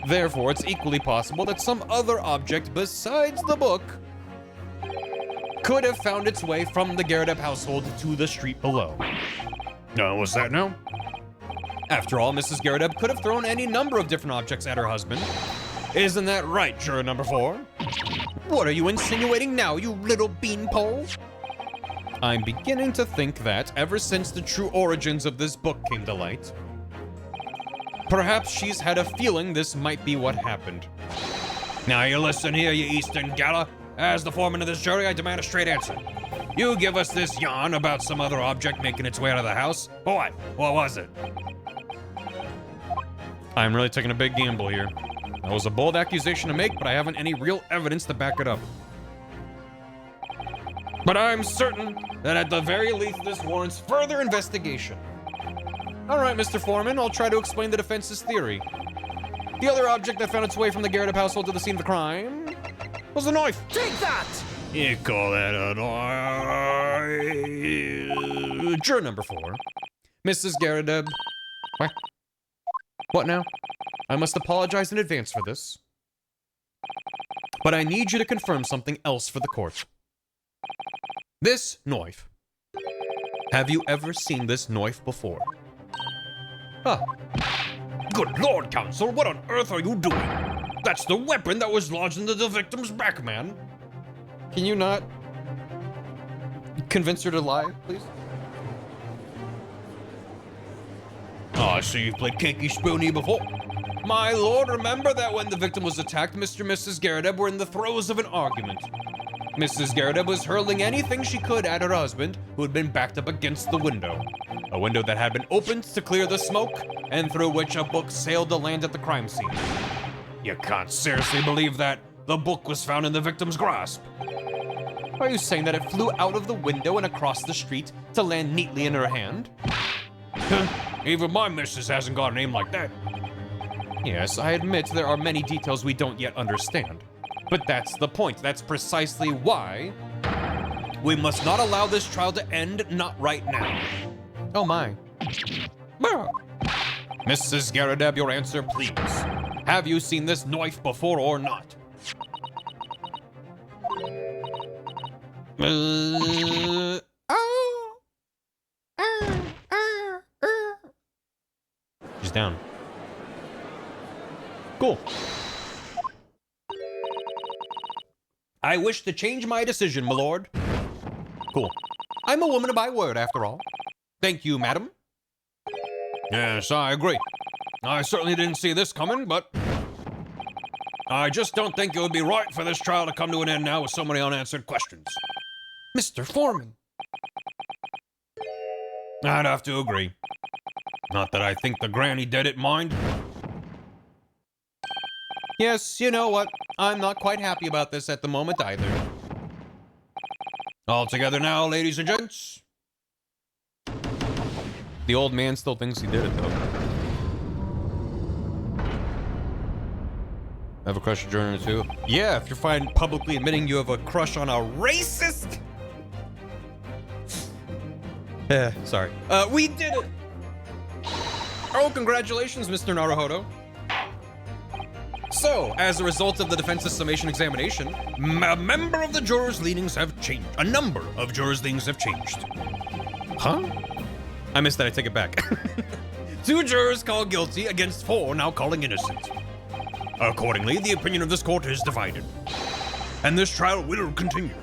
Therefore, it's equally possible that some other object besides the book could have found its way from the Garrideb household to the street below. What's that now? After all, Mrs. Garrideb could have thrown any number of different objects at her husband. Isn't that right, juror number 4? What are you insinuating now, you little beanpole? I'm beginning to think that, ever since the true origins of this book came to light, perhaps she's had a feeling this might be what happened. Now you listen here, you Eastern Gala. As the foreman of this jury, I demand a straight answer. You give us this yarn about some other object making its way out of the house. What? What was it? I'm really taking a big gamble here. That was a bold accusation to make, but I haven't any real evidence to back it up. But I'm certain that at the very least this warrants further investigation. All right, Mr. Foreman, I'll try to explain the defense's theory. The other object that found its way from the Garrideb household to the scene of the crime was a knife. Take that! You call that a knife? Juror number 4. Mrs. Garrideb. What now? I must apologize in advance for this. But I need you to confirm something else for the court. This knife. Have you ever seen this knife before? Huh. Good Lord, Counsel, what on earth are you doing? That's the weapon that was lodged into the victim's back, man. Can you not convince her to lie, please? Oh, I see you've played Kinky Spoony before. My lord, remember that when the victim was attacked, Mr. and Mrs. Garrett were in the throes of an argument. Mrs. Garrett was hurling anything she could at her husband, who had been backed up against the window. A window that had been opened to clear the smoke, and through which a book sailed to land at the crime scene. You can't seriously believe that the book was found in the victim's grasp. Are you saying that it flew out of the window and across the street to land neatly in her hand? Even my missus hasn't got a name like that. Yes, I admit there are many details we don't yet understand. But that's the point. That's precisely why We must not allow this trial to end, not right now. Oh my. Mrs. Garrett, your answer, please. Have you seen this knife before or not? She's down. Cool. I wish to change my decision, my lord. Cool. I'm a woman of my word, after all. Thank you, madam. Yes, I agree. I certainly didn't see this coming, but I just don't think it would be right for this trial to come to an end now with so many unanswered questions. Mr. Foreman. I'd have to agree. Not that I think the granny did it mind. Yes, you know what? I'm not quite happy about this at the moment either. All together now, ladies and gents. The old man still thinks he did it, though. Have a crush on Jordan too? Yeah, if you're fine publicly admitting you have a crush on a racist. Sorry. We did it! Oh, congratulations, Mr. Naruhodo. So, as a result of the defense's summation examination, A member of the jurors' leanings have changed. A number of jurors' leanings have changed. huh? I missed that, I take it back. 2 jurors called guilty against 4 now calling innocent. Accordingly, the opinion of this court is divided. And this trial will continue.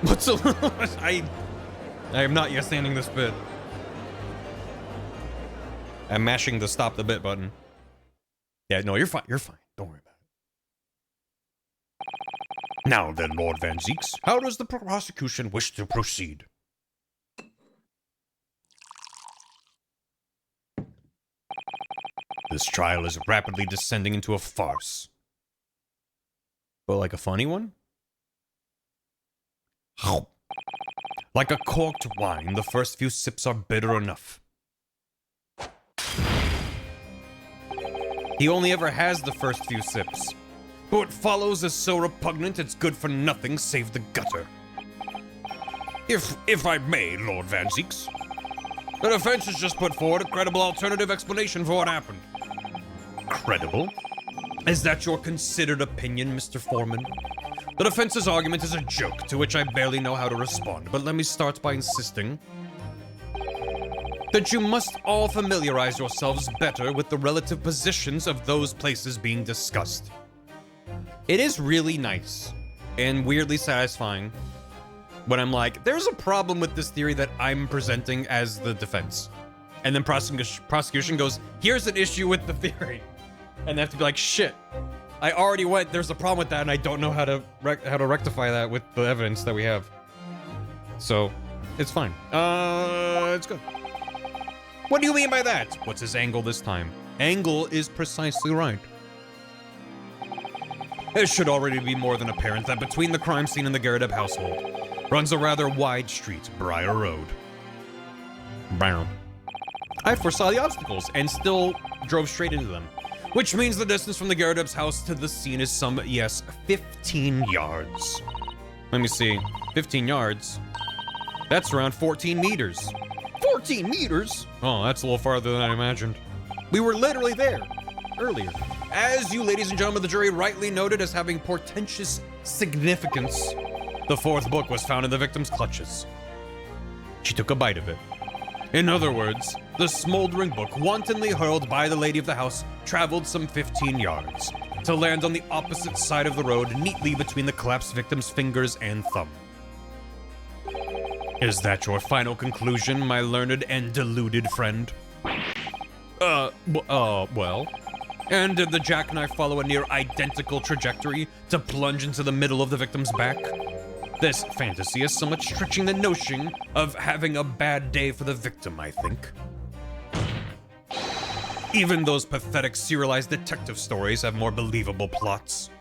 What's a I am not yet standing this bit. I'm mashing the stop the bit button. Yeah, no, you're fine. You're fine. Don't worry about it. Now then, Lord Van Zeeks, how does the prosecution wish to proceed? This trial is rapidly descending into a farce. But like a funny one? Like a corked wine, the first few sips are bitter enough. He only ever has the first few sips. But what follows is so repugnant it's good for nothing save the gutter. If I may, Lord Van Zeeks, the defense has just put forward a credible alternative explanation for what happened. Credible? Is that your considered opinion, Mr. Foreman? The defense's argument is a joke to which I barely know how to respond, but let me start by insisting that you must all familiarize yourselves better with the relative positions of those places being discussed. It is really nice and weirdly satisfying when I'm like, there's a problem with this theory that I'm presenting as the defense. And then prosecution goes, here's an issue with the theory. And they have to be like, shit, I already went, there's a problem with that, and I don't know how to rectify that with the evidence that we have. So, it's fine. It's good. What do you mean by that? What's his angle this time? Angle is precisely right. It should already be more than apparent that between the crime scene and the Garrett household runs a rather wide street, Briar Road. Brown. I foresaw the obstacles and still drove straight into them. Which means the distance from the Garrett's house to the scene is some, yes, 15 yards. Let me see. 15 yards. That's around 14 meters. 14 meters? Oh, that's a little farther than I imagined. We were literally there earlier. as you ladies and gentlemen of the jury rightly noted as having portentous significance, the fourth book was found in the victim's clutches. She took a bite of it. In other words, the smoldering book wantonly hurled by the lady of the house traveled some 15 yards to land on the opposite side of the road, neatly between the collapsed victim's fingers and thumb. Is that your final conclusion, my learned and deluded friend? Well. And did the jackknife follow a near identical trajectory to plunge into the middle of the victim's back? This fantasy is somewhat stretching the notion of having a bad day for the victim, I think. Even those pathetic serialized detective stories have more believable plots.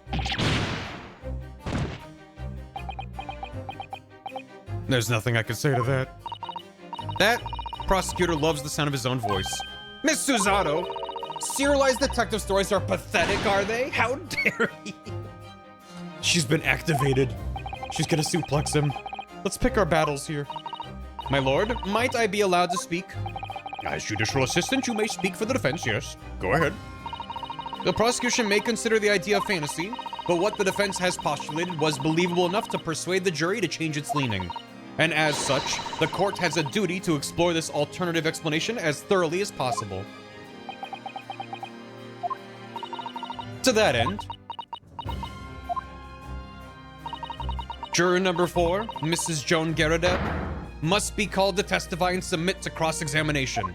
There's nothing I can say to that. That prosecutor loves the sound of his own voice. Miss Susato, serialized detective stories are pathetic, are they? How dare he? She's been activated. She's gonna suplex him. Let's pick our battles here. My lord, might I be allowed to speak? As judicial assistant, you may speak for the defense, yes. Go ahead. The prosecution may consider the idea of fantasy, but what the defense has postulated was believable enough to persuade the jury to change its leaning. And as such, the court has a duty to explore this alternative explanation as thoroughly as possible. To that end, juror number 4, Mrs. Joan Garadeb, must be called to testify and submit to cross-examination.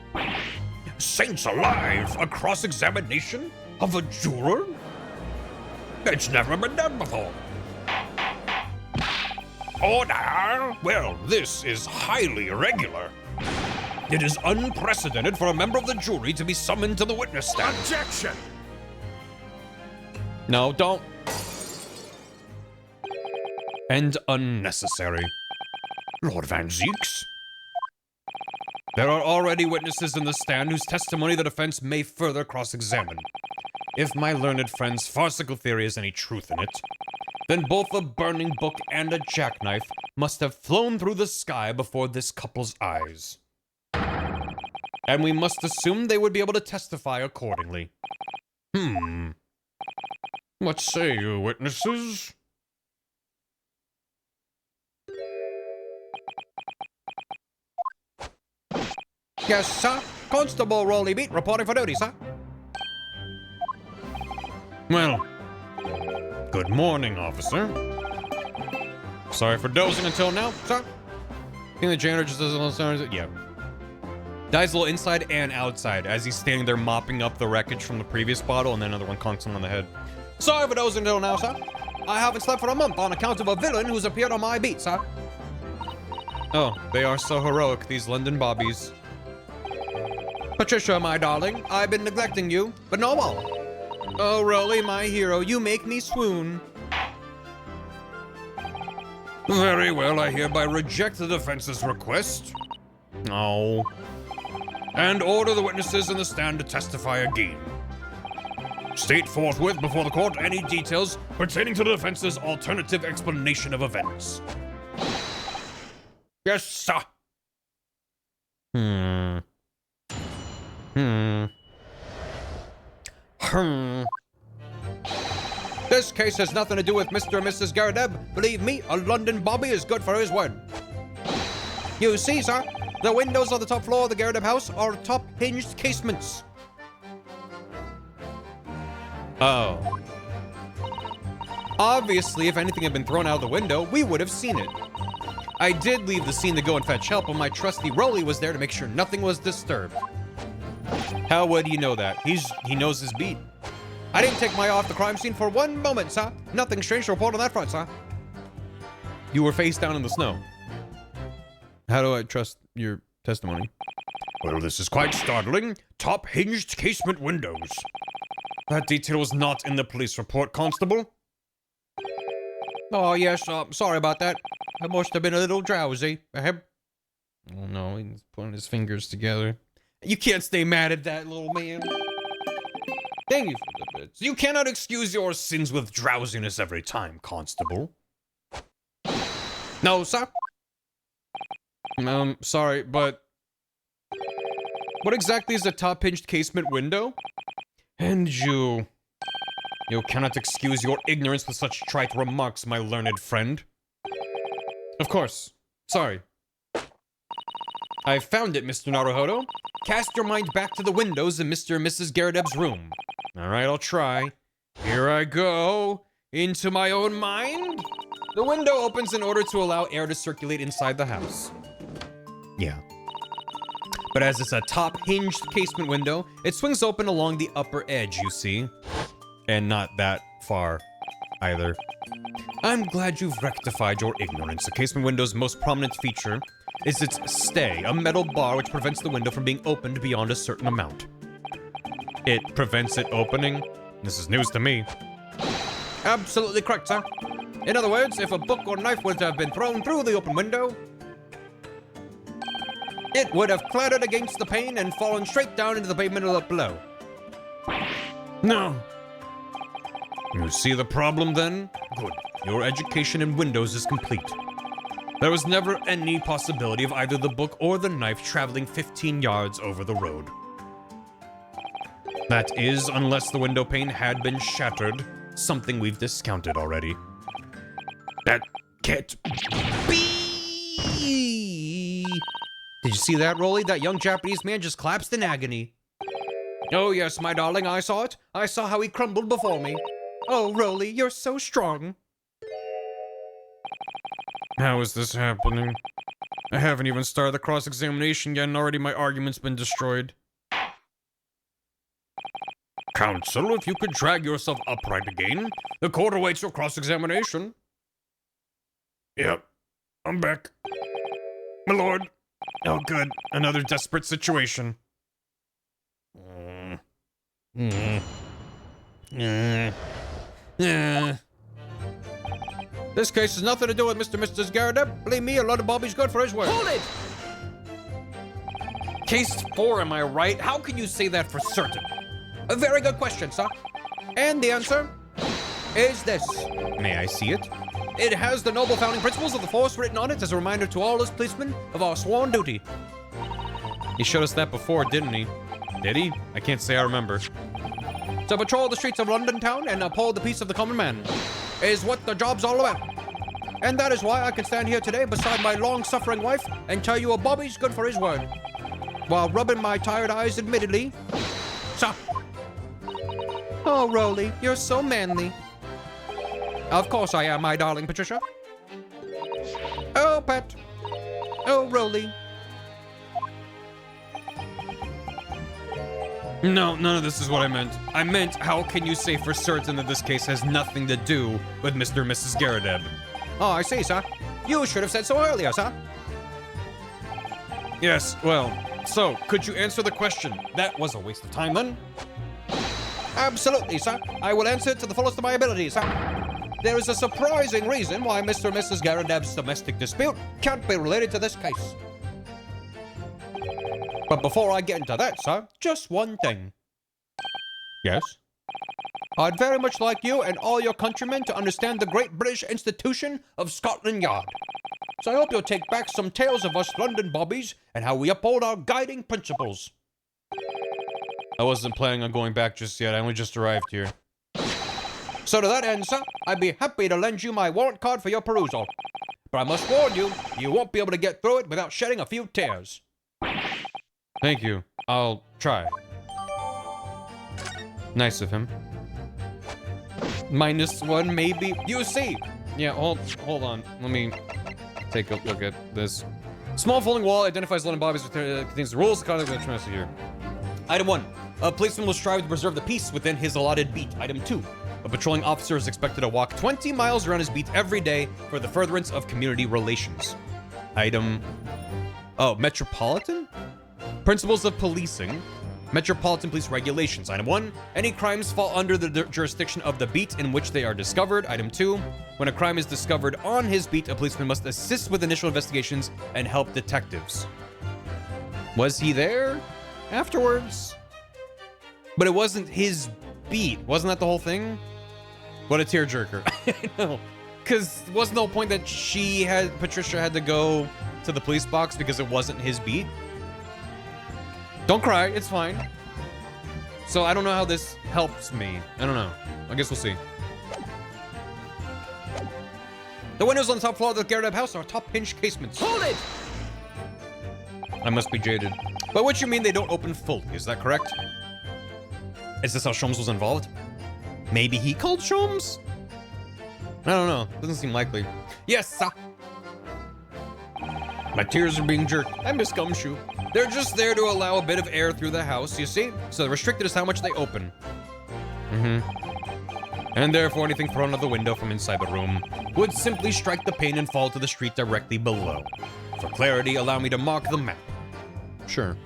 Saints alive! A cross-examination of a juror? It's never been done before. Order! Well, this is highly irregular. It is unprecedented for a member of the jury to be summoned to the witness stand. Objection! No, don't. And unnecessary. Lord Van Zeeks? There are already witnesses in the stand whose testimony the defense may further cross-examine. If my learned friend's farcical theory has any truth in it, then both a burning book and a jackknife must have flown through the sky before this couple's eyes. And we must assume they would be able to testify accordingly. What say you, witnesses? Yes, sir. Constable Rolly Beat reporting for duty, sir. Well, good morning, officer. Sorry for dozing until now, sir. I think the janitor just doesn't listen. Yeah. Dies a little inside and outside as he's standing there mopping up the wreckage from the previous bottle, and then another one conks him on the head. Sorry for dozing until now, sir. I haven't slept for a month on account of a villain who's appeared on my beat, sir. Oh, they are so heroic, these London bobbies. Patricia, my darling, I've been neglecting you, but no more. Oh, Rolly, my hero, you make me swoon. Very well, I hereby reject the defense's request. Oh. And order the witnesses in the stand to testify again. State forthwith before the court any details pertaining to the defense's alternative explanation of events. Yes, sir. This case has nothing to do with Mr. and Mrs. Garadeb. Believe me, a London bobby is good for his word. You see, sir, the windows on the top floor of the Garadeb house are top hinged casements. Oh. Obviously, if anything had been thrown out of the window, we would have seen it. I did leave the scene to go and fetch help, but my trusty Rolly was there to make sure nothing was disturbed. How would he know that? He knows his beat. I didn't take my eye off the crime scene for one moment, sir. Nothing strange to report on that front, sir. You were face down in the snow. How do I trust your testimony? Well, this is quite startling. Top hinged casement windows. That detail was not in the police report, Constable. Oh, yes, sorry about that. I must have been a little drowsy. Oh, no, he's putting his fingers together. You can't stay mad at that, little man. Thank you for the bits. You cannot excuse your sins with drowsiness every time, Constable. No, sir. Sorry, but... what exactly is a top-hinged casement window? And you... You cannot excuse your ignorance with such trite remarks, my learned friend. Of course. Sorry. I found it, Mr. Naruhodo. Cast your mind back to the windows in Mr. and Mrs. Garrideb's room. Alright, I'll try. Here I go. Into my own mind. The window opens in order to allow air to circulate inside the house. Yeah. But as it's a top hinged casement window, it swings open along the upper edge, you see. And not that far either. I'm glad you've rectified your ignorance. The casement window's most prominent feature is its stay, a metal bar which prevents the window from being opened beyond a certain amount. It prevents it opening? This is news to me. Absolutely correct, sir. In other words, if a book or knife would have been thrown through the open window, it would have clattered against the pane and fallen straight down into the pavement below. No. You see the problem then? Good. Your education in windows is complete. There was never any possibility of either the book or the knife traveling 15 yards over the road. That is, unless the window pane had been shattered, something we've discounted already. That can't be! Did you see that, Rolly? That young Japanese man just collapsed in agony. Oh yes, my darling, I saw it. I saw how he crumbled before me. Oh, Rolly, you're so strong. How is this happening? I haven't even started the cross-examination yet and already my argument's been destroyed. Counsel, if you could drag yourself upright again, the court awaits your cross-examination. Yep, I'm back. My lord. Oh, good. Another desperate situation. This case has nothing to do with Mr. and Mrs. Garrideb. Believe me, a lot of Bobby's good for his word. Hold it! Case 4, am I right? How can you say that for certain? A very good question, sir. And the answer is this. May I see it? It has the noble founding principles of the force written on it as a reminder to all us policemen of our sworn duty. He showed us that before, didn't he? Did he? I can't say I remember. To patrol the streets of London town and uphold the peace of the common man is what the job's all about. And that is why I can stand here today beside my long-suffering wife and tell you a Bobby's good for his word. While rubbing my tired eyes admittedly. So. Oh, Rolly, you're so manly. Of course I am, my darling Patricia. Oh, Pat. Oh, Rolly. No, none of this is what I meant. I meant, how can you say for certain that this case has nothing to do with Mr. and Mrs. Garrideb? Oh, I see, sir. You should have said so earlier, sir. Yes, well, so, could you answer the question? That was a waste of time, then. Absolutely, sir. I will answer it to the fullest of my abilities, sir. There is a surprising reason why Mr. and Mrs. Garrideb's domestic dispute can't be related to this case. But before I get into that, sir, just one thing. Yes? I'd very much like you and all your countrymen to understand the great British institution of Scotland Yard. So I hope you'll take back some tales of us London Bobbies and how we uphold our guiding principles. I wasn't planning on going back just yet. I only just arrived here. So to that end, sir, I'd be happy to lend you my warrant card for your perusal. But I must warn you, you won't be able to get through it without shedding a few tears. Thank you. I'll try. Nice of him. -1, maybe. You see! Yeah, hold on. Let me take a look at this. Small folding wall identifies London Bobbies, contains the rules of conduct of the here. Item 1. A policeman will strive to preserve the peace within his allotted beat. Item 2. A patrolling officer is expected to walk 20 miles around his beat every day for the furtherance of community relations. Item... Oh, Metropolitan? Principles of policing. Metropolitan Police Regulations. Item 1. Any crimes fall under the jurisdiction of the beat in which they are discovered. Item 2. When a crime is discovered on his beat, a policeman must assist with initial investigations and help detectives. Was he there afterwards? But it wasn't his beat. Wasn't that the whole thing? What a tearjerker. I know. Because wasn't the whole point that Patricia had to go to the police box because it wasn't his beat? Don't cry, it's fine. So I don't know how this helps me. I don't know. I guess we'll see. The windows on the top floor of the Garrett house are top hinge casements. Hold it! I must be jaded. By which you mean they don't open fully, is that correct? Is this how Sholmes was involved? Maybe he called Sholmes? I don't know. Doesn't seem likely. Yes, sir. My tears are being jerked. I miss Gumshoe. They're just there to allow a bit of air through the house, you see? So the restricted is how much they open. And therefore anything thrown out the window from inside the room would simply strike the pane and fall to the street directly below. For clarity, allow me to mark the map. Sure.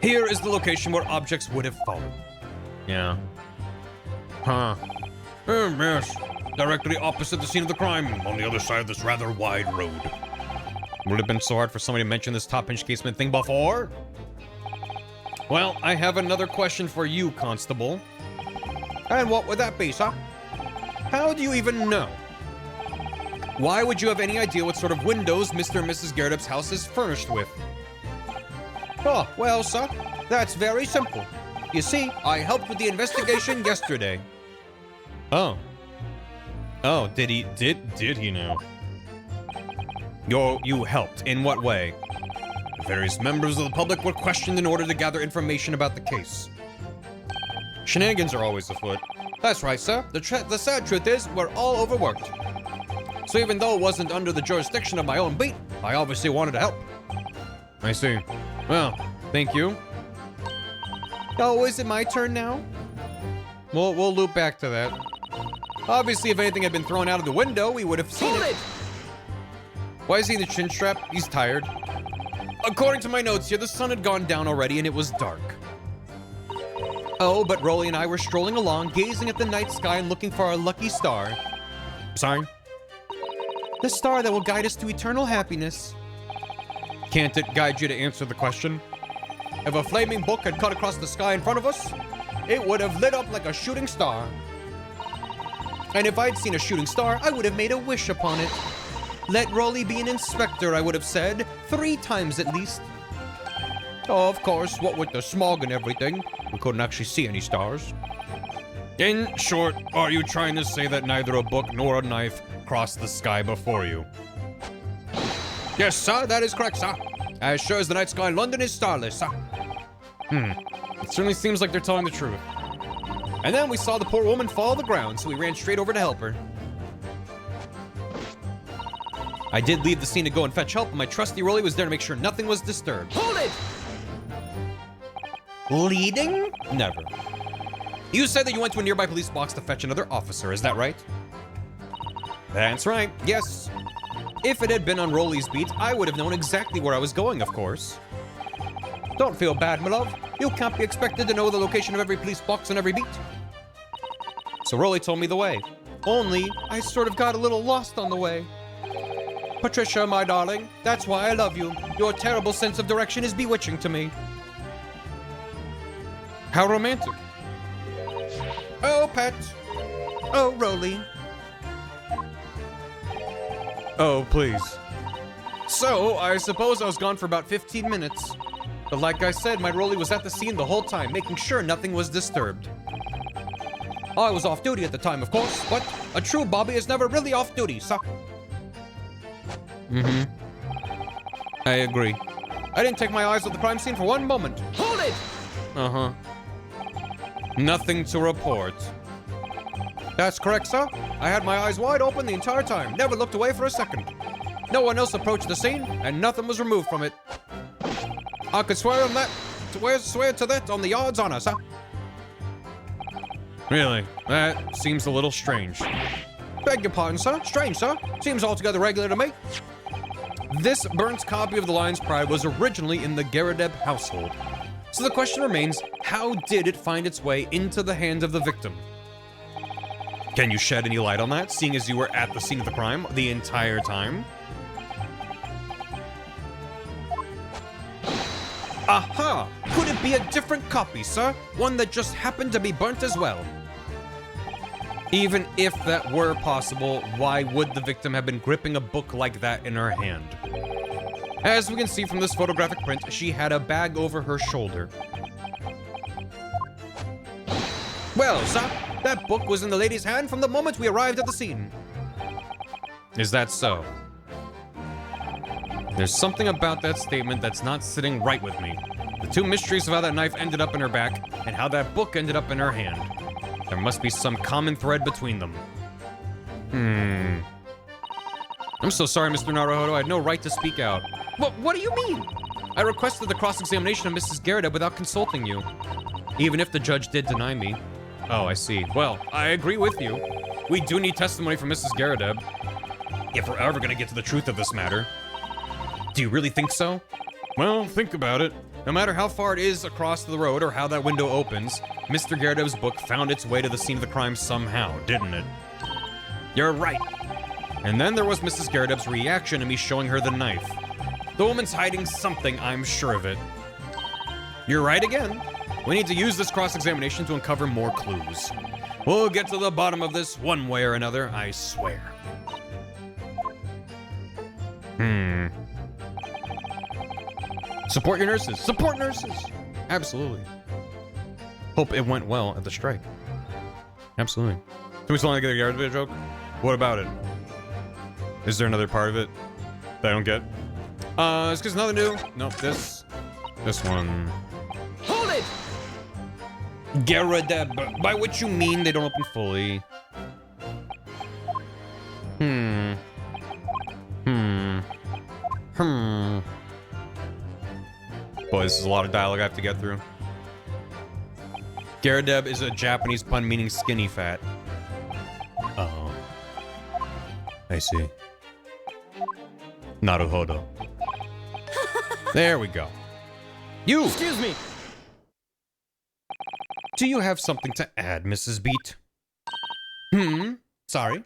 Here is the location where objects would have fallen. Yeah. Huh. Yes. Directly opposite the scene of the crime, on the other side of this rather wide road. Would it have been so hard for somebody to mention this top hinge casement thing before? Well, I have another question for you, Constable. And what would that be, sir? How do you even know? Why would you have any idea what sort of windows Mr. and Mrs. Garrett's house is furnished with? Oh, well, sir, that's very simple. You see, I helped with the investigation yesterday. Oh. Oh, did he know? You helped. In what way? Various members of the public were questioned in order to gather information about the case. Shenanigans are always afoot. That's right, sir. The sad truth is, we're all overworked. So even though it wasn't under the jurisdiction of my own beat, I obviously wanted to help. I see. Well, thank you. Oh, is it my turn now? We'll loop back to that. Obviously, if anything had been thrown out of the window, we would have seen it. Why is he in the chin strap? He's tired. According to my notes here, the sun had gone down already and it was dark. Oh, but Rolly and I were strolling along, gazing at the night sky and looking for our lucky star. Sorry? The star that will guide us to eternal happiness. Can't it guide you to answer the question? If a flaming book had cut across the sky in front of us, it would have lit up like a shooting star. And if I'd seen a shooting star, I would have made a wish upon it. Let Rolly be an inspector, I would have said, 3 times at least. Oh, of course, what with the smog and everything, we couldn't actually see any stars. In short, are you trying to say that neither a book nor a knife crossed the sky before you? Yes, sir, that is correct, sir. As sure as the night sky in London is starless, sir. It certainly seems like they're telling the truth. And then we saw the poor woman fall to the ground, so we ran straight over to help her. I did leave the scene to go and fetch help, and my trusty Rolly was there to make sure nothing was disturbed. Hold it! Leading? Never. You said that you went to a nearby police box to fetch another officer, is that right? That's right, yes. If it had been on Rolly's beat, I would have known exactly where I was going, of course. Don't feel bad, my love. You can't be expected to know the location of every police box on every beat. So Rolly told me the way. Only, I sort of got a little lost on the way. Patricia, my darling, that's why I love you. Your terrible sense of direction is bewitching to me. How romantic. Oh, pet. Oh, Rolly. Oh, please. So, I suppose I was gone for about 15 minutes. But like I said, my Rolly was at the scene the whole time, making sure nothing was disturbed. I was off duty at the time, of course, but a true Bobby is never really off duty, sir. I agree. I didn't take my eyes off the crime scene for one moment. Hold it! Nothing to report. That's correct, sir. I had my eyes wide open the entire time, never looked away for a second. No one else approached the scene, and nothing was removed from it. I could swear on that, swear to that on the odds honor, sir. Really? That seems a little strange. Beg your pardon, sir. Strange, sir. Seems altogether regular to me. This burnt copy of The Lion's Pride was originally in the Garrideb household. So the question remains, how did it find its way into the hand of the victim? Can you shed any light on that, seeing as you were at the scene of the crime the entire time? Aha! Could it be a different copy, sir? One that just happened to be burnt as well? Even if that were possible, why would the victim have been gripping a book like that in her hand? As we can see from this photographic print, she had a bag over her shoulder. Well, sir, that book was in the lady's hand from the moment we arrived at the scene. Is that so? There's something about that statement that's not sitting right with me. The two mysteries of how that knife ended up in her back and how that book ended up in her hand. There must be some common thread between them. I'm so sorry, Mr. Naruhodo. I had no right to speak out. What do you mean? I requested the cross-examination of Mrs. Garrett without consulting you. Even if the judge did deny me. Oh, I see. Well, I agree with you. We do need testimony from Mrs. Garrett, if we're ever gonna get to the truth of this matter. Do you really think so? Well, think about it. No matter how far it is across the road or how that window opens, Mr. Garrett's book found its way to the scene of the crime somehow, didn't it? You're right. And then there was Mrs. Garrett's reaction to me showing her the knife. The woman's hiding something, I'm sure of it. You're right again. We need to use this cross-examination to uncover more clues. We'll get to the bottom of this one way or another, I swear. Support your nurses. Support nurses. Absolutely. Hope it went well at the strike. Absolutely. Do we still want to get a Garrett joke? What about it? Is there another part of it that I don't get? It's because nothing new. Nope, this one. Hold it! Garrett, by which you mean they don't open fully. Boy, this is a lot of dialogue I have to get through. Garradeb is a Japanese pun meaning skinny fat. Oh. I see. Naruhodo. There we go. You! Excuse me! Do you have something to add, Mrs. Beat? Sorry?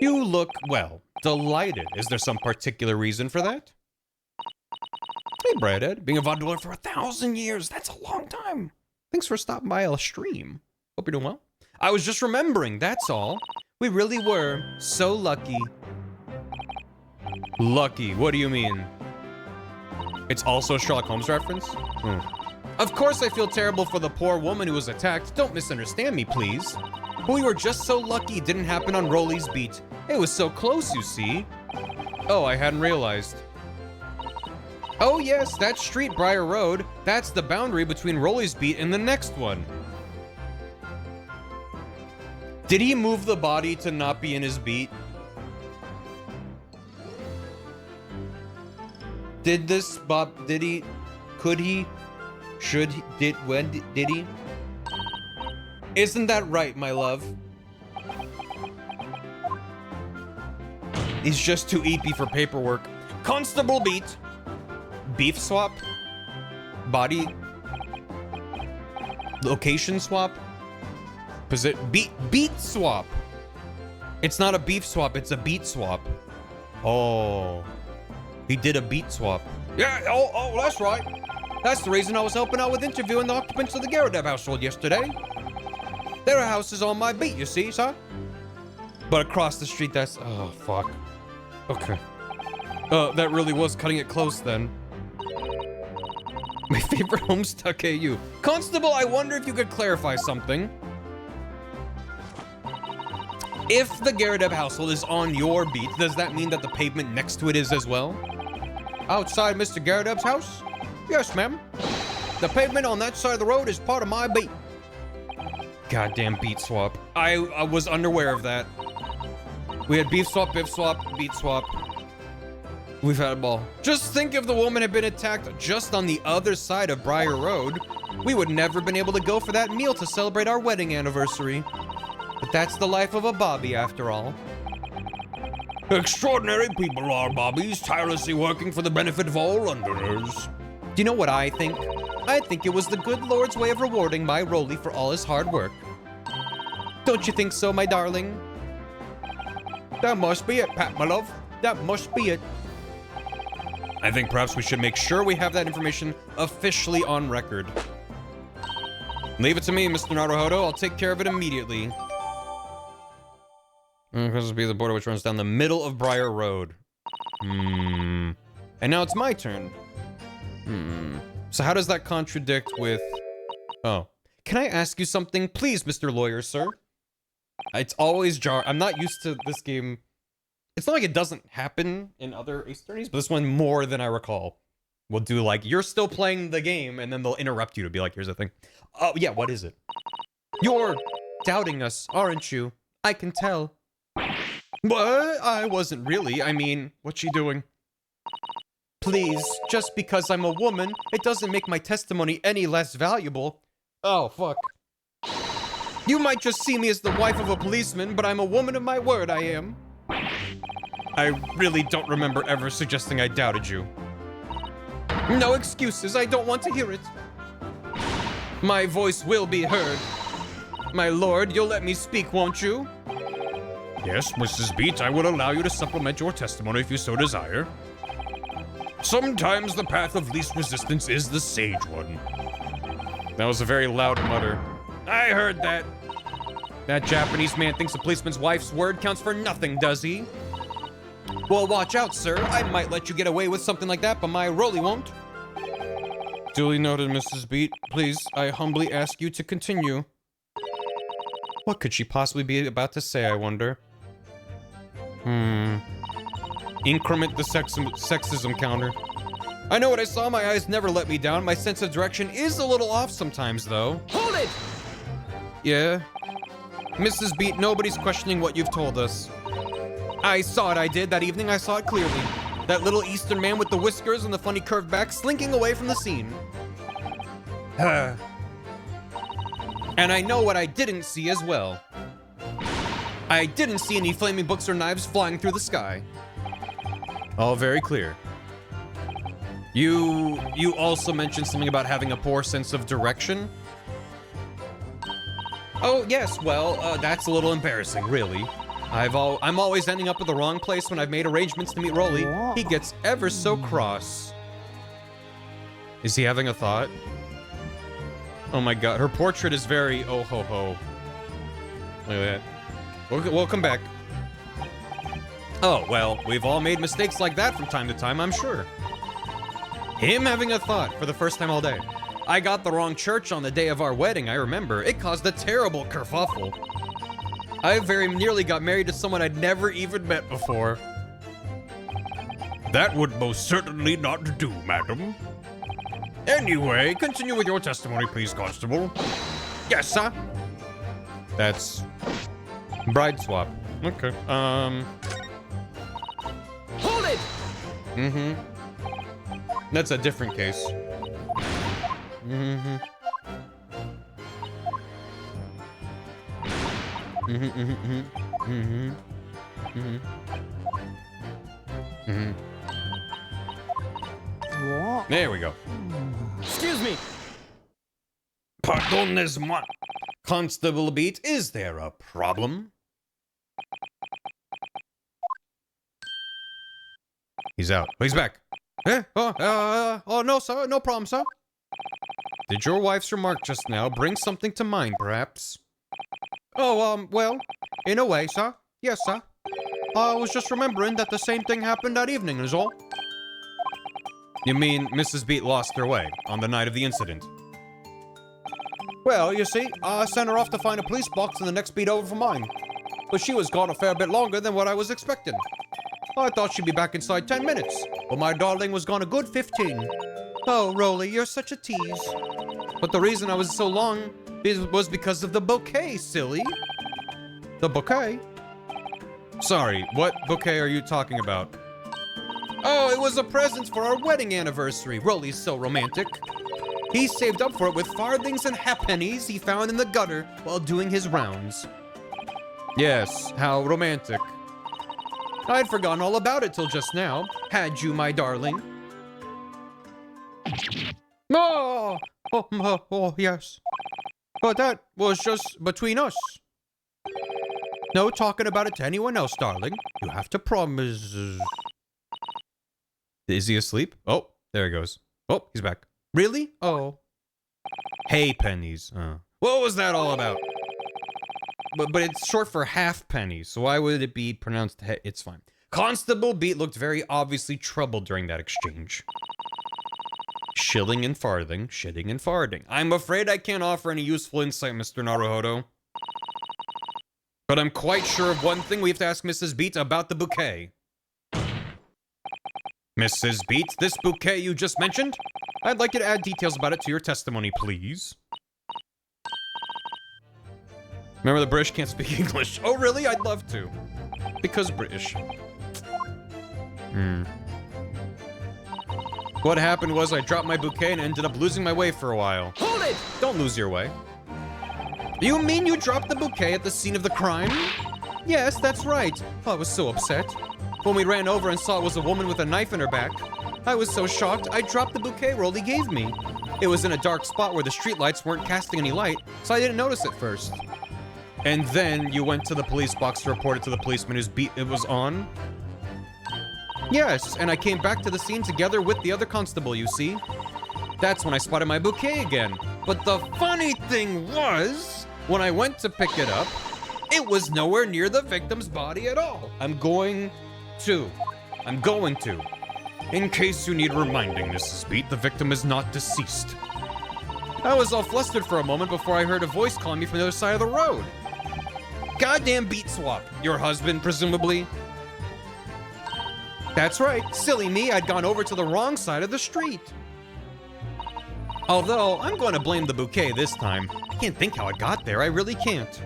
You look, well, delighted. Is there some particular reason for that? Hey, Bradhead. Being a vaudealer for 1,000 years, that's a long time. Thanks for stopping by our stream. Hope you're doing well. I was just remembering, that's all. We really were so lucky. Lucky, what do you mean? It's also a Sherlock Holmes reference? Of course I feel terrible for the poor woman who was attacked. Don't misunderstand me, please. But we were just so lucky it didn't happen on Rolly's beat. It was so close, you see. Oh, I hadn't realized. Oh yes, that street, Briar Road, that's the boundary between Rolly's beat and the next one. Did he move the body to not be in his beat? Did this, Bob, did he, could he, should he, did he? Isn't that right, my love? He's just too eepy for paperwork. Constable beat. Beef swap. Body. Location swap. Beat swap. It's not a beef swap, it's a beat swap. Oh. He did a beat swap. Yeah, oh, that's right. That's the reason I was helping out with interviewing the occupants of the Garradeb household yesterday. Their house is on my beat, you see, sir? But across the street, that's... Oh, fuck. Okay. That really was cutting it close, then. My favorite Homestuck AU. Constable, I wonder if you could clarify something. If the Garradeb household is on your beat, does that mean that the pavement next to it is as well? Outside Mr. Garradeb's house? Yes, ma'am. The pavement on that side of the road is part of my beat. Goddamn beat swap. I was unaware of that. We had beef swap, beat swap. We've had them all. Just think if the woman had been attacked just on the other side of Briar Road, we would never been able to go for that meal to celebrate our wedding anniversary. But that's the life of a Bobby, after all. Extraordinary people are Bobbies, tirelessly working for the benefit of all Londoners. Do you know what I think? I think it was the good Lord's way of rewarding my Rolly for all his hard work. Don't you think so, my darling? That must be it, Pat, my love. That must be it. I think perhaps we should make sure we have that information officially on record. Leave it to me, Mr. Naruhodo. I'll take care of it immediately. This will be the border which runs down the middle of Briar Road. And now it's my turn. So how does that contradict with... Oh. Can I ask you something? Please, Mr. Lawyer, sir. It's always I'm not used to this game. It's not like it doesn't happen in other Ace Attorneys, but this one more than I recall. We'll do like, you're still playing the game, and then they'll interrupt you to be like, here's the thing. Oh, yeah, what is it? You're doubting us, aren't you? I can tell. What? I wasn't really. I mean, what's she doing? Please, just because I'm a woman, it doesn't make my testimony any less valuable. Oh, fuck. You might just see me as the wife of a policeman, but I'm a woman of my word, I am. I really don't remember ever suggesting I doubted you. No excuses, I don't want to hear it. My voice will be heard. My lord, you'll let me speak, won't you? Yes, Mrs. Beat, I will allow you to supplement your testimony if you so desire. Sometimes the path of least resistance is the sage one. That was a very loud mutter. I heard that. That Japanese man thinks a policeman's wife's word counts for nothing, does he? Well, watch out, sir. I might let you get away with something like that, but my Rolly won't. Duly noted, Mrs. Beat. Please, I humbly ask you to continue. What could she possibly be about to say, I wonder? Increment the sexism counter. I know what I saw. My eyes never let me down. My sense of direction is a little off sometimes, though. Hold it! Yeah. Mrs. Beat, nobody's questioning what you've told us. I saw it, I did. That evening, I saw it clearly. That little Eastern man with the whiskers and the funny curved back slinking away from the scene. And I know what I didn't see as well. I didn't see any flaming books or knives flying through the sky. All very clear. You also mentioned something about having a poor sense of direction? Oh, yes, well, that's a little embarrassing, really. I'm always ending up at the wrong place when I've made arrangements to meet Rolly. He gets ever so cross. Is he having a thought? Oh my god, her portrait is very oh ho ho. Look at that. We'll come back. Oh, well, we've all made mistakes like that from time to time, I'm sure. Him having a thought for the first time all day. I got the wrong church on the day of our wedding, I remember. It caused a terrible kerfuffle. I very nearly got married to someone I'd never even met before. That would most certainly not do, madam. Anyway, continue with your testimony, please, Constable. Yes, sir. That's bride swap. Okay. Hold it! That's a different case. There we go. Excuse me. Pardonnez-moi. Constable Beat, is there a problem? He's out. Oh, he's back. Eh? Oh, no, sir. No problem, sir. Did your wife's remark just now bring something to mind, perhaps? Oh, well, in a way, sir. Yes, sir. I was just remembering that the same thing happened that evening, is all. You mean Mrs. Beat lost her way on the night of the incident? Well, you see, I sent her off to find a police box in the next beat over from mine. But she was gone a fair bit longer than what I was expecting. I thought she'd be back inside 10 minutes, but my darling was gone a good 15. Oh, Rolly, you're such a tease. But the reason I was so long was because of the bouquet, silly. The bouquet? Sorry, what bouquet are you talking about? Oh, it was a present for our wedding anniversary. Rolly's so romantic. He saved up for it with farthings and halfpennies he found in the gutter while doing his rounds. Yes, how romantic. I'd forgotten all about it till just now. Had you, my darling? Oh, yes. But that was just between us. No talking about it to anyone else, darling. You have to promise. Is he asleep? Oh, there he goes. Oh, he's back. Really? Oh. Hey, pennies. What was that all about? But it's short for half pennies, so why would it be pronounced he? It's fine. Constable Beat looked very obviously troubled during that exchange. Shilling and farthing, shitting and farting. I'm afraid I can't offer any useful insight, Mr. Naruhodo. But I'm quite sure of one thing. We have to ask Mrs. Beat about the bouquet. Mrs. Beat, this bouquet you just mentioned? I'd like you to add details about it to your testimony, please. Remember, the British can't speak English. Oh, really? I'd love to. Because British. What happened was I dropped my bouquet and ended up losing my way for a while. Hold it! Don't lose your way. You mean you dropped the bouquet at the scene of the crime? Yes, that's right. I was so upset. When we ran over and saw it was a woman with a knife in her back, I was so shocked I dropped the bouquet roll he gave me. It was in a dark spot where the streetlights weren't casting any light, so I didn't notice it first. And then you went to the police box to report it to the policeman whose beat it was on? Yes, and I came back to the scene together with the other constable, you see. That's when I spotted my bouquet again. But the funny thing was, when I went to pick it up, it was nowhere near the victim's body at all. I'm going to. In case you need reminding, Mrs. Beat, the victim is not deceased. I was all flustered for a moment before I heard a voice calling me from the other side of the road. Goddamn beat swap. Your husband, presumably? That's right. Silly me, I'd gone over to the wrong side of the street. Although, I'm going to blame the bouquet this time. I can't think how it got there. I really can't.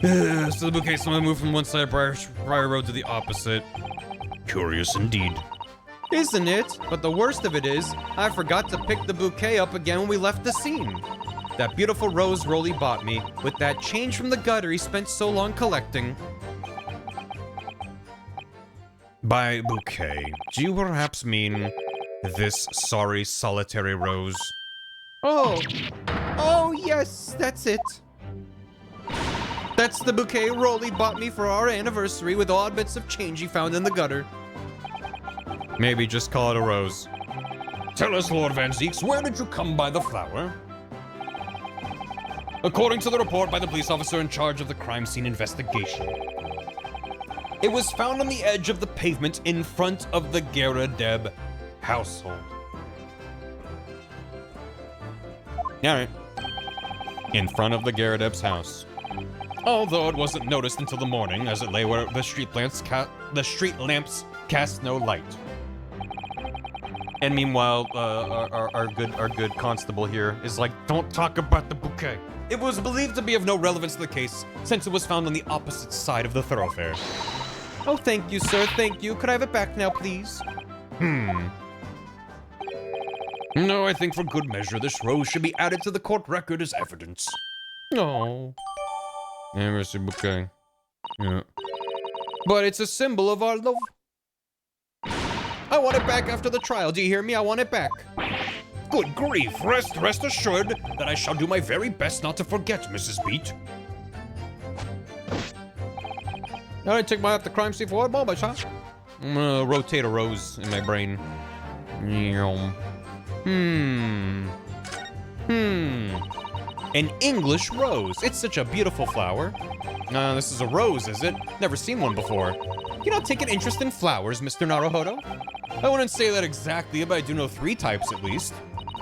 So the bouquet somehow moved from one side of Briar Road to the opposite. Curious indeed. Isn't it? But the worst of it is, I forgot to pick the bouquet up again when we left the scene. That beautiful rose Rolly bought me, with that change from the gutter he spent so long collecting. By bouquet, do you perhaps mean this sorry solitary rose? Oh yes, that's it. That's the bouquet Rolly bought me for our anniversary with odd bits of change he found in the gutter. Maybe just call it a rose. Tell us, Lord Van Zeeks, where did you come by the flower? According to the report by the police officer in charge of the crime scene investigation, it was found on the edge of the pavement in front of the Geradeb household. Alright. In front of the Geradeb's house. Although it wasn't noticed until the morning, as it lay where the street lamps cast no light. And meanwhile, our good constable here is like, don't talk about the bouquet. It was believed to be of no relevance to the case, since it was found on the opposite side of the thoroughfare. Oh, thank you, sir, thank you. Could I have it back now, please? No, I think for good measure, this rose should be added to the court record as evidence. Oh. Anniversary bouquet. Yeah. But it's a symbol of our love. I want it back after the trial. Do you hear me? I want it back. Good grief. Rest assured that I shall do my very best not to forget, Mrs. Beat. All right, take my off the crime scene for what moment, huh? I'm gonna rotate a rose in my brain. An English rose. It's such a beautiful flower. This is a rose, is it? Never seen one before. You don't take an interest in flowers, Mr. Naruhodo? I wouldn't say that exactly, but I do know 3 types at least.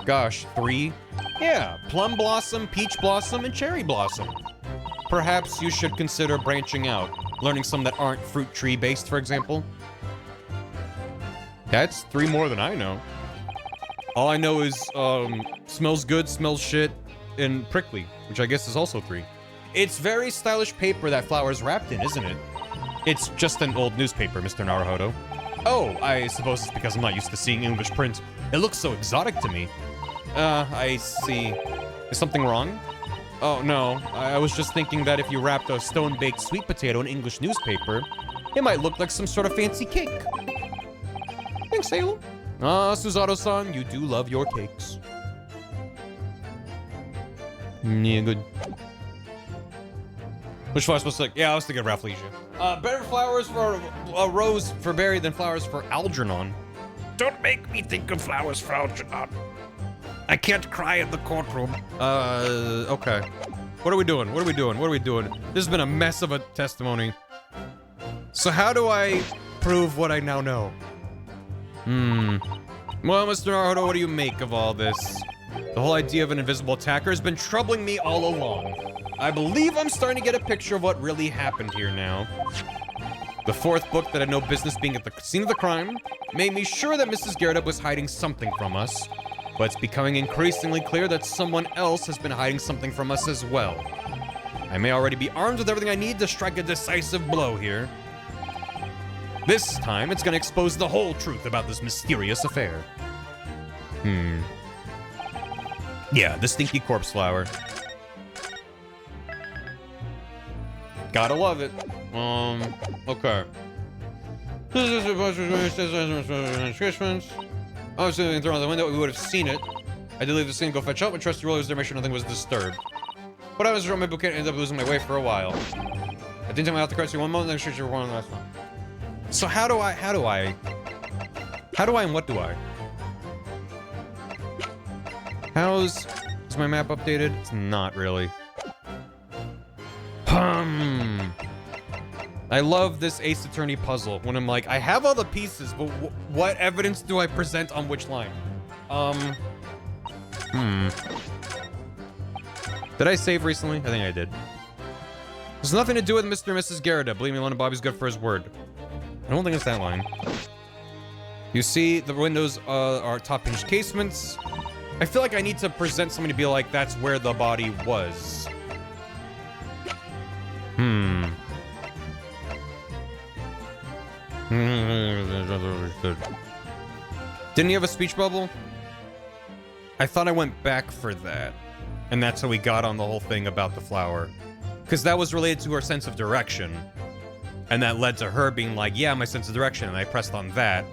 Gosh, 3? Yeah, plum blossom, peach blossom, and cherry blossom. Perhaps you should consider branching out, learning some that aren't fruit tree based, for example. That's 3 more than I know. All I know is, smells good, smells shit, and prickly, which I guess is also 3. It's very stylish paper that flower's wrapped in, isn't it? It's just an old newspaper, Mr. Naruhodo. Oh, I suppose it's because I'm not used to seeing English print. It looks so exotic to me. I see. Is something wrong? Oh, no. I was just thinking that if you wrapped a stone-baked sweet potato in English newspaper, it might look like some sort of fancy cake. Thanks, Salem. Suzato-san, you do love your cakes. Yeah, good. Which flower supposed to look? Yeah, I was thinking Rafflesia. Better flowers for a rose for Barry than flowers for Algernon. Don't make me think of flowers for Algernon. I can't cry in the courtroom. Okay. What are we doing? What are we doing? What are we doing? This has been a mess of a testimony. So how do I prove what I now know? Well, Mr. Naruto, what do you make of all this? The whole idea of an invisible attacker has been troubling me all along. I believe I'm starting to get a picture of what really happened here now. The fourth book that had no business being at the scene of the crime made me sure that Mrs. Garrett was hiding something from us, but it's becoming increasingly clear that someone else has been hiding something from us as well. I may already be armed with everything I need to strike a decisive blow here. This time, it's gonna expose the whole truth about this mysterious affair. Yeah, the stinky corpse flower. Gotta love it. Okay. Obviously, thrown out the window, we would have seen it. I did leave the scene, go fetch help, and trust the rollers there, make sure nothing was disturbed. But I was around my bouquet and ended up losing my way for a while. I didn't take my out the currency one moment, then shoot you one on the last one. So how do I, and what do I? Is my map updated? It's not really. I love this Ace Attorney puzzle when I'm like, I have all the pieces, but what evidence do I present on which line? Did I save recently? I think I did. There's nothing to do with Mr. and Mrs. Garrett. Believe me, London Bobby's good for his word. I don't think it's that line. You see, the windows are top hinged casements. I feel like I need to present something to be like, that's where the body was. Didn't he have a speech bubble? I thought I went back for that. And that's how we got on the whole thing about the flower. Because that was related to her sense of direction. And that led to her being like, yeah, my sense of direction. And I pressed on that.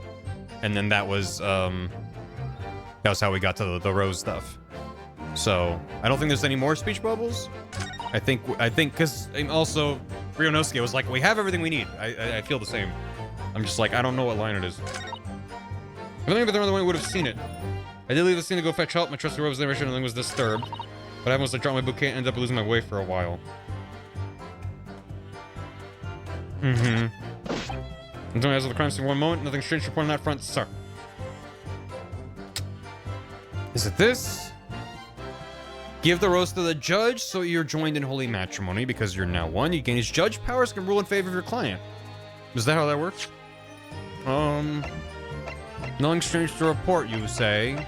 And then that was how we got to the rose stuff. So, I don't think there's any more speech bubbles. I think, because also, Ryunosuke was like, we have everything we need. I feel the same. I'm just like, I don't know what line it is. If I think about the other one, I would have seen it. I did leave the scene to go fetch help. My trusty rose there, nothing was disturbed. But I almost dropped my bouquet and ended up losing my way for a while. Until as of the crime scene one moment, nothing strange to report on that front, sir. Is it this? Give the rose to the judge so you're joined in holy matrimony because you're now one. You gain his judge powers, can rule in favor of your client. Is that how that works? Nothing strange to report, you say?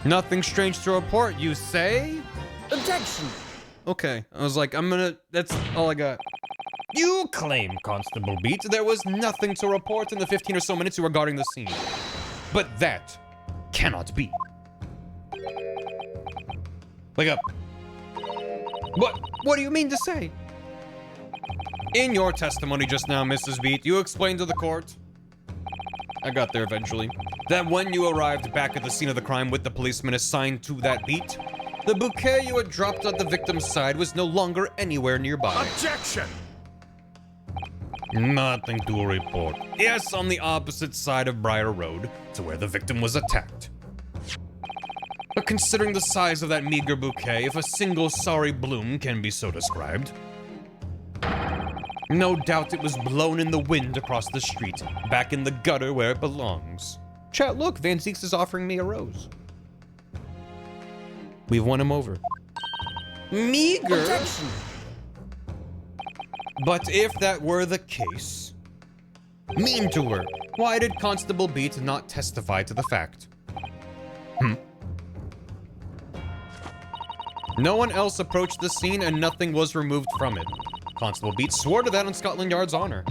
Nothing strange to report, you say? Objection! Okay, I was like, that's all I got. You claim, Constable Beat, there was nothing to report in the 15 or so minutes you were guarding the scene. But that cannot be. Wake up. What do you mean to say? In your testimony just now, Mrs. Beat, you explained to the court, I got there eventually, that when you arrived back at the scene of the crime with the policeman assigned to that beat, the bouquet you had dropped at the victim's side was no longer anywhere nearby. Objection! Nothing to report. Yes, on the opposite side of Briar Road, to where the victim was attacked. But considering the size of that meager bouquet, if a single sorry bloom can be so described, no doubt it was blown in the wind across the street, back in the gutter where it belongs. Chat, look, Van Zeeks is offering me a rose. We've won him over. Meager? Objection! But if that were the case, mean to her, why did Constable Beat not testify to the fact? No one else approached the scene and nothing was removed from it. Constable Beat swore to that on Scotland Yard's honor.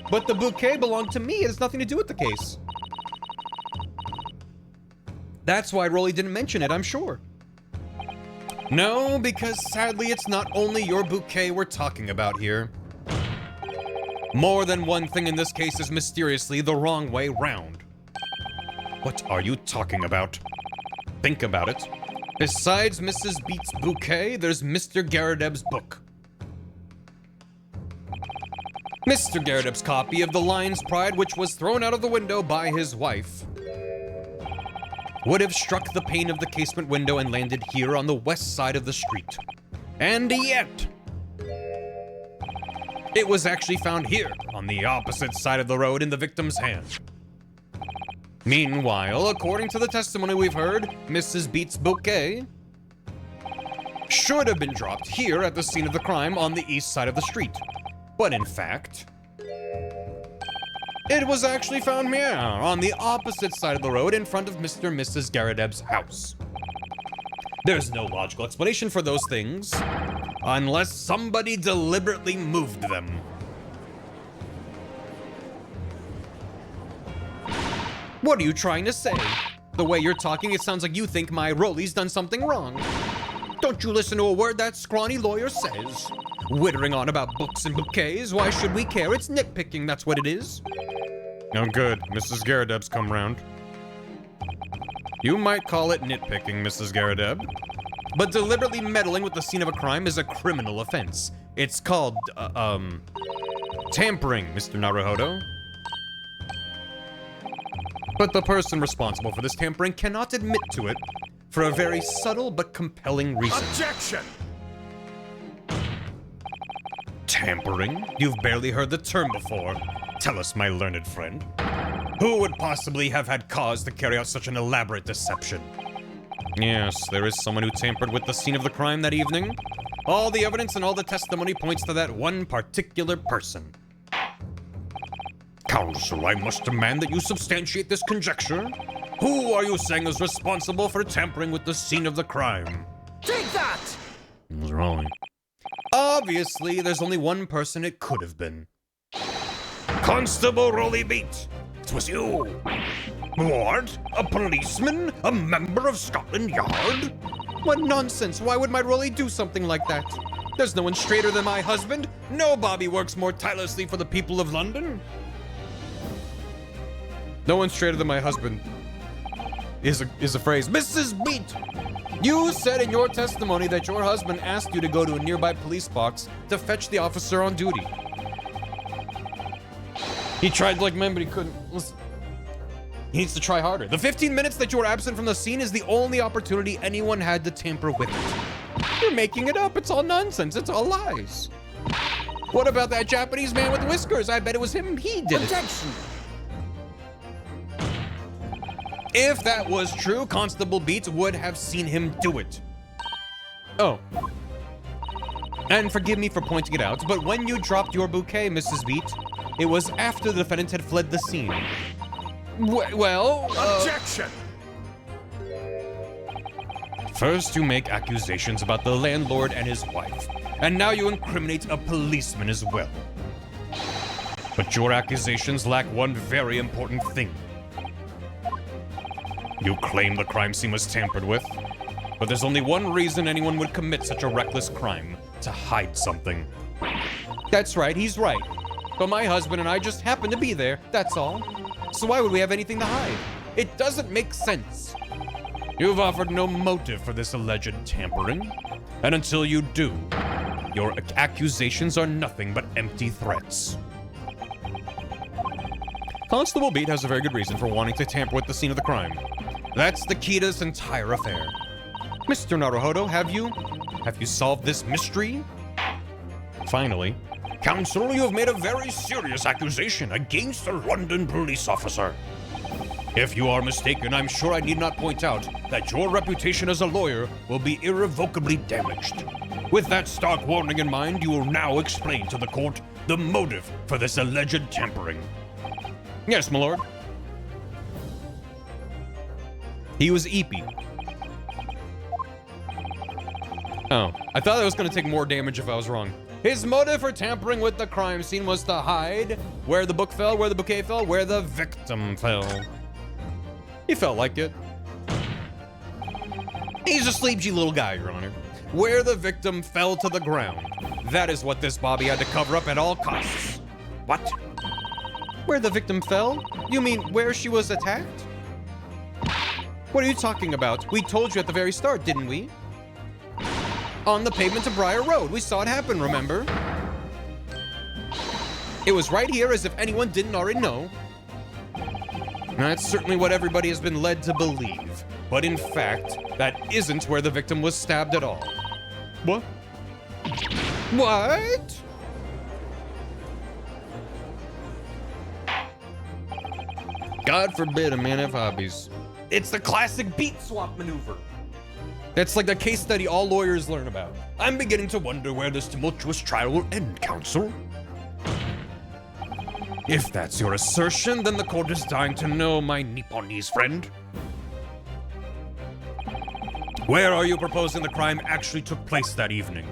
But the bouquet belonged to me. It has nothing to do with the case. That's why Rolly didn't mention it, I'm sure. No, because sadly it's not only your bouquet we're talking about here. More than one thing in this case is mysteriously the wrong way round. What are you talking about? Think about it. Besides Mrs. Beat's bouquet, there's Mr. Garredeb's book. Mr. Garredeb's copy of The Lion's Pride, which was thrown out of the window by his wife, would have struck the pane of the casement window and landed here on the west side of the street. And yet, it was actually found here, on the opposite side of the road in the victim's hand. Meanwhile, according to the testimony we've heard, Mrs. Beat's bouquet should have been dropped here at the scene of the crime on the east side of the street. But in fact, it was actually found here on the opposite side of the road in front of Mr. and Mrs. Garrideb's house. There's no logical explanation for those things unless somebody deliberately moved them. What are you trying to say? The way you're talking, it sounds like you think my Rolly's done something wrong. Don't you listen to a word that scrawny lawyer says. Wittering on about books and bouquets, why should we care? It's nitpicking, that's what it is. Oh good, Mrs. Garrideb's come round. You might call it nitpicking, Mrs. Garrideb, but deliberately meddling with the scene of a crime is a criminal offense. It's called, tampering, Mr. Naruhodo. But the person responsible for this tampering cannot admit to it for a very subtle but compelling reason. Objection! Tampering? You've barely heard the term before. Tell us, my learned friend. Who would possibly have had cause to carry out such an elaborate deception? Yes, there is someone who tampered with the scene of the crime that evening. All the evidence and all the testimony points to that one particular person. Counsel, I must demand that you substantiate this conjecture. Who are you saying is responsible for tampering with the scene of the crime? Take that! What's wrong? Obviously, there's only one person it could have been. Constable Rolly Beat, it was you. What? A policeman? A member of Scotland Yard? What nonsense! Why would my Rolly do something like that? There's no one straighter than my husband. No Bobby works more tirelessly for the people of London. No one straighter than my husband is a phrase. Mrs. Beat, you said in your testimony that your husband asked you to go to a nearby police box to fetch the officer on duty. He tried like men, but he couldn't. Listen. He needs to try harder. The 15 minutes that you were absent from the scene is the only opportunity anyone had to tamper with it. You're making it up. It's all nonsense. It's all lies. What about that Japanese man with whiskers? I bet it was him. He did it. Objection! If that was true, Constable Beats would have seen him do it. Oh. And forgive me for pointing it out, but when you dropped your bouquet, Mrs. Beat, it was after the defendant had fled the scene. Objection! First you make accusations about the landlord and his wife, and now you incriminate a policeman as well. But your accusations lack one very important thing. You claim the crime scene was tampered with, but there's only one reason anyone would commit such a reckless crime: to hide something. That's right, he's right. But my husband and I just happened to be there, that's all. So why would we have anything to hide? It doesn't make sense. You've offered no motive for this alleged tampering, and until you do, your accusations are nothing but empty threats. Constable Beat has a very good reason for wanting to tamper with the scene of the crime. That's the key to this entire affair. Mr. Naruhodo, have you solved this mystery? Finally. Counsel, you have made a very serious accusation against a London police officer. If you are mistaken, I'm sure I need not point out that your reputation as a lawyer will be irrevocably damaged. With that stark warning in mind, you will now explain to the court the motive for this alleged tampering. Yes, my lord. He was Eepy. Oh, I thought that was going to take more damage if I was wrong. His motive for tampering with the crime scene was to hide where the book fell, where the bouquet fell, where the victim fell. He felt like it. He's a sleepy little guy, Your Honor. Where the victim fell to the ground. That is what this Bobby had to cover up at all costs. What? Where the victim fell? You mean where she was attacked? What are you talking about? We told you at the very start, didn't we? On the pavement of Briar Road. We saw it happen, remember? It was right here, as if anyone didn't already know. That's certainly what everybody has been led to believe. But in fact, that isn't where the victim was stabbed at all. What? What? God forbid a man have hobbies. It's the classic beat swap maneuver. That's like the case study all lawyers learn about. I'm beginning to wonder where this tumultuous trial will end, counsel. If that's your assertion, then the court is dying to know, my Nipponese friend. Where are you proposing the crime actually took place that evening?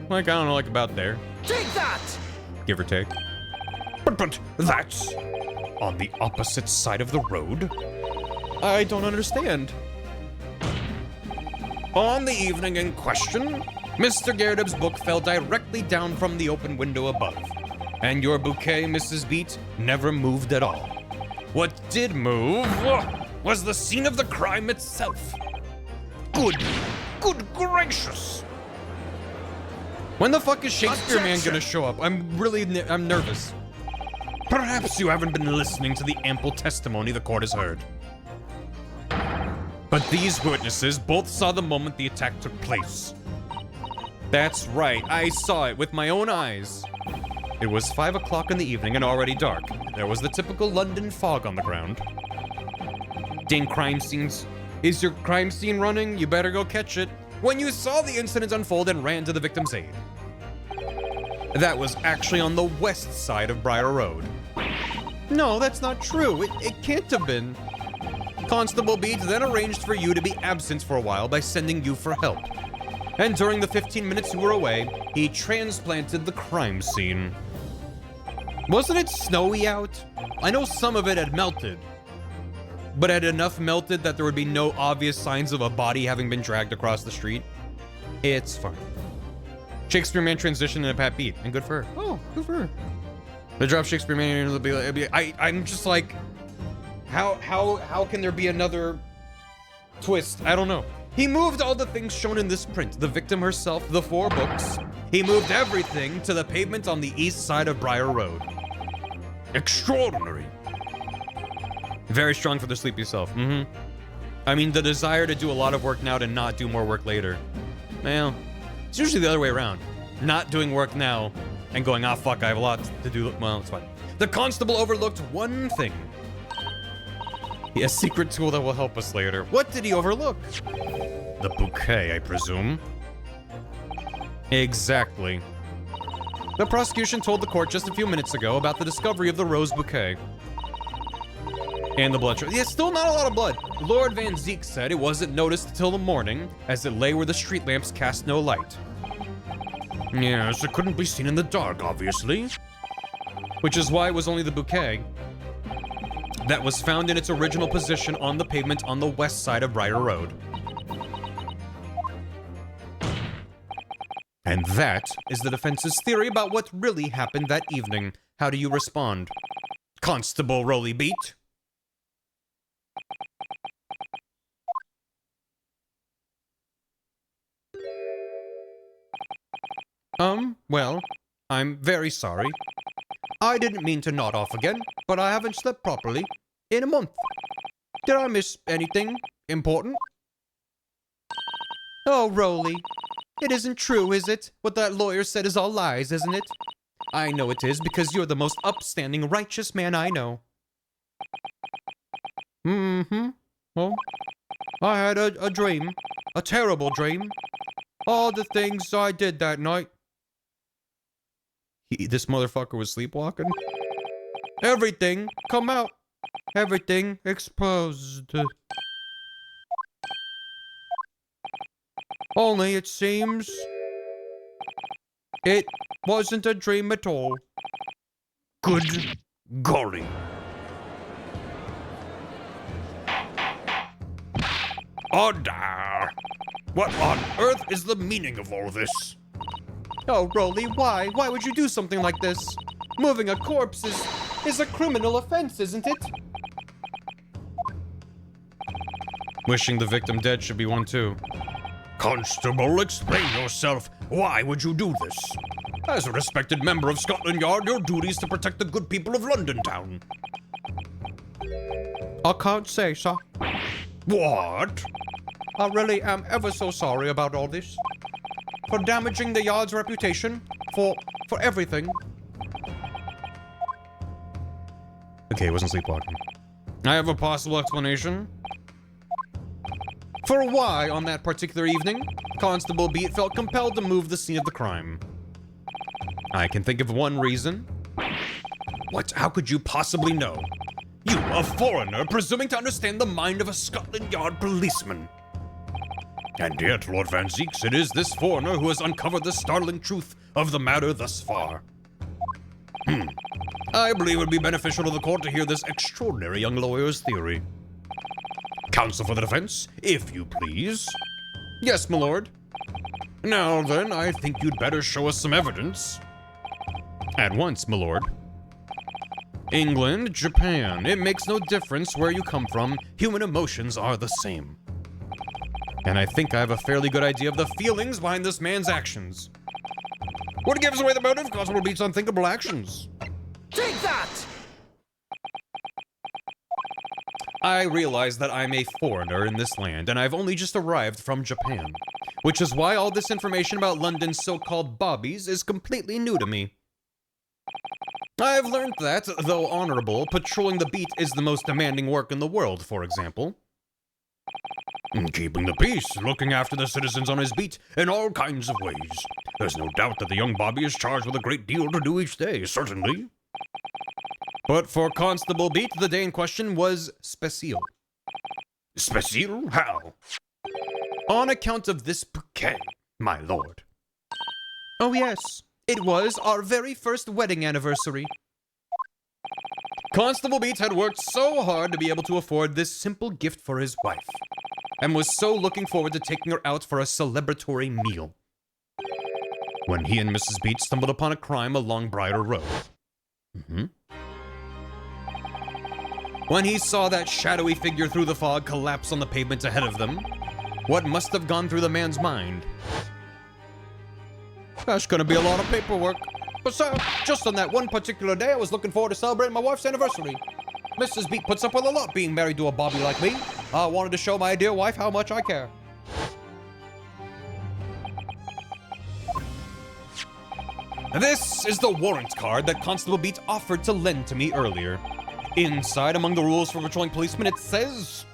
Like, I don't know, like about there. Take that! Give or take. But that's on the opposite side of the road. I don't understand. On the evening in question, Mr. Garrett book fell directly down from the open window above, and your bouquet, Mrs. Beat, never moved at all. What did move was the scene of the crime itself. Good gracious. When the fuck is Shakespeare Man gonna show up? I'm nervous. Perhaps you haven't been listening to the ample testimony the court has heard. But these witnesses both saw the moment the attack took place. That's right, I saw it with my own eyes. It was 5 o'clock in the evening and already dark. There was the typical London fog on the ground. Dang crime scenes. Is your crime scene running? You better go catch it. When you saw the incident unfold and ran to the victim's aid. That was actually on the west side of Briar Road. No, that's not true. It can't have been. Constable Beat then arranged for you to be absent for a while by sending you for help. And during the 15 minutes you were away, he transplanted the crime scene. Wasn't it snowy out? I know some of it had melted. But had enough melted that there would be no obvious signs of a body having been dragged across the street? It's fine. Shakespeare Man transitioned into Pat Beat, and good for her. Oh, good for her. The drop Shakespeare Man, I'm just like, how can there be another twist? I don't know. He moved all the things shown in this print, the victim herself, the 4 books. He moved everything to the pavement on the east side of Briar Road. Extraordinary. Very strong for the sleepy self. I mean, the desire to do a lot of work now to not do more work later. Well, it's usually the other way around. Not doing work now and going, ah, fuck, I have a lot to do. Well, it's fine. The constable overlooked one thing. A secret tool that will help us later. What did he overlook? The bouquet, I presume. Exactly. The prosecution told the court just a few minutes ago about the discovery of the rose bouquet. And the blood. Yeah, still not a lot of blood. Lord Van Zeek said it wasn't noticed till the morning, as it lay where the street lamps cast no light. Yes, it couldn't be seen in the dark, obviously. Which is why it was only the bouquet that was found in its original position on the pavement on the west side of Briar Road. And that is the defense's theory about what really happened that evening. How do you respond? Constable Rolly Beat? Well, I'm very sorry. I didn't mean to nod off again, but I haven't slept properly in a month. Did I miss anything important? Oh, Rolly. It isn't true, is it? What that lawyer said is all lies, isn't it? I know it is, because you're the most upstanding, righteous man I know. Well, I had a dream. A terrible dream. All the things I did that night. This motherfucker was sleepwalking? Everything come out. Everything exposed. Only it seems it wasn't a dream at all. Good golly. Order! What on earth is the meaning of all this? Oh, Rolly, why? Why would you do something like this? Moving a corpse is a criminal offense, isn't it? Wishing the victim dead should be one too. Constable, explain yourself. Why would you do this? As a respected member of Scotland Yard, your duty is to protect the good people of London Town. I can't say, sir. What? I really am ever so sorry about all this. For damaging the Yard's reputation. For everything. Okay, it wasn't sleepwalking. I have a possible explanation for why, on that particular evening, Constable Beat felt compelled to move the scene of the crime. I can think of one reason. What? How could you possibly know? You, a foreigner, presuming to understand the mind of a Scotland Yard policeman. And yet, Lord Van Zeeks, it is this foreigner who has uncovered the startling truth of the matter thus far. I believe it would be beneficial to the court to hear this extraordinary young lawyer's theory. Counsel for the defense, if you please. Yes, my lord. Now then, I think you'd better show us some evidence. At once, my lord. England, Japan, it makes no difference where you come from, human emotions are the same. And I think I have a fairly good idea of the feelings behind this man's actions. What gives away the motive? Constable Beat's unthinkable actions. Take that! I realize that I'm a foreigner in this land, and I've only just arrived from Japan, which is why all this information about London's so-called bobbies is completely new to me. I've learned that, though honorable, patrolling the beat is the most demanding work in the world, for example. Keeping the peace, looking after the citizens on his beat in all kinds of ways. There's no doubt that the young bobby is charged with a great deal to do each day, certainly. But for Constable Beat, the day in question was special. Special? How? On account of this bouquet, my lord. Oh yes, it was our very first wedding anniversary. Constable Beat had worked so hard to be able to afford this simple gift for his wife, and was so looking forward to taking her out for a celebratory meal, when he and Mrs. Beat stumbled upon a crime along Briar Road. When he saw that shadowy figure through the fog collapse on the pavement ahead of them, what must have gone through the man's mind? That's gonna be a lot of paperwork. But sir, just on that one particular day, I was looking forward to celebrating my wife's anniversary. Mrs. Beat puts up with a lot being married to a bobby like me. I wanted to show my dear wife how much I care. This is the warrant card that Constable Beat offered to lend to me earlier. Inside, among the rules for patrolling policemen, it says,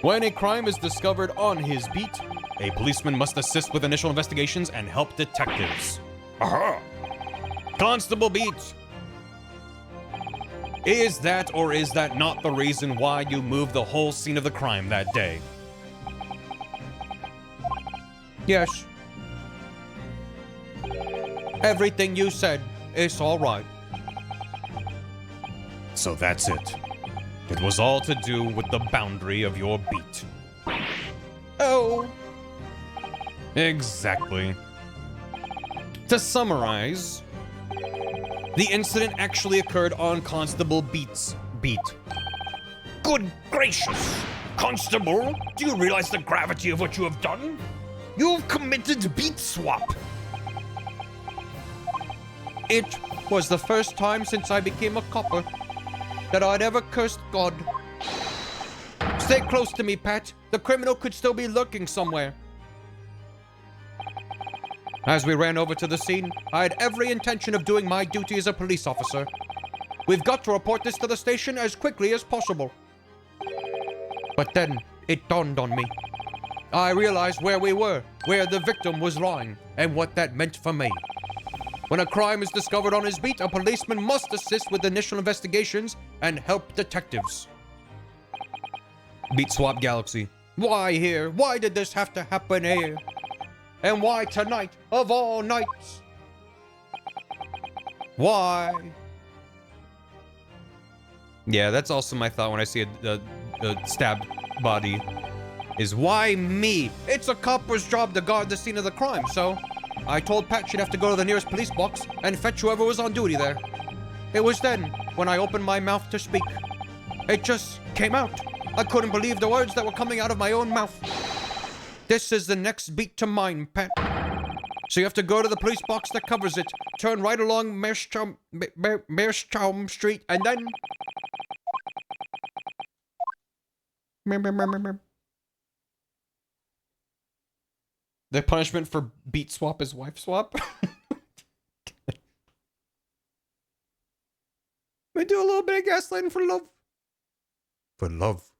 when a crime is discovered on his beat, a policeman must assist with initial investigations and help detectives. Aha! Constable Beat! Is that or is that not the reason why you moved the whole scene of the crime that day? Yes. Everything you said is all right. So that's it. It was all to do with the boundary of your beat. Oh. Exactly. To summarize, the incident actually occurred on Constable Beat's beat. Good gracious! Constable, do you realize the gravity of what you have done? You've committed beat swap. It was the first time since I became a copper that I'd ever cursed God. Stay close to me, Pat. The criminal could still be lurking somewhere. As we ran over to the scene, I had every intention of doing my duty as a police officer. We've got to report this to the station as quickly as possible. But then, it dawned on me. I realized where we were, where the victim was lying, and what that meant for me. When a crime is discovered on his beat, a policeman must assist with initial investigations and help detectives. Beat Swap Galaxy. Why here? Why did this have to happen here? And why tonight, of all nights? Why? Yeah, that's also my thought when I see a stabbed body. Is why me? It's a copper's job to guard the scene of the crime, so I told Pat she'd have to go to the nearest police box and fetch whoever was on duty there. It was then, when I opened my mouth to speak. It just came out. I couldn't believe the words that were coming out of my own mouth. This is the next beat to mine, Pat. So you have to go to the police box that covers it, turn right along Meerschaum Street, and then... The punishment for beat swap is wife swap? We do a little bit of gaslighting for love. for love.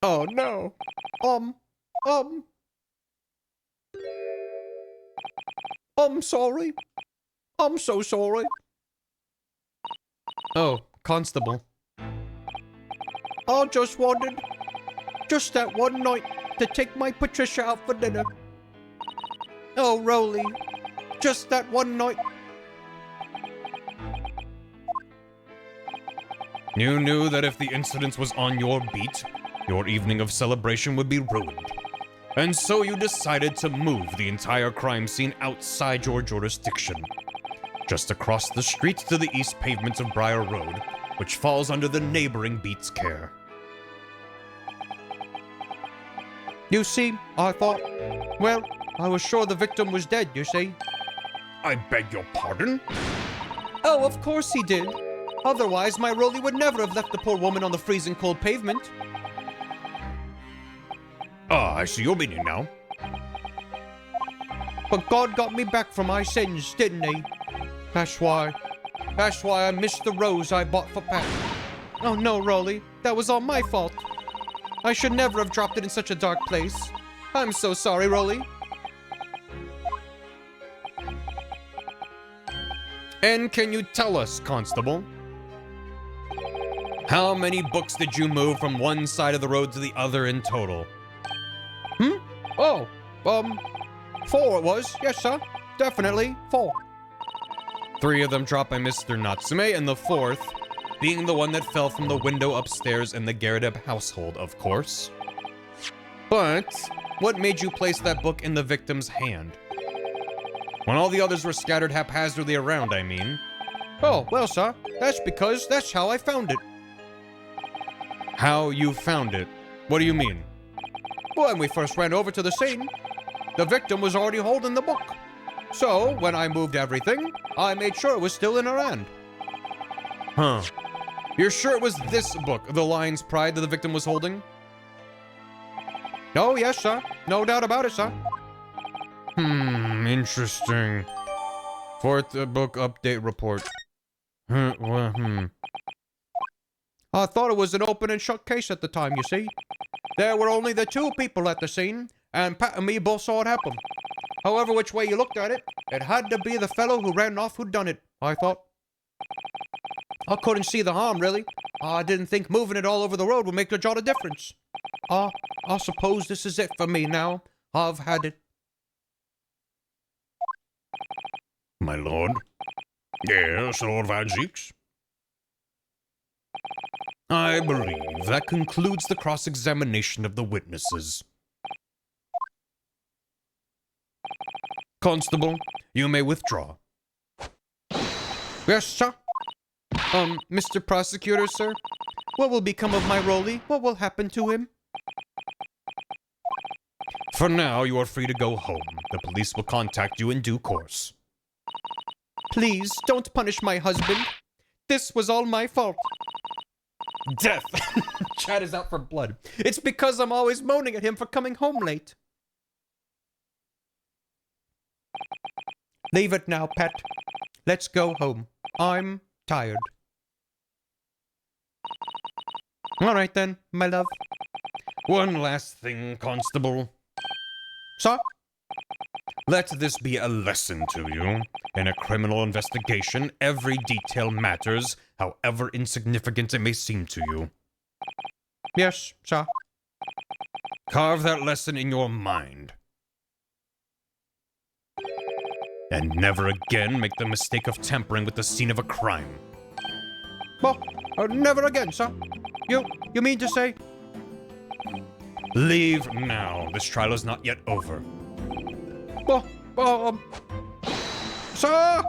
Oh no. I'm sorry. I'm so sorry. Oh, Constable. I just wanted, just that one night, to take my Patricia out for dinner. Oh, Rolly. Just that one night. You knew that if the incident was on your beat, your evening of celebration would be ruined. And so you decided to move the entire crime scene outside your jurisdiction, just across the street to the east pavement of Briar Road, which falls under the neighboring beat's care. You see, I thought, well, I was sure the victim was dead, you see. I beg your pardon? Oh, of course he did. Otherwise, my Rolly would never have left the poor woman on the freezing cold pavement. Ah, I see your meaning now. But God got me back from my sins, didn't he? That's why I missed the rose I bought for Pat. Oh no, Rolly, that was all my fault. I should never have dropped it in such a dark place. I'm so sorry, Rolly. And can you tell us, Constable, how many books did you move from one side of the road to the other in total? Oh, 4 it was. Yes, sir. Definitely 4. 3 of them dropped by Mr. Natsume, and the 4th being the one that fell from the window upstairs in the Garrett household, of course. But what made you place that book in the victim's hand? When all the others were scattered haphazardly around, I mean. Oh, well, sir, that's because that's how I found it. How you found it? What do you mean? When we first ran over to the scene, the victim was already holding the book. So, when I moved everything, I made sure it was still in her hand. Huh. You're sure it was this book, The Lion's Pride, that the victim was holding? Oh, yes, sir. No doubt about it, sir. Interesting. 4th book update report. I thought it was an open and shut case at the time, you see. There were only the 2 people at the scene, and Pat and me both saw it happen. However which way you looked at it, it had to be the fellow who ran off who'd done it, I thought. I couldn't see the harm, really. I didn't think moving it all over the road would make a jot of difference. I suppose this is it for me now. I've had it. My lord? Yes, Lord Van Zeeks? I believe that concludes the cross-examination of the witnesses. Constable, you may withdraw. Yes, sir. Mr. Prosecutor, sir, what will become of my Rolly? What will happen to him? For now, you are free to go home. The police will contact you in due course. Please, don't punish my husband. This was all my fault. Death. Chad is out for blood. It's because I'm always moaning at him for coming home late. Leave it now, Pat. Let's go home. I'm tired. All right then, my love. One last thing, Constable. Sir? Let this be a lesson to you. In a criminal investigation, every detail matters, however insignificant it may seem to you. Yes, sir. Carve that lesson in your mind. And never again make the mistake of tampering with the scene of a crime. Well, never again, sir. You mean to say? Leave now. This trial is not yet over. Sir!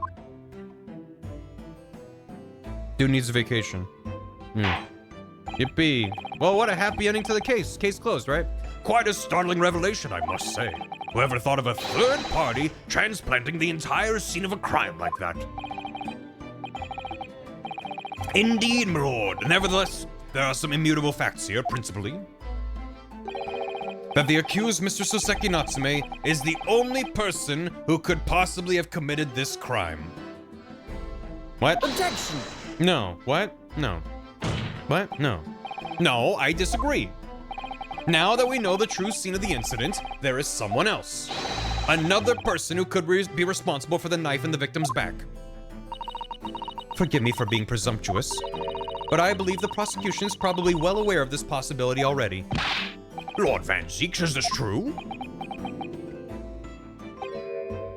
Dude needs a vacation. Yippee. Well, what a happy ending to the case. Case closed, right? Quite a startling revelation, I must say. Whoever thought of a third party transplanting the entire scene of a crime like that? Indeed, my lord. Nevertheless, there are some immutable facts here, principally. that the accused Mr. Soseki Natsume is the only person who could possibly have committed this crime. What? Objection! No. What? No. What? No. No, I disagree. Now that we know the true scene of the incident, there is someone else. Another person who could be responsible for the knife in the victim's back. Forgive me for being presumptuous, but I believe the prosecution is probably well aware of this possibility already. Lord Van Zeeks, is this true?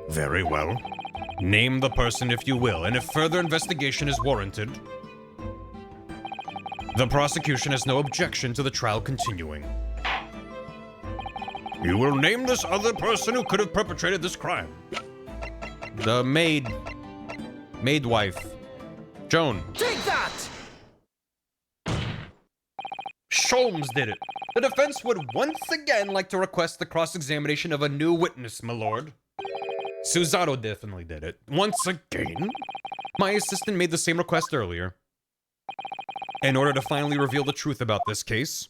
Very well. Name the person if you will, and if further investigation is warranted, the prosecution has no objection to the trial continuing. You will name this other person who could have perpetrated this crime. The maid wife, Joan. Take that! Sholmes did it. The defense would once again like to request the cross-examination of a new witness, my lord. Suzato definitely did it. Once again? My assistant made the same request earlier. In order to finally reveal the truth about this case,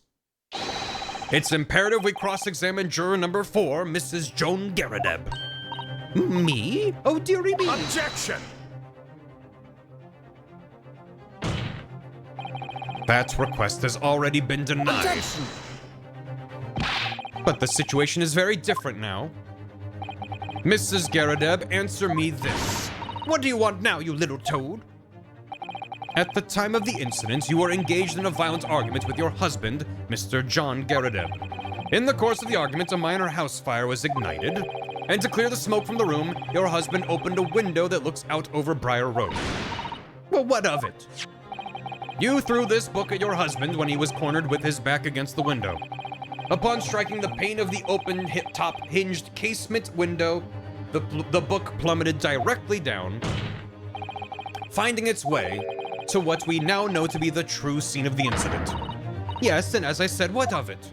it's imperative we cross-examine juror number 4, Mrs. Joan Garadeb. Me? Oh, dearie me. Objection! That request has already been denied. Objection! But the situation is very different now. Mrs. Garadeb, answer me this. What do you want now, you little toad? At the time of the incident, you were engaged in a violent argument with your husband, Mr. John Garadeb. In the course of the argument, a minor house fire was ignited, and to clear the smoke from the room, your husband opened a window that looks out over Briar Road. Well, what of it? You threw this book at your husband when he was cornered with his back against the window. Upon striking the pane of the open top hinged casement window, the book plummeted directly down, finding its way to what we now know to be the true scene of the incident. Yes, and as I said, what of it?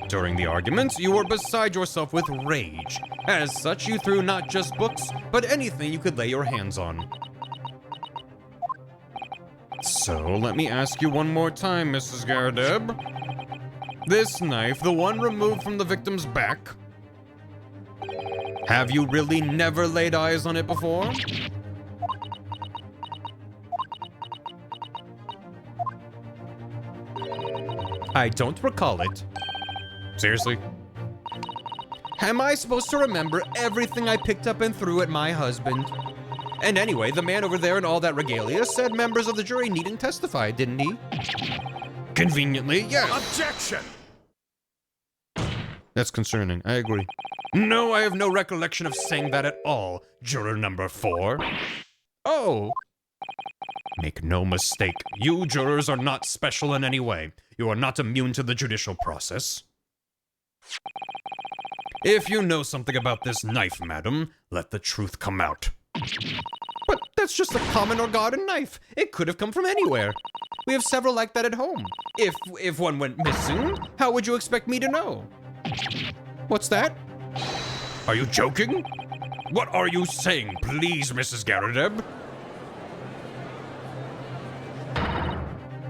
During the argument, you were beside yourself with rage. As such, you threw not just books, but anything you could lay your hands on. So, let me ask you one more time, Mrs. Garadeb. This knife, the one removed from the victim's back, have you really never laid eyes on it before? I don't recall it. Seriously? Am I supposed to remember everything I picked up and threw at my husband? And anyway, the man over there in all that regalia said members of the jury needn't testify, didn't he? Conveniently, yes. Objection! That's concerning. I agree. No, I have no recollection of saying that at all, juror number 4. Oh. Make no mistake, you jurors are not special in any way. You are not immune to the judicial process. If you know something about this knife, madam, let the truth come out. But that's just a common or garden knife. It could have come from anywhere. We have several like that at home. If one went missing, how would you expect me to know? What's that? Are you joking? What are you saying, please, Mrs. Garadeb?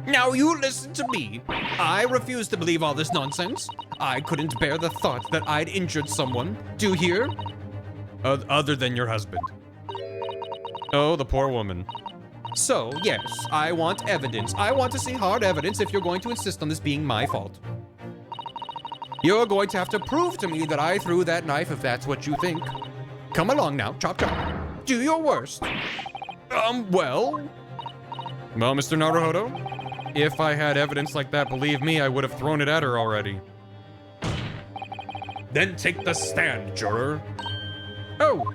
Now you listen to me. I refuse to believe all this nonsense. I couldn't bear the thought that I'd injured someone. Do you hear? Other than your husband. Oh, the poor woman. So, yes, I want evidence. I want to see hard evidence if you're going to insist on this being my fault. You're going to have to prove to me that I threw that knife if that's what you think. Come along now, chop chop. Do your worst. Well, Mr. Naruhodo, if I had evidence like that, believe me, I would have thrown it at her already. Then take the stand, juror. Oh.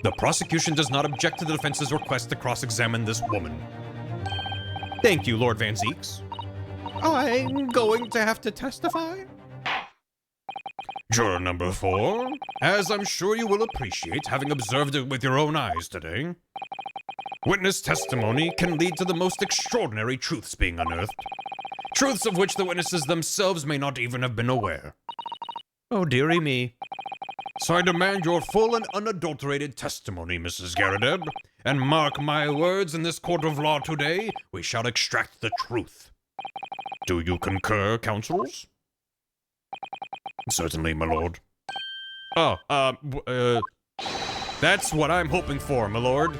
The prosecution does not object to the defense's request to cross-examine this woman. Thank you, Lord Van Zeeks. I'm going to have to testify? Juror number 4, as I'm sure you will appreciate, having observed it with your own eyes today, witness testimony can lead to the most extraordinary truths being unearthed. Truths of which the witnesses themselves may not even have been aware. Oh, dearie me. So I demand your full and unadulterated testimony, Mrs. Garadeb, and mark my words, in this court of law today, we shall extract the truth. Do you concur, counsels? Certainly, my lord. Oh, that's what I'm hoping for, my lord.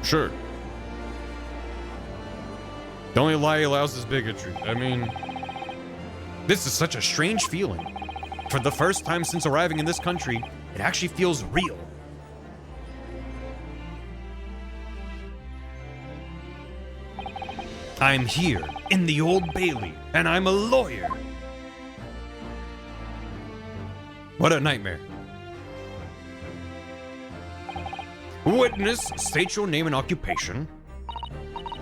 Sure. The only lie he allows is bigotry. I mean, this is such a strange feeling. For the first time since arriving in this country, it actually feels real. I'm here, in the Old Bailey, and I'm a lawyer. What a nightmare. Witness, state your name and occupation.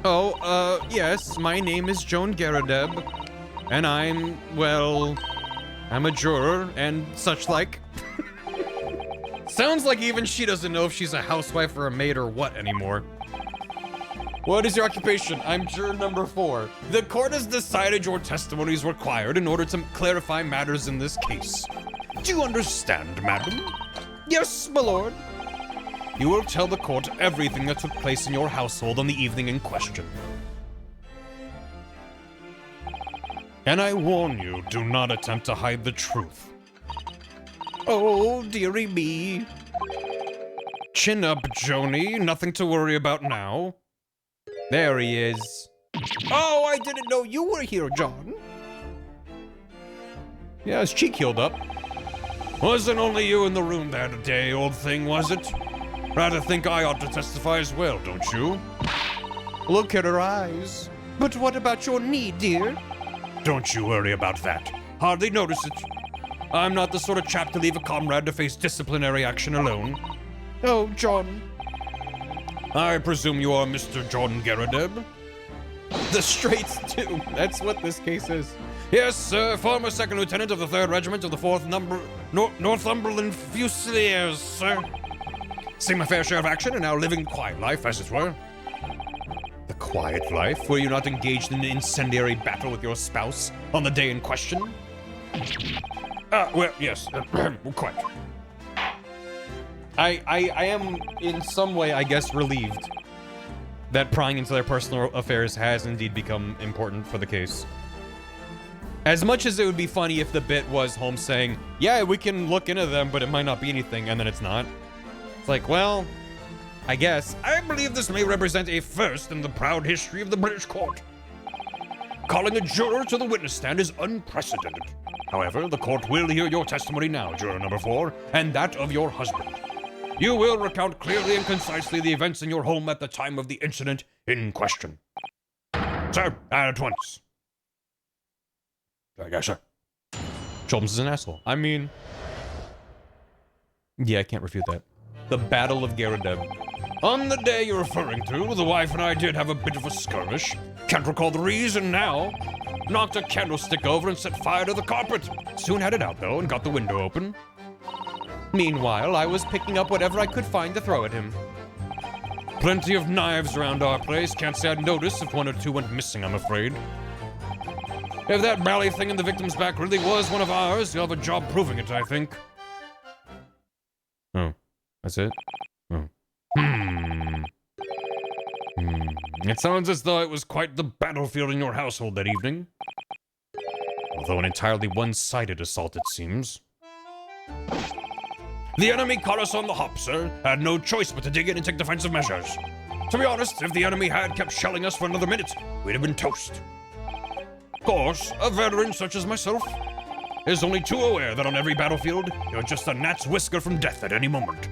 Oh, yes, my name is Joan Garadeb, and I'm a juror and such like. Sounds like even she doesn't know if she's a housewife or a maid or what anymore. What is your occupation? I'm juror number 4. The court has decided your testimony is required in order to clarify matters in this case. Do you understand, madam? Yes, my lord. You will tell the court everything that took place in your household on the evening in question. And I warn you, do not attempt to hide the truth. Oh, dearie me. Chin up, Joni. Nothing to worry about now. There he is. Oh, I didn't know you were here, John. Yeah, his cheek healed up. Wasn't only you in the room that day, old thing, was it? Rather think I ought to testify as well, don't you? Look at her eyes. But what about your knee, dear? Don't you worry about that. Hardly notice it. I'm not the sort of chap to leave a comrade to face disciplinary action alone. Oh, John. I presume you are Mr. John Garadeb? The Straits, too. That's what this case is. Yes, sir. Former second lieutenant of the 3rd Regiment of the 4th Northumberland Fusiliers, sir. Seen my fair share of action and now living quiet life, as it were. The quiet life? Were you not engaged in an incendiary battle with your spouse on the day in question? Well, yes, quite. I am, in some way, I guess, relieved that prying into their personal affairs has indeed become important for the case. As much as it would be funny if the bit was Holmes saying, yeah, we can look into them, but it might not be anything, and then it's not. It's like, well, I guess. I believe this may represent a first in the proud history of the British court. Calling a juror to the witness stand is unprecedented. However, the court will hear your testimony now, juror number 4, and that of your husband. You will recount clearly and concisely the events in your home at the time of the incident in question. Sir, at once. Yes, sir. Holmes is an asshole. I mean, yeah, I can't refute that. The Battle of Garadeb. On the day you're referring to, the wife and I did have a bit of a skirmish. Can't recall the reason now. Knocked a candlestick over and set fire to the carpet. Soon had it out, though, and got the window open. Meanwhile, I was picking up whatever I could find to throw at him. Plenty of knives around our place. Can't say I'd notice if 1 or 2 went missing, I'm afraid. If that bally thing in the victim's back really was one of ours, you'll have a job proving it, I think. Oh, that's it? Oh. It sounds as though it was quite the battlefield in your household that evening. Although an entirely one-sided assault, it seems. The enemy caught us on the hop, sir. Had no choice but to dig in and take defensive measures. To be honest, if the enemy had kept shelling us for another minute, we'd have been toast. Of course, a veteran such as myself is only too aware that on every battlefield, you're just a gnat's whisker from death at any moment.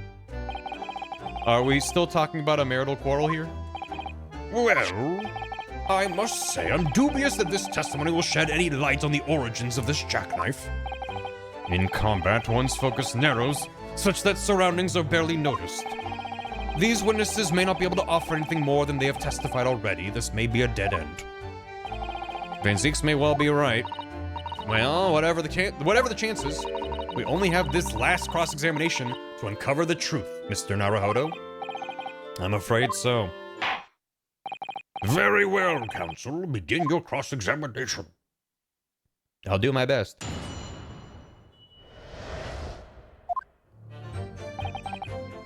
Are we still talking about a marital quarrel here? Well, I must say I'm dubious that this testimony will shed any light on the origins of this jackknife. In combat, one's focus narrows, such that surroundings are barely noticed. These witnesses may not be able to offer anything more than they have testified already. This may be a dead end. Van Zeeks may well be right. Well, whatever the chances, we only have this last cross-examination to uncover the truth, Mr. Naruhodo. I'm afraid so. Very well, counsel. Begin your cross-examination. I'll do my best.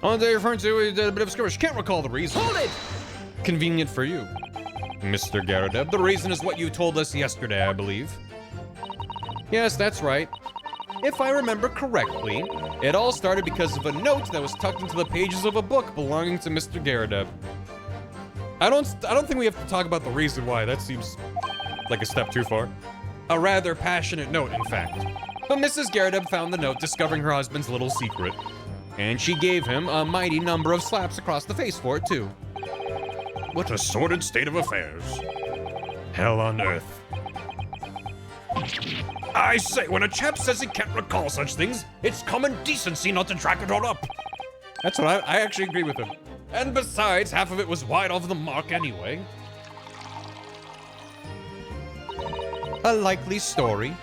On the day referring to, we did a bit of a skirmish. Can't recall the reason. Hold it! Convenient for you, Mr. Garadeb. The reason is what you told us yesterday, I believe. Yes, that's right. If I remember correctly, it all started because of a note that was tucked into the pages of a book belonging to Mr. Garrideb. I don't think we have to talk about the reason why. That seems like a step too far. A rather passionate note, in fact. But Mrs. Garrideb found the note, discovering her husband's little secret. And she gave him a mighty number of slaps across the face for it, too. What a sordid state of affairs. Hell on earth. I say, when a chap says he can't recall such things, it's common decency not to track it all up. That's what I actually agree with him. And besides, half of it was wide off the mark anyway. A likely story.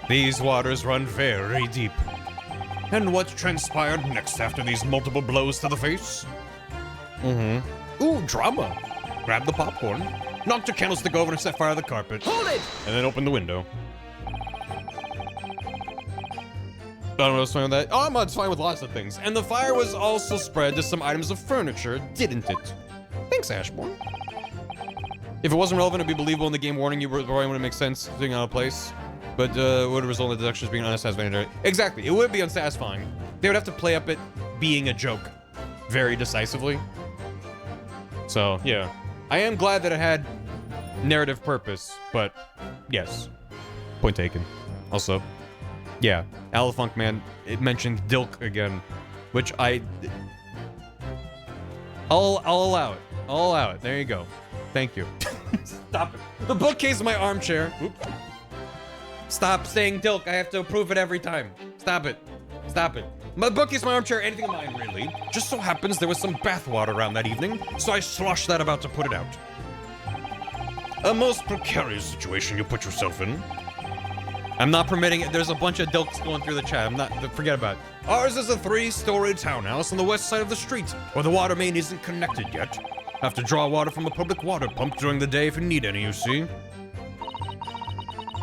These waters run very deep. And what transpired next after these multiple blows to the face? Ooh, drama. Grab the popcorn, knocked your candlestick over and set fire to the carpet. Hold it! And then open the window. I don't know what's fine with that. Oh, it's fine with lots of things. And the fire was also spread to some items of furniture, didn't it? Thanks, Ashbourne. If it wasn't relevant, it'd be believable in the game warning you probably wouldn't make sense being out of place. But would result in the deductions being unsatisfying. Exactly, it would be unsatisfying. They would have to play up it being a joke very decisively. So, yeah. I am glad that it had narrative purpose, but yes. Point taken. Also, yeah, Alafunk Man, it mentioned Dilk again, which I'll allow it. I'll allow it. There you go. Thank you. Stop it. The bookcase in my armchair. Oops. Stop saying Dilk. I have to approve it every time. Stop it. Stop it. My bookcase, my armchair, anything of mine, really. Just so happens there was some bathwater around that evening, so I sloshed that about to put it out. A most precarious situation you put yourself in. I'm not permitting it. There's a bunch of Dilks going through the chat. I'm not, forget about it. Ours is a 3-story townhouse on the west side of the street, where the water main isn't connected yet. Have to draw water from a public water pump during the day if you need any, you see.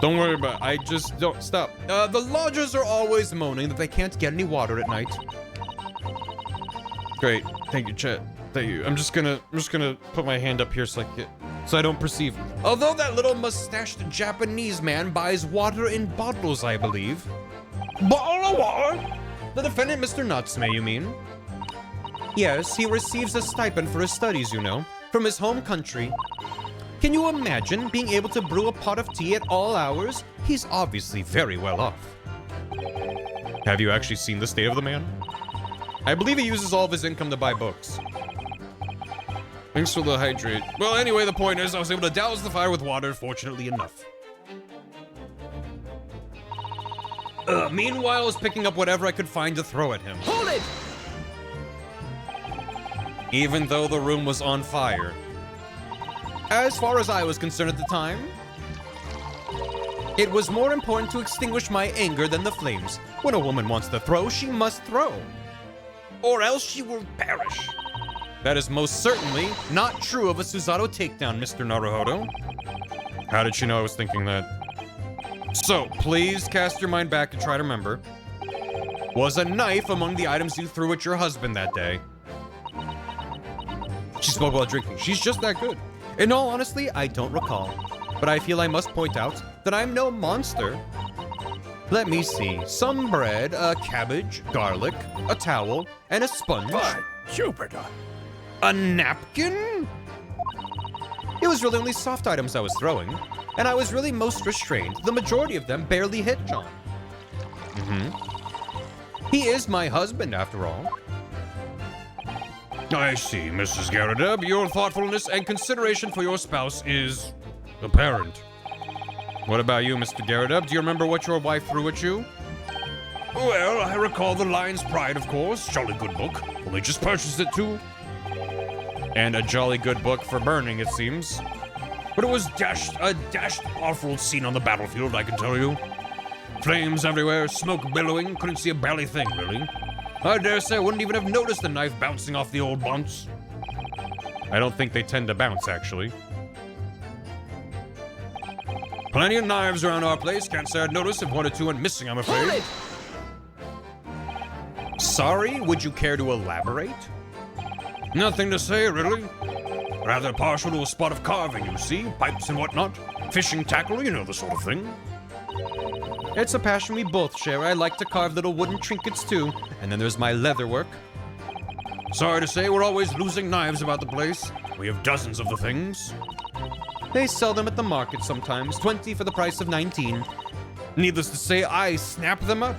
Don't worry about it. I just don't stop. The lodgers are always moaning that they can't get any water at night. Great. Thank you, chat. Thank you. I'm just gonna put my hand up here so I don't perceive. Although that little mustached Japanese man buys water in bottles, I believe. Bottle of water? The defendant, Mr. Natsume, you mean? Yes, he receives a stipend for his studies, you know, from his home country. Can you imagine being able to brew a pot of tea at all hours? He's obviously very well off. Have you actually seen the state of the man? I believe he uses all of his income to buy books. Thanks for the hydrate. Well, anyway, the point is I was able to douse the fire with water, fortunately enough. Meanwhile, I was picking up whatever I could find to throw at him. Hold it! Even though the room was on fire. As far as I was concerned at the time, it was more important to extinguish my anger than the flames. When a woman wants to throw, she must throw. Or else she will perish. That is most certainly not true of a Susato takedown, Mr. Naruhodo. How did she know I was thinking that? So, please cast your mind back and try to remember. Was a knife among the items you threw at your husband that day? She spoke while drinking. She's just that good. In all honesty, I don't recall. But I feel I must point out that I'm no monster. Let me see. Some bread, a cabbage, garlic, a towel, and a sponge. By Jupiter. A napkin? It was really only soft items I was throwing, and I was really most restrained. The majority of them barely hit John. He is my husband, after all. I see, Mrs. Garrideb. Your thoughtfulness and consideration for your spouse is apparent. What about you, Mr. Garrideb? Do you remember what your wife threw at you? Well, I recall The Lion's Pride, of course. Jolly good book. Only just purchased it, too. And a jolly good book for burning, it seems. But it was a dashed awful scene on the battlefield, I can tell you. Flames everywhere, smoke billowing, couldn't see a bally thing, really. I dare say I wouldn't even have noticed the knife bouncing off the old bounce. I don't think they tend to bounce, actually. Plenty of knives around our place. Can't say I'd noticed if one or two went missing, I'm afraid. Sorry, would you care to elaborate? Nothing to say, really. Rather partial to a spot of carving, you see. Pipes and whatnot. Fishing tackle, you know the sort of thing. It's a passion we both share. I like to carve little wooden trinkets too. And then there's my leather work. Sorry to say, we're always losing knives about the place. We have dozens of the things. They sell them at the market sometimes, 20 for the price of 19. Needless to say, I snap them up.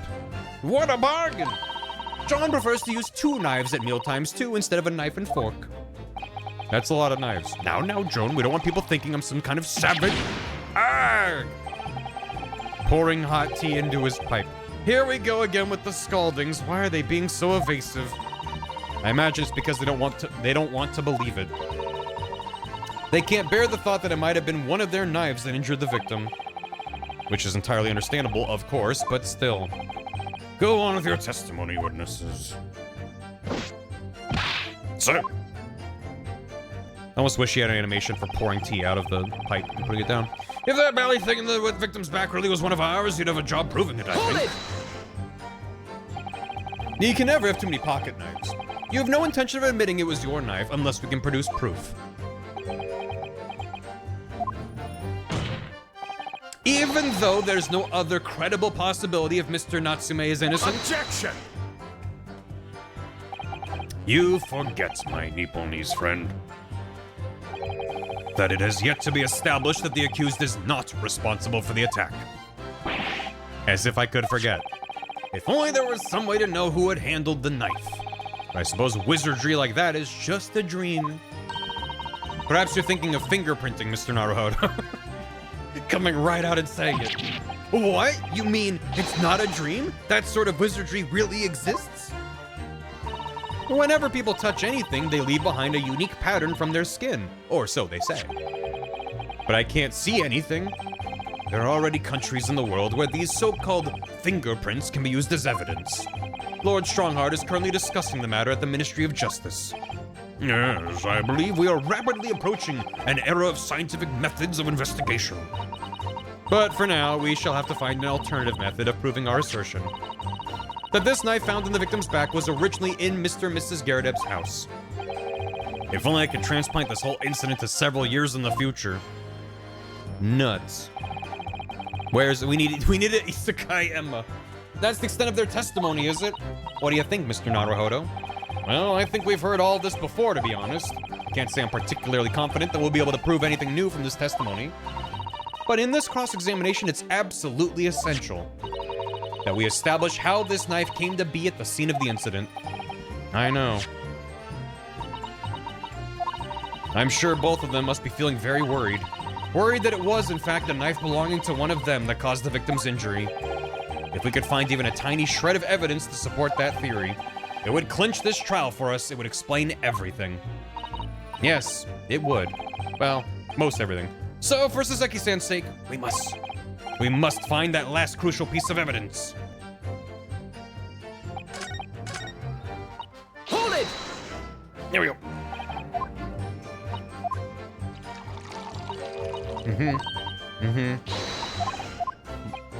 What a bargain! John prefers to use 2 knives at mealtimes too, instead of a knife and fork. That's a lot of knives. Now, Joan, we don't want people thinking I'm some kind of savage. Arrgh! Pouring hot tea into his pipe. Here we go again with the scaldings. Why are they being so evasive? I imagine it's because they don't want to believe it. They can't bear the thought that it might have been one of their knives that injured the victim. Which is entirely understandable, of course, but still. Go on with your testimony, witnesses. Sir. I almost wish he had an animation for pouring tea out of the pipe and putting it down. If that belly thing in the victim's back really was one of ours, you'd have a job proving it, I think. You can never have too many pocket knives. You have no intention of admitting it was your knife unless we can produce proof. Even though there's no other credible possibility of Mr. Natsume is innocent. Objection! You forget, my Nipponese friend, that it has yet to be established that the accused is not responsible for the attack. As if I could forget. If only there was some way to know who had handled the knife. But I suppose wizardry like that is just a dream. Perhaps you're thinking of fingerprinting, Mr. Naruhodo. Coming right out and saying it. What? You mean it's not a dream? That sort of wizardry really exists? Whenever people touch anything, they leave behind a unique pattern from their skin. Or so they say. But I can't see anything. There are already countries in the world where these so-called fingerprints can be used as evidence. Lord Strongheart is currently discussing the matter at the Ministry of Justice. Yes, I believe we are rapidly approaching an era of scientific methods of investigation. But for now, we shall have to find an alternative method of proving our assertion. That this knife found in the victim's back was originally in Mr. and Mrs. Garradeb's house. If only I could transplant this whole incident to several years in the future. Nuts. We need an Isekai Emma. That's the extent of their testimony, is it? What do you think, Mr. Naruhodo? Well, I think we've heard all this before, to be honest. Can't say I'm particularly confident that we'll be able to prove anything new from this testimony. But in this cross-examination, it's absolutely essential that we establish how this knife came to be at the scene of the incident. I know. I'm sure both of them must be feeling very worried. Worried that it was, in fact, a knife belonging to one of them that caused the victim's injury. If we could find even a tiny shred of evidence to support that theory, it would clinch this trial for us. It would explain everything. Yes, it would. Well, most everything. So, for Saseki-san's sake, we must find that last crucial piece of evidence. Hold it! There we go.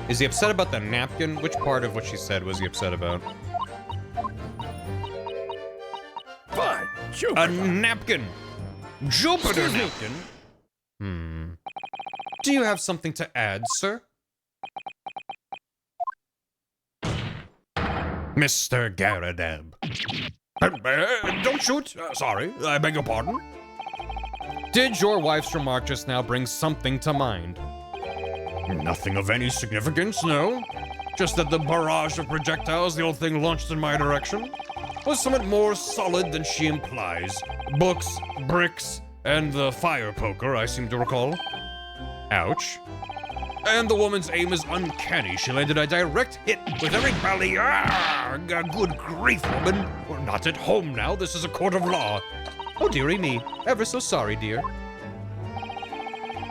Is he upset about the napkin? Which part of what she said was he upset about? Fine. A napkin! Jupiter napkin! Do you have something to add, sir? Mr. Garradeb. Don't shoot. Sorry, I beg your pardon. Did your wife's remark just now bring something to mind? Nothing of any significance, no. Just that the barrage of projectiles the old thing launched in my direction was somewhat more solid than she implies. Books, bricks, and the fire poker, I seem to recall. Ouch. And the woman's aim is uncanny. She landed a direct hit with every volley. Good grief, woman. We're not at home now. This is a court of law. Oh, dearie me. Ever so sorry, dear.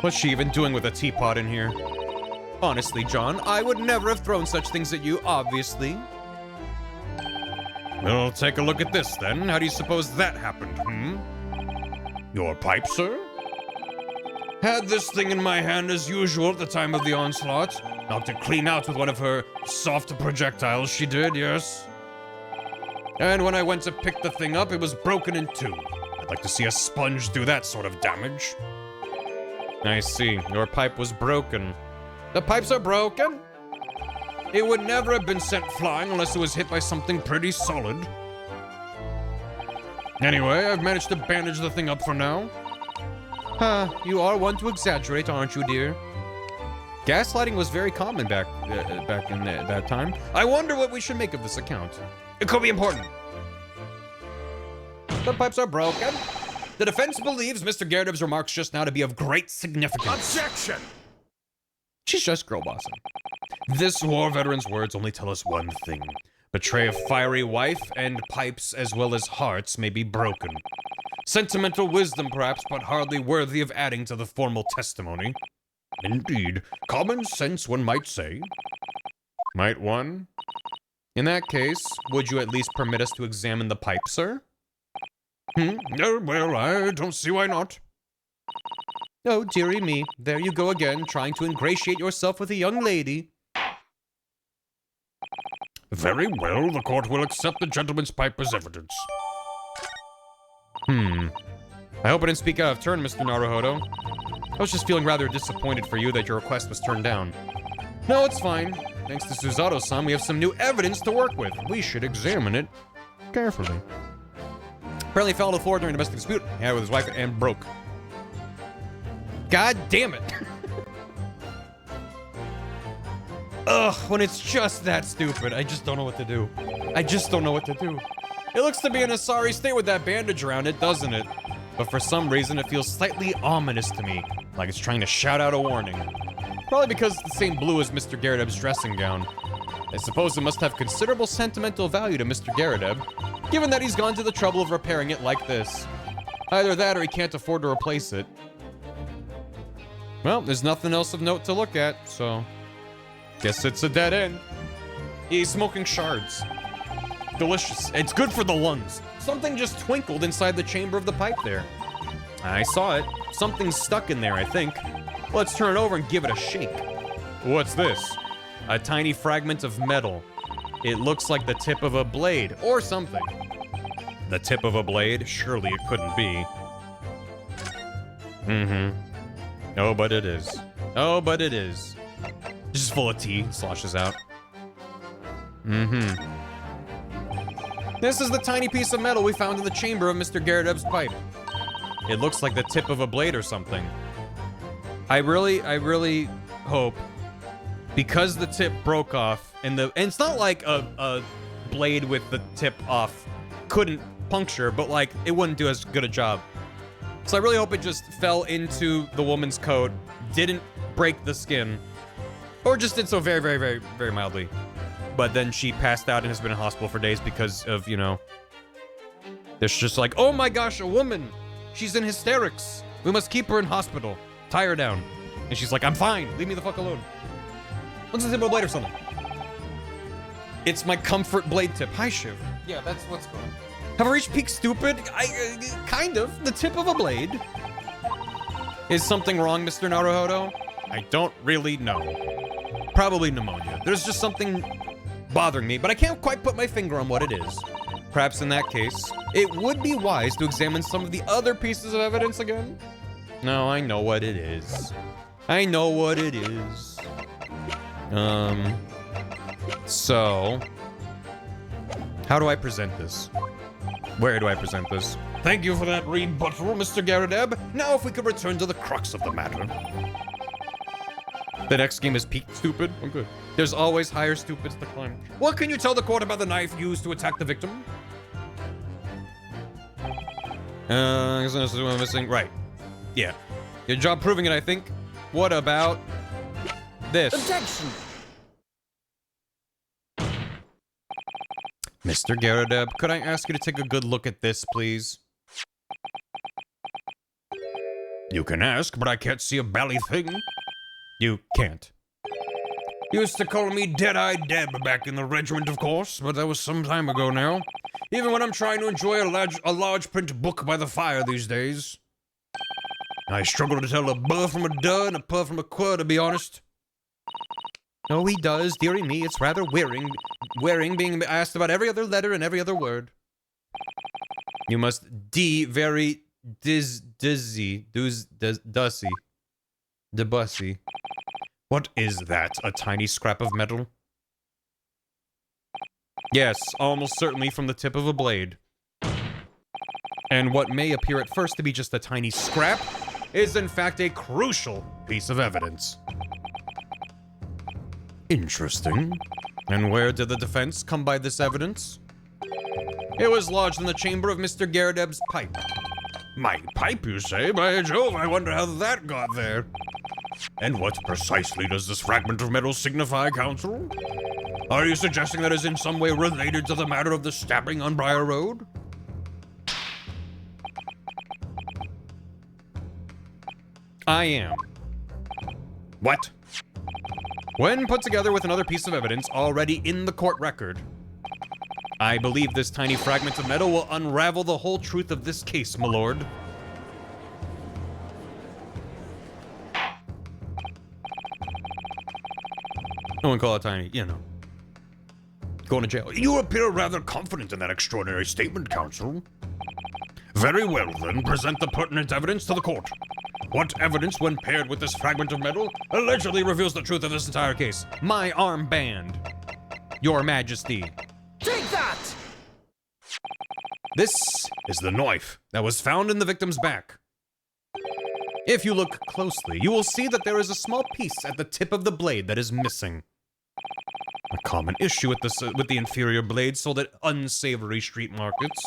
What's she even doing with a teapot in here? Honestly, John, I would never have thrown such things at you, obviously. Well, take a look at this, then. How do you suppose that happened, Your pipe, sir? Had this thing in my hand as usual at the time of the onslaught. Knocked it clean out with one of her soft projectiles, she did, yes. And when I went to pick the thing up, it was broken in two. I'd like to see a sponge do that sort of damage. I see. Your pipe was broken. The pipes are broken? It would never have been sent flying unless it was hit by something pretty solid. Anyway, I've managed to bandage the thing up for now. You are one to exaggerate, aren't you, dear? Gaslighting was very common back in that time. I wonder what we should make of this account. It could be important. The pipes are broken. The defense believes Mr. Garrideb's remarks just now to be of great significance. Objection! She's just girl bossing. This war veteran's words only tell us one thing. Betray a fiery wife, and pipes as well as hearts may be broken. Sentimental wisdom, perhaps, but hardly worthy of adding to the formal testimony. Indeed, common sense, one might say. Might one? In that case, would you at least permit us to examine the pipe, sir? Well, I don't see why not. Oh, dearie me. There you go again, trying to ingratiate yourself with a young lady. Very well, the court will accept the gentleman's pipe as evidence. I hope I didn't speak out of turn, Mr. Naruhodo. I was just feeling rather disappointed for you that your request was turned down. No, it's fine. Thanks to Suzato-san, we have some new evidence to work with. We should examine it carefully. Apparently fell to the floor during a domestic dispute he had with his wife and broke. God damn it. Ugh, when it's just that stupid, I just don't know what to do. I just don't know what to do. It looks to be in a sorry state with that bandage around it, doesn't it? But for some reason, it feels slightly ominous to me, like it's trying to shout out a warning. Probably because it's the same blue as Mr. Garrideb's dressing gown. I suppose it must have considerable sentimental value to Mr. Garrideb, given that he's gone to the trouble of repairing it like this. Either that or he can't afford to replace it. Well, there's nothing else of note to look at, so... guess it's a dead end. He's smoking shards. Delicious. It's good for the lungs. Something just twinkled inside the chamber of the pipe there. I saw it. Something's stuck in there, I think. Let's turn it over and give it a shake. What's this? A tiny fragment of metal. It looks like the tip of a blade, or something. The tip of a blade? Surely it couldn't be. Oh, but it is. Oh, but it is. Just full of tea. Sloshes out. This is the tiny piece of metal we found in the chamber of Mr. Garrideb's pipe. It looks like the tip of a blade or something. I really hope, because the tip broke off, and it's not like a blade with the tip off couldn't puncture, but like it wouldn't do as good a job. So I really hope it just fell into the woman's coat, didn't break the skin, or just did so very, very, very, very mildly. But then she passed out and has been in hospital for days because of, you know, there's just like, oh my gosh, a woman. She's in hysterics. We must keep her in hospital. Tie her down. And she's like, I'm fine. Leave me the fuck alone. Looks like a blade or something. It's my comfort blade tip. Hi, Shiv. Yeah, that's what's going on. Have I reached peak stupid? Kind of. The tip of a blade. Is something wrong, Mr. Naruhodo? I don't really know. Probably pneumonia. There's just something bothering me, but I can't quite put my finger on what it is. Perhaps in that case, it would be wise to examine some of the other pieces of evidence again. No, I know what it is. I know what it is. So, how do I present this? Where do I present this? Thank you for that rebuttal, Mr. Garrideb. Now if we could return to the crux of the matter. The next game is peak stupid? Oh, good. There's always higher stupids to climb. What can you tell the court about the knife used to attack the victim? Missing. Right. Yeah. Good job proving it, I think. What about this? Objection! Mr. Garrideb, could I ask you to take a good look at this, please? You can ask, but I can't see a bally thing. You can't. Used to call me Dead-Eyed Deb back in the regiment, of course, but that was some time ago now. Even when I'm trying to enjoy a large print book by the fire these days. I struggle to tell a buh from a duh and a puh from a quah, to be honest. No, he does, dearie me. It's rather wearing being asked about every other letter and every other word. You must very dussy. Debussy. What is that? A tiny scrap of metal? Yes, almost certainly from the tip of a blade. And what may appear at first to be just a tiny scrap is in fact a crucial piece of evidence. Interesting. And where did the defense come by this evidence? It was lodged in the chamber of Mr. Garrideb's pipe. My pipe, you say? By Jove, I wonder how that got there. And what precisely does this fragment of metal signify, Counsel? Are you suggesting that it is in some way related to the matter of the stabbing on Briar Road? I am. What? When put together with another piece of evidence already in the court record, I believe this tiny fragment of metal will unravel the whole truth of this case, my lord. I wouldn't call it tiny, you know. Going to jail. You appear rather confident in that extraordinary statement, Counsel. Very well, then, present the pertinent evidence to the court. What evidence, when paired with this fragment of metal, allegedly reveals the truth of this entire case? My armband, Your Majesty. Take that! This is the knife that was found in the victim's back. If you look closely, you will see that there is a small piece at the tip of the blade that is missing. A common issue with the inferior blades sold at unsavory street markets.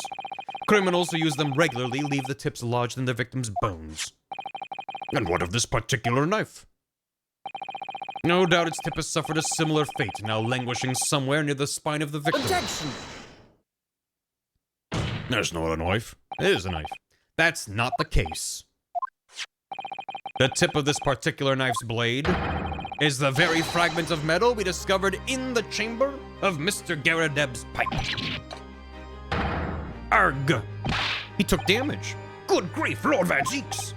Criminals who use them regularly leave the tips lodged in their victims' bones. And what of this particular knife? No doubt its tip has suffered a similar fate, now languishing somewhere near the spine of the victim. Objection! There's not a knife. It is a knife. That's not the case. The tip of this particular knife's blade is the very fragment of metal we discovered in the chamber of Mr. Garrideb's pipe. Arg! He took damage. Good grief, Lord Van Zeeks!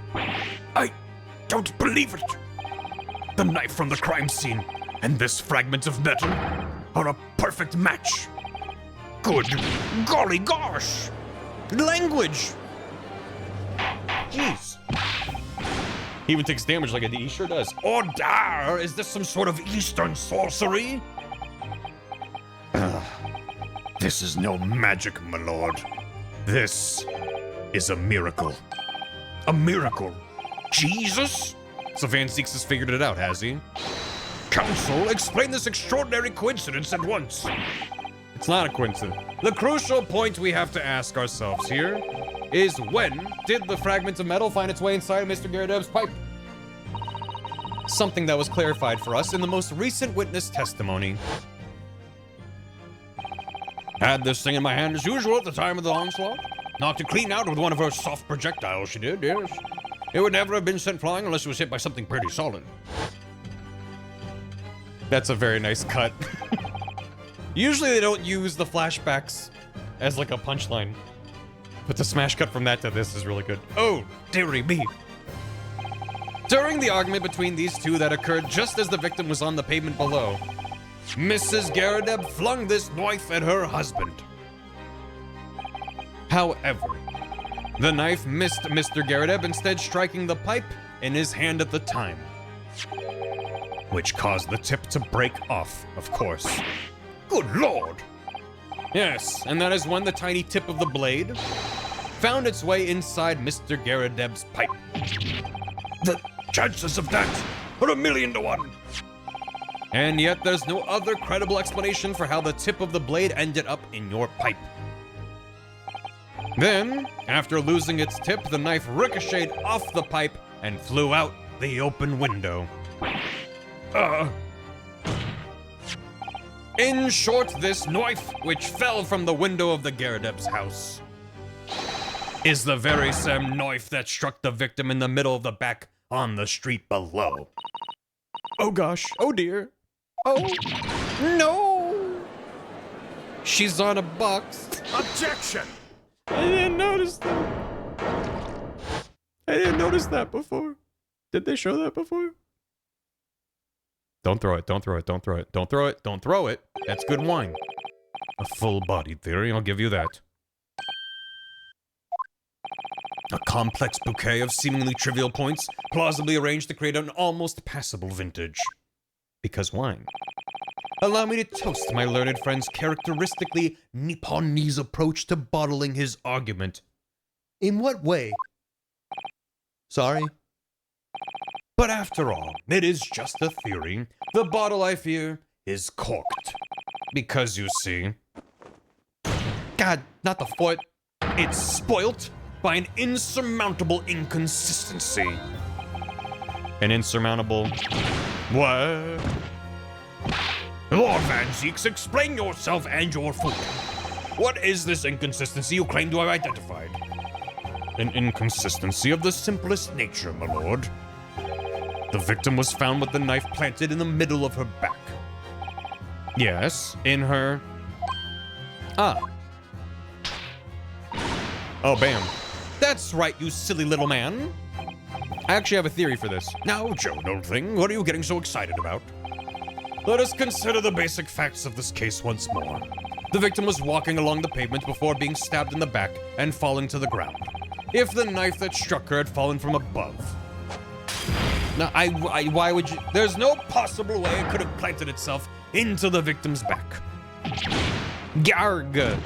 I don't believe it. The knife from the crime scene and this fragment of metal are a perfect match. Good golly gosh! Language! Jeez. He even takes damage like he sure does. Ordar! Is this some sort of Eastern sorcery? This is no magic, my lord. This is a miracle. A miracle? Jesus? So Van Zeeks has figured it out, has he? Counsel, explain this extraordinary coincidence at once. It's not a coincidence. The crucial point we have to ask ourselves here is, when did the fragment of metal find its way inside Mr. Garrideb's pipe? Something that was clarified for us in the most recent witness testimony. Had this thing in my hand as usual at the time of the onslaught. Knocked it clean out with one of her soft projectiles, she did, yes. It would never have been sent flying unless it was hit by something pretty solid. That's a very nice cut. Usually they don't use the flashbacks as like a punchline. But the smash cut from that to this is really good. Oh, dearie me. During the argument between these two that occurred just as the victim was on the pavement below, Mrs. Garrideb flung this knife at her husband. However, the knife missed Mr. Garrideb, instead striking the pipe in his hand at the time, which caused the tip to break off, of course. Good lord! Yes, and that is when the tiny tip of the blade found its way inside Mr. Garrideb's pipe. The chances of that are 1,000,000 to 1. And yet there's no other credible explanation for how the tip of the blade ended up in your pipe. Then, after losing its tip, the knife ricocheted off the pipe and flew out the open window. In short, this knife, which fell from the window of the Garrideb's house, is the very same knife that struck the victim in the middle of the back on the street below. Oh gosh, oh dear. Oh, no! She's on a box. Objection! I didn't notice that. I didn't notice that before. Did they show that before? Don't throw it, don't throw it, don't throw it, don't throw it, don't throw it. That's good wine. A full-bodied theory, I'll give you that. A complex bouquet of seemingly trivial points, plausibly arranged to create an almost passable vintage. Because wine. Allow me to toast my learned friend's characteristically Nipponese approach to bottling his argument. In what way? Sorry. But after all, it is just a theory. The bottle, I fear, is corked. Because you see... God, not the foot. It's spoilt by an insurmountable inconsistency. An insurmountable. What? Lord Van Zeeks, explain yourself and your food. What is this inconsistency you claim to have identified? An inconsistency of the simplest nature, my lord. The victim was found with the knife planted in the middle of her back. Yes, in her. Ah. Oh, bam. That's right, you silly little man. I actually have a theory for this. Now, Joe, old thing, what are you getting so excited about? Let us consider the basic facts of this case once more. The victim was walking along the pavement before being stabbed in the back and falling to the ground. If the knife that struck her had fallen from above. Now, why would you? There's no possible way it could have planted itself into the victim's back. Garg.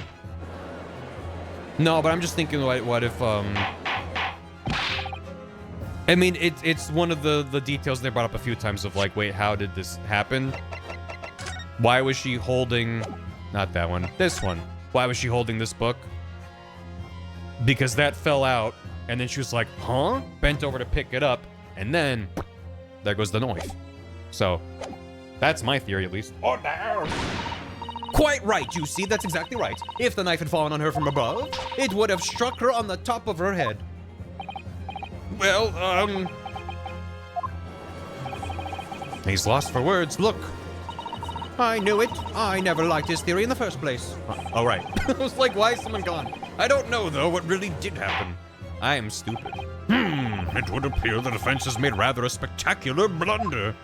No, but I'm just thinking, what if, I mean, it's one of the details they brought up a few times of like, wait, how did this happen? Why was she holding, not that one, this one. Why was she holding this book? Because that fell out, and then she was like, huh? Bent over to pick it up, and then there goes the knife. So, that's my theory at least. Oh, down. Quite right, you see, that's exactly right. If the knife had fallen on her from above, it would have struck her on the top of her head. Well, He's lost for words. Look. I knew it. I never liked his theory in the first place. All right. I was like, why is someone gone? I don't know, though, what really did happen. I am stupid. It would appear the defense has made rather a spectacular blunder.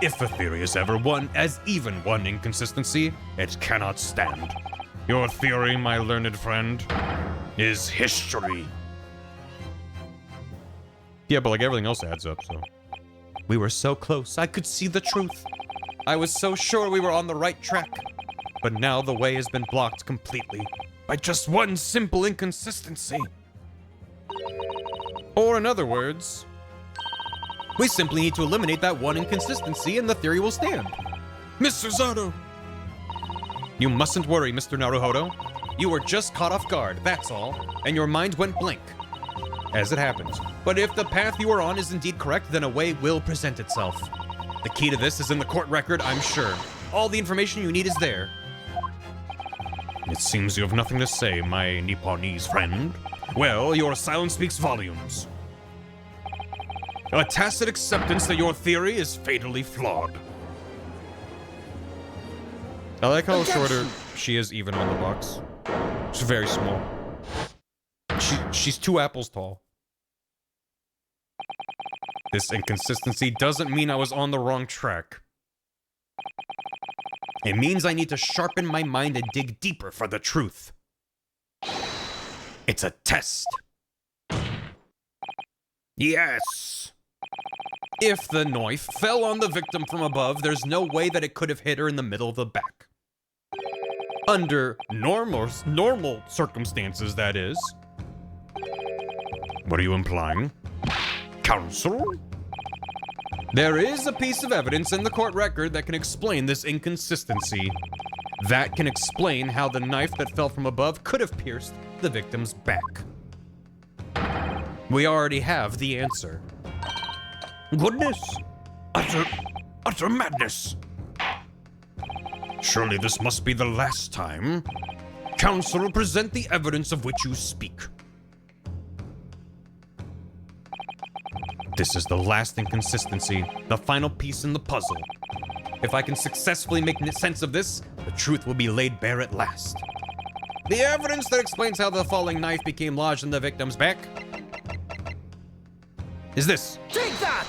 If a theory is ever one as even one inconsistency, it cannot stand. Your theory, my learned friend, is history. Yeah, but like everything else adds up, so. We were so close, I could see the truth. I was so sure we were on the right track. But now the way has been blocked completely by just one simple inconsistency. Or in other words, We simply need to eliminate that one inconsistency and the theory will stand. Mr. Zato! You mustn't worry, Mr. Naruhodo. You were just caught off guard, that's all, and your mind went blank. As it happens. But if the path you are on is indeed correct, then a way will present itself. The key to this is in the court record, I'm sure. All the information you need is there. It seems you have nothing to say, my Nipponese friend. Well, your silence speaks volumes. A tacit acceptance that your theory is fatally flawed. I like how shorter she is even on the box. She's very small. She's 2 apples tall. This inconsistency doesn't mean I was on the wrong track. It means I need to sharpen my mind and dig deeper for the truth. It's a test. Yes! If the knife fell on the victim from above, there's no way that it could have hit her in the middle of the back. Under normal circumstances, that is. What are you implying? Counsel? There is a piece of evidence in the court record that can explain this inconsistency. That can explain how the knife that fell from above could have pierced the victim's back. We already have the answer. Goodness! Utter madness! Surely this must be the last time. Counsel, present the evidence of which you speak. This is the last inconsistency, the final piece in the puzzle. If I can successfully make sense of this, the truth will be laid bare at last. The evidence that explains how the falling knife became lodged in the victim's back is this. Take that!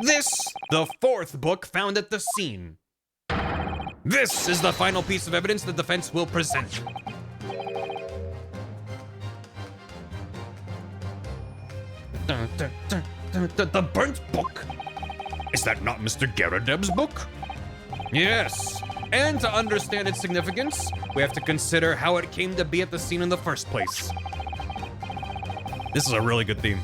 This, the 4th book found at the scene. This is the final piece of evidence the defense will present. The burnt book? Is that not Mr. Garadeb's book? Yes. And to understand its significance, we have to consider how it came to be at the scene in the first place. This is a really good theme.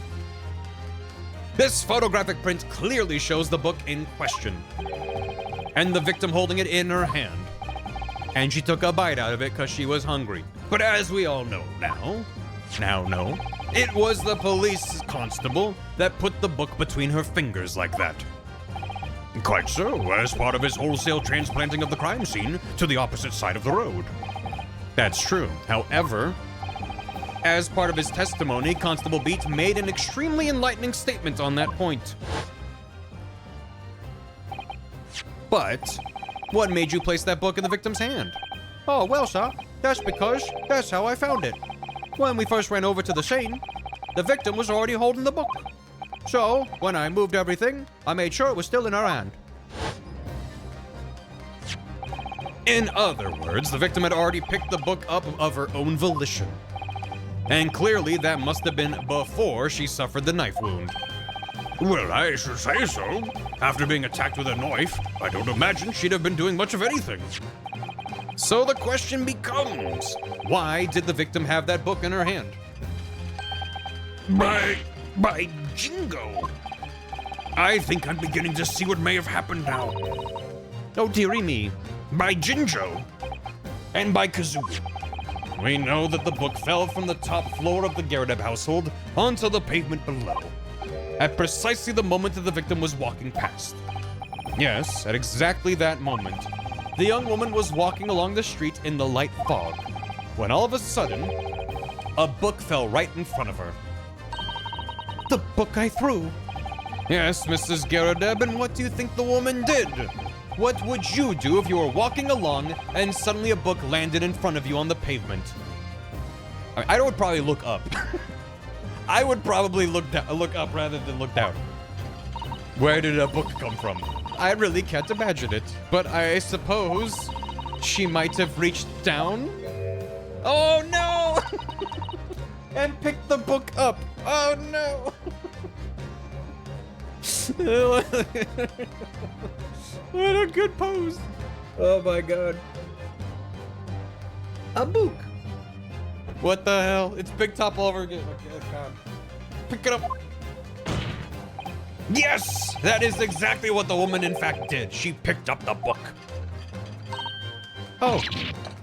This photographic print clearly shows the book in question, and the victim holding it in her hand. And she took a bite out of it because she was hungry. But as we all know now, it was the police constable that put the book between her fingers like that. Quite so, as part of his wholesale transplanting of the crime scene to the opposite side of the road. That's true. However, as part of his testimony, Constable Beat made an extremely enlightening statement on that point. But what made you place that book in the victim's hand? Oh, well, sir, that's because that's how I found it. When we first ran over to the scene, the victim was already holding the book. So, when I moved everything, I made sure it was still in her hand. In other words, the victim had already picked the book up of her own volition. And clearly that must have been before she suffered the knife wound. Well, I should say so. After being attacked with a knife, I don't imagine she'd have been doing much of anything. So the question becomes, why did the victim have that book in her hand? By jingo! I think I'm beginning to see what may have happened now. Oh, dearie me. By Jinjo and by Kazoo. We know that the book fell from the top floor of the Garadeb household onto the pavement below, at precisely the moment that the victim was walking past. Yes, at exactly that moment, the young woman was walking along the street in the light fog, when all of a sudden, a book fell right in front of her. The book I threw. Yes, Mrs. Garadeb, and what do you think the woman did? What would you do if you were walking along and suddenly a book landed in front of you on the pavement? I would probably look up. I would probably look up rather than look down. Where did a book come from? I really can't imagine it, but I suppose she might have reached down. Oh no! And picked the book up. Oh no! What a good pose. Oh my god. A book. What the hell? It's Big Top all over again. Okay, God. Pick it up. Yes! That is exactly what the woman in fact did. She picked up the book. Oh.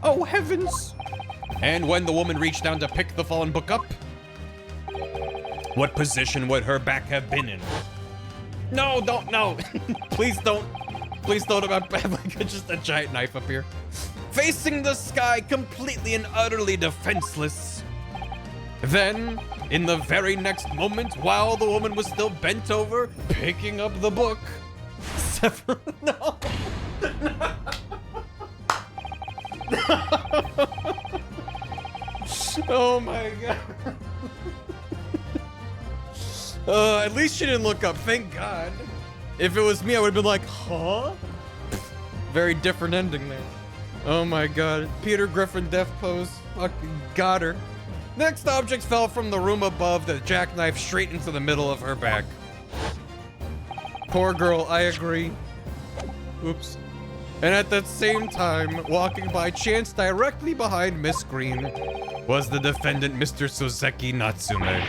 Oh heavens. And when the woman reached down to pick the fallen book up, what position would her back have been in? No, don't, no. Please don't. Please don't have like just a giant knife up here. Facing the sky, completely and utterly defenseless. Then, in the very next moment, while the woman was still bent over, picking up the book, no. Oh my god. At least she didn't look up, thank God. If it was me, I would have been like, huh? Very different ending there. Oh my god. Peter Griffin death pose. Fucking got her. Next object fell from the room above the jackknife straight into the middle of her back. Poor girl, I agree. Oops. And at that same time, walking by chance directly behind Miss Green, was the defendant, Mr. Soseki Natsume.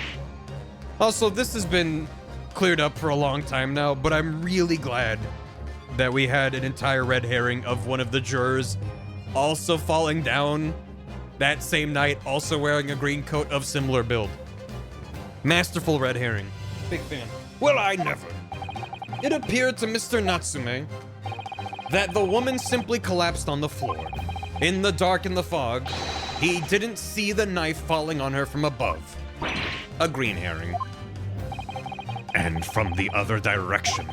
Also, this has been cleared up for a long time now, but I'm really glad that we had an entire red herring of one of the jurors also falling down that same night, also wearing a green coat of similar build. Masterful red herring. Big fan. Well, I never. It appeared to Mr. Natsume that the woman simply collapsed on the floor. In the dark and the fog, he didn't see the knife falling on her from above. A green herring. And from the other direction,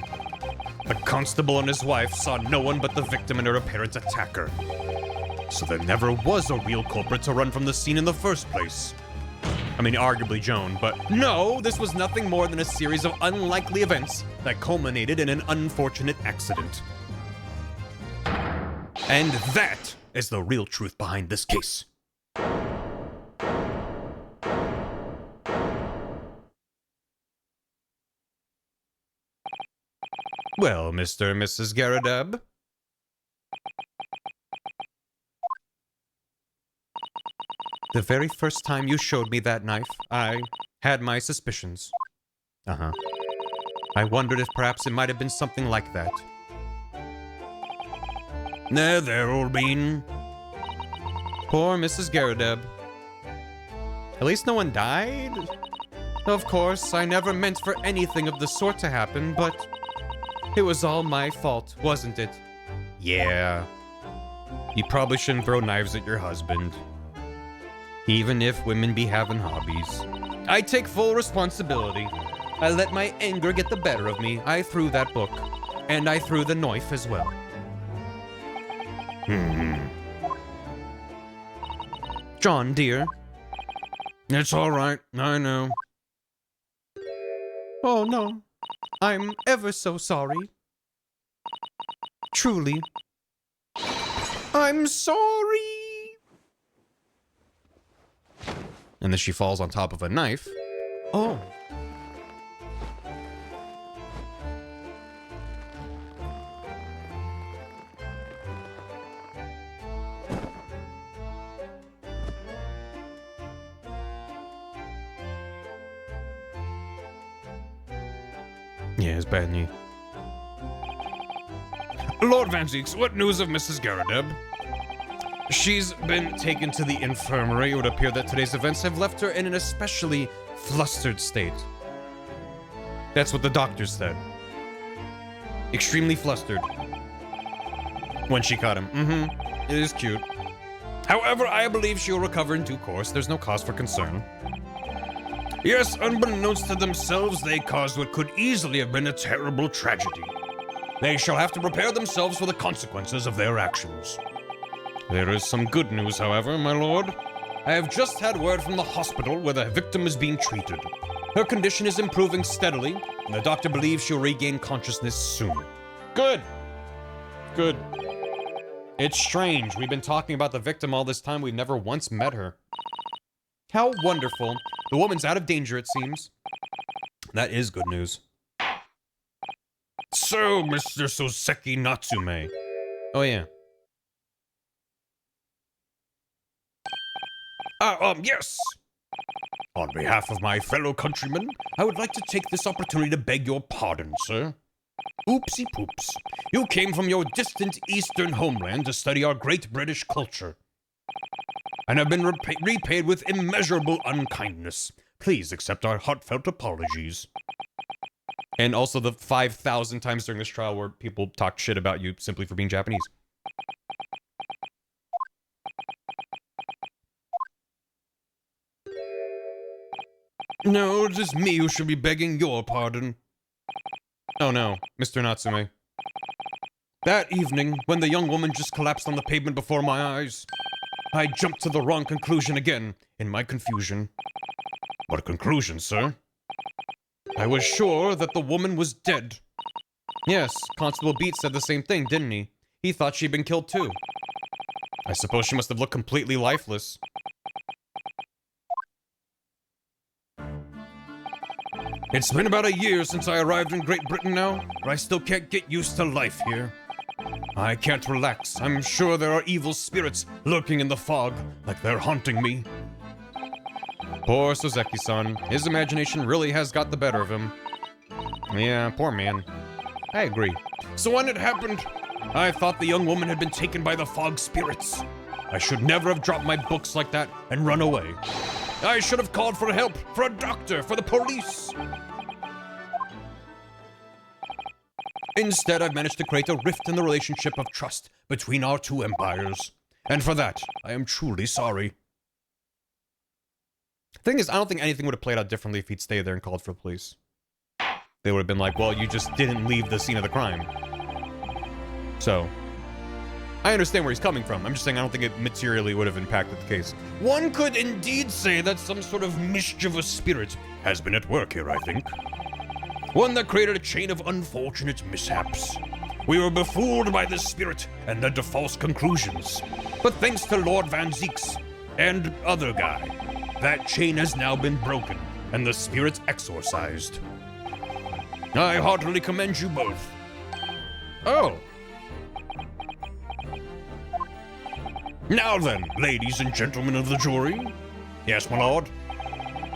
the constable and his wife saw no one but the victim and her apparent attacker. So there never was a real culprit to run from the scene in the first place. I mean, arguably Joan, but no, this was nothing more than a series of unlikely events that culminated in an unfortunate accident. And that is the real truth behind this case. Well, Mr. and Mrs. Garadeb? The very first time you showed me that knife, I had my suspicions. Uh-huh. I wondered if perhaps it might have been something like that. There, old bean. Poor Mrs. Garadeb. At least no one died? Of course, I never meant for anything of the sort to happen, but it was all my fault, wasn't it? Yeah. You probably shouldn't throw knives at your husband. Even if women be having hobbies. I take full responsibility. I let my anger get the better of me. I threw that book. And I threw the knife as well. John, dear. It's all right. I know. Oh, no. I'm ever so sorry. Truly. I'm sorry. And then she falls on top of a knife. Oh. Yeah, it's bad news. Lord Van Zieks, what news of Mrs. Garadeb? She's been taken to the infirmary. It would appear that today's events have left her in an especially flustered state. That's what the doctor said. Extremely flustered. When she caught him. It is cute. However, I believe she'll recover in due course. There's no cause for concern. Yes, unbeknownst to themselves, they caused what could easily have been a terrible tragedy. They shall have to prepare themselves for the consequences of their actions. There is some good news, however, my lord. I have just had word from the hospital where the victim is being treated. Her condition is improving steadily, and the doctor believes she'll regain consciousness soon. Good. Good. It's strange. We've been talking about the victim all this time. We've never once met her. How wonderful. The woman's out of danger, it seems. That is good news. So, Mr. Soseki Natsume. Oh, yeah. Yes. On behalf of my fellow countrymen, I would like to take this opportunity to beg your pardon, sir. Oopsie poops. You came from your distant eastern homeland to study our great British culture, and have been repaid with immeasurable unkindness. Please accept our heartfelt apologies. And also the 5,000 times during this trial where people talked shit about you simply for being Japanese. No, it is me who should be begging your pardon. Oh no, Mr. Natsume. That evening, when the young woman just collapsed on the pavement before my eyes, I jumped to the wrong conclusion again, in my confusion. What conclusion, sir? I was sure that the woman was dead. Yes, Constable Beat said the same thing, didn't he? He thought she'd been killed too. I suppose she must have looked completely lifeless. It's been about a year since I arrived in Great Britain now, but I still can't get used to life here. I can't relax. I'm sure there are evil spirits lurking in the fog, like they're haunting me. Poor Soseki-san. His imagination really has got the better of him. Yeah, poor man. I agree. So when it happened, I thought the young woman had been taken by the fog spirits. I should never have dropped my books like that and run away. I should have called for help, for a doctor, for the police. Instead, I've managed to create a rift in the relationship of trust between our two empires. And for that, I am truly sorry. The thing is, I don't think anything would have played out differently if he'd stayed there and called for the police. They would have been like, well, you just didn't leave the scene of the crime. So, I understand where he's coming from. I'm just saying I don't think it materially would have impacted the case. One could indeed say that some sort of mischievous spirit has been at work here, I think. One that created a chain of unfortunate mishaps. We were befooled by this spirit and led to false conclusions. But thanks to Lord Van Zieks and other guy, that chain has now been broken and the spirit exorcised. I heartily commend you both. Oh. Now then, ladies and gentlemen of the jury. Yes, my lord.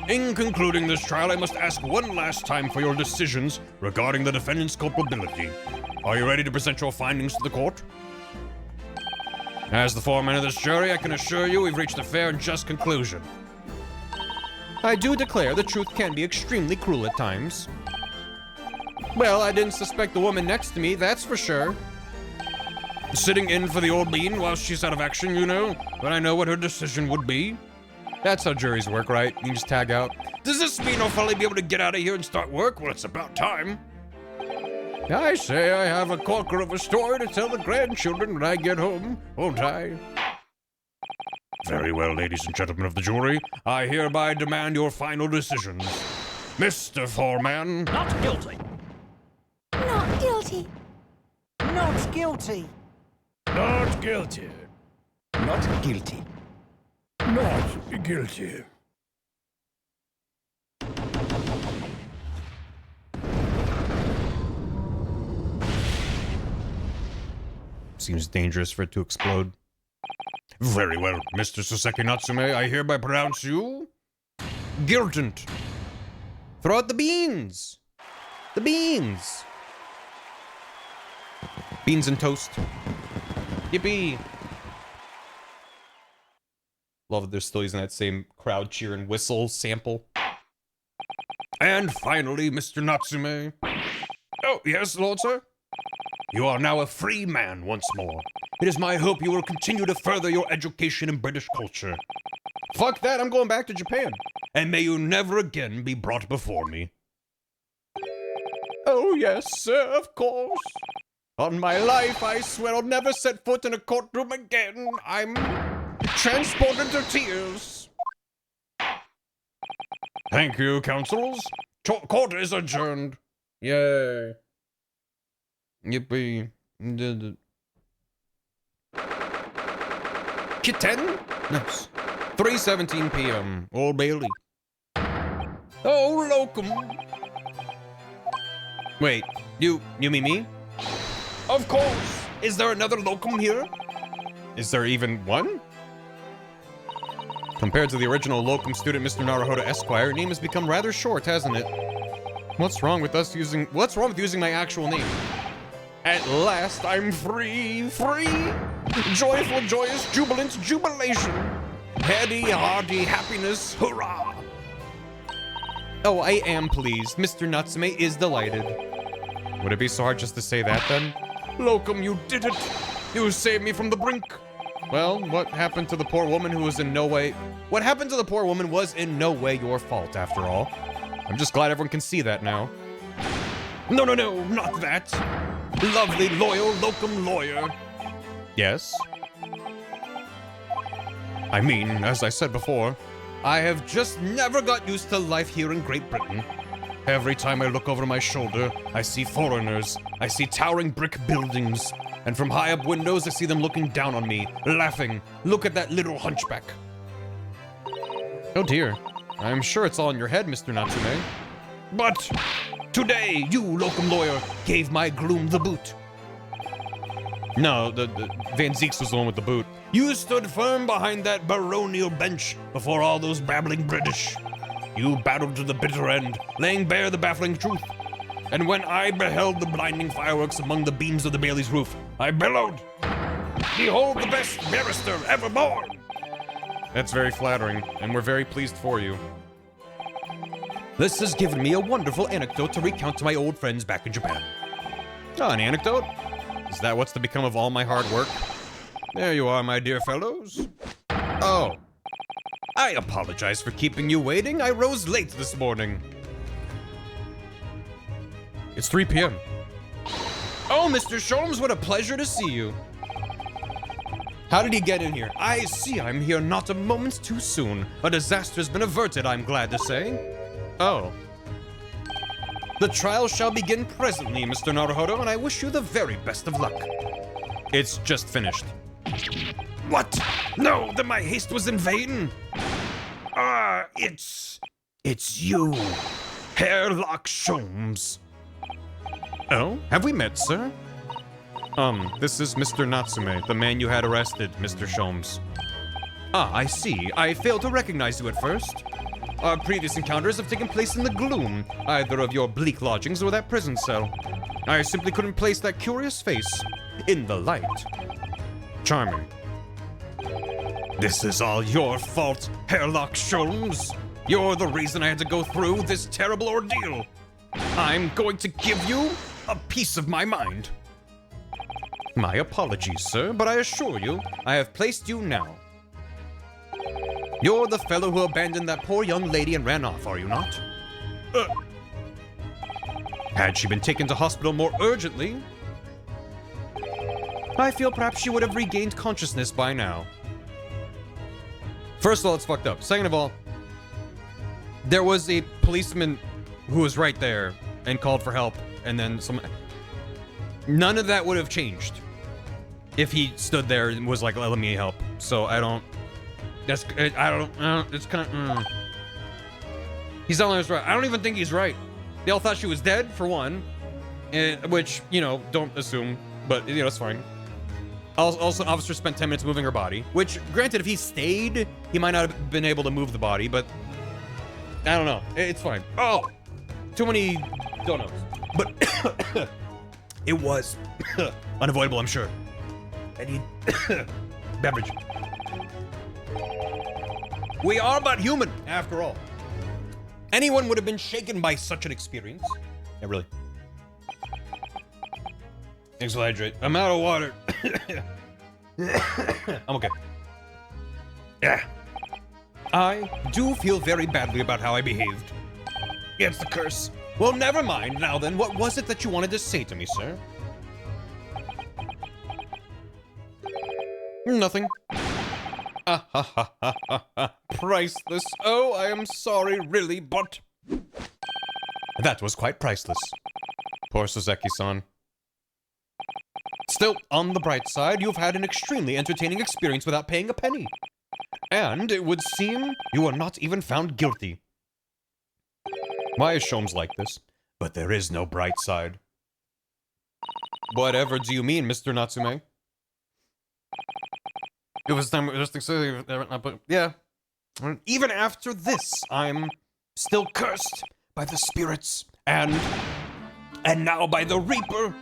In concluding this trial, I must ask one last time for your decisions regarding the defendant's culpability. Are you ready to present your findings to the court? As the foreman of this jury, I can assure you we've reached a fair and just conclusion. I do declare the truth can be extremely cruel at times. Well, I didn't suspect the woman next to me, that's for sure. Sitting in for the old bean while she's out of action, you know, but I know what her decision would be. That's how juries work, right? You can just tag out. Does this mean I'll finally be able to get out of here and start work? Well, it's about time. I say I have a corker of a story to tell the grandchildren when I get home, won't I? Very well, ladies and gentlemen of the jury. I hereby demand your final decisions. Mr. Foreman. Not guilty. Not guilty. Not guilty. Not guilty. Not guilty. Not guilty. Seems dangerous for it to explode. Very well, Mr. Soseki Natsume, I hereby pronounce you guiltant. Throw out the beans! The beans! Beans and toast. Yippee! Love that they're still using that same crowd cheer and whistle sample. And finally, Mr. Natsume. Oh, yes, Lord Sir? You are now a free man once more. It is my hope you will continue to further your education in British culture. Fuck that, I'm going back to Japan. And may you never again be brought before me. Oh, yes, sir, of course. On my life, I swear I'll never set foot in a courtroom again. I'm transported to tears. Thank you, counsels. Court is adjourned. Yay. Yippee. Kitten? Nice. 3:17 p.m. Old Bailey. Oh, locum. Wait, you mean me? Of course. Is there another locum here? Is there even one? Compared to the original locum student, Mr. Naruhodo Esquire, name has become rather short, hasn't it? What's wrong with using my actual name? At last, I'm free, free! Joyful, joyous, jubilant jubilation! Heady, hearty happiness, hurrah! Oh, I am pleased. Mr. Natsume is delighted. Would it be so hard just to say that, then? Locum, you did it! You saved me from the brink! Well, what happened to the poor woman who was in no way... What happened to the poor woman was in no way your fault, after all. I'm just glad everyone can see that now. No, not that! Lovely, loyal locum lawyer! Yes? I mean, as I said before, I have just never got used to life here in Great Britain. Every time I look over my shoulder, I see foreigners, I see towering brick buildings, and from high up windows I see them looking down on me, laughing. Look at that little hunchback. Oh dear, I'm sure it's all in your head, Mr. Natsume. But today, you, locum lawyer, gave my gloom the boot. No, the Van Zeeks was the one with the boot. You stood firm behind that baronial bench before all those babbling British. You battled to the bitter end, laying bare the baffling truth. And when I beheld the blinding fireworks among the beams of the Bailey's roof, I bellowed, "Behold the best barrister ever born!" That's very flattering, and we're very pleased for you. This has given me a wonderful anecdote to recount to my old friends back in Japan. Oh, an anecdote? Is that what's to become of all my hard work? There you are, my dear fellows. Oh. I apologize for keeping you waiting. I rose late this morning. It's 3 p.m. Oh, Mr. Sholmes, what a pleasure to see you. How did he get in here? I see I'm here not a moment too soon. A disaster has been averted, I'm glad to say. Oh. The trial shall begin presently, Mr. Naruhodo, and I wish you the very best of luck. It's just finished. What? No, then my haste was in vain. It's you, Herlock Sholmes. Oh? Have we met, sir? This is Mr. Natsume, the man you had arrested, Mr. Sholmes. Ah, I see. I failed to recognize you at first. Our previous encounters have taken place in the gloom, either of your bleak lodgings or that prison cell. I simply couldn't place that curious face in the light. Charming. This is all your fault, Hairlock Sholmes. You're the reason I had to go through this terrible ordeal. I'm going to give you a piece of my mind. My apologies, sir, but I assure you, I have placed you now. You're the fellow who abandoned that poor young lady and ran off, are you not? Had she been taken to hospital more urgently, I feel perhaps she would have regained consciousness by now. First of all, it's fucked up. Second of all, there was a policeman who was right there and called for help, and then some... None of that would have changed if he stood there and was like, let me help. So I don't... That's... I don't... It's kind of... He's not always right. I don't even think he's right. They all thought she was dead, for one. Which, you know, don't assume. But, you know, it's fine. Also, an officer spent 10 minutes moving her body. Which, granted, if he stayed, he might not have been able to move the body, but... I don't know. It's fine. Oh! Too many donuts. But... it was unavoidable, I'm sure. I need beverage. We are but human, after all. Anyone would have been shaken by such an experience. Yeah, really. Thanks for hydrate. I'm out of water. I'm okay. Yeah. I do feel very badly about how I behaved. It's the curse. Well, never mind. Now then, what was it that you wanted to say to me, sir? Nothing. Priceless. Oh, I am sorry, really, but... That was quite priceless. Poor Soseki-san. Still, on the bright side, you've had an extremely entertaining experience without paying a penny. And it would seem you are not even found guilty. Why is Sholmes like this? But there is no bright side. Whatever do you mean, Mr. Natsume? It was time just to say, yeah. Even after this, I'm still cursed by the spirits and now by the Reaper.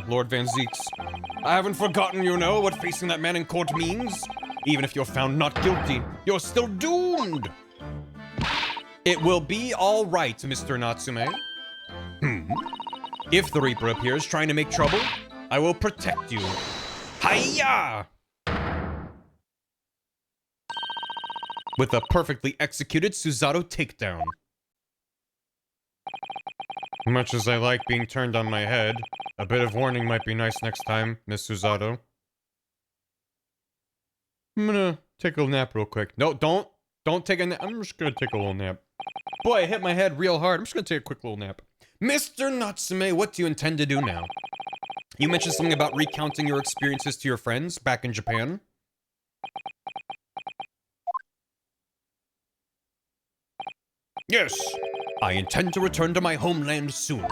Lord Van Zeeks. I haven't forgotten, you know, what facing that man in court means. Even if you're found not guilty, you're still doomed. It will be all right, Mr. Natsume. If the Reaper appears trying to make trouble, I will protect you. Hiya! With a perfectly executed Suzato takedown. Much as I like being turned on my head, a bit of warning might be nice next time, Miss Suzato. I'm gonna take a nap real quick. No, don't take a nap. I'm just gonna take a little nap. Boy, I hit my head real hard. I'm just gonna take a quick little nap. Mr. Natsume, what do you intend to do now? You mentioned something about recounting your experiences to your friends back in Japan. Yes, I intend to return to my homeland soon.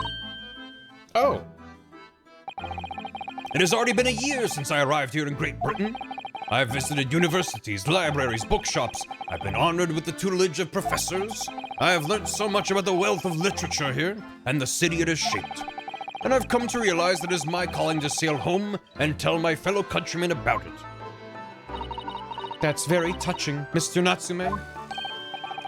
Oh. It has already been a year since I arrived here in Great Britain. I've visited universities, libraries, bookshops. I've been honored with the tutelage of professors. I have learnt so much about the wealth of literature here and the city it has shaped. And I've come to realize that it is my calling to sail home and tell my fellow countrymen about it. That's very touching, Mr. Natsume.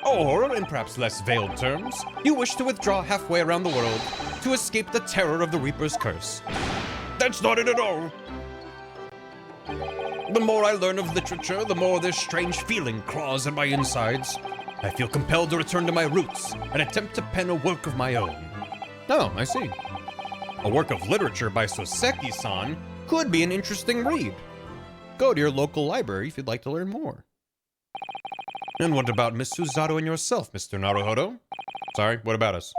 Or, in perhaps less veiled terms, you wish to withdraw halfway around the world to escape the terror of the Reaper's curse. That's not it at all. The more I learn of literature, the more this strange feeling claws at my insides. I feel compelled to return to my roots and attempt to pen a work of my own. Oh, I see. A work of literature by Soseki-san could be an interesting read. Go to your local library if you'd like to learn more. And what about Miss Suzato and yourself, Mr. Naruhodo? Sorry, what about us?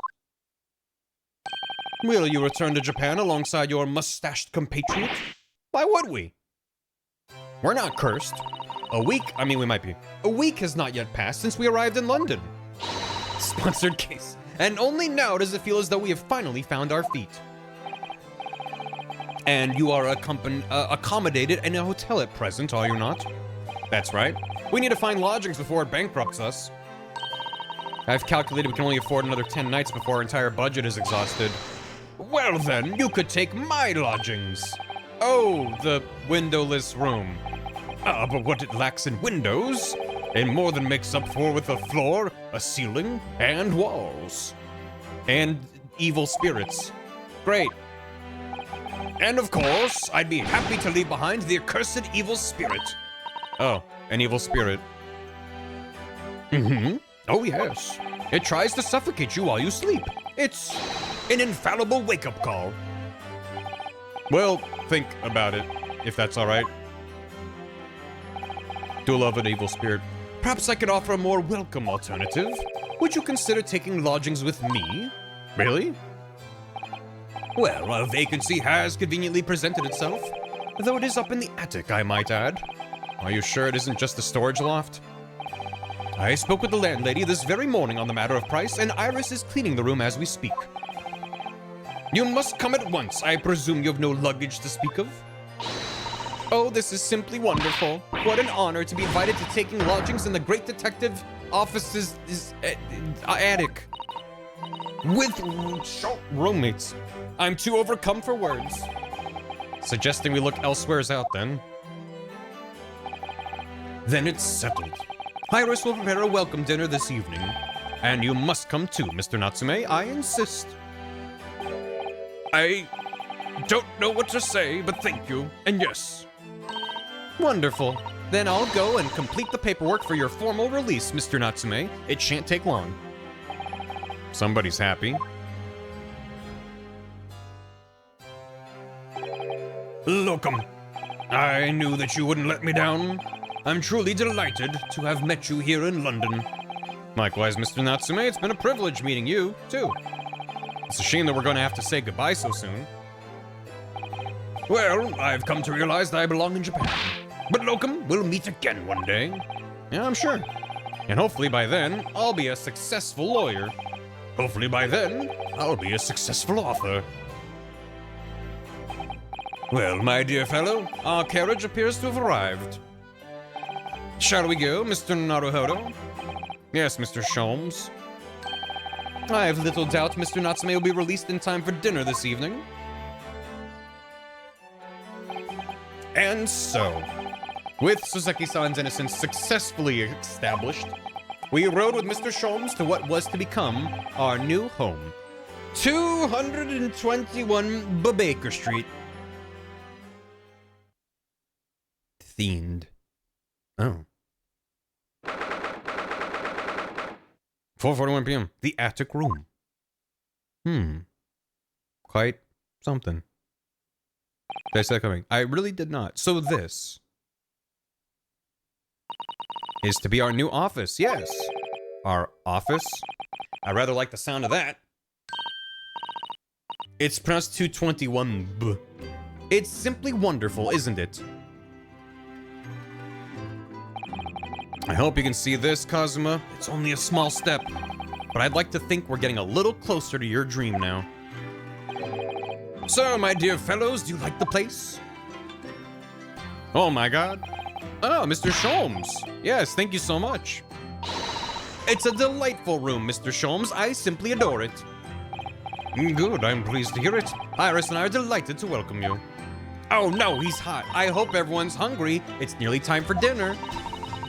Will you return to Japan alongside your mustached compatriot? Why would we? We're not cursed. We might be. A week has not yet passed since we arrived in London. Sponsored case. And only now does it feel as though we have finally found our feet. And you are accommodated in a hotel at present, are you not? That's right. We need to find lodgings before it bankrupts us. I've calculated we can only afford another 10 nights before our entire budget is exhausted. Well then, you could take my lodgings. Oh, the windowless room. But what it lacks in windows, it more than makes up for with a floor, a ceiling, and walls. And evil spirits. Great. And of course, I'd be happy to leave behind the accursed evil spirit. Oh, an evil spirit. Mm-hmm. Oh yes. It tries to suffocate you while you sleep. It's an infallible wake-up call. Well, think about it, if that's all right. Do love an evil spirit. Perhaps I could offer a more welcome alternative. Would you consider taking lodgings with me? Really? Well, a vacancy has conveniently presented itself, though it is up in the attic, I might add. Are you sure it isn't just a storage loft? I spoke with the landlady this very morning on the matter of price, and Iris is cleaning the room as we speak. You must come at once. I presume you have no luggage to speak of? Oh, this is simply wonderful. What an honor to be invited to taking lodgings in the great detective office's attic. With roommates. I'm too overcome for words. Suggesting we look elsewheres out then. Then it's settled. Iris will prepare a welcome dinner this evening. And you must come too, Mr. Natsume. I insist. I don't know what to say, but thank you. And yes. Wonderful. Then I'll go and complete the paperwork for your formal release, Mr. Natsume. It shan't take long. Somebody's happy. Locum, I knew that you wouldn't let me down. I'm truly delighted to have met you here in London. Likewise, Mr. Natsume, it's been a privilege meeting you, too. It's a shame that we're going to have to say goodbye so soon. Well, I've come to realize that I belong in Japan. But Locum, we'll meet again one day. Yeah, I'm sure. And hopefully by then, I'll be a successful lawyer. Hopefully by then, I'll be a successful author. Well, my dear fellow, our carriage appears to have arrived. Shall we go, Mr. Naruhodo? Yes, Mr. Sholmes. I have little doubt Mr. Natsume will be released in time for dinner this evening. And so, with Suzuki-san's innocence successfully established, we rode with Mr. Sholmes to what was to become our new home. 221 Baker Street. Themed. Oh. 4:41 p.m. The attic room. Quite something. Did I see that coming? I really did not. So this is to be our new office. Yes. Our office. I rather like the sound of that. It's pronounced 221 B. It's simply wonderful, isn't it? I hope you can see this, Kazuma. It's only a small step, but I'd like to think we're getting a little closer to your dream now. So, my dear fellows, do you like the place? Oh my god. Oh, Mr. Sholmes. Yes, thank you so much. It's a delightful room, Mr. Sholmes. I simply adore it. Good, I'm pleased to hear it. Iris and I are delighted to welcome you. Oh no, he's hot. I hope everyone's hungry. It's nearly time for dinner.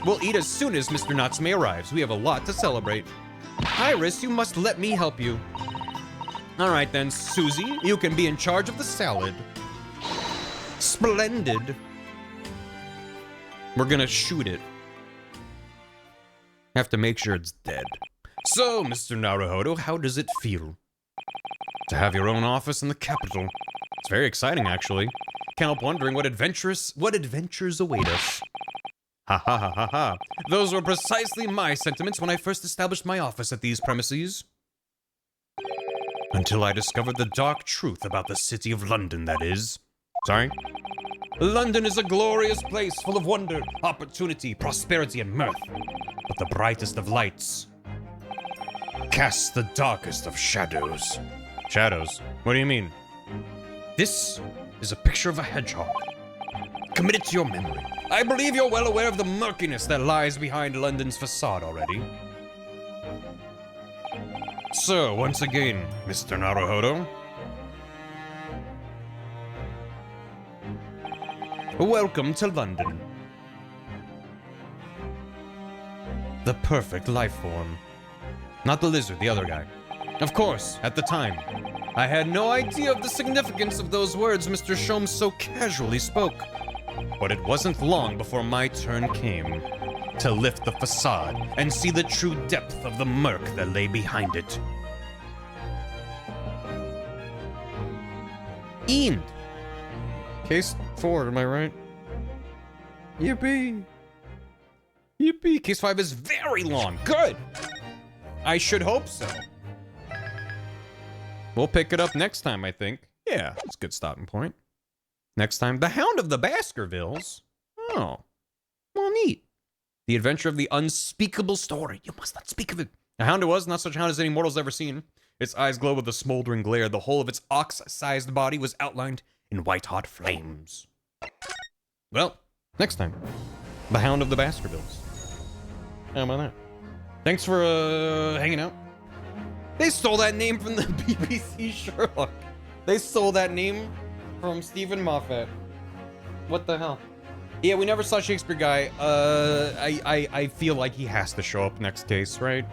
We'll eat as soon as Mr. Natsume arrives. We have a lot to celebrate. Iris, you must let me help you. All right then, Susie, you can be in charge of the salad. Splendid. We're gonna shoot it. Have to make sure it's dead. So, Mr. Naruhodo, how does it feel to have your own office in the capital? It's very exciting, actually. Can't help wondering what adventures await us. Ha ha ha ha ha. Those were precisely my sentiments when I first established my office at these premises. Until I discovered the dark truth about the city of London, that is. Sorry? London is a glorious place full of wonder, opportunity, prosperity, and mirth. But the brightest of lights casts the darkest of shadows. Shadows? What do you mean? This is a picture of a hedgehog. Commit it to your memory. I believe you're well aware of the murkiness that lies behind London's facade already. So, once again, Mr. Naruhodo. Welcome to London. The perfect life form. Not the lizard, the other guy. Of course, at the time, I had no idea of the significance of those words Mr. Sholmes so casually spoke. But it wasn't long before my turn came to lift the facade and see the true depth of the murk that lay behind it. End. Case 4, am I right? Yippee. Yippee. Case 5 is very long. Good. I should hope so. We'll pick it up next time, I think. Yeah, that's a good stopping point. Next time, The Hound of the Baskervilles. Oh, well, neat. The adventure of the unspeakable story. You must not speak of it. A hound it was, not such a hound as any mortal's ever seen. Its eyes glowed with a smoldering glare. The whole of its ox-sized body was outlined in white-hot flames. Well, next time, The Hound of the Baskervilles. How about that? Thanks for hanging out. They stole that name from the BBC Sherlock. They stole that name from Stephen Moffat. What the hell? Yeah, we never saw Shakespeare Guy. I feel like he has to show up next case, right?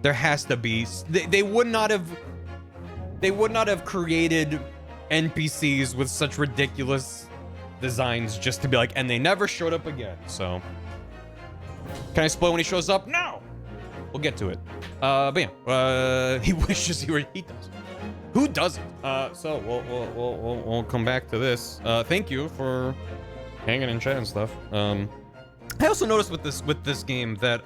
There has to be. They would not have created NPCs with such ridiculous designs just to be like, and they never showed up again. So, can I spoil when he shows up? No. We'll get to it. But yeah, he wishes he does. Who doesn't? So we'll come back to this. Thank you for hanging in chat and stuff. I also noticed with this game that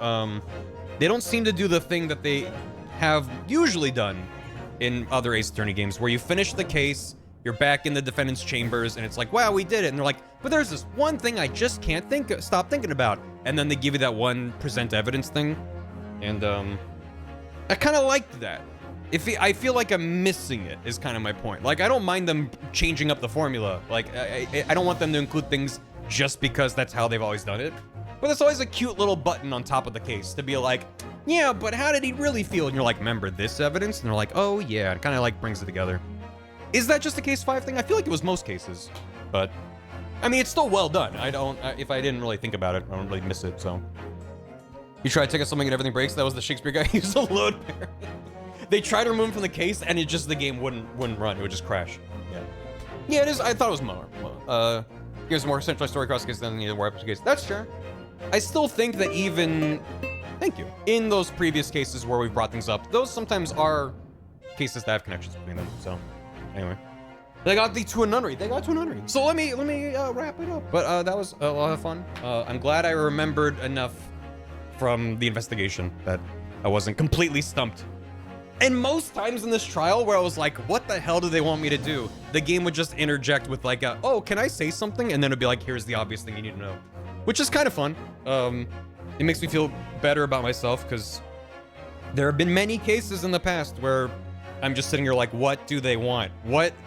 they don't seem to do the thing that they have usually done in other Ace Attorney games, where you finish the case, you're back in the defendant's chambers, and it's like, wow, we did it. And they're like, but there's this one thing I just can't stop thinking about. And then they give you that one present evidence thing. And I kind of liked that. I feel like I'm missing it, is kind of my point. Like, I don't mind them changing up the formula. Like, I don't want them to include things just because that's how they've always done it. But there's always a cute little button on top of the case to be like, yeah, but how did he really feel? And you're like, remember this evidence? And they're like, oh yeah, it kind of like brings it together. Is that just a case 5 thing? I feel like it was most cases, but I mean, it's still well done. If I didn't really think about it, I don't really miss it, so. You try to take out something and everything breaks? That was the Shakespeare Guy. He used a load bearing. They tried to remove him from the case, and the game wouldn't run. It would just crash. Yeah. Yeah, it is. I thought it was more. Gives a more centralized story across the case than the war episode case. That's true. I still think that even, thank you, in those previous cases where we've brought things up, those sometimes are cases that have connections between them. So, anyway. They got to a nunnery. So let me wrap it up. But that was a lot of fun. I'm glad I remembered enough from the investigation that I wasn't completely stumped. And most times in this trial where I was like, what the hell do they want me to do? The game would just interject with like, oh, can I say something? And then it'd be like, here's the obvious thing you need to know. Which is kind of fun. It makes me feel better about myself because there have been many cases in the past where I'm just sitting here like, what do they want?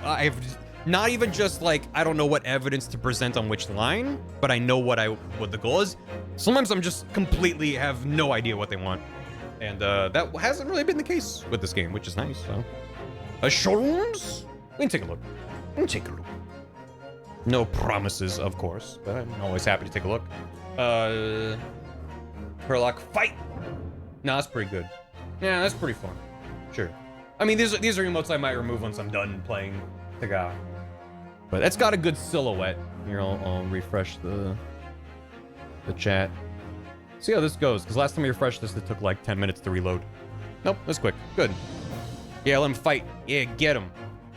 I've not even just like, I don't know what evidence to present on which line, but I know what the goal is. Sometimes I'm just completely have no idea what they want. And that hasn't really been the case with this game, which is nice, so. Sholmes? We can take a look. No promises, of course, but I'm always happy to take a look. Herlock, fight! No, that's pretty good. Yeah, that's pretty fun. Sure. I mean, these are emotes I might remove once I'm done playing the guy. But it's got a good silhouette. Here, I'll refresh the chat. See how this goes, because last time we refreshed this, it took like 10 minutes to reload. Nope, that's quick. Good. Yeah, let him fight. Yeah, get him.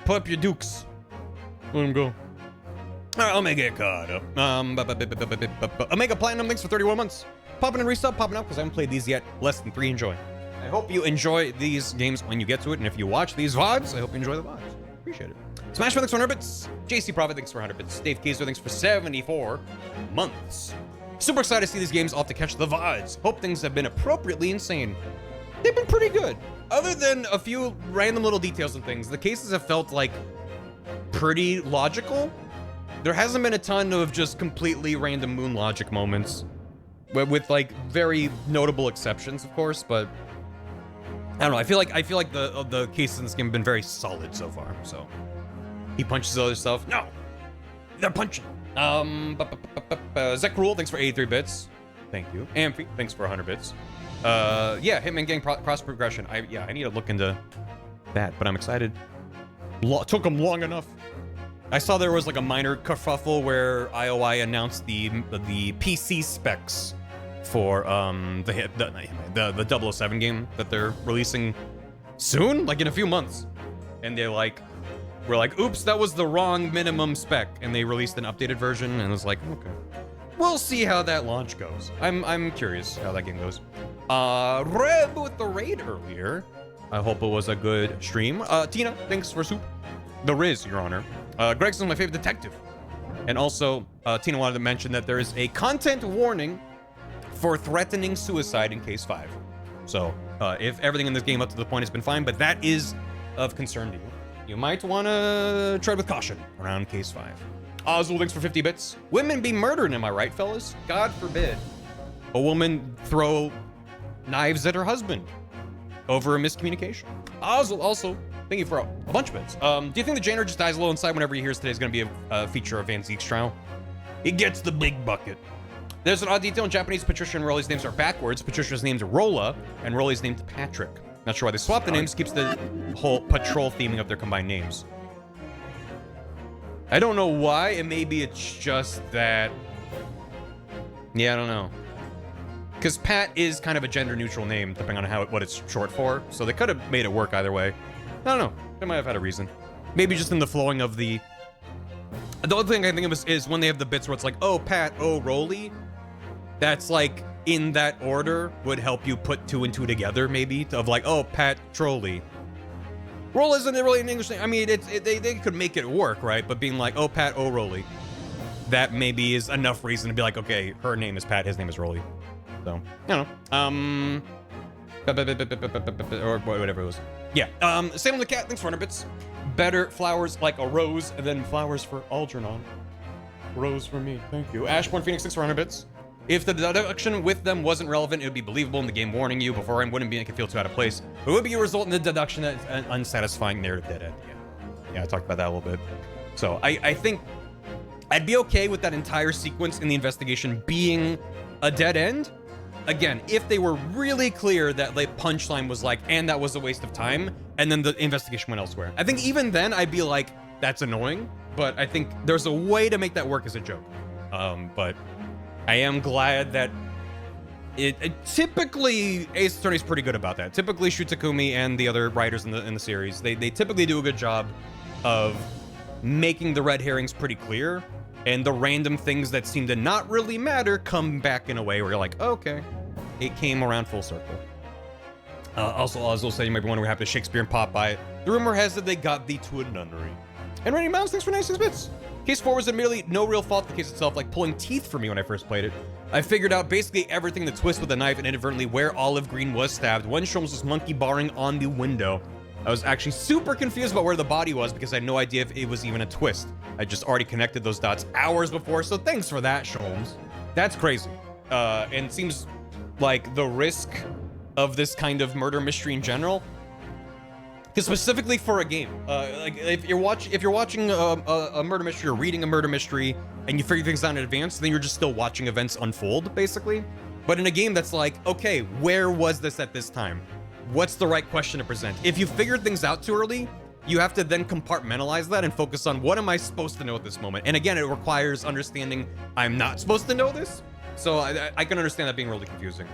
Put up your dukes. Let him go. Alright, Omega caught up. Omega Platinum, thanks for 31 months. Popping and resub, popping out, because I haven't played these yet. Less than 3, enjoy. I hope you enjoy these games when you get to it, and if you watch these VODs, I hope you enjoy the VODs. Appreciate it. Smash thanks for 100 bits. JC Profit, thanks for 100 bits. Dave Kaiser, thanks for 74 months. Super excited to see these games off to catch the VODs. Hope things have been appropriately insane. They've been pretty good. Other than a few random little details and things, the cases have felt like pretty logical. There hasn't been a ton of just completely random moon logic moments, with like very notable exceptions, of course. But I don't know. I feel like the cases in this game have been very solid so far. So he punches other stuff. No, they're punching. Zek Rule, thanks for 83 bits. Thank you. Amphi, thanks for 100 bits. Yeah, Hitman Gang cross progression. I need to look into that, but I'm excited. Took them long enoug. I saw there was like a minor kerfuffle where IOI announced the PC specs for the 007 game that they're releasing soon, like in a few months, and they like were like, "Oops, that was the wrong minimum spec," and they released an updated version, and it was like, okay, we'll see how that launch goes. I'm curious how that game goes. Reb with the raid earlier. I hope it was a good stream. Tina, thanks for soup. The Riz, Your Honor. Gregson's my favorite detective. And also, Tina wanted to mention that there is a content warning for threatening suicide in case 5. So, if everything in this game up to the point has been fine, but that is of concern to you, you might want to tread with caution around case 5. Ozul, thanks for 50 bits. Women be murdered, am I right, fellas? God forbid a woman throw knives at her husband over a miscommunication. Ozul, also, thank you for a bunch of bits. Do you think the janitor just dies a little inside whenever he hears today is going to be a feature of Van Zeke's trial? He gets the big bucket. There's an odd detail in Japanese. Patricia and Rolly's names are backwards. Patricia's name's Rolla, and Rolly's named Patrick. Not sure why they swapped the names. Keeps the whole patrol theming of their combined names. I don't know why, and maybe it's just that... Yeah, I don't know. Because Pat is kind of a gender-neutral name, depending on what it's short for. So they could have made it work either way. I don't know. They might have had a reason. Maybe just in the flowing of the... The other thing I think of is when they have the bits where it's like, oh, Pat, oh, Rolly. That's like, in that order, would help you put 2 and 2 together, maybe. Of like, oh, Pat, Trolley. Roll isn't really an English name. I mean, they could make it work, right? But being like, oh, Pat, oh, Rolly. That maybe is enough reason to be like, okay, her name is Pat, his name is Rolly. So, I don't know. Or whatever it was. Yeah, same on the cat, thanks for 100 bits. Better flowers like a rose than flowers for Algernon. Rose for me, thank you. Ashborn Phoenix, thanks for 100 bits. If the deduction with them wasn't relevant, it would be believable in the game warning you before and wouldn't make it feel too out of place. It would be a result in the deduction that's an unsatisfying narrative dead end. Yeah, I talked about that a little bit. So I think I'd be okay with that entire sequence in the investigation being a dead end. Again, if they were really clear that the punchline was like, and that was a waste of time, and then the investigation went elsewhere. I think even then I'd be like, that's annoying, but I think there's a way to make that work as a joke. But I am glad that it typically, Ace Attorney's pretty good about that. Typically Shutakumi and the other writers in the series, they typically do a good job of making the red herrings pretty clear, and the random things that seem to not really matter come back in a way where you're like, okay, it came around full circle. Also, Ozil said you might be wondering what happened to Shakespeare and Popeye. The rumor has that they got thee to a nunnery. And Randy Mounds, thanks for 96 bits. Case 4 was admittedly no real fault of the case itself, like pulling teeth for me when I first played it. I figured out basically everything the twist with a knife and inadvertently where Olive Green was stabbed. One Sholmes was monkey barring on the window. I was actually super confused about where the body was because I had no idea if it was even a twist. I just already connected those dots hours before, so thanks for that, Sholmes. That's crazy. And it seems like the risk of this kind of murder mystery in general, because specifically for a game, like if you're watching a murder mystery or reading a murder mystery and you figure things out in advance, then you're just still watching events unfold, basically. But in a game that's like, okay, where was this at this time? What's the right question to present? If you figured things out too early, you have to then compartmentalize that and focus on what am I supposed to know at this moment? And again, it requires understanding I'm not supposed to know this. So I can understand that being really confusing.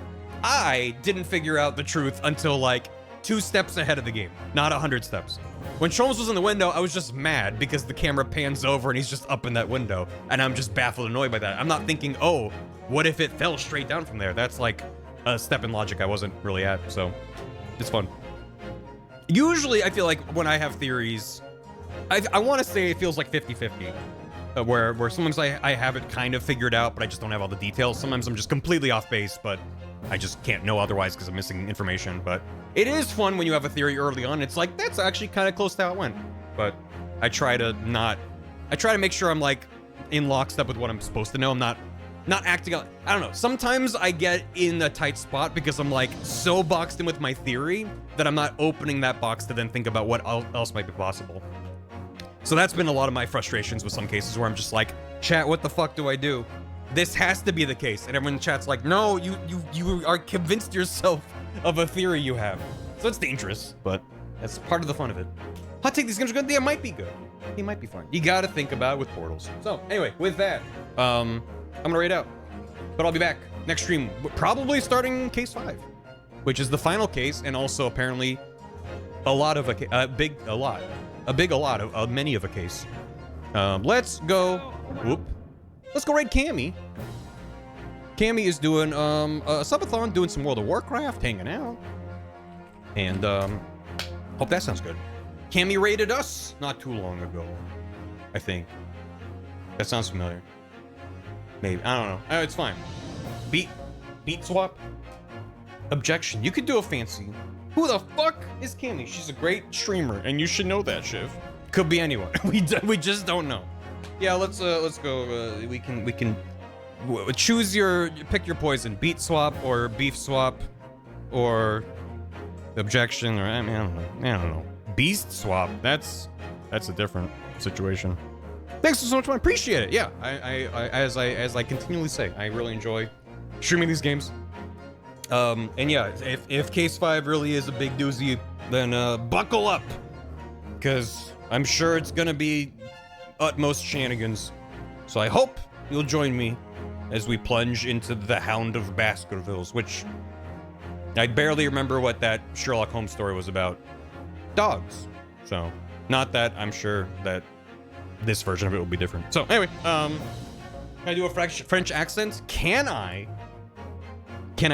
I didn't figure out the truth until like 2 steps ahead of the game, not 100 steps. When Sholmes was in the window, I was just mad because the camera pans over and he's just up in that window. And I'm just baffled and annoyed by that. I'm not thinking, oh, what if it fell straight down from there? That's like a step in logic I wasn't really at, so it's fun. Usually, I feel like when I have theories, I want to say it feels like 50-50. Where sometimes I have it kind of figured out, but I just don't have all the details. Sometimes I'm just completely off base, but I just can't know otherwise because I'm missing information. But it is fun when you have a theory early on. It's like, that's actually kind of close to how it went. But I try to make sure I'm like in lockstep with what I'm supposed to know. I'm not acting out. I don't know. Sometimes I get in a tight spot because I'm like so boxed in with my theory that I'm not opening that box to then think about what else might be possible. So that's been a lot of my frustrations with some cases where I'm just like, chat, what the fuck do I do? This has to be the case. And everyone in chat's like, no, you are convinced yourself of a theory you have. So it's dangerous, but that's part of the fun of it. Hot take, these games are good. They might be good. They might be fun. You gotta think about it with portals. So anyway, with that, I'm gonna rate out. But I'll be back next stream, probably starting case 5, which is the final case, and also apparently a lot of many of a case. Let's go raid Cammy. Cammy is doing a subathon, doing some World of Warcraft, hanging out. And hope that sounds good. Cammy raided us not too long ago, I think. That sounds familiar. Maybe, I don't know. Oh, it's fine. Beat swap. Objection. You could do a fancy. Who the fuck is Cammy? She's a great streamer, and you should know that, Shiv. Could be anyone. We just don't know. Yeah, let's go. We can choose pick your poison. Beat swap or beef swap, or objection, or I don't know. Beast swap. That's a different situation. Thanks so much, man. Appreciate it. Yeah, as I continually say, I really enjoy streaming these games. And yeah, if case 5 really is a big doozy, then buckle up, because I'm sure it's gonna be utmost shenanigans. So I hope you'll join me as we plunge into the Hound of Baskervilles, which I barely remember what that Sherlock Holmes story was about. Dogs. So, not that I'm sure that this version of it will be different. So anyway, can I do a French accent? Can I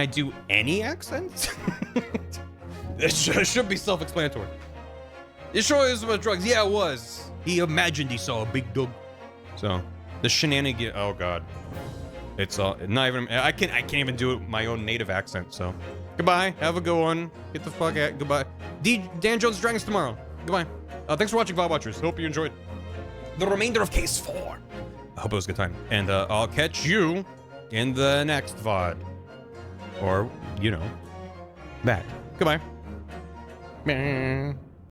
do any accents? It should be self-explanatory. It sure is about drugs. Yeah, it was. He imagined he saw a big dog. So the shenanigan. Oh god, it's all not even. I can't even do it my own native accent. So goodbye. Have a good one. Get the fuck out. Goodbye. Dan Jones Dragons tomorrow. Goodbye. Thanks for watching, VOD watchers. Hope you enjoyed the remainder of case 4. I hope it was a good time, and I'll catch you in the next VOD, or you know, that. Goodbye.